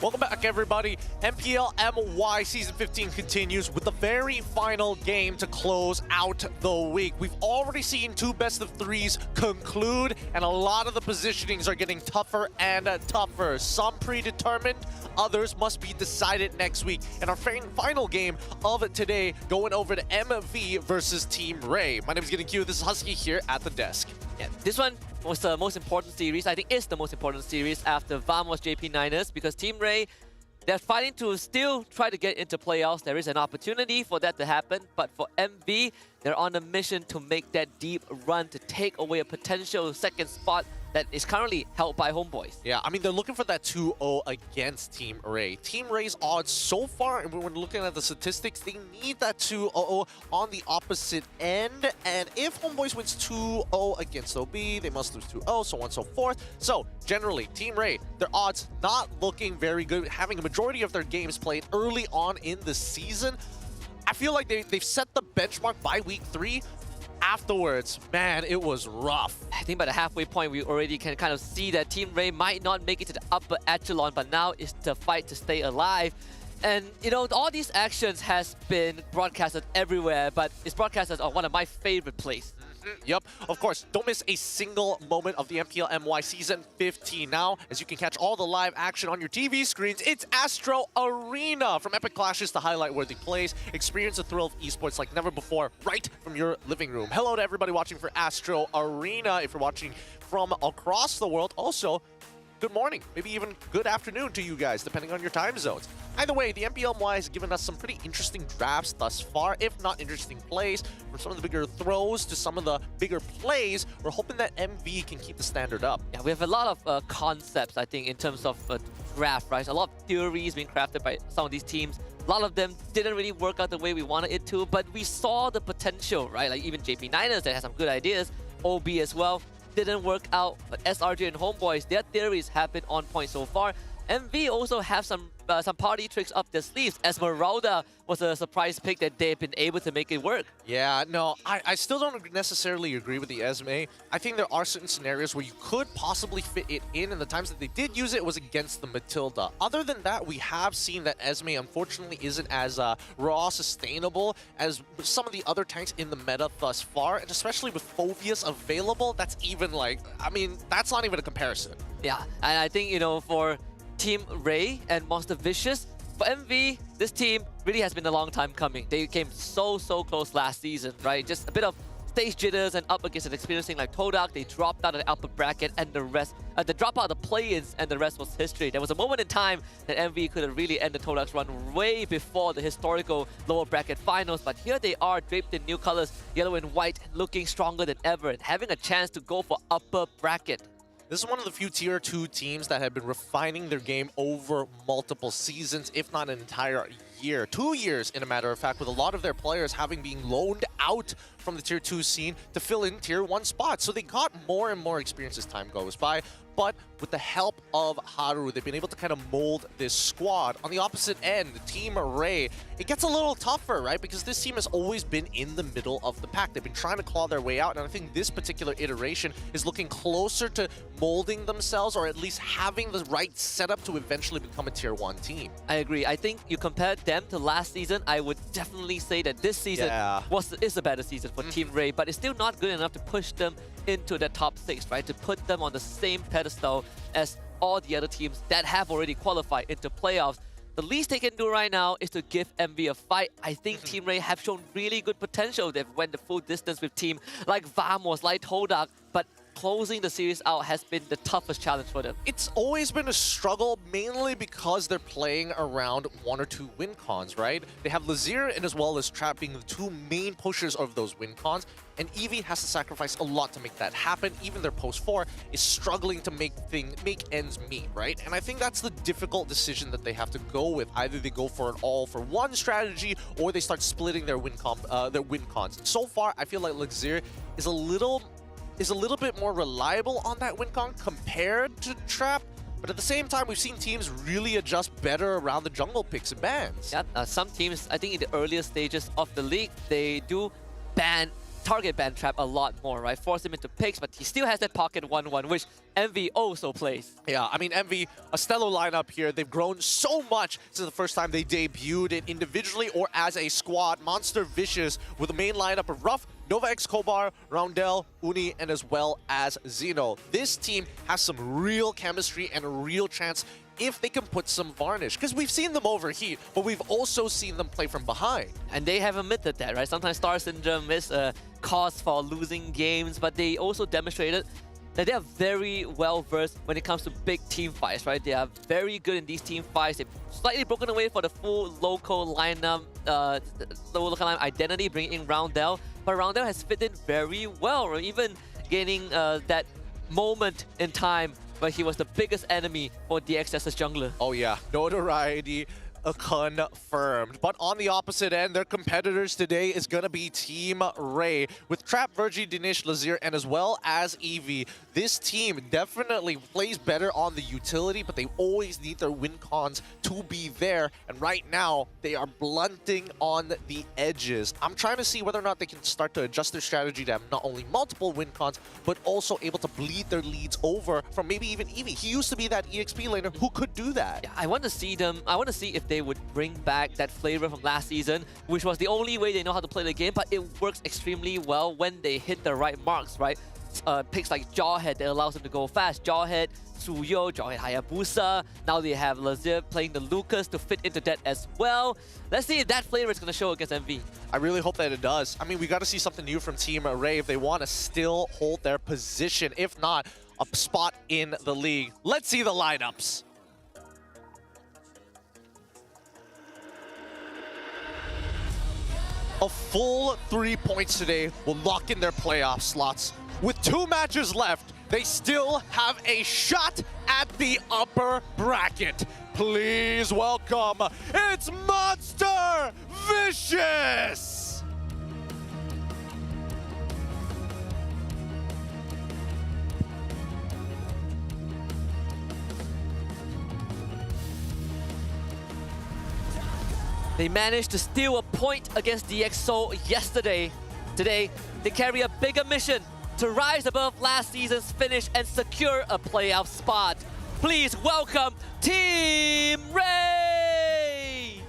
Welcome back, everybody. MPL MY Season 15 continues with the very final game to close out the week. We've already seen 2 best-of-3s conclude, and a lot of the positionings are getting tougher and tougher. Some predetermined, others must be decided next week. And our final game of today going over to MV versus Team Ray. My name is Getting Q. This is Husky here at the desk. Yeah, this one was the most important series. I think it's the most important series after Vamos JP9ers, because Team Ray, they're fighting to still try to get into playoffs. There is an opportunity for that to happen, but for MV, they're on a mission to make that deep run to take away a potential second spot that is currently held by HomeBois. Yeah, I mean, they're looking for that 2-0 against Team Ray. Team Ray's odds so far, and when looking at the statistics, they need that 2-0 on the opposite end. And if HomeBois wins 2-0 against OB, they must lose 2-0, so on and so forth. So, generally, Team Ray, their odds not looking very good, having a majority of their games played early on in the season. I feel like they've set the benchmark by week 3. Afterwards, man, it was rough. I think by the halfway point, we already can kind of see that Team Ray might not make it to the upper echelon, but now it's the fight to stay alive. And, you know, all these actions has been broadcasted everywhere, but it's broadcasted on one of my favorite plays. Yep, of course. Don't miss a single moment of the MPL MY Season 15 now, as you can catch all the live action on your TV screens. It's Astro Arena. From epic clashes to highlight-worthy plays, experience the thrill of esports like never before, right from your living room. Hello to everybody watching for Astro Arena. If you're watching from across the world, also, good morning, maybe even good afternoon to you guys, depending on your time zones. Either way, the MPL MY has given us some pretty interesting drafts thus far, if not interesting plays. From some of the bigger throws to some of the bigger plays, we're hoping that MV can keep the standard up. Yeah, we have a lot of concepts, I think, in terms of draft, right? A lot of theories being crafted by some of these teams. A lot of them didn't really work out the way we wanted it to, but we saw the potential, right? Like even JP9ers that had some good ideas, OB as well. Didn't work out, but SRG and HomeBois, their theories have been on point so far. MV also have some party tricks up their sleeves. Esmeralda was a surprise pick that they've been able to make it work. Yeah, no, I still don't necessarily agree with the Esme. I think there are certain scenarios where you could possibly fit it in, and the times that they did use it was against the Matilda. Other than that, we have seen that Esme unfortunately isn't as raw sustainable as some of the other tanks in the meta thus far, and especially with Phobius available, that's even like, I mean, that's not even a comparison. Yeah, and I think, you know, for Team Ray and Monster Vicious, for MV, this team really has been a long time coming. They came so close last season, right? Just a bit of stage jitters and up against an experiencing like Todak. They dropped out of the upper bracket and the rest, they dropped out of the play-ins and the rest was history. There was a moment in time that MV could have really ended Todak's run way before the historical lower bracket finals, but here they are draped in new colors, yellow and white, looking stronger than ever and having a chance to go for upper bracket. This is one of the few Tier 2 teams that have been refining their game over multiple seasons, if not an entire year, 2 years in a matter of fact, with a lot of their players having been loaned out from the Tier 2 scene to fill in Tier 1 spots. So they got more and more experience as time goes by. But with the help of Haru, they've been able to kind of mold this squad. On the opposite end, Team Ray, it gets a little tougher, right? Because this team has always been in the middle of the pack. They've been trying to claw their way out, and I think this particular iteration is looking closer to molding themselves, or at least having the right setup to eventually become a Tier 1 team. I agree. I think you compare them to last season, I would definitely say that this season is a better season for Team Ray, but it's still not good enough to push them into the top 6, right? To put them on the same pedestal as all the other teams that have already qualified into playoffs. The least they can do right now is to give MV a fight. I think Team Ray have shown really good potential. They've went the full distance with team like Vamos, like Todak, but closing the series out has been the toughest challenge for them. It's always been a struggle, mainly because they're playing around 1 or 2 win cons, right? They have Lazier and as well as Trap being the 2 main pushers of those win cons, and Eevee has to sacrifice a lot to make that happen. Even their post 4 is struggling to make ends meet, right? And I think that's the difficult decision that they have to go with. Either they go for an all-for-one strategy, or they start splitting their win cons. So far, I feel like Lazier is a little bit more reliable on that win con compared to Trap. But at the same time, we've seen teams really adjust better around the jungle picks and bans. Yeah, some teams, I think in the earlier stages of the league, they do target ban Trap a lot more, right? Force him into picks, but he still has that pocket 1-1, which MV also plays. Yeah, I mean, MV, a stellar lineup here. They've grown so much since the first time they debuted it individually or as a squad. Monster Vicious with a main lineup of Ruff, Nova X Kobar, Roundel, Uni, and as well as Xeno. This team has some real chemistry and a real chance if they can put some varnish. Because we've seen them overheat, but we've also seen them play from behind. And they have admitted that, right? Sometimes Star Syndrome is a cause for losing games, but they also demonstrated that they are very well versed when it comes to big team fights, right? They are very good in these team fights. They've slightly broken away for the full local lineup, the local lineup identity, bringing in Roundel. But Roundel has fit in very well, right? Even gaining that moment in time where he was the biggest enemy for DXS's jungler. Oh yeah, notoriety confirmed. But on the opposite end, their competitors today is going to be Team Ray with Trap, Virgie, Dinesh, Lazier, and as well as Eevee. This team definitely plays better on the utility, but they always need their win cons to be there. And right now, they are blunting on the edges. I'm trying to see whether or not they can start to adjust their strategy to have not only multiple win cons, but also able to bleed their leads over from maybe even Eevee. He used to be that EXP laner who could do that. Yeah, I want to see if they would bring back that flavor from last season, which was the only way they know how to play the game, but it works extremely well when they hit the right marks, right? Picks like Jawhead that allows them to go fast. Jawhead, Suyo, Jawhead Hayabusa. Now they have Lazier playing the Lucas to fit into that as well. Let's see if that flavor is going to show against MV. I really hope that it does. I mean, we got to see something new from Team Ray if they want to still hold their position. If not, a spot in the league. Let's see the lineups. A full 3 points today will lock in their playoff slots. With 2 matches left, they still have a shot at the upper bracket. Please welcome, it's Monster Vicious! They managed to steal a point against DxSoul yesterday. Today, they carry a bigger mission to rise above last season's finish and secure a playoff spot. Please welcome Team Ray!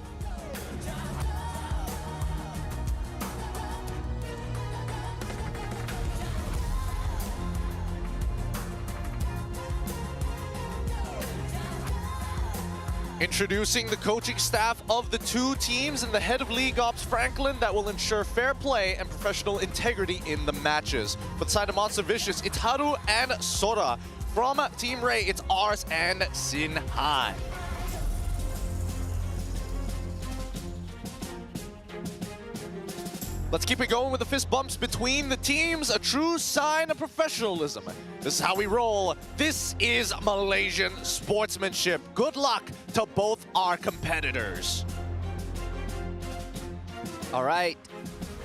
Introducing the coaching staff of the 2 teams and the head of League Ops, Franklin, that will ensure fair play and professional integrity in the matches. For the side of Monster Vicious, it's Haru and Sora. From Team Ray, it's Ars and Sinhai. Let's keep it going with the fist bumps between the teams, a true sign of professionalism. This is how we roll. This is Malaysian sportsmanship. Good luck to both our competitors. All right.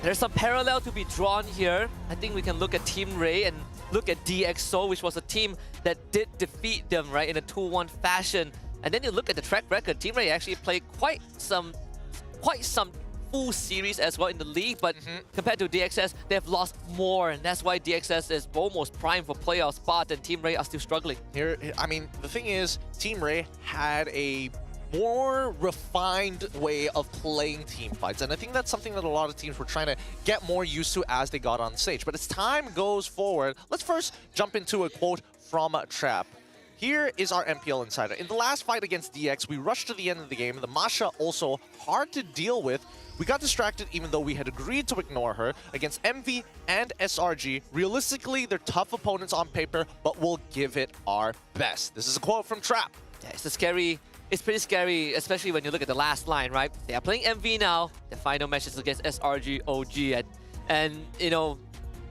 There's some parallel to be drawn here. I think we can look at Team Ray and look at DxO, which was a team that did defeat them, right, in a 2-1 fashion. And then you look at the track record. Team Ray actually played quite some full series as well in the league, but compared to DXS, they've lost more, and that's why DXS is almost prime for playoff spot, and Team Ray are still struggling. Here, I mean, the thing is, Team Ray had a more refined way of playing team fights, and I think that's something that a lot of teams were trying to get more used to as they got on stage. But as time goes forward, let's first jump into a quote from Trap. Here is our MPL Insider. In the last fight against DX, we rushed to the end of the game. The Masha also hard to deal with. We got distracted even though we had agreed to ignore her. Against MV and SRG, realistically, they're tough opponents on paper, but we'll give it our best. This is a quote from Trap. Yeah, it's pretty scary, especially when you look at the last line, right? They are playing MV now. The final match is against SRG OG. And you know,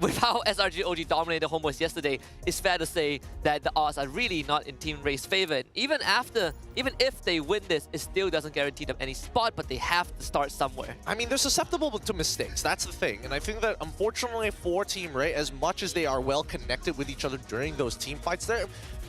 with how SRG OG dominated HomeBois yesterday, it's fair to say that the odds are really not in Team Ray's favor. Even if they win this, it still doesn't guarantee them any spot, but they have to start somewhere. I mean, they're susceptible to mistakes. That's the thing. And I think that, unfortunately for Team Ray, as much as they are well connected with each other during those team fights,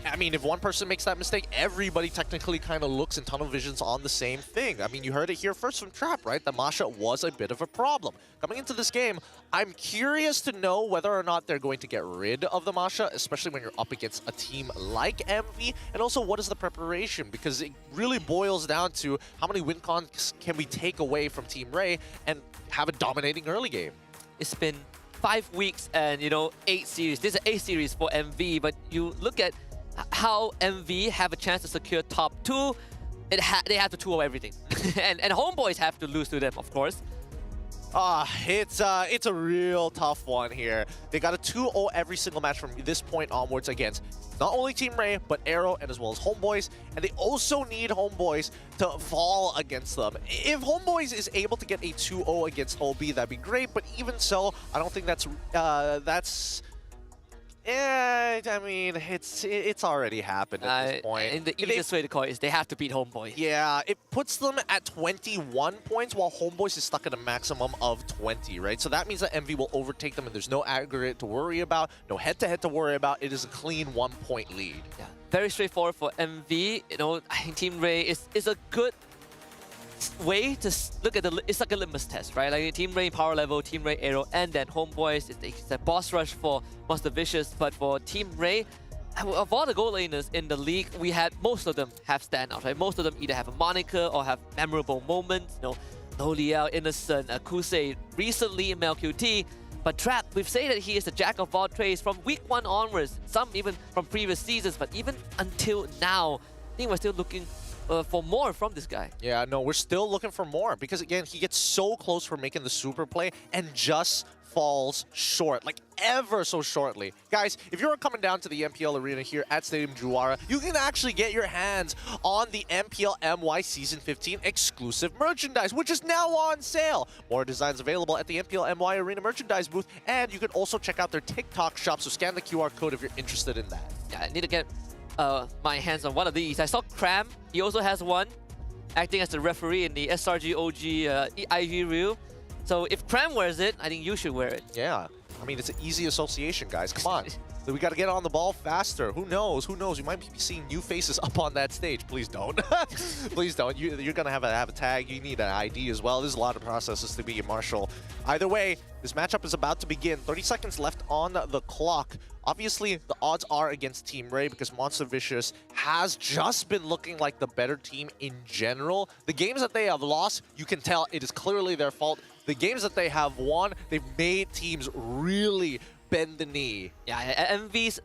I mean, if one person makes that mistake, everybody technically kind of looks in tunnel visions on the same thing. I mean, you heard it here first from Trap, right? The Masha was a bit of a problem. Coming into this game, I'm curious to know whether or not they're going to get rid of the Masha, especially when you're up against a team like MV, and also what is the preparation, because it really boils down to how many win cons can we take away from Team Ray and have a dominating early game. It's been 5 weeks and, you know, 8 series. This is an 8 series for MV, but you look at how MV have a chance to secure top 2, they have to 2-0 everything. and HomeBois have to lose to them, of course. It's a real tough one here. They got a 2-0 every single match from this point onwards against not only Team Ray, but Aero and as well as HomeBois. And they also need HomeBois to fall against them. If HomeBois is able to get a 2-0 against OB, that'd be great. But even so, I don't think that's I mean, it's already happened at this point. And the easiest way to call it is they have to beat HomeBois. Yeah, it puts them at 21 points while HomeBois is stuck at a maximum of 20, right? So that means that MV will overtake them and there's no aggregate to worry about, no head-to-head to worry about. It is a clean 1-point lead. Yeah, very straightforward for MV. You know, I think Team Ray is a good way to look at it's like a litmus test, right? Like Team Ray power level, Team Ray Aero, and then HomeBois. It's a boss rush for Monster Vicious, but for Team Ray, of all the gold laners in the league, most of them have standouts, right? Most of them either have a moniker or have memorable moments. You know, Noliel, Innocent, Akuse, recently MLQT. But Trap, we've said that he is a jack of all trades from week 1 onwards, some even from previous seasons, but even until now, I think we're still looking for more from this guy. Yeah, no, we're still looking for more because, again, he gets so close for making the super play and just falls short, like ever so shortly. Guys, if you're coming down to the MPL arena here at Stadium Juara, you can actually get your hands on the MPL MY Season 15 exclusive merchandise, which is now on sale. More designs available at the MPL MY Arena merchandise booth, and you can also check out their TikTok shop, so scan the QR code if you're interested in that. Yeah, I need to get my hands on one of these. I saw Cram, he also has one, acting as the referee in the SRG OG IV reel. So if Cram wears it, I think you should wear it. Yeah, I mean, it's an easy association, guys. Come on. We got to get on the ball faster. Who knows? Who knows? You might be seeing new faces up on that stage. Please don't. Please don't. You're going to have a tag. You need an ID as well. There's a lot of processes to be a marshal. Either way, this matchup is about to begin. 30 seconds left on the clock. Obviously, the odds are against Team Ray because Monster Vicious has just been looking like the better team in general. The games that they have lost, you can tell it is clearly their fault. The games that they have won, they've made teams really bend the knee. Yeah, MV's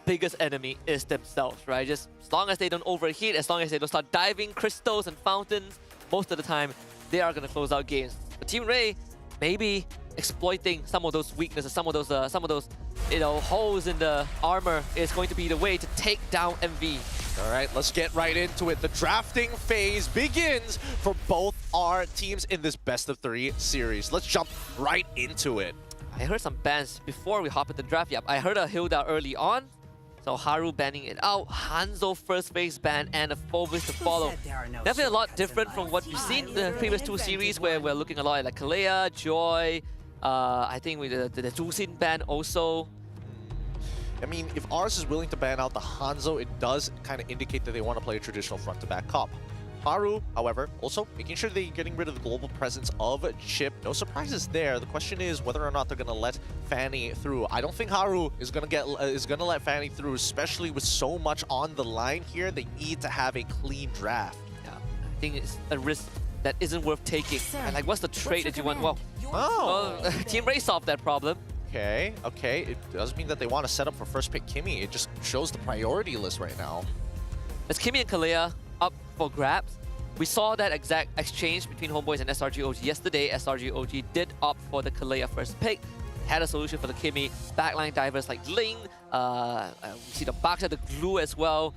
biggest enemy is themselves, right? Just as long as they don't overheat, as long as they don't start diving crystals and fountains, most of the time, they are going to close out games. But Team Ray, maybe exploiting some of those weaknesses, some of those, you know, holes in the armor is going to be the way to take down MV. All right, let's get right into it. The drafting phase begins for both our teams in this best-of-3 series. Let's jump right into it. I heard some bans before we hop into the draft. Yep, I heard a Hilda early on. So Haru banning it out, Hanzo first phase ban, and a Phobos to follow. Definitely a lot different from what we've seen in the previous two series, where we're looking a lot at like Kalea, Joy, I think with the Zusin ban also. I mean, if ours is willing to ban out the Hanzo, it does kind of indicate that they want to play a traditional front-to-back comp. Haru, however, also making sure they're getting rid of the global presence of Chip. No surprises there. The question is whether or not they're going to let Fanny through. I don't think Haru is going to let Fanny through, especially with so much on the line here. They need to have a clean draft. Yeah, I think it's a risk that isn't worth taking. And like, what's the trade that you want? Well, Team Ray solved that problem. Okay. It doesn't mean that they want to set up for first pick Kimmy. It just shows the priority list right now. It's Kimmy and Kalea up for grabs. We saw that exact exchange between HomeBois and SRG OG yesterday. SRG OG did opt for the Kalea first pick. Had a solution for the Kimmy. Backline divers like Ling, we see the Bakta, the Glue as well,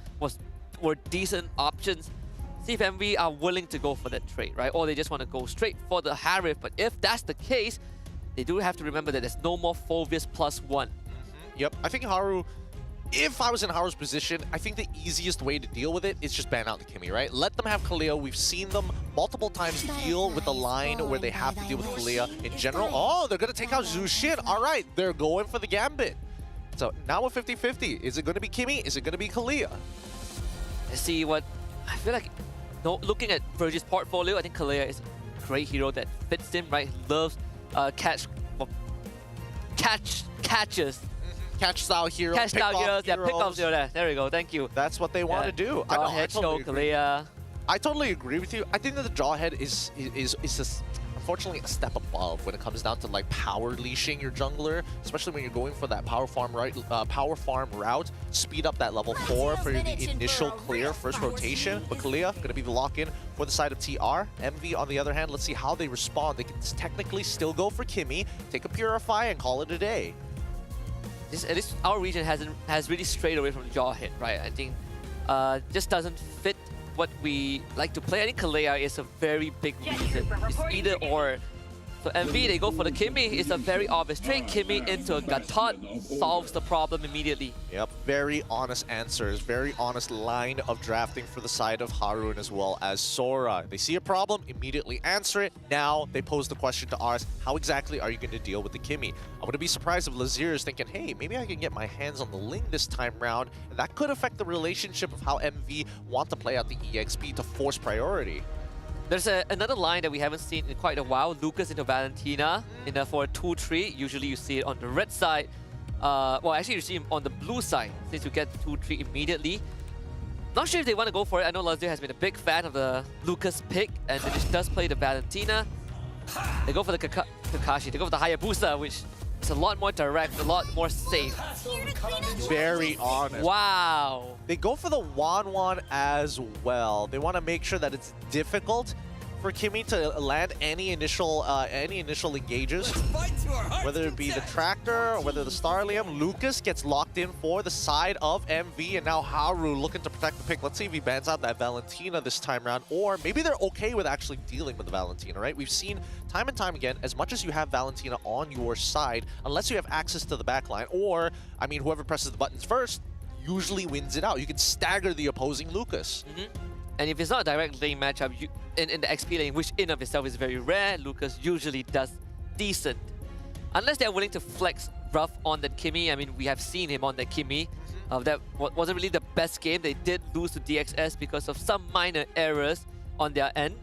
were decent options. See if MV are willing to go for that trade, right? Or they just want to go straight for the Harif. But if that's the case, they do have to remember that there's no more Phobius +1. Yep, I think Haru, if I was in Haru's position, I think the easiest way to deal with it is just ban out the Kimmy, right? Let them have Kalea. We've seen them multiple times deal with the line where they have to deal with Kalea in general. Oh, they're going to take out Zushin. All right, they're going for the Gambit. So now we're 50-50. Is it going to be Kimmy? Is it going to be Kalea? Let's see what... I feel like, looking at Virgil's portfolio, I think Kalea is a great hero that fits him, right? He loves catches. Catch style heroes. Catch style heroes. Yeah, pick off zero. There we go. Thank you. That's what they want to do. Jawhead, Kalea. I totally agree with you. I think that the Jawhead is unfortunately a step above when it comes down to like power leashing your jungler, especially when you're going for that power farm route. Speed up that level 4 for the initial clear first rotation. But Kalea gonna be the lock-in for the side of TR. MV on the other hand, let's see how they respond. They can technically still go for Kimmy, take a Purify, and call it a day. At least our region has really strayed away from Jawhead, right? I think just doesn't fit what we like to play. I think Kalea is a very big reason. It's either or. So MV, they go for the Kimmy. It's a very obvious trade. Kimmy into a Gatot solves the problem immediately. Yep, very honest answers. Very honest line of drafting for the side of Harun as well as Sora. They see a problem, immediately answer it. Now they pose the question to ours, how exactly are you going to deal with the Kimmy? I'm going to be surprised if Lazir is thinking, hey, maybe I can get my hands on the Ling this time round. And that could affect the relationship of how MV want to play out the EXP to force priority. There's another line that we haven't seen in quite a while. Lucas into Valentina for a 2-3. Usually you see it on the red side. Well, actually you see him on the blue side since you get 2-3 immediately. Not sure if they want to go for it. I know Lazir has been a big fan of the Lucas pick and they just does play the Valentina. They go for the Kakashi. They go for the Hayabusa, which is a lot more direct, a lot more safe. Very honest. Wow. They go for the Wan as well. They want to make sure that it's difficult for Kimmy to land any initial engages, whether it be the Tractor or whether the Starlium. Lucas gets locked in for the side of MV, and now Haru looking to protect the pick. Let's see if he bans out that Valentina this time around, or maybe they're okay with actually dealing with the Valentina, right? We've seen time and time again, as much as you have Valentina on your side, unless you have access to the backline, or, I mean, whoever presses the buttons first usually wins it out. You can stagger the opposing Lucas. And if it's not a direct lane matchup, in the XP lane, which in of itself is very rare, Lucas usually does decent. Unless they're willing to flex rough on that Kimmy. I mean, we have seen him on that Kimmy. That wasn't really the best game. They did lose to DXS because of some minor errors on their end.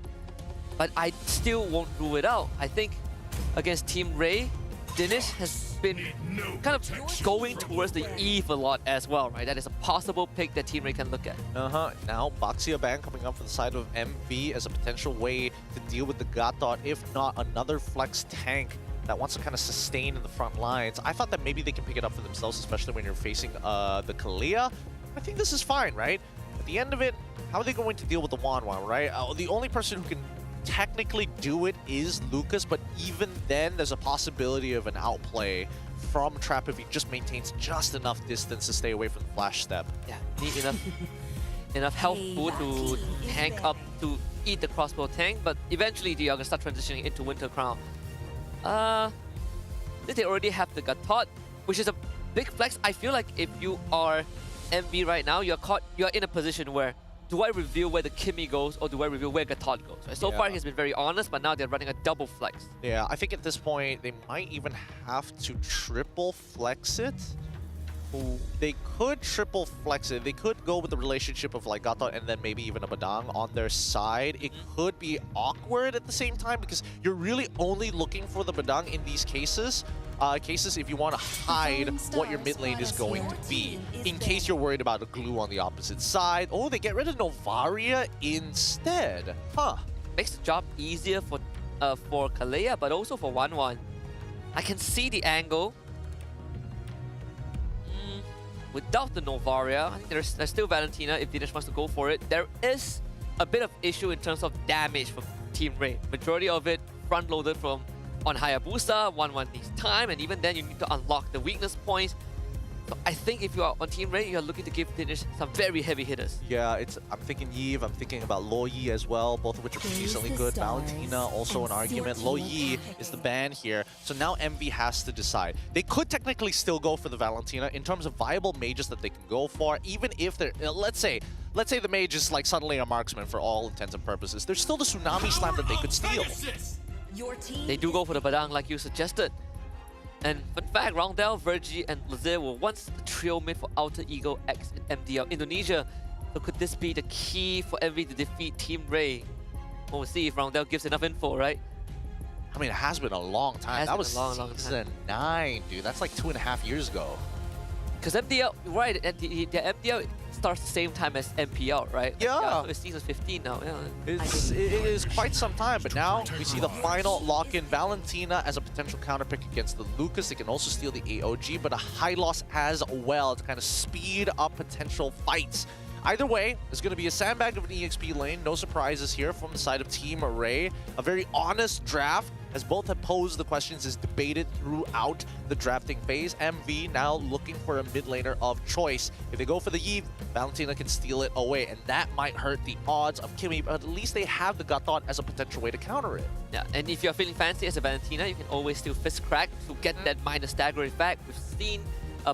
But I still won't rule it out. I think against Team Ray, Dinesh has been kind of going towards the Eve a lot as well, right? That is a possible pick that Team Ray can look at. Now, Baxia ban coming up for the side of MV as a potential way to deal with the Gatot, if not another flex tank that wants to kind of sustain in the front lines. I thought that maybe they can pick it up for themselves, especially when you're facing the Kalea. I think this is fine, right? At the end of it, how are they going to deal with the Wan, right? The only person who can technically do it is Lucas, but even then there's a possibility of an outplay from Trap if he just maintains just enough distance to stay away from the flash step. Yeah, need enough health food to tank up to eat the crossbow tank, but eventually they are going to start transitioning into Winter Crown. They already have the Gatot, which is a big flex. I feel like if you are MV right now, you're in a position where, do I reveal where the Kimmy goes or do I reveal where Gatot goes? Right? So far he's been very honest, but now they're running a double flex. Yeah, I think at this point they might even have to triple flex it. They could triple flex it. They could go with the relationship of like Gatot and then maybe even a Badang on their side. It could be awkward at the same time because you're really only looking for the Badang in these cases. If you want to hide what your mid lane is going to be, in case you're worried about a glue on the opposite side. Oh, they get rid of Novaria instead. Huh. Makes the job easier for Kalea, but also for 1-1. I can see the angle. Without the Novaria, I think there's still Valentina if Dinesh wants to go for it. There is a bit of issue in terms of damage from Team Ray. Majority of it front-loaded from on Hayabusa, 1-1 needs time, and even then you need to unlock the weakness points. So I think if you are on Team Ray, you're looking to give Dinesh some very heavy hitters. Yeah, I'm thinking Yve, I'm thinking about Lo Yi as well, both of which are decently good. Valentina, also an argument. Lo Yi is the ban here, so now MV has to decide. They could technically still go for the Valentina in terms of viable mages that they can go for, even if they're, let's say the mage is like suddenly a marksman for all intents and purposes. There's still the Tsunami Slam that they could steal. They do go for the Badang like you suggested. And fun fact, Roundel, Virgie, and Lazir were once the trio made for Alter Ego X in MDL Indonesia. So could this be the key for MV to defeat Team Ray? We'll see if Roundel gives enough info, right? I mean, it has been a long time. That was season 9, dude. That's like 2.5 years ago. Because MDL, right, the MDL starts the same time as MPL, right? Yeah. So it's season 15 now. Yeah. It is quite some time, but now we see the final lock-in. Valentina as a potential counterpick against the Lucas. They can also steal the AOG, but a high loss as well to kind of speed up potential fights. Either way, it's going to be a sandbag of an EXP lane. No surprises here from the side of Team Array. A very honest draft, as both have posed the questions, is debated throughout the drafting phase. MV now looking for a mid laner of choice. If they go for the Yve, Valentina can steal it away, and that might hurt the odds of Kimmy, but at least they have the Gatot as a potential way to counter it. Yeah, and if you're feeling fancy as a Valentina, you can always still fist crack to get that minus stagger effect. We've seen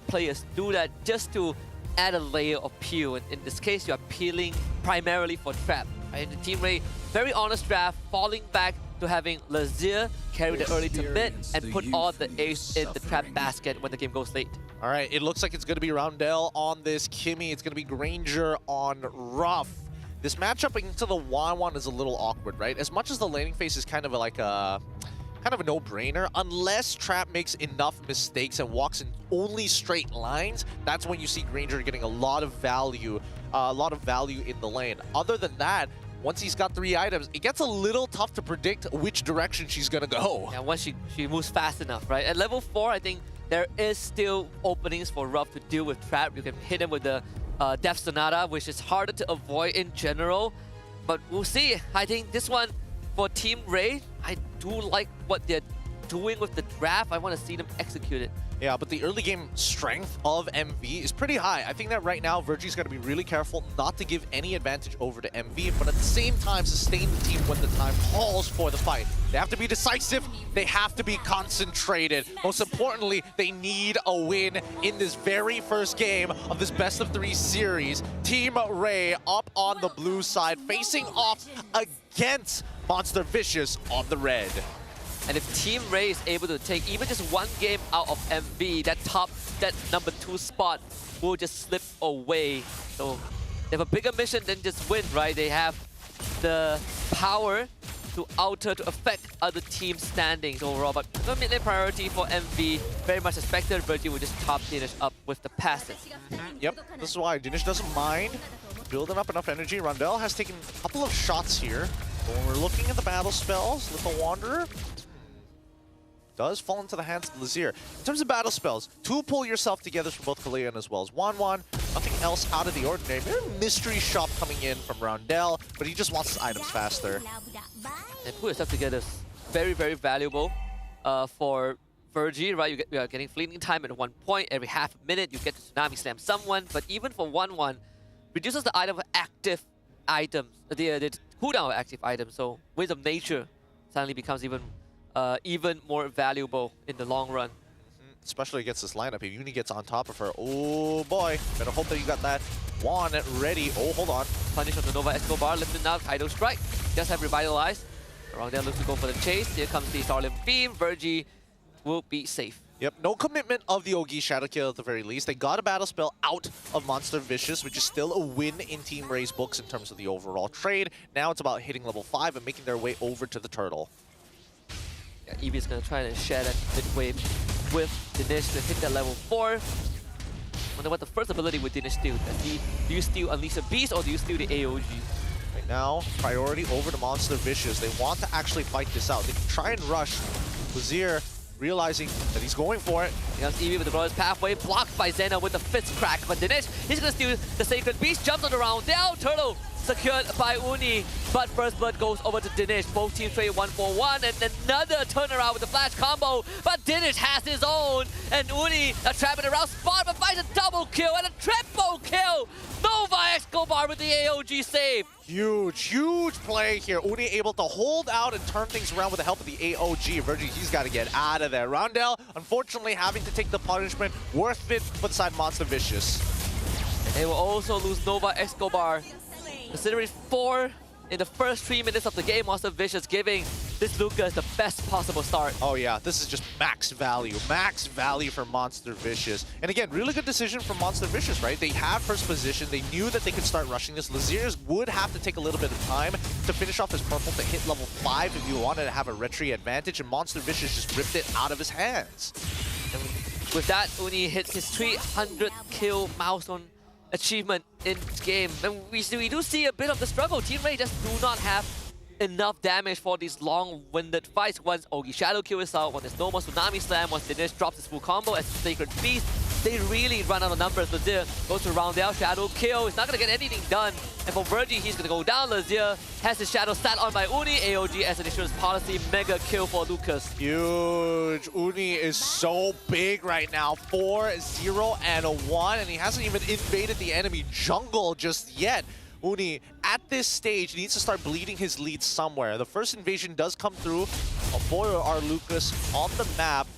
players do that just to add a layer of peel, and in this case, you are peeling primarily for trap. And the Team Ray, very honest draft, falling back to having Lazir carry the early to mid and put all the ace in the trap basket when the game goes late. All right, it looks like it's going to be Roundel on this Kimmy. It's going to be Granger on Ruff. This matchup into the 1-1 is a little awkward, right? As much as the laning phase is kind of like a no-brainer, unless Trap makes enough mistakes and walks in only straight lines, that's when you see Granger getting a lot of value in the lane. Other than that, once he's got 3 items, it gets a little tough to predict which direction she's gonna go. Yeah, once she moves fast enough, right? At level 4, I think there is still openings for Ruff to deal with Trap. You can hit him with the Death Sonata, which is harder to avoid in general. But we'll see. I think this one, for Team Ray, I do like what they're doing with the draft. I want to see them execute it. Yeah, but the early game strength of MV is pretty high. I think that right now, Virgie's got to be really careful not to give any advantage over to MV, but at the same time, sustain the team when the time calls for the fight. They have to be decisive. They have to be concentrated. Most importantly, they need a win in this very first game of this best-of-3 series. Team Ray up on the blue side, facing off against Monster Vicious on the red. And if Team Ray is able to take even just one game out of MV, that number 2 spot will just slip away. So they have a bigger mission than just win, right? They have the power to alter, to affect other team standings overall. But the mid-lane priority for MV, very much expected. Virgie will just top Dinesh up with the passive. Yep, this is why Dinesh doesn't mind building up enough energy. Rondell has taken a couple of shots here. But when we're looking at the battle spells, Little Wanderer does fall into the hands of Lazir. In terms of battle spells, to pull yourself together from both Kalean as well as 1-1. Nothing else out of the ordinary. Maybe a mystery shop coming in from Roundel, but he just wants his items faster. And pull yourself together is very, very valuable for Virgie, right? You are getting fleeting time at 1 point. Every half a minute, you get to Tsunami Slam someone. But even for 1-1, reduces the item of active items, the cooldown of active items. So Winds of Nature suddenly becomes even more valuable in the long run. especially against this lineup. If Uni gets on top of her, oh boy, better hope that you got that wand ready. Oh, hold on. Punish on the Nova Escobar, lifting out, Kaido Strike. Just have revitalized. Around there looks to go for the chase. Here comes the Starlim Beam. Virgie will be safe. Yep, no commitment of the Ogi Shadow Kill at the very least. They got a battle spell out of Monster Vicious, which is still a win in Team Ray's books in terms of the overall trade. Now it's about hitting level 5 and making their way over to the turtle. Yeah, Eevee is going to try to share that mid-wave with Dinesh to hit that level 4. Wonder what the first ability with Dinesh do. Do you steal Unleash a Beast or do you steal the AOG? Right now, priority over to Monster Vicious. They want to actually fight this out. They can try and rush. Wazir realizing that he's going for it. Here comes Eevee with the Glorious Pathway, blocked by Zeno with the Fist Crack. But Dinesh, he's going to steal the Sacred Beast, jumps on the roundel. Turtle secured by Uni, but First Blood goes over to Dinesh. Both teams trade 1-for-1, and another turnaround with the flash combo. But Dinesh has his own, and Uni trapping around spot, but finds a double kill and a triple kill. Nova Escobar with the AOG save. Huge play here. Uni able to hold out and turn things around with the help of the AOG. Virgie, he's got to get out of there. Roundel, unfortunately, having to take the punishment. Worth it for the side Monster Vicious. And they will also lose Nova Escobar. Considering 4 in the first 3 minutes of the game, Monster Vicious giving this Lucas the best possible start. Oh yeah, this is just max value for Monster Vicious. And again, really good decision from Monster Vicious, right? They have first position, they knew that they could start rushing this. Laziers would have to take a little bit of time to finish off his purple to hit level 5 if you wanted to have a retry advantage, and Monster Vicious just ripped it out of his hands. And with that, Uni hits his 300 kill milestone achievement in this game. And we do see a bit of the struggle. Team Ray just do not have enough damage for these long-winded fights. Once Ogi Shadow Kill is out, when there's no more Tsunami Slam, once Dinesh drops his full combo as Sacred Beast, they really run out of numbers. Lazier goes to Roundel, Shadow Kill. He's not going to get anything done. And for Virgie, he's going to go down. Lazier has his Shadow sat on by Uni. AOG as an insurance policy. Mega kill for Lucas. Huge. Uni is so big right now. 4-0 and a 1. And he hasn't even invaded the enemy jungle just yet. Uni, at this stage, needs to start bleeding his lead somewhere. The first invasion does come through for our Lucas on the map.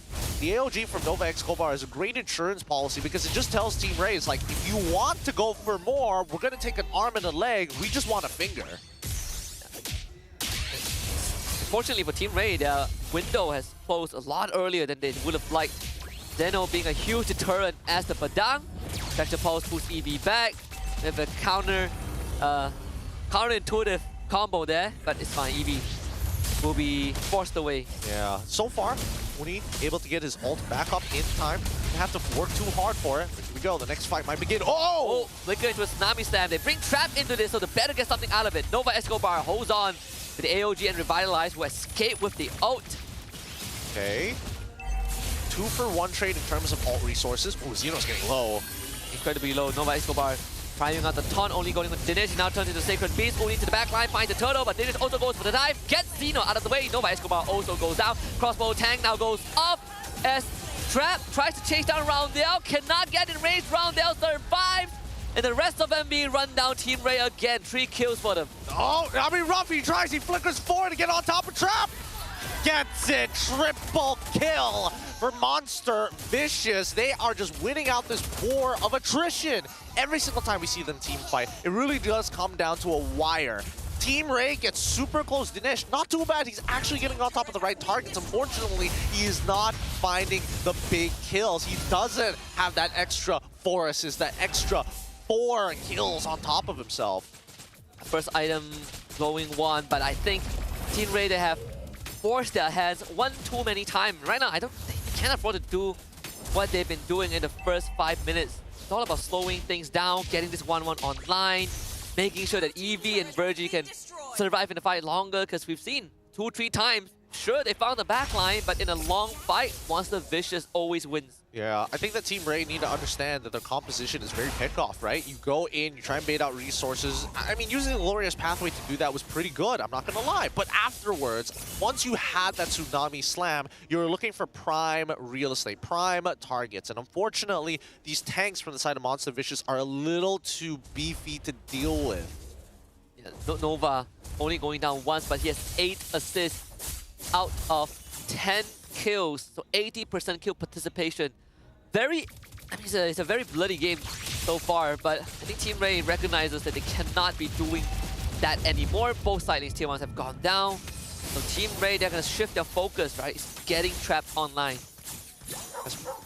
The AOG from Nova Escobar is a great insurance policy because it just tells Team Ray, it's like, if you want to go for more, we're going to take an arm and a leg. We just want a finger. Unfortunately for Team Ray, their window has closed a lot earlier than they would have liked. Zeno being a huge deterrent as the Padang. Vector Pulse pulls Eevee back. They have a counterintuitive combo there, but it's fine. Eevee will be forced away. Yeah, so far, Uni able to get his ult back up in time. They have to work too hard for it. Here we go, the next fight might begin. Oh! Flicker into a Tsunami Slam. They bring Trap into this, so they better get something out of it. Nova Escobar holds on to the AOG and Revitalize, who escape with the ult. Okay. 2-for-1 trade in terms of ult resources. Oh, Xeno's getting low. Incredibly low. Nova Escobar priming out the taunt, only going with Dinesh. He now turns into Sacred Beast, only to the back line, finds the turtle, but Dinesh also goes for the dive, gets Xeno out of the way. Nova Escobar also goes down. Crossbow tank now goes up as Trap tries to chase down Roundel, cannot get in range. Roundel survives, and the rest of them being run down. Team Ray again, 3 kills for them. Oh, I mean, Ruffy tries, he flickers forward to get on top of Trap. Gets it, triple kill for Monster Vicious. They are just winning out this war of attrition. Every single time we see them team fight, it really does come down to a wire. Team Ray gets super close. Dinesh, not too bad. He's actually getting on top of the right targets. Unfortunately, he is not finding the big kills. He doesn't have that extra 4 assists, that extra 4 kills on top of himself. First item going 1, but I think Team Ray, they have forced their hands one too many times. Right now, they can't afford to do what they've been doing in the first 5 minutes. It's all about slowing things down, getting this 1-1 online, making sure that Eevee and Virgie can survive in the fight longer, because we've seen 2-3 times, sure, they found the backline, but in a long fight, Monster Vicious always wins. Yeah, I think that Team Ray need to understand that their composition is very pick-off, right? You go in, you try and bait out resources. I mean, using the Glorious Pathway to do that was pretty good, I'm not going to lie. But afterwards, once you had that Tsunami Slam, you're looking for prime real estate, prime targets. And unfortunately, these tanks from the side of Monster Vicious are a little too beefy to deal with. Yeah, Nova only going down once, but he has 8 assists out of 10 kills, so 80% kill participation. It's a very bloody game so far, but I think Team Ray recognizes that they cannot be doing that anymore. Both side lanes tier 1s have gone down. So Team Ray, they're going to shift their focus, right? It's getting trapped online.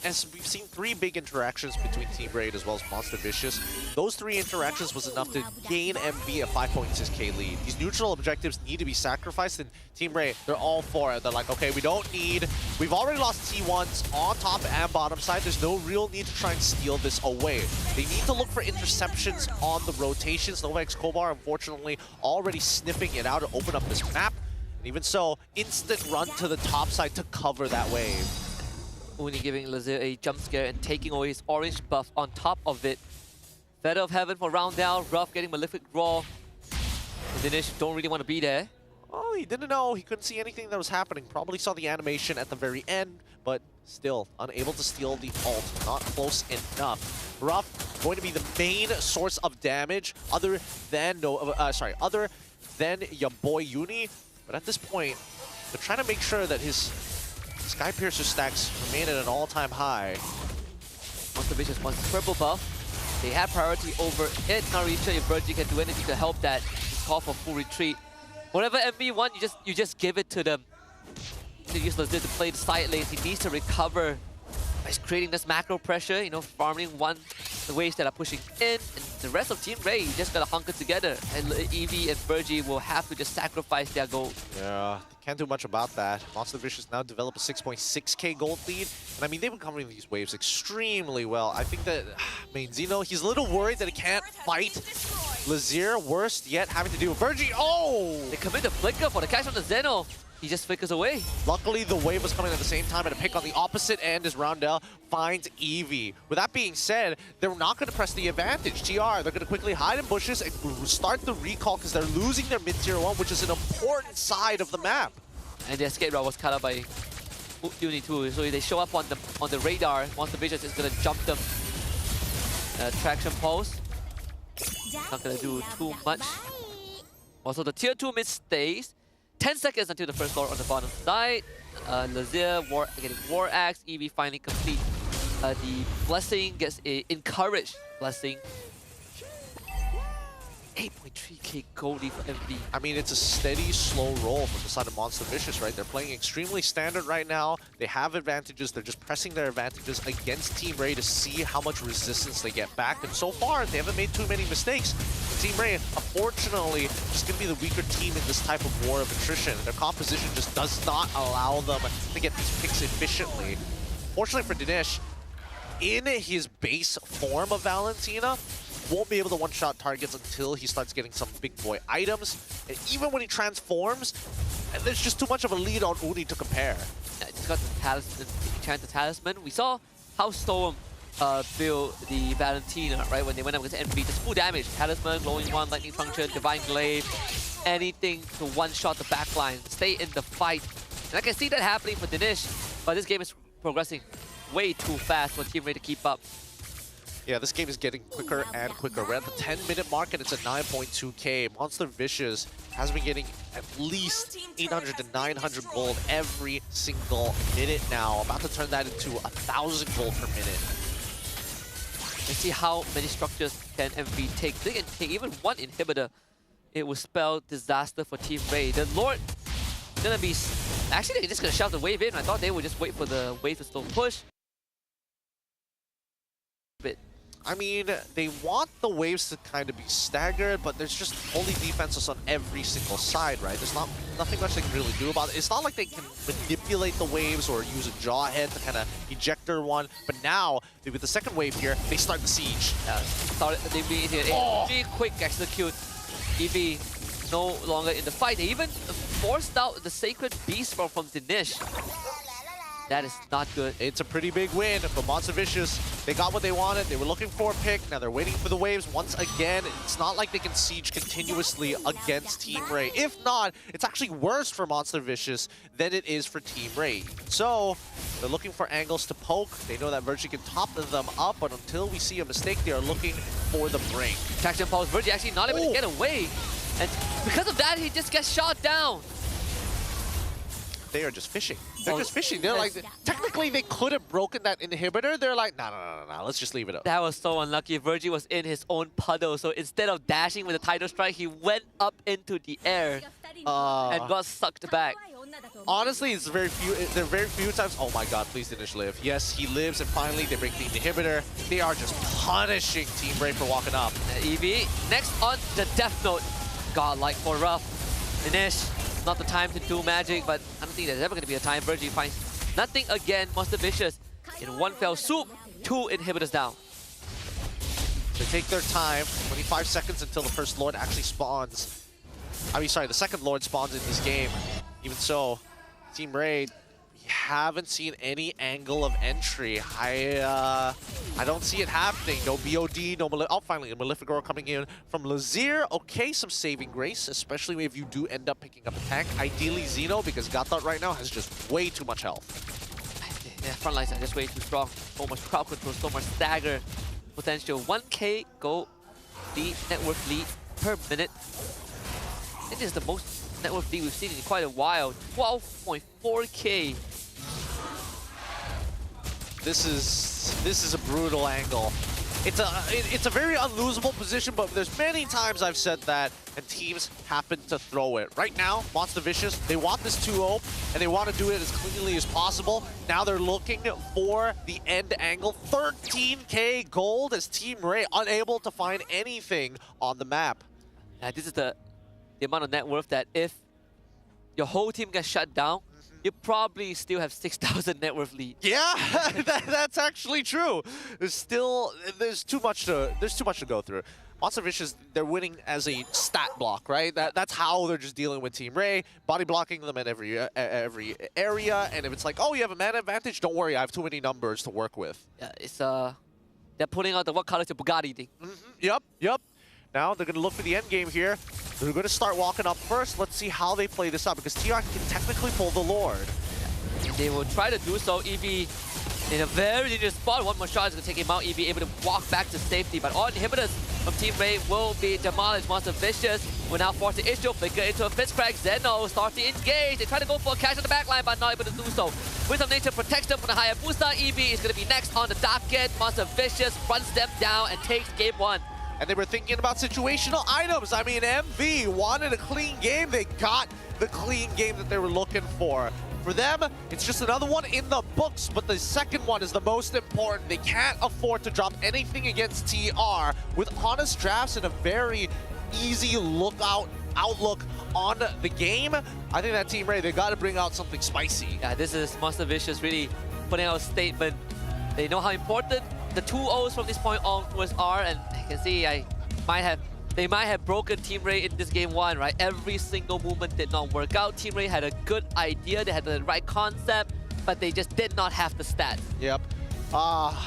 As we've seen 3 big interactions between Team Raid as well as Monster Vicious, those 3 interactions was enough to gain MV a 5.6k lead. These neutral objectives need to be sacrificed, and Team Raid, they're all for it. They're like, okay, we've already lost T1s on top and bottom side. There's no real need to try and steal this away. They need to look for interceptions on the rotations. Novax Kobar, unfortunately, already sniffing it out to open up this map. And even so, instant run to the top side to cover that wave. Uni giving Lazir a jump scare and taking away his orange buff on top of it. Feather of Heaven for round down. Ruff getting Malefic Raw. Dinesh don't really want to be there. Oh, he didn't know. He couldn't see anything that was happening. Probably saw the animation at the very end, but still unable to steal the ult. Not close enough. Ruff going to be the main source of damage other than your boy Uni. But at this point, they're trying to make sure that his Sky Piercer stacks remain at an all-time high. Monster Vicious wants purple buff. They have priority over it. Not really sure if Virgie can do anything to help that. Just call for full retreat. Whatever MV want, you just give it to them. To use Lazir to play the side lanes. He needs to recover by creating this macro pressure, you know, farming the waves that are pushing in, and the rest of Team Ray just gotta hunker together. And Eevee and Virgie will have to just sacrifice their gold. Yeah, can't do much about that. Monster Vicious now develop a 6.6k gold lead, and I mean, they've been covering these waves extremely well. I think that, Zeno, he's a little worried that he can't fight Lazir. Worst yet, having to deal with Virgie. Oh! They commit the flicker for the catch on the Zeno. He just flickers away. Luckily, the wave was coming at the same time, and a pick on the opposite end as Roundel finds Eevee. With that being said, they're not going to press the advantage. TR, they're going to quickly hide in bushes and start the recall because they're losing their mid-tier 1, which is an important side of the map. And their escape route was cut out by Uni too. So if they show up on the radar, Monster Vicious is going to jump them. Traction pulse. Not going to do too much. Also, the tier 2 mid stays. 10 seconds until the first lord on the bottom side. Lazir getting War Axe. Eevee finally complete the blessing, gets a encouraged blessing. 8.3k goldie for MV. I mean, it's a steady, slow roll from the side of Monster Vicious, right? They're playing extremely standard right now. They have advantages. They're just pressing their advantages against Team Ray to see how much resistance they get back. And so far, they haven't made too many mistakes. Team Ray, unfortunately, just going to be the weaker team in this type of war of attrition. Their composition just does not allow them to get these picks efficiently. Fortunately for Dinesh, in his base form of Valentina, won't be able to one-shot targets until he starts getting some big boy items. And even when he transforms, there's just too much of a lead on Uni to compare. Yeah, just got the talisman, enchanted talisman. We saw how Storm build the Valentina, right? When they went up against MV, just full damage. Talisman, glowing one, lightning function, divine glaive, anything to one-shot the backline, stay in the fight. And I can see that happening for Dinesh, but this game is progressing way too fast for Team Ray to keep up. Yeah, this game is getting quicker and quicker. We're at the 10-minute mark and it's at 9.2k. Monster Vicious has been getting at least 800 to 900 gold every single minute now. About to turn that into 1,000 gold per minute. Let's see how many structures can MV take. They can take even one inhibitor. It will spell disaster for Team Ray. The Lord gonna be... Actually, they're just gonna shove the wave in. I thought they would just wait for the wave to still push. I mean, they want the waves to kind of be staggered, but there's just holy defenses on every single side, right? There's nothing much they can really do about it. It's not like they can manipulate the waves or use a jawhead to kind of eject their one. But now, with the second wave here, they start the siege. They quick execute. Eevee no longer in the fight. They even forced out the Sacred Beast from Dinesh. That is not good. It's a pretty big win for Monster Vicious. They got what they wanted. They were looking for a pick. Now they're waiting for the waves once again. It's not like they can siege continuously against Team Ray. If not, it's actually worse for Monster Vicious than it is for Team Ray. So they're looking for angles to poke. They know that Virgie can top them up, but until we see a mistake, they are looking for the break. Traction pulse. Virgie actually not able to get away. And because of that, he just gets shot down. they are just fishing. They're just fishing. They're like, technically they could have broken that inhibitor. They're like, no, let's just leave it up. That was so unlucky. Virgie was in his own puddle, so instead of dashing with the tidal strike, he went up into the air and got sucked back. Honestly, there are very few times. Oh my god, please finish live. Yes, he lives, and finally they break the inhibitor. They are just punishing Team Ray for walking up. EV, next on the Death Note. Godlike for Rough. Finish. Not the time to do magic, but I don't think there's ever going to be a time. Virgie finds nothing again. Monster Vicious in one fell swoop. 2 inhibitors down. They take their time. 25 seconds until the first Lord actually spawns. I mean, sorry, the second Lord spawns in this game. Even so, Team Ray, we haven't seen any angle of entry. I don't see it happening. No BOD, no finally a Maleficor coming in from Lazier. Okay, some saving grace, especially if you do end up picking up a tank. Ideally Xeno, because Gothard right now has just way too much health. Yeah, front lines are just way too strong. So much crowd control, so much stagger potential. 1k gold lead, net worth lead per minute. I think this is the most net worth lead we've seen in quite a while. 12.4k. This is a brutal angle. It's a very unlosable position, but there's many times I've said that, and teams happen to throw it. Right now, Monster Vicious, they want this 2-0, and they want to do it as cleanly as possible. Now they're looking for the end angle. 13k gold as Team Ray unable to find anything on the map. Yeah, this is the amount of net worth that if your whole team gets shut down, you probably still have 6,000 net worth lead. Yeah, that's actually true. There's too much to go through. Monster Vicious, they're winning as a stat block, right? That's how they're just dealing with Team Ray, body blocking them in every area. And if it's like, oh, you have a mana advantage, don't worry, I have too many numbers to work with. Yeah, it's they're putting out the what color is your Bugatti thing. Yep. Now they're going to look for the end game here. They're going to start walking up first. Let's see how they play this out, because TR can technically pull the Lord. They will try to do so. EV in a very dangerous spot. One more shot is going to take him out. EV able to walk back to safety, but all inhibitors from Team Ray will be demolished. Monster Vicious will now force the issue, flicker into a fist crack. Zeno starts to engage. They try to go for a catch on the backline, but not able to do so. Wisdom of Nature protects them from the Hayabusa. EV is going to be next on the docket. Monster Vicious runs them down and takes game 1. And they were thinking about situational items. I mean, MV wanted a clean game. They got the clean game that they were looking for. For them, it's just another one in the books, but the second one is the most important. They can't afford to drop anything against TR. With honest drafts and a very easy outlook on the game, I think that Team Ray, they got to bring out something spicy. Yeah, this is Monster Vicious really putting out a statement. They know how important the 2-0s from this point onwards are, and you can see they might have broken Team Ray in this game 1, right? Every single movement did not work out. Team Ray had a good idea, they had the right concept, but they just did not have the stats. Yep.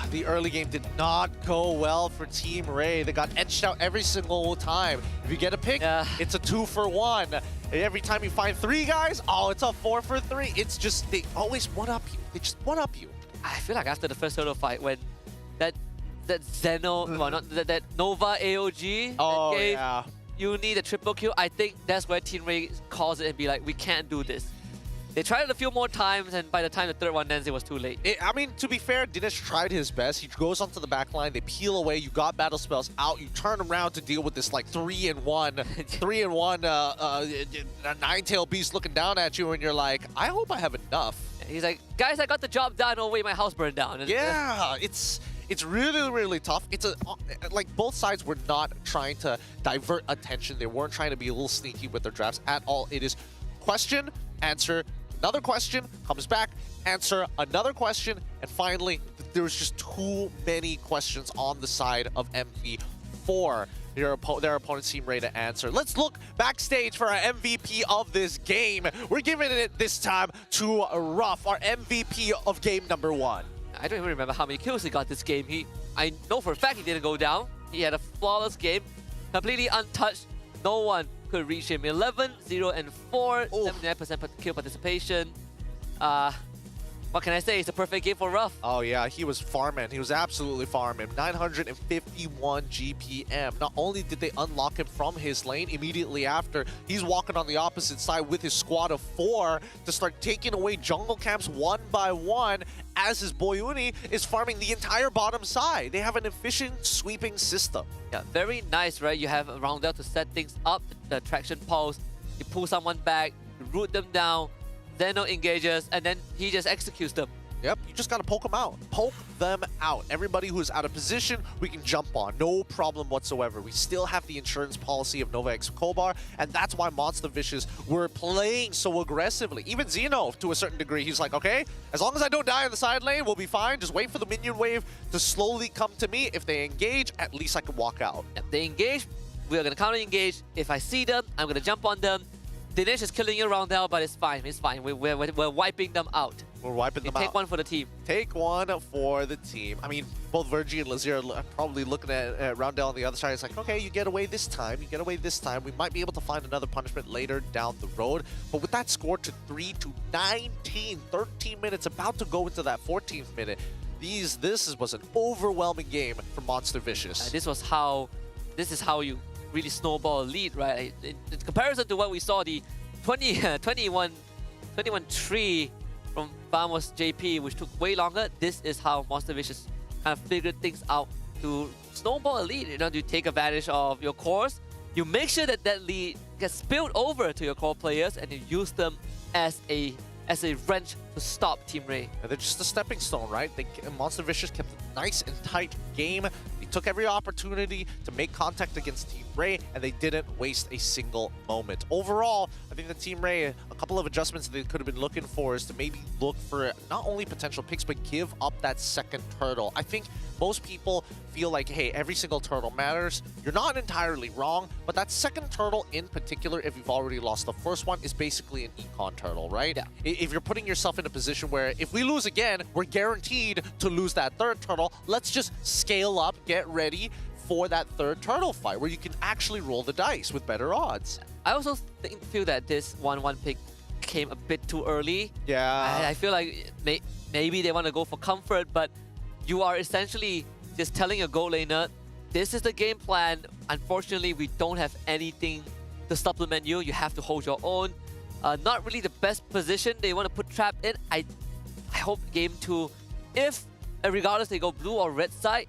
The early game did not go well for Team Ray. They got edged out every single time. If you get a pick, it's a 2-for-1. Every time you find 3 guys, it's a 4-for-3. It's just, they always one-up you. They just one-up you. I feel like after the first solo fight, when that Zeno, well, not that Nova AOG gave Uni the triple kill, I think that's where Team Ray calls it and be like, we can't do this. They tried it a few more times, and by the time the third one ends, it was too late. I mean, to be fair, Dinesh tried his best. He goes onto the back line, they peel away, you got battle spells out, you turn around to deal with this like 3-in-1 nine-tailed beast looking down at you, and you're like, I hope I have enough. He's like, guys, I got the job done. Oh wait, my house burned down. Yeah, it's really, really tough. It's like both sides were not trying to divert attention. They weren't trying to be a little sneaky with their drafts at all. It is question, answer, another question, comes back, answer, another question, and finally, there was just too many questions on the side of MV for their opponent's Team Ray to answer. Let's look backstage for our MVP of this game. We're giving it this time to Ruff, our MVP of game number 1. I don't even remember how many kills he got this game. I know for a fact he didn't go down. He had a flawless game, completely untouched. No one could reach him. 11, 0, and 4, 79% kill participation. what can I say? It's a perfect game for Ruff. Oh yeah, he was farming. He was absolutely farming. 951 GPM. Not only did they unlock him from his lane, immediately after, he's walking on the opposite side with his squad of 4 to start taking away jungle camps one by one as his boy Uni is farming the entire bottom side. They have an efficient sweeping system. Yeah, very nice, right? You have a Roundel to set things up, the traction pulse, you pull someone back, you root them down, Zeno engages, and then he just executes them. Yep, you just gotta poke them out. Poke them out. Everybody who's out of position, we can jump on. No problem whatsoever. We still have the insurance policy of Nova X Kobar, and that's why Monster Vicious were playing so aggressively. Even Zeno, to a certain degree, he's like, okay, as long as I don't die in the side lane, we'll be fine. Just wait for the minion wave to slowly come to me. If they engage, at least I can walk out. If they engage, we are gonna counter-engage. If I see them, I'm gonna jump on them. Dinesh is killing you around now, but it's fine. It's fine. We're wiping them out. We're wiping them out. Take one for the team. Take one for the team. I mean, both Virgie and Lazier are probably looking at Roundel on the other side. It's like, okay, you get away this time. You get away this time. We might be able to find another punishment later down the road. But with that score to 3-19, 13 minutes, about to go into that 14th minute, this was an overwhelming game for Monster Vicious. This is how you really snowball a lead, right? In comparison to what we saw, the 21-3 from Vamos JP, which took way longer, this is how Monster Vicious kind of figured things out to snowball a lead. You know, you take advantage of your cores, you make sure that that lead gets spilled over to your core players, and you use them as a wrench to stop Team Ray. And they're just a stepping stone, right? Monster Vicious kept a nice and tight game. They took every opportunity to make contact against Team Ray, and they didn't waste a single moment. Overall, I think the Team Ray, a couple of adjustments they could have been looking for is to maybe look for not only potential picks, but give up that second turtle. I think most people feel like, hey, every single turtle matters. You're not entirely wrong, but that second turtle in particular, if you've already lost the first one, is basically an econ turtle, right? Yeah. If you're putting yourself in a position where if we lose again, we're guaranteed to lose that third turtle, let's just scale up, get ready for that third turtle fight where you can actually roll the dice with better odds. I also feel that this 1-1 pick came a bit too early. Yeah. I feel like maybe they want to go for comfort, but you are essentially just telling your goal laner, this is the game plan. Unfortunately, we don't have anything to supplement you. You have to hold your own. Not really the best position they want to put trap in. I hope game 2, if regardless they go blue or red side,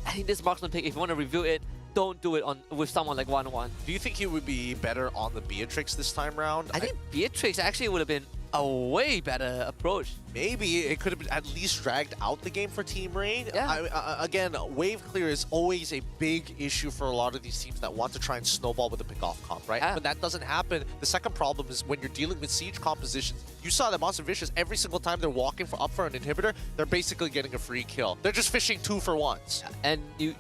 I think this marksman pick, if you want to review it, don't do it with someone like 1-1. Do you think he would be better on the Beatrix this time round? I think Beatrix actually would have been a way better approach. Maybe it could have at least dragged out the game for Team Rain. Yeah. Again, wave clear is always a big issue for a lot of these teams that want to try and snowball with a pick-off comp, right? Yeah. When that doesn't happen, the second problem is when you're dealing with siege compositions. You saw that Monster Vicious, every single time they're walking up for an inhibitor, they're basically getting a free kill. They're just fishing 2 for 1s. And you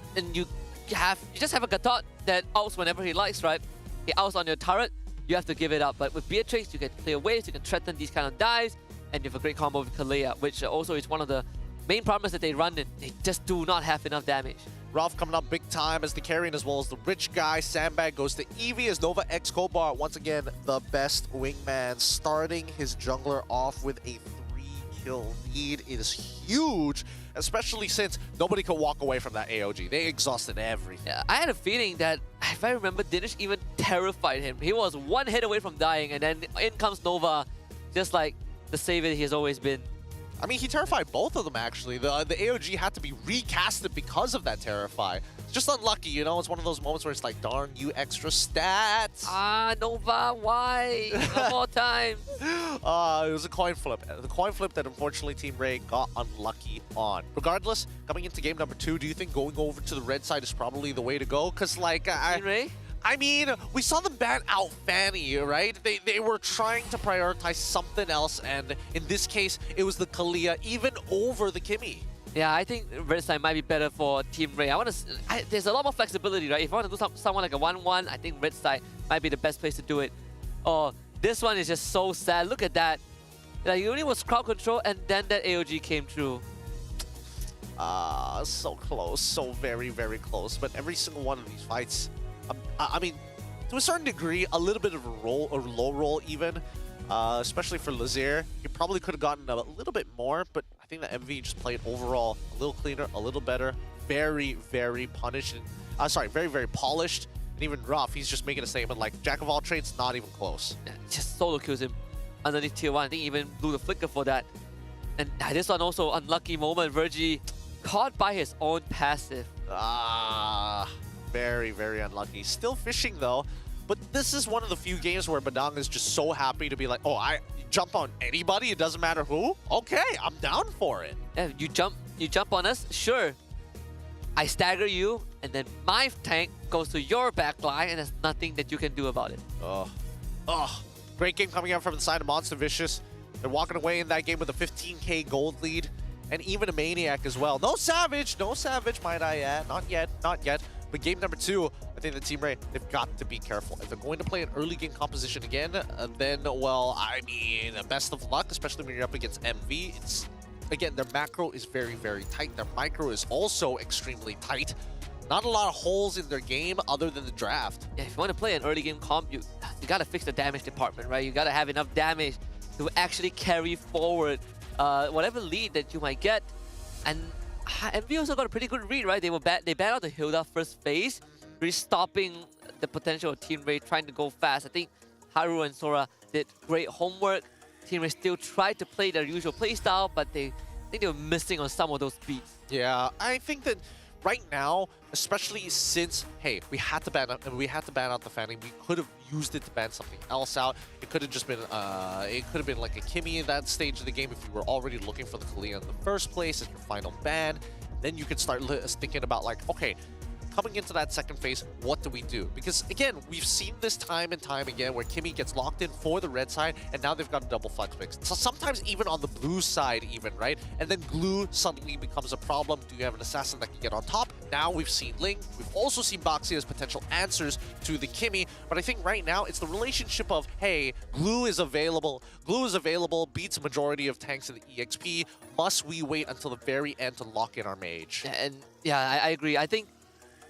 just have a Gatot that ults whenever he likes, right? He ults on your turret, you have to give it up. But with Beatrix, you can clear waves, you can threaten these kind of dives, and you have a great combo with Kalea, which also is one of the main problems that they run in. They just do not have enough damage. Ralph coming up big time as the carrion as well as the rich guy. Sandbag goes to Eevee as Nova X Kobar, once again, the best wingman, starting his jungler off with a 3-kill lead. It is huge, especially since nobody could walk away from that AOG. They exhausted everything. Yeah, I had a feeling that, if I remember, Dinesh even terrified him. He was one hit away from dying, and then in comes Nova, just like the savior he has always been. I mean, he terrified both of them, actually. The AOG had to be recasted because of that Terrify. It's just unlucky, you know? It's one of those moments where it's like, darn you, extra stats. Nova, why? One more time. It was a coin flip. The coin flip that, unfortunately, Team Ray got unlucky on. Regardless, coming into game number 2, do you think going over to the red side is probably the way to go? Because, like, Team Ray? I mean, we saw them ban out Fanny, right? They were trying to prioritize something else, and in this case, it was the Kalea even over the Kimmy. Yeah, I think red side might be better for Team Ray. There's a lot more flexibility, right? If you want to do someone like a 1-1, I think red side might be the best place to do it. Oh, this one is just so sad. Look at that. Like, it only was crowd control, and then that AOG came through. So close. So very, very close. But every single one of these fights, I mean, to a certain degree, a little bit of a roll, or low roll even. especially for Lazier. He probably could have gotten a little bit more, but I think that MV just played overall a little cleaner, a little better. Very, very punished. Very, very polished. And even rough, he's just making a statement like, jack of all trades, not even close. Yeah, just solo kills him underneath tier 1. I think he even blew the flicker for that. And this one also, unlucky moment. Virgie caught by his own passive. Very, very unlucky. Still fishing though. But this is one of the few games where Badang is just so happy to be like, oh, I jump on anybody, it doesn't matter who? Okay, I'm down for it. Yeah, you jump on us, sure. I stagger you, and then my tank goes to your backline, and there's nothing that you can do about it. Great game coming out from the side of Monster Vicious. They're walking away in that game with a 15k gold lead, and even a Maniac as well. No Savage, might I add. Not yet. But game number 2, I think the Team Ray, they've got to be careful. If they're going to play an early game composition again, then, well, I mean, best of luck, especially when you're up against MV. It's, again, their macro is very, very tight. Their micro is also extremely tight. Not a lot of holes in their game other than the draft. Yeah, if you want to play an early game comp, you got to fix the damage department, right? You got to have enough damage to actually carry forward whatever lead that you might get. And MV also got a pretty good read, right? They banned out the Hilda first phase, really stopping the potential of Team Ray trying to go fast. I think Haru and Sora did great homework. Team Ray still tried to play their usual playstyle, but I think they were missing on some of those beats. Yeah, I think that right now, especially since, hey, we had to ban out the fanning. We could have used it to ban something else out. It could have just been like a Kimmy at that stage of the game if you were already looking for the Kalia in the first place as your final ban. Then you could start thinking about like, okay, coming into that second phase, what do we do? Because again, we've seen this time and time again where Kimmy gets locked in for the red side, and now they've got a double flex mix. So sometimes even on the blue side even, right? And then glue suddenly becomes a problem. Do you have an assassin that can get on top? Now we've seen Ling. We've also seen Boxy as potential answers to the Kimmy. But I think right now it's the relationship of, hey, glue is available, beats majority of tanks in the EXP. Must we wait until the very end to lock in our mage? And yeah, I agree. I think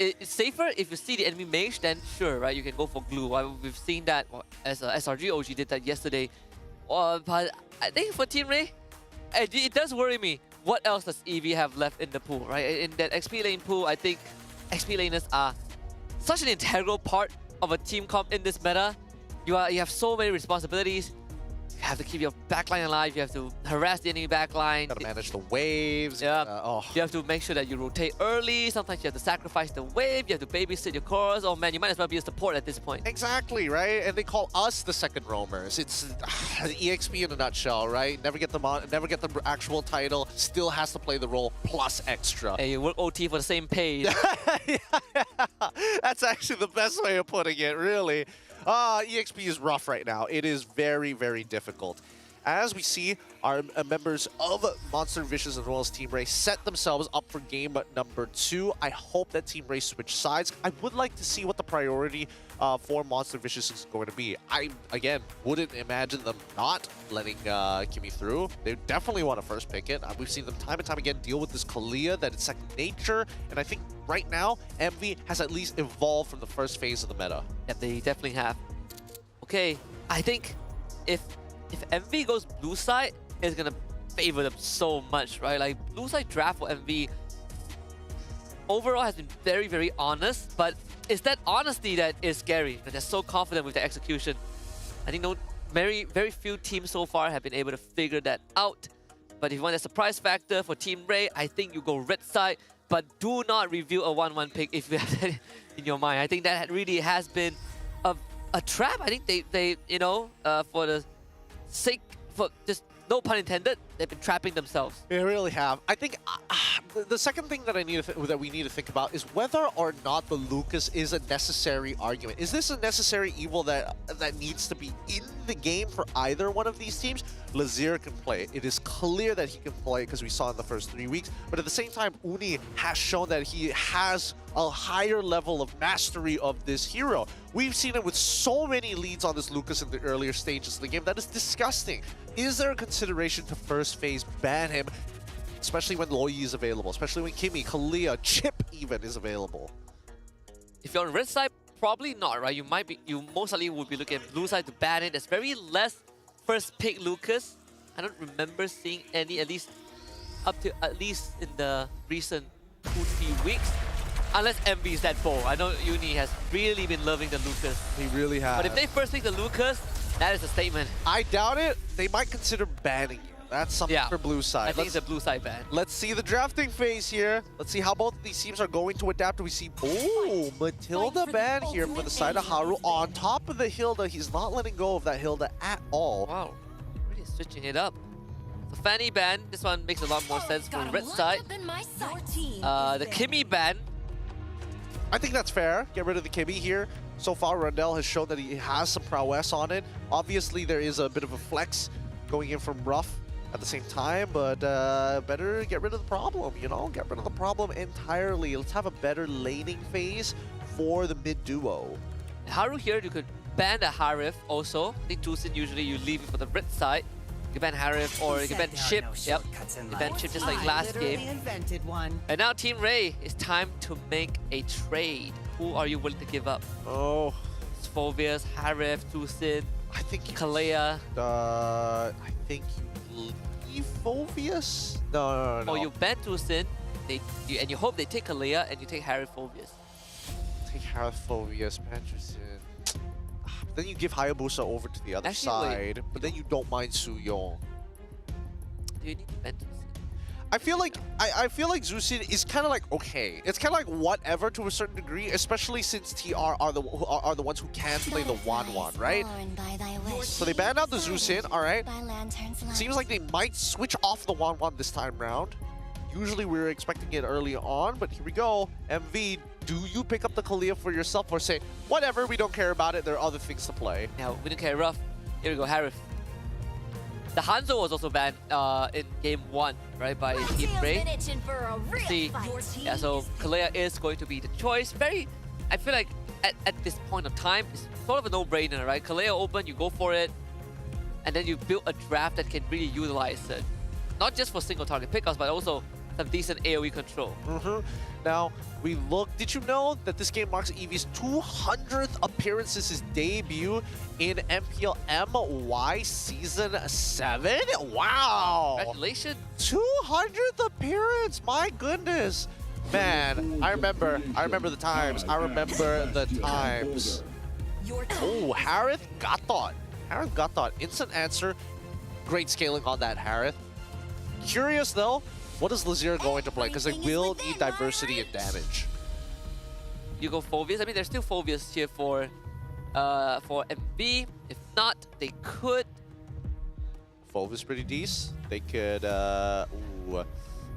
it's safer if you see the enemy mage, then sure, right? You can go for glue. We've seen that as SRG OG did that yesterday. But I think for Team Ray, it does worry me. What else does EV have left in the pool, right? In that XP lane pool, I think XP laners are such an integral part of a team comp in this meta. You have so many responsibilities. You have to keep your backline alive. You have to harass the enemy backline. Gotta manage the waves. Yeah. You have to make sure that you rotate early. Sometimes you have to sacrifice the wave. You have to babysit your cores. Oh man, you might as well be a support at this point. Exactly, right? And they call us the second roamers. It's the EXP in a nutshell, right? Never get the actual title. Still has to play the role plus extra. Hey, you work OT for the same pay. That's actually the best way of putting it, really. EXP is rough right now. It is very, very difficult. As we see, our members of Monster Vicious as well as Team Ray set themselves up for game number 2. I hope that Team Ray switch sides. I would like to see what the priority for Monster Vicious is going to be. I, again, wouldn't imagine them not letting Kimmy through. They definitely want to first pick it. We've seen them time and time again deal with this Kalia that is second nature. And I think right now, MV has at least evolved from the first phase of the meta. Yeah, they definitely have. Okay, I think if MV goes blue side, it's gonna favor them so much, right? Like blue side draft for MV overall has been very, very honest, but it's that honesty that is scary. That they're so confident with their execution. I think very, very few teams so far have been able to figure that out. But if you want a surprise factor for Team Ray, I think you go red side, but do not reveal a 1-1 pick if you have that in your mind. I think that really has been a trap. I think they for the sake, for just no pun intended, they've been trapping themselves. They really have. I think the second thing that we need to think about is whether or not the Lucas is a necessary argument. Is this a necessary evil that needs to be in the game for either one of these teams? Lazier can play. It is clear that he can play because we saw in the first 3 weeks. But at the same time, Uni has shown that he has a higher level of mastery of this hero. We've seen it with so many leads on this Lucas in the earlier stages of the game. That is disgusting. Is there a consideration to first phase ban him, especially when Loi is available, especially when Kimmy, Kalia, Chip even is available? If you're on red side, probably not, right? You most likely would be looking at blue side to ban it. There's very less first pick Lucas, I don't remember seeing any, at least in the recent 2-3 weeks. Unless MV is that bold. I know Uni has really been loving the Lucas. He really has. But if they first pick the Lucas, that is a statement. I doubt it. They might consider banning you. That's something for blue side. I think it's a blue side ban. Let's see the drafting phase here. Let's see how both of these teams are going to adapt. We see, oh, Matilda ban here for the side of Haru. On top of the Hilda, he's not letting go of that Hilda at all. Wow, really switching it up. So Fanny ban, this one makes a lot more sense for the red side. The Kimmy ban. I think that's fair. Get rid of the Kimmy here. So far, Rundell has shown that he has some prowess on it. Obviously, there is a bit of a flex going in from Rough at the same time, but better get rid of the problem, you know? Get rid of the problem entirely. Let's have a better laning phase for the mid duo. Haru here, you could ban the Harif also. I think Tusin usually you leave it for the red side. You ban Harif or you can ban Chip. Yep. You ban Chip just like last game. And now Team Ray, it's time to make a trade. Who are you willing to give up? Oh. It's Phobius, Harif, Tusin. I think Kalea. I think you leave Phobius? No. Or you ban Tusin, and you hope they take Kalea and you take Harif Phobius. Take Harif Phobius, ban Tusin. Then you give Hayabusa over to the other side, but then you don't mind Suyong. Do you need to ban Tusin? I feel like Zusin is kind of like okay. It's kind of like whatever to a certain degree, especially since TR are the ones who can play the Wanwan, right? So they banned out the Zusin, all right. Seems like they might switch off the Wanwan this time round. Usually we were expecting it early on, but here we go. MV, do you pick up the Kalia for yourself or say, whatever, we don't care about it, there are other things to play? Yeah, we don't care, Rough. Here we go, Harif. The Hanzo was also banned in game 1, right, by Team Ray. See, yeah, so Kalea is going to be the choice. I feel like at this point of time, it's sort of a no-brainer, right? Kalea open, you go for it, and then you build a draft that can really utilize it. Not just for single target pickups, but also some decent AoE control. Now, we look. Did you know that this game marks Eevee's 200th appearances, his debut in MPL MY Season 7? Wow! Congratulations! 200th appearance! My goodness! Man, I remember the times. I remember the times. Oh, Harith Gathot. Harith Gathot. Instant answer. Great scaling on that, Harith. Curious though, what is Lazier going to play? Because they will need diversity and damage. You go Phobius. I mean, there's still Phobius here for MB. If not, they could. Phobius pretty decent. They could.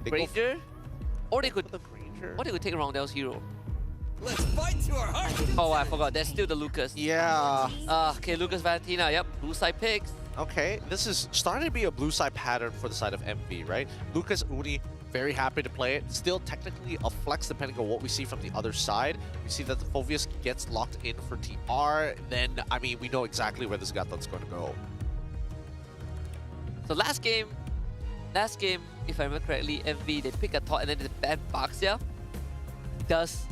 Granger, or they could. Or they could take Rondel's hero. Let's fight to our heart. Oh, I forgot. There's still the Lucas. Yeah. Okay, Lucas Valentina. Yep, blue side picks. Okay, this is starting to be a blue side pattern for the side of MV, right? Lucas Uni, very happy to play it. Still technically a flex depending on what we see from the other side. We see that the Phobius gets locked in for TR. Then, I mean, we know exactly where this Gathot's going to go. So last game, if I remember correctly, MV, they pick a Thought and then they ban Baxia. Does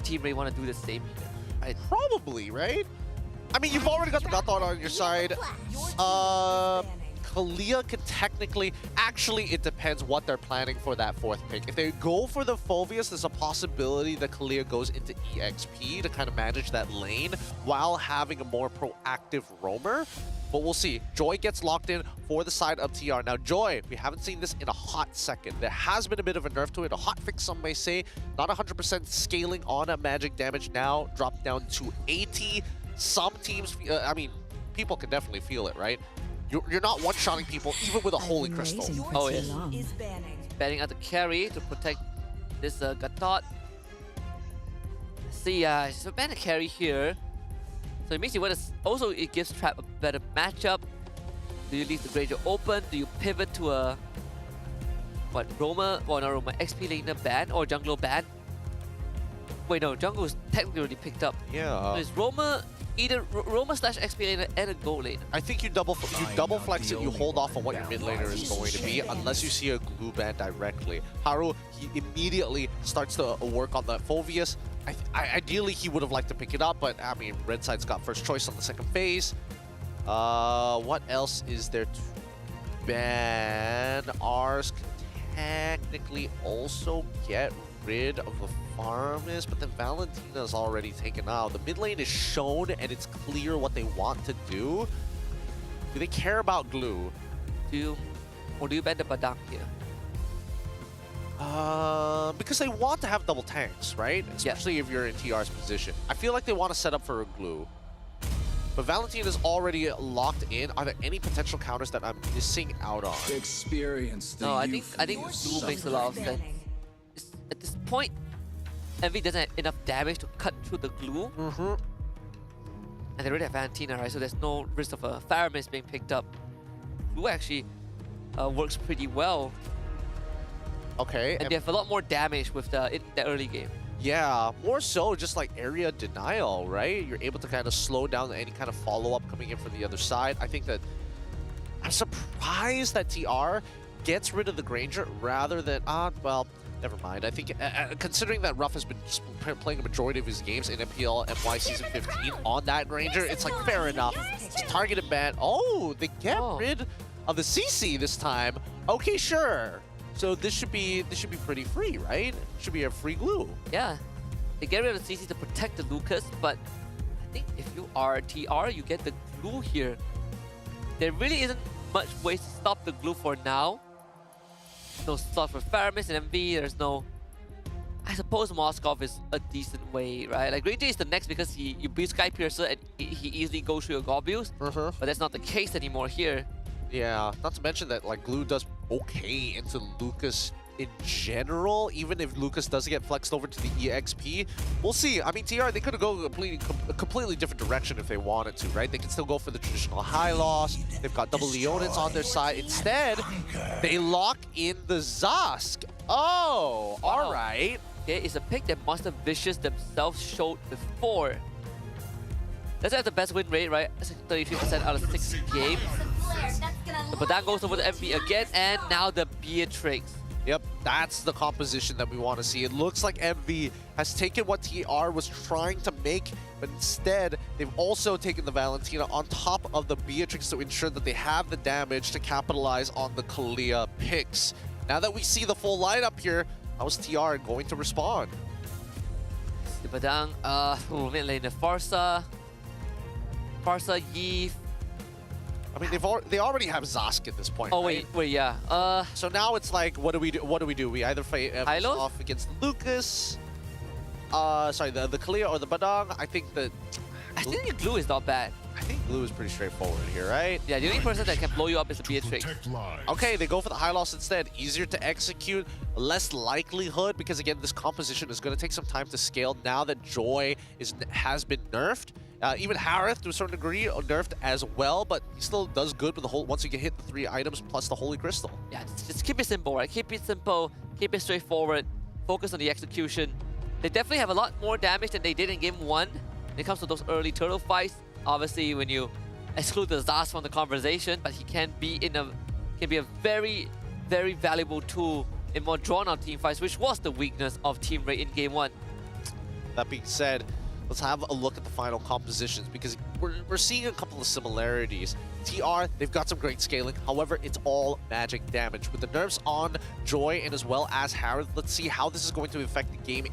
Team Ray want to do the same here? Right? Probably, right? I mean, you've already got the Gathot on your side. Kalia could technically... Actually, it depends what they're planning for that fourth pick. If they go for the Phobius, there's a possibility that Kalia goes into EXP to kind of manage that lane while having a more proactive roamer. But we'll see. Joy gets locked in for the side of TR. Now, Joy, we haven't seen this in a hot second. There has been a bit of a nerf to it, a hot fix, some may say. Not 100% scaling on a magic damage now, dropped down to 80. Some teams, I mean, people can definitely feel it, right? You're not one-shotting people, even with a Holy Crystal. Oh, yes. Banning out the carry to protect this Gathot. See, so ban a carry here. So it makes you want to... Also, it gives Trap a better matchup. Do you leave the Granger open? Do you pivot to a... What, Roma? Well, not Roma. XP laner ban or jungler ban? Wait, no. Jungle is technically already picked up. Yeah. So it's Roma... Either Roma slash XP laner and a gold laner. I think you double flex it, you hold off on what your mid laner is going to be unless you see a glue ban directly. Haru, he immediately starts to work on the Phobius. Ideally, he would have liked to pick it up, but I mean, red side's got first choice on the second phase. What else is there to ban? Ours can technically also get rid of the Farmist, but then Valentina's already taken out. The mid lane is shown and it's clear what they want to do. Do they care about glue? Or do you ban the Badang here? Because they want to have double tanks, right? Especially if you're in TR's position. I feel like they want to set up for a glue. But Valentina is already locked in. Are there any potential counters that I'm missing out on? Experience. No, I think glue makes a lot of sense. At this point, MV doesn't have enough damage to cut through the glue. And they already have Valentina, right? So there's no risk of a Fire Mist being picked up. Glue actually works pretty well. Okay. And they have a lot more damage with in the early game. Yeah, more so just like area denial, right? You're able to kind of slow down any kind of follow-up coming in from the other side. I think that I'm surprised that TR gets rid of the Granger rather than, well, never mind. I think considering that Ruff has been playing a majority of his games in MPL MY Season 15 on that Granger, it's like fair enough. It's targeted ban. Oh, they get rid of the CC this time. Okay, sure. So this should be pretty free, right? Should be a free glue. Yeah, they get rid of the CC to protect the Lucas, but I think if you are TR, you get the glue here. There really isn't much ways to stop the glue for now. No slot for Faramis and MV. There's no. I suppose Moskov is a decent way, right? Like Ranger is the next because you beat Sky Piercer and he easily goes through your Gobules. But that's not the case anymore here. Yeah, not to mention that like glue does okay into Lucas in general, even if Lucas does get flexed over to the EXP. We'll see. I mean, TR, they could go a completely different direction if they wanted to, right? They can still go for the traditional high loss. They've got double Leonins on their side. Instead, they lock in the Zask. Oh, all right. Okay, it's a pick that Monster Vicious themselves showed before. Let's have the best win rate, right? 33% out of 6 games. The Badang goes over the MV again, and now the Beatrix. Yep, that's the composition that we want to see. It looks like MV has taken what TR was trying to make, but instead, they've also taken the Valentina on top of the Beatrix to ensure that they have the damage to capitalize on the Kalia picks. Now that we see the full lineup here, how is TR going to respond? The Badang, mid lane, Farsa, Yi. I mean, they already have Zask at this point. Oh right? wait, yeah. So now it's like, what do we do? We either fight off against Lucas, sorry, the Kalia or the Badang. I think that I think glue is not bad. I think glue is pretty straightforward here, right? Yeah, the only person that can blow you up is the Beatrix. Okay, they go for the high loss instead. Easier to execute, less likelihood, because again, this composition is going to take some time to scale now that Joy has been nerfed. Even Harith, to a certain degree, nerfed as well, but he still does good with the whole. Once you get hit the 3 items plus the Holy Crystal. Yeah, just keep it simple, right? Keep it simple, keep it straightforward, focus on the execution. They definitely have a lot more damage than they did in Game 1 when it comes to those early turtle fights. Obviously, when you exclude the Zaz from the conversation, but he can be a very, very valuable tool in more drawn-out team fights, which was the weakness of Team Ray in Game 1. That being said, let's have a look at the final compositions, because we're seeing a couple of similarities. TR, they've got some great scaling. However, it's all magic damage. With the nerfs on Joy and as well as Harith, let's see how this is going to affect the game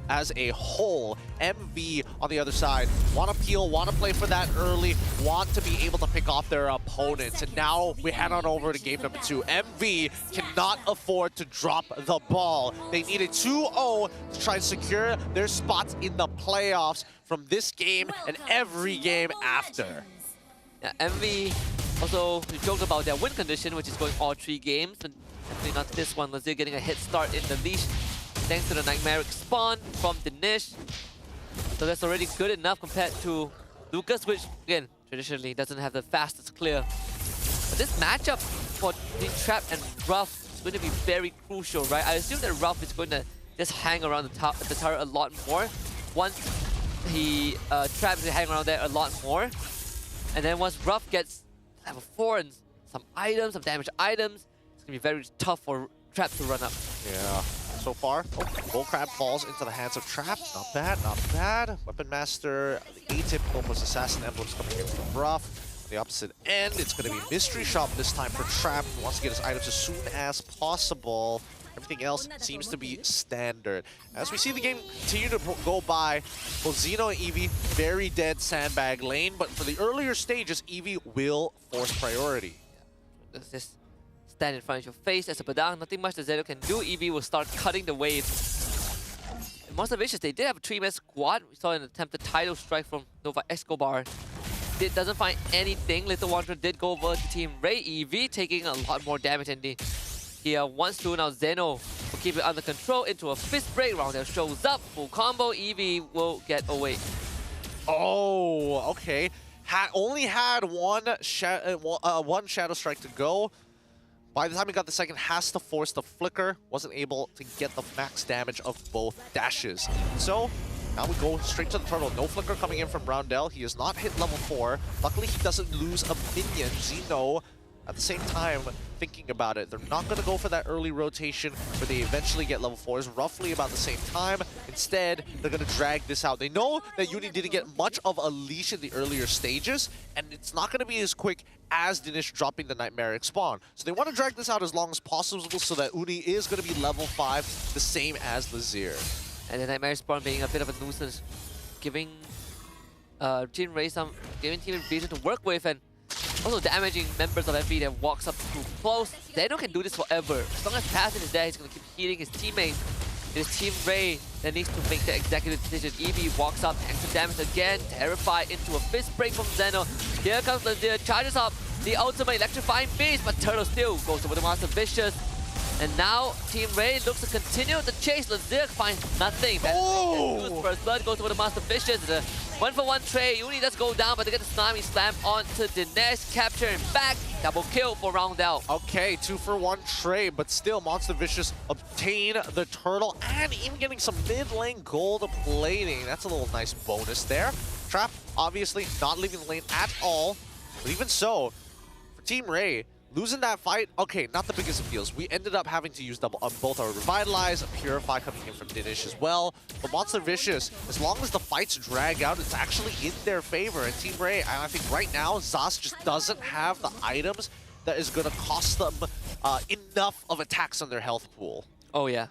as a whole. MV on the other side, want to peel, want to play for that early, want to be able to pick off their opponents. And now we head on over to game number 2. MV cannot afford to drop the ball. They need a 2-0 to try and secure their spots in the playoffs from this game and every game after. Yeah, MV also joked about their win condition, which is going all 3 games, but definitely not this one. Lazir getting a head start in the leash thanks to the Nightmaric spawn from Dinesh. So that's already good enough compared to Lucas, which again traditionally doesn't have the fastest clear. But this matchup for Team Trap and Ruff is going to be very crucial, right? I assume that Ruff is going to just hang around the turret a lot more. Once he traps, he hang around there a lot more. And then once Ruff gets level 4 and some items, some damaged items, it's going to be very tough for Trap to run up. Yeah. So far, Bullcrab falls into the hands of Trap. Not bad, not bad. Weapon Master, the atypical was Assassin Emblems coming in from Ruff. the opposite end, it's going to be Mystery Shop this time for Trap. He wants to get his items as soon as possible. Everything else seems to be standard. As we see the game continue to go by, both Xeno and Eevee, very dead sandbag lane, but for the earlier stages, Eevee will force priority. Just stand in front of your face as a Padang. Nothing much that Zeno can do. Eevee will start cutting the wave. And Monster Vicious, they did have a 3-man squad. We saw an attempted tidal strike from Nova Escobar. It doesn't find anything. Little Wanderer did go over to Team Ray. Eevee taking a lot more damage than he wants to. Now Zeno will keep it under control into a fist break. Roundel shows up. Full combo. Eevee will get away. Oh, okay. Only had one Shadow Strike to go. By the time he got the second, has to force the flicker. Wasn't able to get the max damage of both dashes. So now we go straight to the turtle. No flicker coming in from Roundel. He has not hit level 4. Luckily, he doesn't lose a minion. Xeno, at the same time, thinking about it. They're not going to go for that early rotation where they eventually get level 4s roughly about the same time. Instead, they're going to drag this out. They know that Uni didn't get much of a leash in the earlier stages, and it's not going to be as quick as Dinesh dropping the Nightmaric Spawn. So they want to drag this out as long as possible so that Uni is going to be level 5, the same as Lazier. And the Nightmare Spawn being a bit of a nuisance, giving Team Ray giving Team Vision to work with, and also damaging members of FB that walks up too close. Zeno can do this forever. As long as Passion is there, he's going to keep healing his teammates. It is Team Ray that needs to make the executive decision. Eevee walks up, tanks the damage again, terrified into a fist break from Zeno. Here comes Lazier, charges up the ultimate electrifying beast, but Turtle still goes over the Master Vicious. And now Team Ray looks to continue the chase. Lazier finds nothing. Oh! First blood goes over the Master Vicious. The 1-for-1 trade. Uni does go down, but they get the Tsunami Slam onto Dinesh. Capture him back. Double kill for Roundel. Okay, 2-for-1 trade, but still Monster Vicious obtain the turtle and even getting some mid-lane gold plating. That's a little nice bonus there. Trap, obviously, not leaving the lane at all. But even so, for Team Ray, losing that fight, okay, not the biggest of deals. We ended up having to use both our Revitalize, a Purify coming in from Dinesh as well. But Monster Vicious, as long as the fights drag out, it's actually in their favor. And Team Ray, I think right now, Zas just doesn't have the items that is going to cost them enough of attacks on their health pool. Oh, yeah.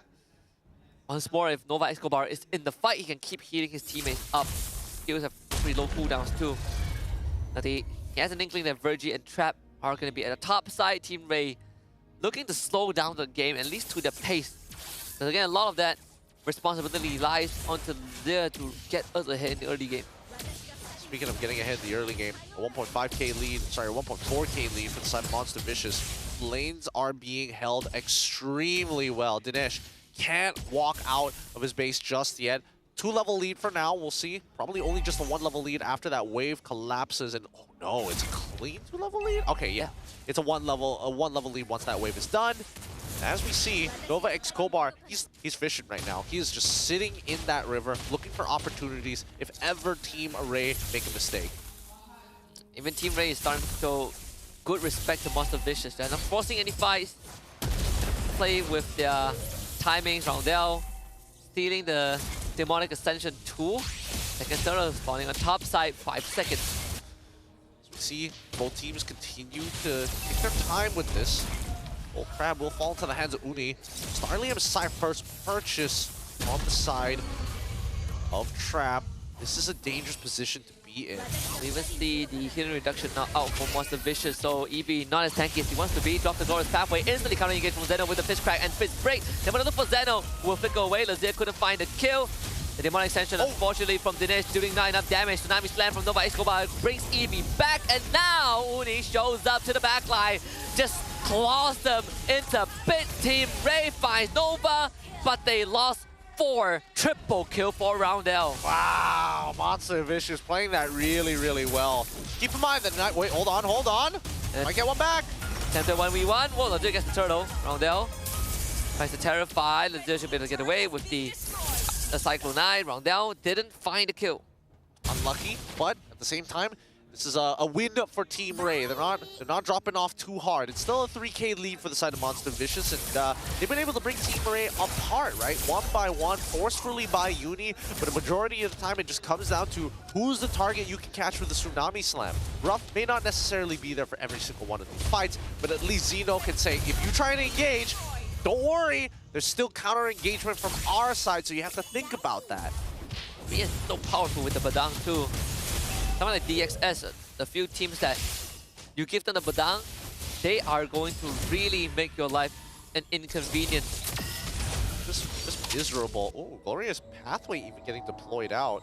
Once more, if Nova Escobar is in the fight, he can keep healing his teammates up. Skills have pretty low cooldowns too. Now he has an inkling that Virgie and Trap are going to be at the top side. Team Ray looking to slow down the game, at least to their pace. Because again, a lot of that responsibility lies onto there to get us ahead in the early game. Speaking of getting ahead in the early game, a 1.5k lead, sorry, 1.4k lead for the side of Monster Vicious. Lanes are being held extremely well. Dinesh can't walk out of his base just yet. 2-level lead for now, we'll see. Probably only just a 1-level lead after that wave collapses and oh no, it's a clean 2-level lead? Okay, yeah. It's a one level lead once that wave is done. As we see, Nova Escobar, he's fishing right now. He is just sitting in that river, looking for opportunities if ever Team Ray make a mistake. Even Team Ray is starting to show good respect to Monster Vicious. They're not forcing any fights. Play with their timings. Roundel stealing the Demonic Ascension tool. Second turtle spawning on top side, 5 seconds. As we see, both teams continue to take their time with this. Old Crab will fall into the hands of Uni. Starliam's side first purchase on the side of Trap. This is a dangerous position to be in. We even see the healing reduction now out for Monster Vicious, so Eevee not as tanky as he wants to be. Drop the Glorious Pathway, instantly counter engage from Zeno with the Fist Crack and Fist Break. They want to look for Zeno, who will flicker away. Lazier couldn't find the kill. The Demonic Extension, unfortunately, from Dinesh, doing not enough damage. Tsunami Slam from Nova Escobar brings Eevee back, and now Uni shows up to the backline. Just claws them into bit. Team Ray finds Nova, but they lost 4. Triple kill for Roundel. Wow, Monster Vicious playing that really, really well. Keep in mind that, wait, hold on. Might get one back. Tempted 1v1. Whoa, Lazier gets the turtle. Roundel tries to terrify. Lazier should be able to get away with the Cyclone 9. Roundel didn't find the kill. Unlucky, but at the same time, This is a win for Team Ray. They're not dropping off too hard. It's still a 3K lead for the side of Monster Vicious, and they've been able to bring Team Ray apart, right? One by one, forcefully by Uni, but a majority of the time it just comes down to who's the target you can catch with the Tsunami Slam. Ruff may not necessarily be there for every single one of these fights, but at least Zeno can say, if you try to engage, don't worry, there's still counter engagement from our side, so you have to think about that. He is so powerful with the Badang too. Someone like DXS, the few teams that you give them the Badang, they are going to really make your life an inconvenience. Just miserable. Oh, Glorious Pathway even getting deployed out.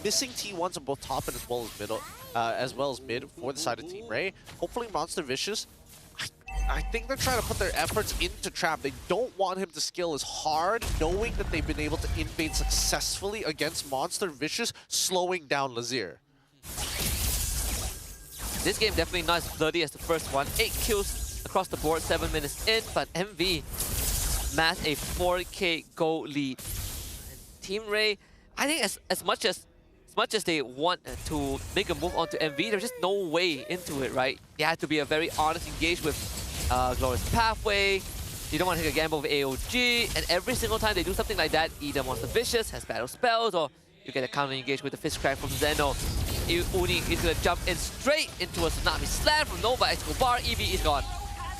Missing T1s on both top and as well as middle, as well as mid for the side of Team Ray. Hopefully Monster Vicious, I think they're trying to put their efforts into Trap. They don't want him to skill as hard, knowing that they've been able to invade successfully against Monster Vicious, slowing down Lazir. This game definitely not as bloody as the first one. 8 kills across the board, 7 minutes in, but MV massed a 4K gold lead. And Team Ray, I think as much as they want to make a move onto MV, there's just no way into it, right? They had to be a very honest engage with Glorious Pathway. You don't want to take a gamble with AOG, and every single time they do something like that, either Monster Vicious has battle spells, or you get a counter engage with the Fist Crack from Zeno. Uni is going to jump in straight into a Tsunami Slam from Nova Escobar. EV is gone.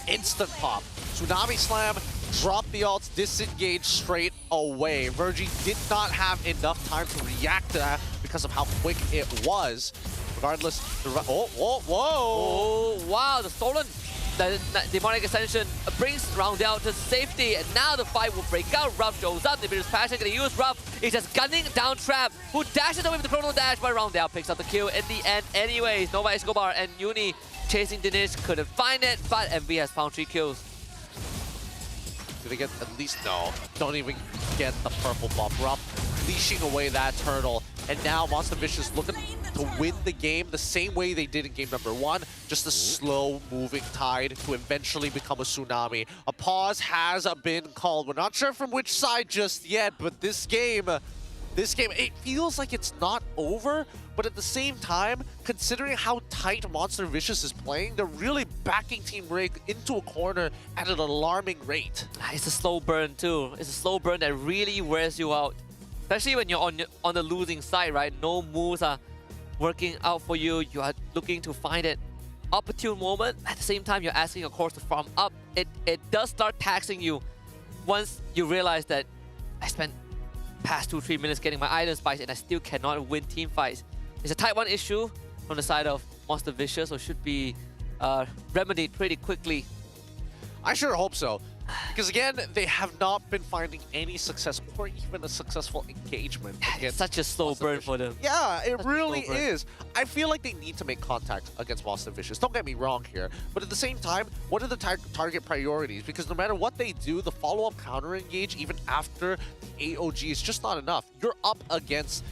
Instant pop. Tsunami Slam, drop the ults, disengage straight away. Virgie did not have enough time to react to that because of how quick it was. Regardless, whoa! Oh, wow, the stolen the Demonic Ascension brings Roundel to safety, and now the fight will break out. Ruff shows up, the British Passion gonna use Ruff. He's just gunning down Trap, who dashes away with the Chrono Dash, but Roundel picks up the kill in the end anyways. Nova Escobar and Uni chasing Dinesh, couldn't find it, but MV has found 3 kills. Do they get at least? No, don't even get the purple buff. Ruff leashing away that turtle, and now Monster Vicious looking to win the game the same way they did in game number 1, just a slow-moving tide to eventually become a tsunami. A pause has been called. We're not sure from which side just yet, but this game, it feels like it's not over, but at the same time, considering how tight Monster Vicious is playing, they're really backing Team Ray into a corner at an alarming rate. It's a slow burn too. It's a slow burn that really wears you out. Especially when you're on the losing side, right? No moves are working out for you. You are looking to find an opportune moment. At the same time, you're asking your course to farm up. It does start taxing you once you realize that I spent past 2-3 minutes getting my item spikes and I still cannot win team fights. It's a type 1 issue from the side of Monster Vicious, so should be remedied pretty quickly. I sure hope so. Because again, they have not been finding any success or even a successful engagement. It's such a slow burn for them. Yeah, it really is. I feel like they need to make contact against Monster Vicious. Don't get me wrong here. But at the same time, what are the target priorities? Because no matter what they do, the follow-up counter engage, even after the AOG, is just not enough. You're up against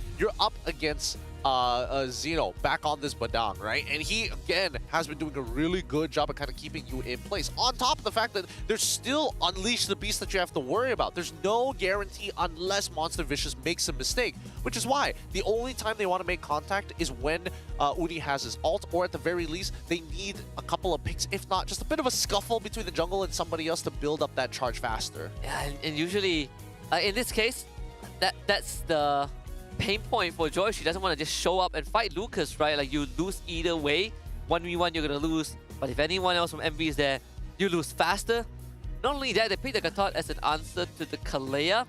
Zeno back on this Badang, right? And he, again, has been doing a really good job of kind of keeping you in place. On top of the fact that there's still Unleash the Beast that you have to worry about. There's no guarantee unless Monster Vicious makes a mistake, which is why the only time they want to make contact is when Uni has his ult, or at the very least, they need a couple of picks, if not just a bit of a scuffle between the jungle and somebody else to build up that charge faster. Yeah, and usually, in this case, that's the pain point for Joy. She doesn't want to just show up and fight Lucas, right? Like, you lose either way. 1v1, you're going to lose. But if anyone else from MV is there, you lose faster. Not only that, they picked the Gatot as an answer to the Kalea,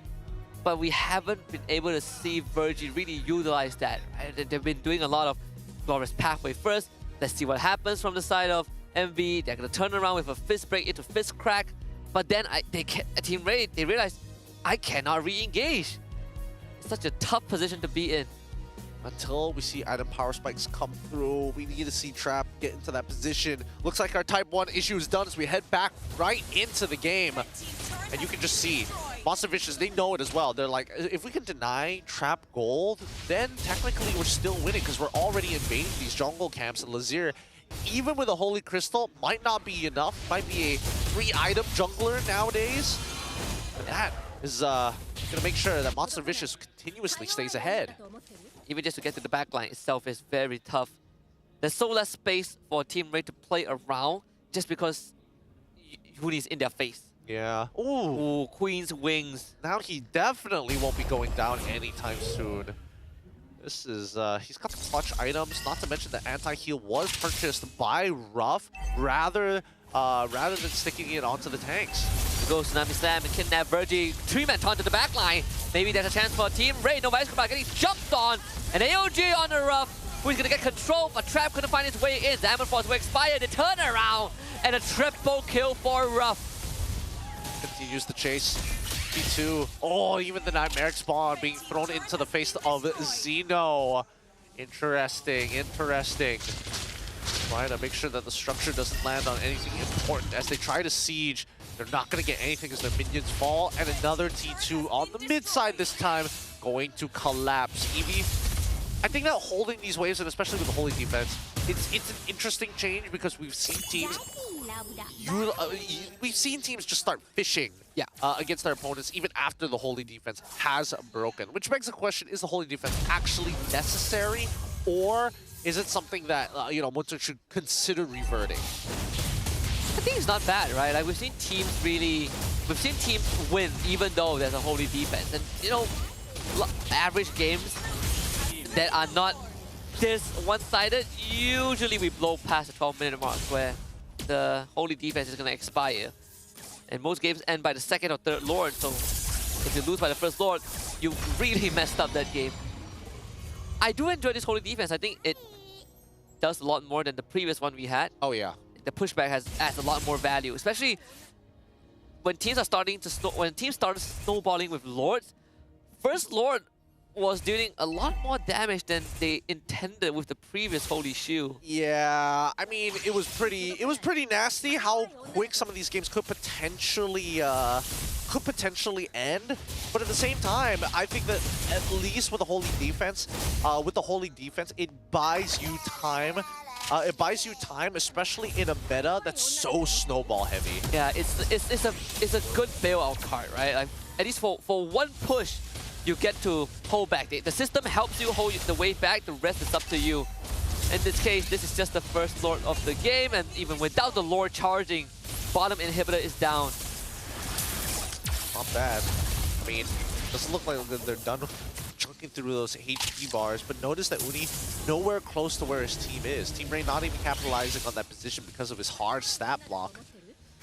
but we haven't been able to see Virgie really utilize that, right? They've been doing a lot of Glorious Pathway first. Let's see what happens from the side of MV. They're going to turn around with a Fist Break into Fist Crack. But then Team Ray, they realize, I cannot re-engage. Such a tough position to be in. Until we see item power spikes come through, we need to see Trap get into that position. Looks like our Type 1 issue is done as we head back right into the game. And you can just see Monster Vicious, they know it as well. They're like, if we can deny Trap gold, then technically we're still winning because we're already invading these jungle camps. And Lazir, even with a Holy Crystal, might not be enough. Might be a 3-item jungler nowadays. But that is going to make sure that Monster Vicious continuously stays ahead. Even just to get to the backline itself is very tough. there's so less space for Team Ray to play around just because Huni's in their face. Yeah. Ooh, Queen's Wings. Now he definitely won't be going down anytime soon. This is, he's got the clutch items, not to mention the anti-heal was purchased by Ruff rather than sticking it onto the tanks. Goes Tsunami Slam and Kidnap Virgie. 3-man taunt to the backline. Maybe there's a chance for Team Ray. No Vice Combat getting jumped on. And AOG on the Ruff, who's gonna get control, but Trap couldn't find his way in. Zaman Force will expire the turnaround. And a triple kill for Ruff. Continues the chase. T2. Oh, even the Nightmare spawn being thrown into the face of Xeno. Interesting, interesting. Trying to make sure that the structure doesn't land on anything important as they try to siege. They're not going to get anything as their minions fall. And another T2 on the mid side this time going to collapse. Eevee, I think that holding these waves, and especially with the Holy defense, it's an interesting change because we've seen teams just start fishing against their opponents even after the Holy defense has broken. Which begs the question, is the Holy defense actually necessary, or is it something that Munster should consider reverting? I think it's not bad, right? Like we've seen teams win even though there's a Holy defense. And average games that are not this one-sided, usually we blow past the 12-minute mark where the Holy defense is going to expire. And most games end by the second or third Lord, so if you lose by the first Lord, you really messed up that game. I do enjoy this Holy defense. I think it does a lot more than the previous one we had. Oh yeah. The pushback adds a lot more value, especially when teams are starting to started snowballing with Lords. First Lord was doing a lot more damage than they intended with the previous Holy Shield. Yeah, I mean, it was pretty nasty how quick some of these games could potentially end. But at the same time, I think that at least with the Holy defense, it buys you time. It buys you time, especially in a meta that's so snowball heavy. Yeah, it's a good bailout card, right? Like, at least for one push, you get to hold back. The system helps you hold the wave back, the rest is up to you. In this case, this is just the first Lord of the game, and even without the Lord charging, bottom inhibitor is down. Not bad. I mean, doesn't look like they're done chunking through those HP bars, but notice that Uni nowhere close to where his team is. Team Ray not even capitalizing on that position because of his hard stat block.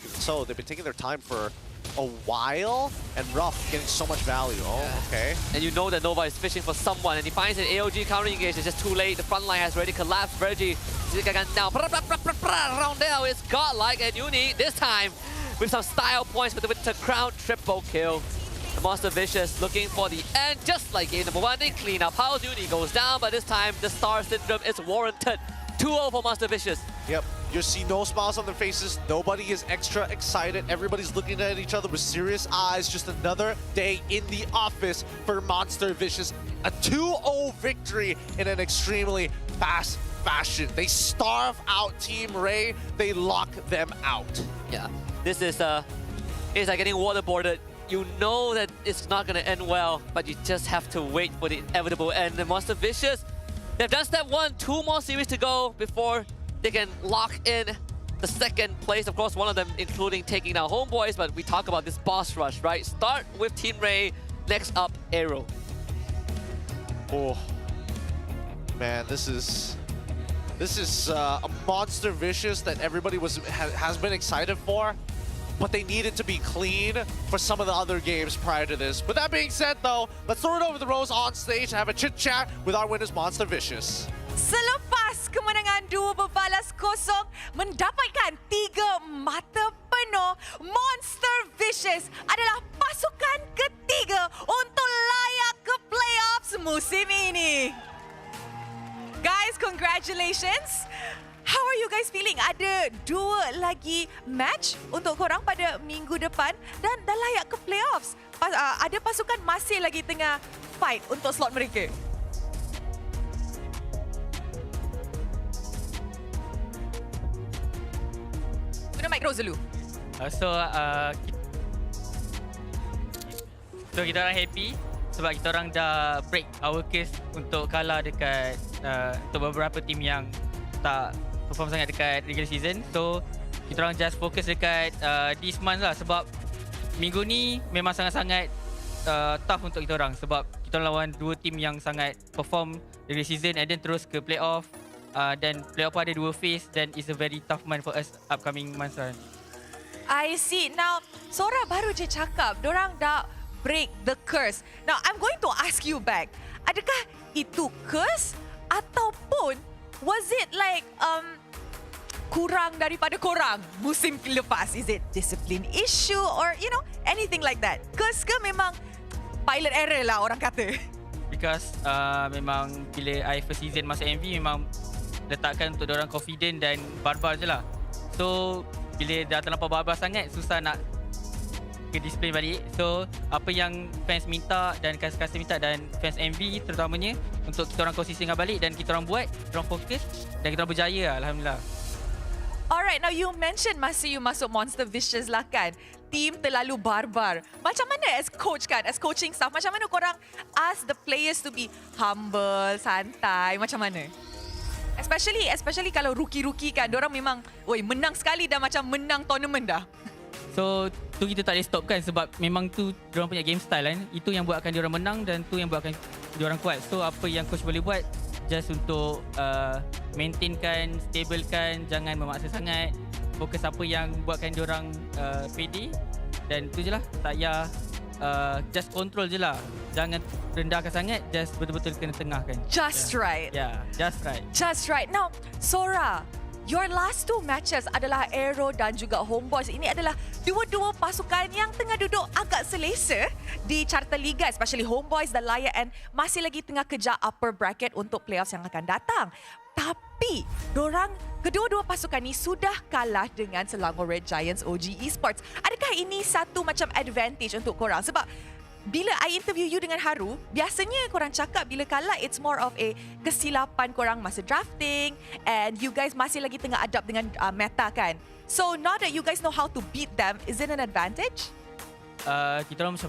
So they've been taking their time for a while, and Ruff getting so much value. Oh, okay. And you know that Nova is fishing for someone, and he finds an AOG counter engage. It's just too late. The front line has already collapsed. Virgie now. Around there is godlike, and Uni this time with some style points with the Winter Crown triple kill. The Monster Vicious looking for the end, just like game number 1. They clean up. Pabz Uni goes down, but this time the Star Syndrome is warranted. 2-0 for Monster Vicious. Yep. You see no smiles on their faces. Nobody is extra excited. Everybody's looking at each other with serious eyes. Just another day in the office for Monster Vicious. A 2-0 victory in an extremely fast fashion. They starve out Team Ray. They lock them out. Yeah. This is it's like getting waterboarded. You know that it's not going to end well, but you just have to wait for the inevitable end. The Monster Vicious, they've done step 1, 2 more series to go before they can lock in the second place. Of course, one of them including taking down HomeBois, but we talk about this boss rush, right? Start with Team Ray, next up, Aero. Oh, man, this is a Monster Vicious that everybody has been excited for. But they needed to be clean for some of the other games prior to this. With that being said, though, let's throw it over the Rose on stage and have a chit-chat with our winners, Monster Vicious. Selepas kemenangan 2 berbalas kosong, mendapatkan 3 mata penuh, Monster Vicious adalah pasukan ketiga untuk layak ke playoffs musim ini. Guys, congratulations. How are you guys feeling? Ada 2 lagi match untuk korang pada minggu depan dan dah layak ke playoffs. Ada pasukan masih lagi tengah fight untuk slot mereka. Guna mic Rose dulu. So kita orang happy sebab kita orang dah break our case untuk kalah dekat untuk beberapa tim yang tak perform sangat dekat regular season. So kita orang just fokus dekat this month lah, sebab minggu ni memang sangat-sangat tough untuk kita orang, sebab kita orang lawan dua team yang sangat perform regular season and then terus ke playoff. Dan playoff ada dua phase, dan it's a very tough month for us upcoming months lah. I see. Now, Sora baru je cakap, dorang dah break the curse. Now, I'm going to ask you back. Adakah itu curse ataupun was it like kurang daripada korang musim lepas? Is it discipline issue or you know anything like that? Curse ke memang pilot error lah orang kata? Because memang bila I first season masuk MV memang letakkan untuk diorang confident dan barbar je lah. So bila dah terlampau barbar sangat, susah nak ke display balik. So apa yang fans minta dan customer minta dan fans MV terutamanya, untuk kita orang konsisten balik dan kita orang buat, kita orang fokus dan kita orang berjaya lah, Alhamdulillah. Alright, now you mentioned masa you masuk Monster Vicious lah kan, team terlalu barbar. Macam mana as coach kan, as coaching staff, macam mana korang ask the players to be humble, santai, macam mana? Especially kalau rookie-rookie kan, diorang memang menang sekali dah macam menang tournament dah. So tu kita tak boleh stop kan, sebab memang tu diorang punya game style kan. Itu yang buatkan diorang menang dan tu yang buatkan diorang kuat. So apa yang coach boleh buat, just untuk maintainkan, stablekan, jangan memaksa sangat. Fokus apa yang buatkan diorang pede. Dan tu je lah, tak payah just control je lah. Jangan rendahkan sangat, just betul-betul kena tengahkan. Just right. Yeah, just right. Just right. Now, Sora, your last two matches adalah Aero dan juga HomeBois. Ini adalah dua-dua pasukan yang tengah duduk agak selesa di carta liga, especially HomeBois dan Lion masih lagi tengah kejar upper bracket untuk playoffs yang akan datang. Tapi, kedua-dua pasukan ni sudah kalah dengan Selangor Red Giants OG Esports. Adakah ini satu macam advantage untuk korang? Sebab bila I interview you dengan Haru, biasanya korang cakap bila kalah it's more of a kesilapan korang masa drafting and you guys masih lagi tengah adapt dengan meta kan. So now that you guys know how to beat them, is it an advantage? Kita orang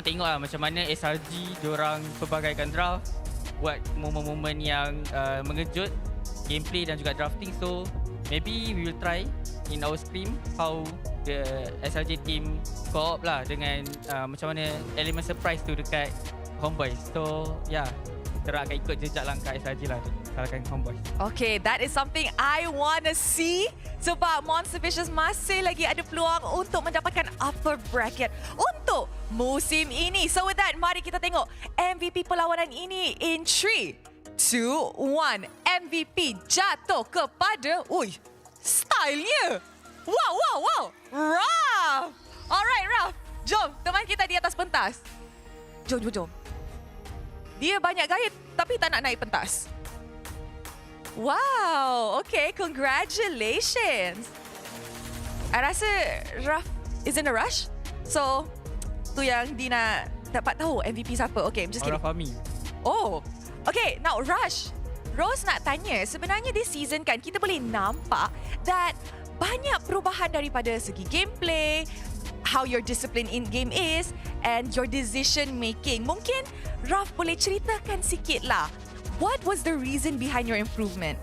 tengok lah macam mana SRG diorang pelbagaikan draft, buat momen-momen yang mengejut, gameplay dan juga drafting. So maybe we will try in our scrim how the SRG team co-op lah dengan macam mana elemen surprise tu dekat HomeBois. So yeah, kita akan ikut jejak langkah SRG lah kalahkan HomeBois. Okay, that is something I wanna see. Sebab Monster Vicious masih lagi ada peluang untuk mendapatkan upper bracket untuk musim ini. So with that, mari kita tengok MVP perlawanan ini in 3, 2, 1. MVP jatuh kepada stylenya. Wow. Raf. Alright, Raf. Jom, teman kita di atas pentas. Jom. Dia banyak gaya tapi tak nak naik pentas. Wow, okay, congratulations. I rasa Raf is in a rush. So, tu yang Dina dapat tahu MVP siapa. Okay, I'm just kidding. Fahmi. Oh, okay, now Rush. Rose nak tanya, sebenarnya this season kan kita boleh nampak that banyak perubahan daripada segi gameplay, how your discipline in game is and your decision making. Mungkin Raf boleh ceritakan sikit lah. What was the reason behind your improvement?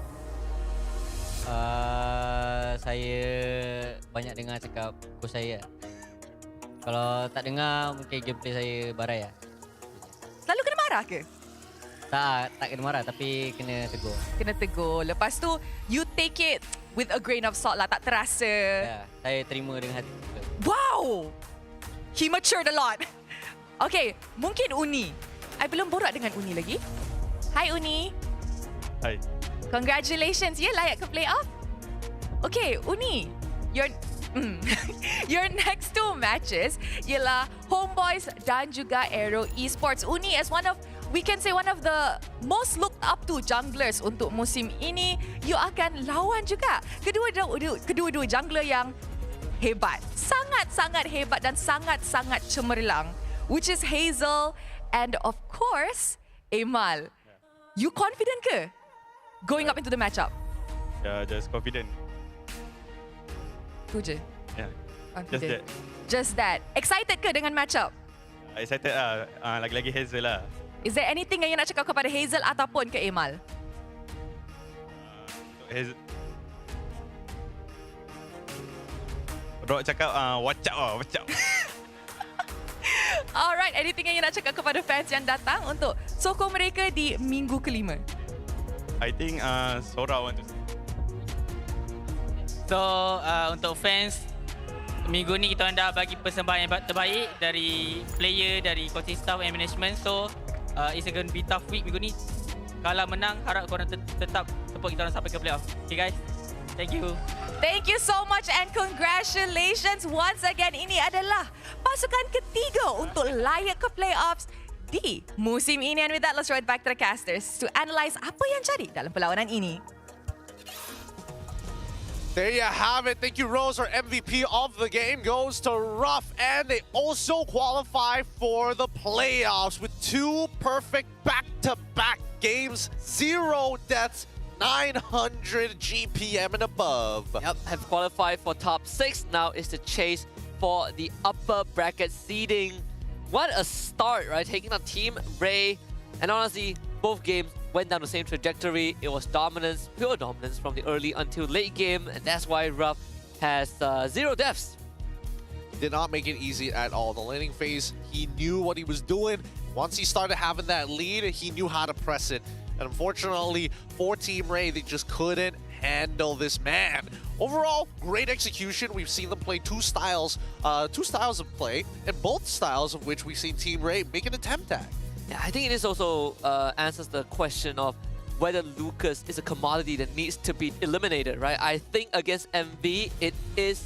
Saya banyak dengar cakap coach saya. Kalau tak dengar, mungkin gameplay saya barai lah. Selalu kena marah ke? Tak kena marah, tapi kena tegur. Kena tegur. Lepas tu, you take it with a grain of salt lah, tak terasa. Ya, saya terima dengan hati. Wow! He matured a lot. Okay, mungkin Uni. I belum borak dengan Uni lagi. Hai Uni. Hai. Congratulations, you layak ke playoff? Okay, Uni. Your next two matches ialah HomeBois dan juga Aero Esports. Uni as we can say one of the most looked up to junglers untuk musim ini. You akan lawan juga kedua-dua jungler yang hebat. Sangat-sangat hebat dan sangat-sangat cemerlang. Which is Hazel and of course, Emal. You confident ke going up into the matchup? Yeah, just confident. Tu je? Yeah, confident. Just that. Excited ke dengan matchup? Excited lah. Lagi-lagi Hazel lah. Is there anything yang you nak cakap kepada Hazel ataupun ke Emal? Rock cakap watch out. Alright, anything yang nak cakap kepada fans yang datang untuk sokong mereka di minggu kelima? I think Sora want to say. So untuk fans, minggu ni kita dah bagi persembahan yang terbaik dari player, dari coaching staff and management. So it's going to be tough week minggu ni. Kalau menang, harap korang tetap support kita orang sampai ke playoff. Okay guys, thank you. Thank you so much and congratulations once again. Ini adalah pasukan ketiga untuk layak ke playoffs di musim ini. And with that, let's throw it back to the casters to analyse apa yang jadi dalam perlawanan ini. There you have it. Thank you, Rose. Our MVP of the game goes to Ruff, and they also qualify for the playoffs with 2 perfect back-to-back games, 0 deaths, 900 GPM and above. Yep, have qualified for top 6. Now is the chase for the upper bracket seeding. What a start, right? Taking on Team Ray, and honestly, both games went down the same trajectory. It was dominance, pure dominance from the early until late game, and that's why Ruff has 0 deaths. Did not make it easy at all. The laning phase, he knew what he was doing. Once he started having that lead, he knew how to press it. And unfortunately, for Team Ray, they just couldn't handle this man. Overall, great execution. We've seen them play two styles of play, and both styles of which we've seen Team Ray make an attempt at. Yeah, I think it is also answers the question of whether Lucas is a commodity that needs to be eliminated, right? I think against MV, it is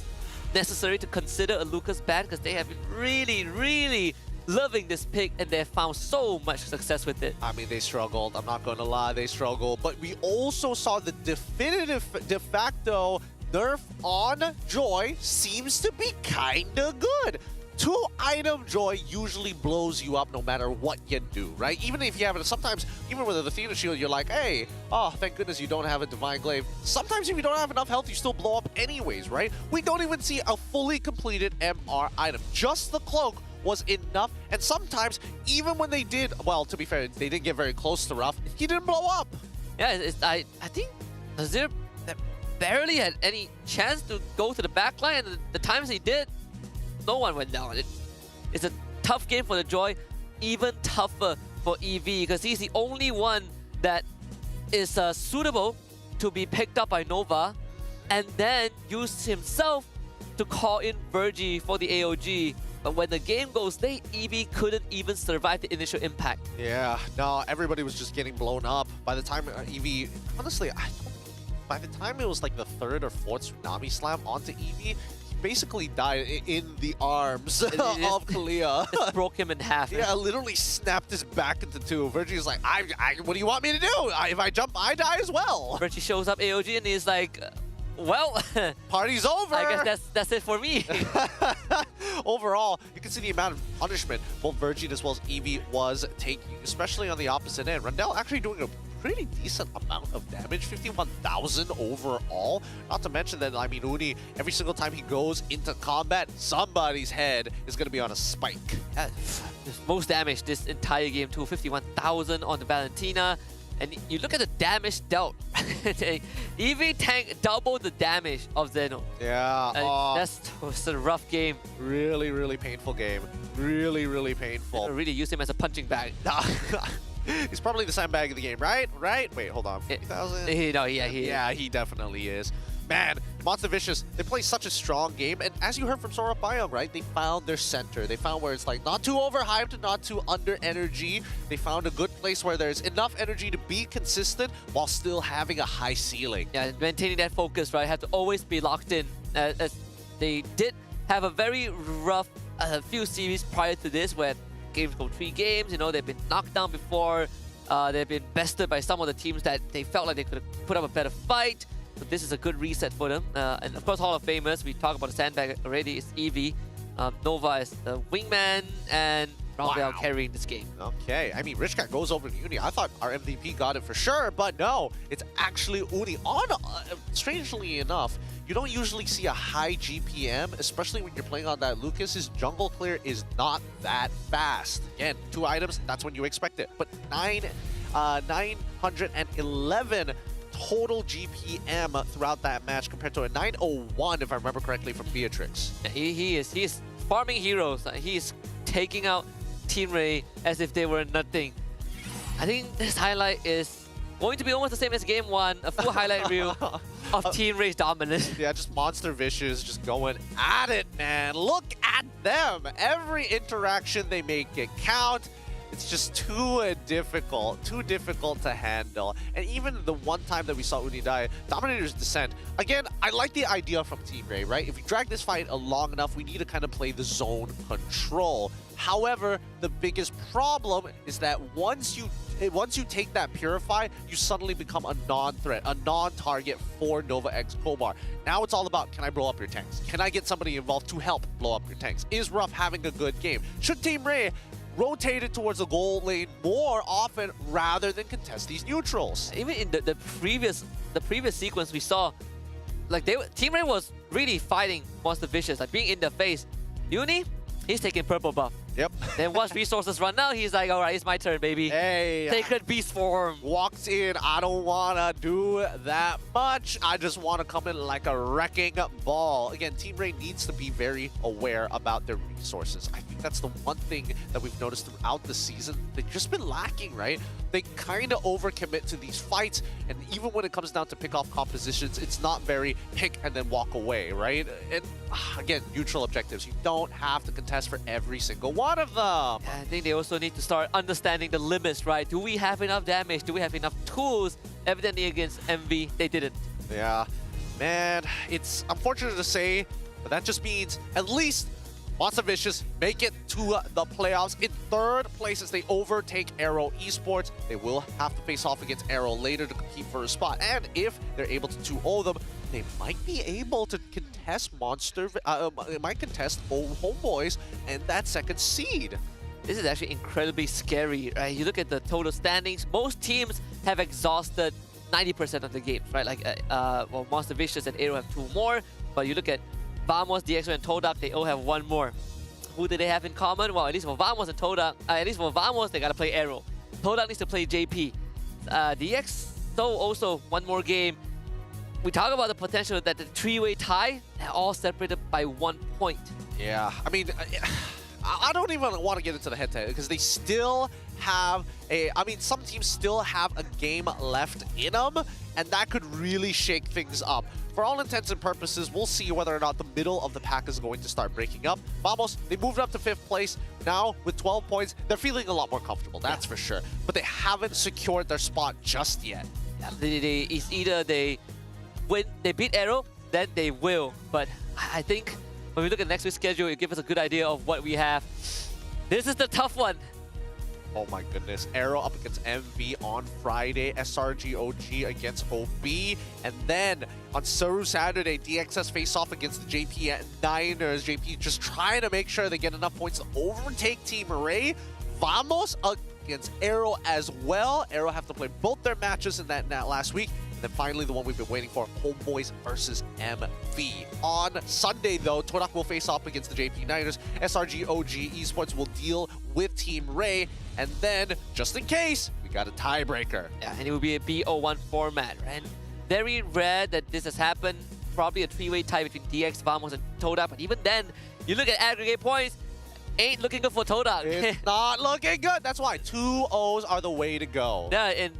necessary to consider a Lucas ban because they have been really loving this pick and they've found so much success with it. I mean, they struggled. I'm not going to lie, they struggled. But we also saw the definitive de facto nerf on Joy seems to be kind of good. 2-item Joy usually blows you up no matter what you do, right? Even if you have it, sometimes, even with the Athena Shield, you're like, hey, oh, thank goodness you don't have a Divine Glaive. Sometimes if you don't have enough health, you still blow up anyways, right? We don't even see a fully completed MR item. Just the cloak was enough, and sometimes, even when they did, well, to be fair, they didn't get very close to Ruff, he didn't blow up. Yeah, I think Azir barely had any chance to go to the backline, and the times he did, no one went down. It's a tough game for the Joy, even tougher for EV because he's the only one that is suitable to be picked up by Nova and then use himself to call in Virgie for the AOG. But when the game goes late, EV couldn't even survive the initial impact. Yeah, no, everybody was just getting blown up. By the time EV, honestly, by the time it was like the 3rd or 4th Tsunami Slam onto EV, basically died in the arms of Kalia. It broke him in half. Yeah, literally snapped his back into 2. Virgie's like, what do you want me to do? If I jump, I die as well. Virgie shows up AOG and he's like, well, party's over. I guess that's it for me. Overall, you can see the amount of punishment both Virgin as well as Eevee was taking, especially on the opposite end. Rundell actually doing a pretty decent amount of damage, 51,000 overall. Not to mention that, I mean, Uni, every single time he goes into combat, somebody's head is going to be on a spike. Most damage this entire game too, 51,000 on the Valentina. And you look at the damage dealt. EV tank doubled the damage of Zeno. Yeah. That was a rough game. Really painful game. Really painful. Zeno really used him as a punching bag. He's probably the sandbag of the game, right? Wait, hold on. 50,000? Yeah, he definitely is. Man, Monster Vicious, they play such a strong game, and as you heard from Sora Biome, right, they found their center. They found where it's like not too overhyped, not too under energy. They found a good place where there's enough energy to be consistent while still having a high ceiling. Yeah, maintaining that focus, right, have to always be locked in. As they did have a very rough few series prior to this where games go 3 games, you know, they've been knocked down before, they've been bested by some of the teams that they felt like they could have put up a better fight. So this is a good reset for them. And of course, Hall of Famers, we talked about the sandbag already, it's Eevee. Nova is the wingman, and Rundell carrying this game. Okay, I mean, Rich Cat goes over to Uni. I thought our MVP got it for sure, but no, it's actually Uni. Strangely enough, you don't usually see a high GPM, especially when you're playing on that Lucas. His jungle clear is not that fast. Again, 2 items, that's when you expect it. But 911 total GPM throughout that match compared to a 901, if I remember correctly, from Beatrix. Yeah, he is farming heroes. He's taking out Team Ray as if they were nothing. I think this highlight is going to be almost the same as game 1, a full highlight reel of Team Ray's dominance. Yeah, just Monster Vicious just going at it, man. Look at them. Every interaction they make it count. It's just too difficult to handle. And even the one time that we saw Unidai, Dominator's Descent, again, I like the idea from Team Ray, right? If we drag this fight long enough, we need to kind of play the zone control. However, the biggest problem is that once you take that Purify, you suddenly become a non-threat, a non-target for Nova X Kobar. Now it's all about, can I blow up your tanks? Can I get somebody involved to help blow up your tanks? Is Ruff having a good game? Should Team Ray rotate it towards the goal lane more often rather than contest these neutrals? Even in the previous sequence we saw, like Team Ray was really fighting Monster Vicious, like being in the face. Uni, he's taking purple buff. Yep. Then once resources run out, he's like, all right, it's my turn, baby. Hey. Sacred Beast form. Walks in, I don't want to do that much. I just want to come in like a wrecking ball. Again, Team Ray needs to be very aware about their resources. I think that's the one thing that we've noticed throughout the season. They've just been lacking, right? They kind of overcommit to these fights, and even when it comes down to pick off compositions, it's not very pick and then walk away, right? And again, neutral objectives. You don't have to contest for every single one of them. I think they also need to start understanding the limits, right? Do we have enough damage? Do we have enough tools? Evidently against MV, they didn't. Yeah, man, it's unfortunate to say, but that just means at least Monster Vicious make it to the playoffs in 3rd place as they overtake Aero Esports. They will have to face off against Aero later to compete for a spot. And if they're able to 2-0 them, they might be able to contest HomeBois and that 2nd seed. This is actually incredibly scary, right? You look at the total standings, most teams have exhausted 90% of the games, right? Like, well, Monster Vicious and Aero have 2 more, but you look at Vamos, DXO, and Todak, they all have 1 more. Who do they have in common? Well, at least for Vamos and Todak, at least for Vamos, they gotta play Aero. Todak needs to play JP. DXO also 1 more game. We talk about the potential that the 3-way tie, they're all separated by 1 point. Yeah, I mean, I don't even want to get into the head-to-head because they still have some teams still have a game left in them, and that could really shake things up. For all intents and purposes, we'll see whether or not the middle of the pack is going to start breaking up. Vamos, they moved up to 5th place. Now, with 12 points, they're feeling a lot more comfortable, that's for sure. But they haven't secured their spot just yet. Yeah, it's either they beat Aero, then they will. But I think when we look at next week's schedule, it gives us a good idea of what we have. This is the tough one. Oh my goodness. Aero up against MV on Friday. SRG OG against OB. And then on Saturday, DXS face off against the JP Niners. JP just trying to make sure they get enough points to overtake Team Ray. Vamos against Aero as well. Aero have to play both their matches in that last week. And then finally, the one we've been waiting for, HomeBois versus MV. On Sunday, though, Todak will face off against the JP Niners. SRG OG Esports will deal with Team Ray. And then, just in case, we got a tiebreaker. Yeah, and it will be a BO1 format, right? Very rare that this has happened. Probably a 3-way tie between DX, Vamos, and Todak. But even then, you look at aggregate points, ain't looking good for Todak. It's not looking good. That's why 2 O's are the way to go. Yeah, in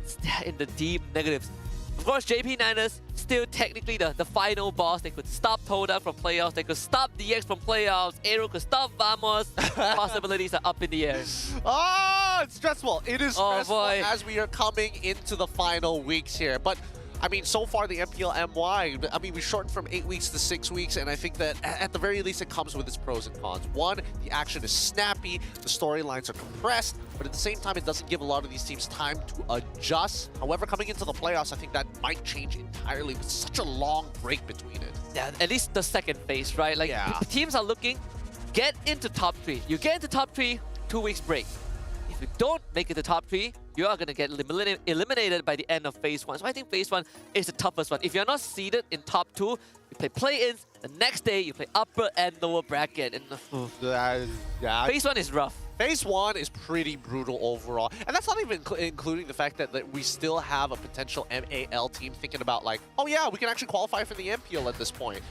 the deep negatives. Of course, JP Niners still technically the final boss. They could stop Todak from playoffs. They could stop DX from playoffs. Aero could stop Vamos. Possibilities are up in the air. Oh, it's stressful. It is stressful boy. As we are coming into the final weeks here. But I mean, so far the MPL MY, I mean, we shortened from 8 weeks to 6 weeks, and I think that at the very least it comes with its pros and cons. One, the action is snappy, the storylines are compressed, but at the same time, it doesn't give a lot of these teams time to adjust. However, coming into the playoffs, I think that might change entirely with such a long break between it. Yeah, at least the second phase, right? Like, teams are looking, get into top 3. You get into top 3, 2 weeks break. If you don't make it to top 3, you are going to get eliminated by the end of phase 1. So I think phase 1 is the toughest one. If you're not seeded in top 2, you play play-ins. The next day, you play upper and lower bracket. And phase 1 is rough. Phase 1 is pretty brutal overall. And that's not even including the fact that we still have a potential MAL team thinking about like, oh yeah, we can actually qualify for the MPL at this point.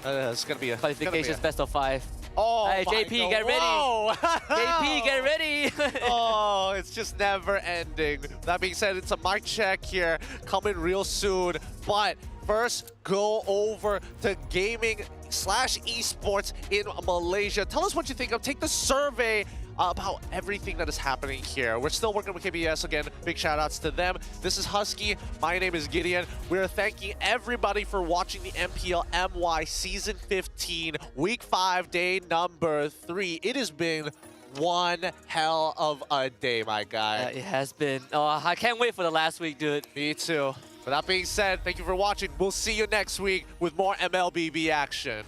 It's going to be a... Qualifications best of 5. Oh, hey, JP, get ready. JP, get ready. Oh, it's just never ending. That being said, it's a mic check here coming real soon. But first, go over to gaming/esports in Malaysia. Tell us what you think of. Take the survey about everything that is happening here. We're still working with KBS again. Big shout outs to them. This is Husky. My name is Gideon. We're thanking everybody for watching the MPL MY Season 15, Week 5, Day number 3. It has been one hell of a day, my guy. It has been. Oh, I can't wait for the last week, dude. Me too. With that being said, thank you for watching. We'll see you next week with more MLBB action.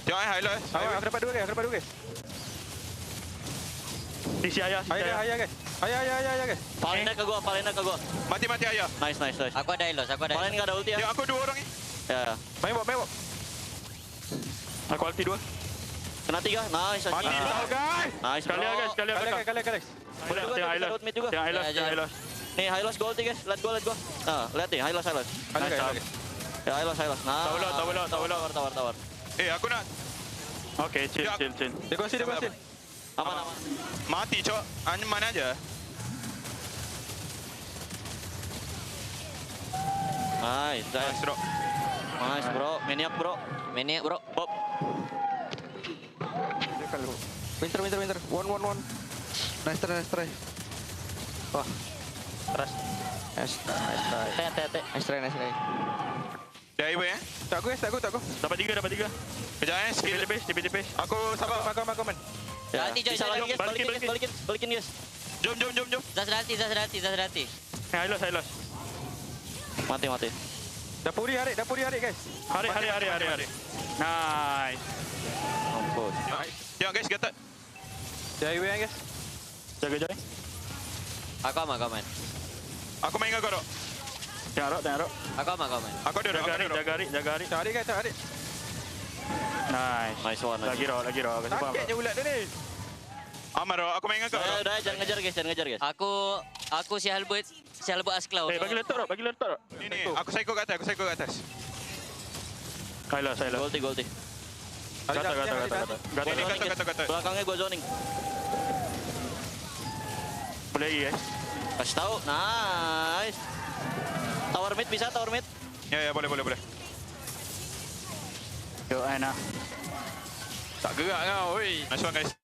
Tengok highlight. Aku dapat 2 guys, Sisi ayah, Ayah guys. Ayah guys. Paling nak ke gua. Mati ayah. Nice. Aku ada Elos, Paling enggak ada ulti ya. Ya, aku 2 orang ni. Ya. Main bot. Aku ulti 2. Kena 3. Nice. Mati guys. Nice. Sekali Guys. Boleh tengok highlight. Nih, Hylos go ulti guys. Let's go. Lihat nih, Hylos. Ya, Hylos. Nah. Tawar. Aku nak. Okay, chill. Dia konsil. Aman. Mati, cok. Mana aja. Nice, bro. Maniac, bro. Pop. Winter. 1. Nice try. Wah. Keras. Nice try. Dia ibu ya? Tak aku. Dapat 3. Kejap skill lebih. Aku sabar. Aku man. Nanti Joy, balikin guys. Jom. Zaz Rati. Highlight. Mati. Dapuri hari guys. Hari. Nice. Mampus. Tengok guys, gatat. Dia highway guys. Jaga Joy. Aku aman. Aku main dengan kau, Rok. Tengok, Rok. Aku aman. Aku ada jaga hari. Cari guys. Nice one. Lagi Rok. Sakitnya ulat dia ni. Aman, Rok. Aku main dengan kau. Udah, jangan ngejar guys. Aku si Halbert Asklau. Bagi letak, Rok. Ni. Aku psycho kat atas. Highlight. Goldie. Gata. Belakangnya gua zoning. Boleh lagi, guys. Kasih tahu. Nice. Tower mid. Ya, boleh. Yuk, Ana. Tak gerak kau, oi. Nice one, guys.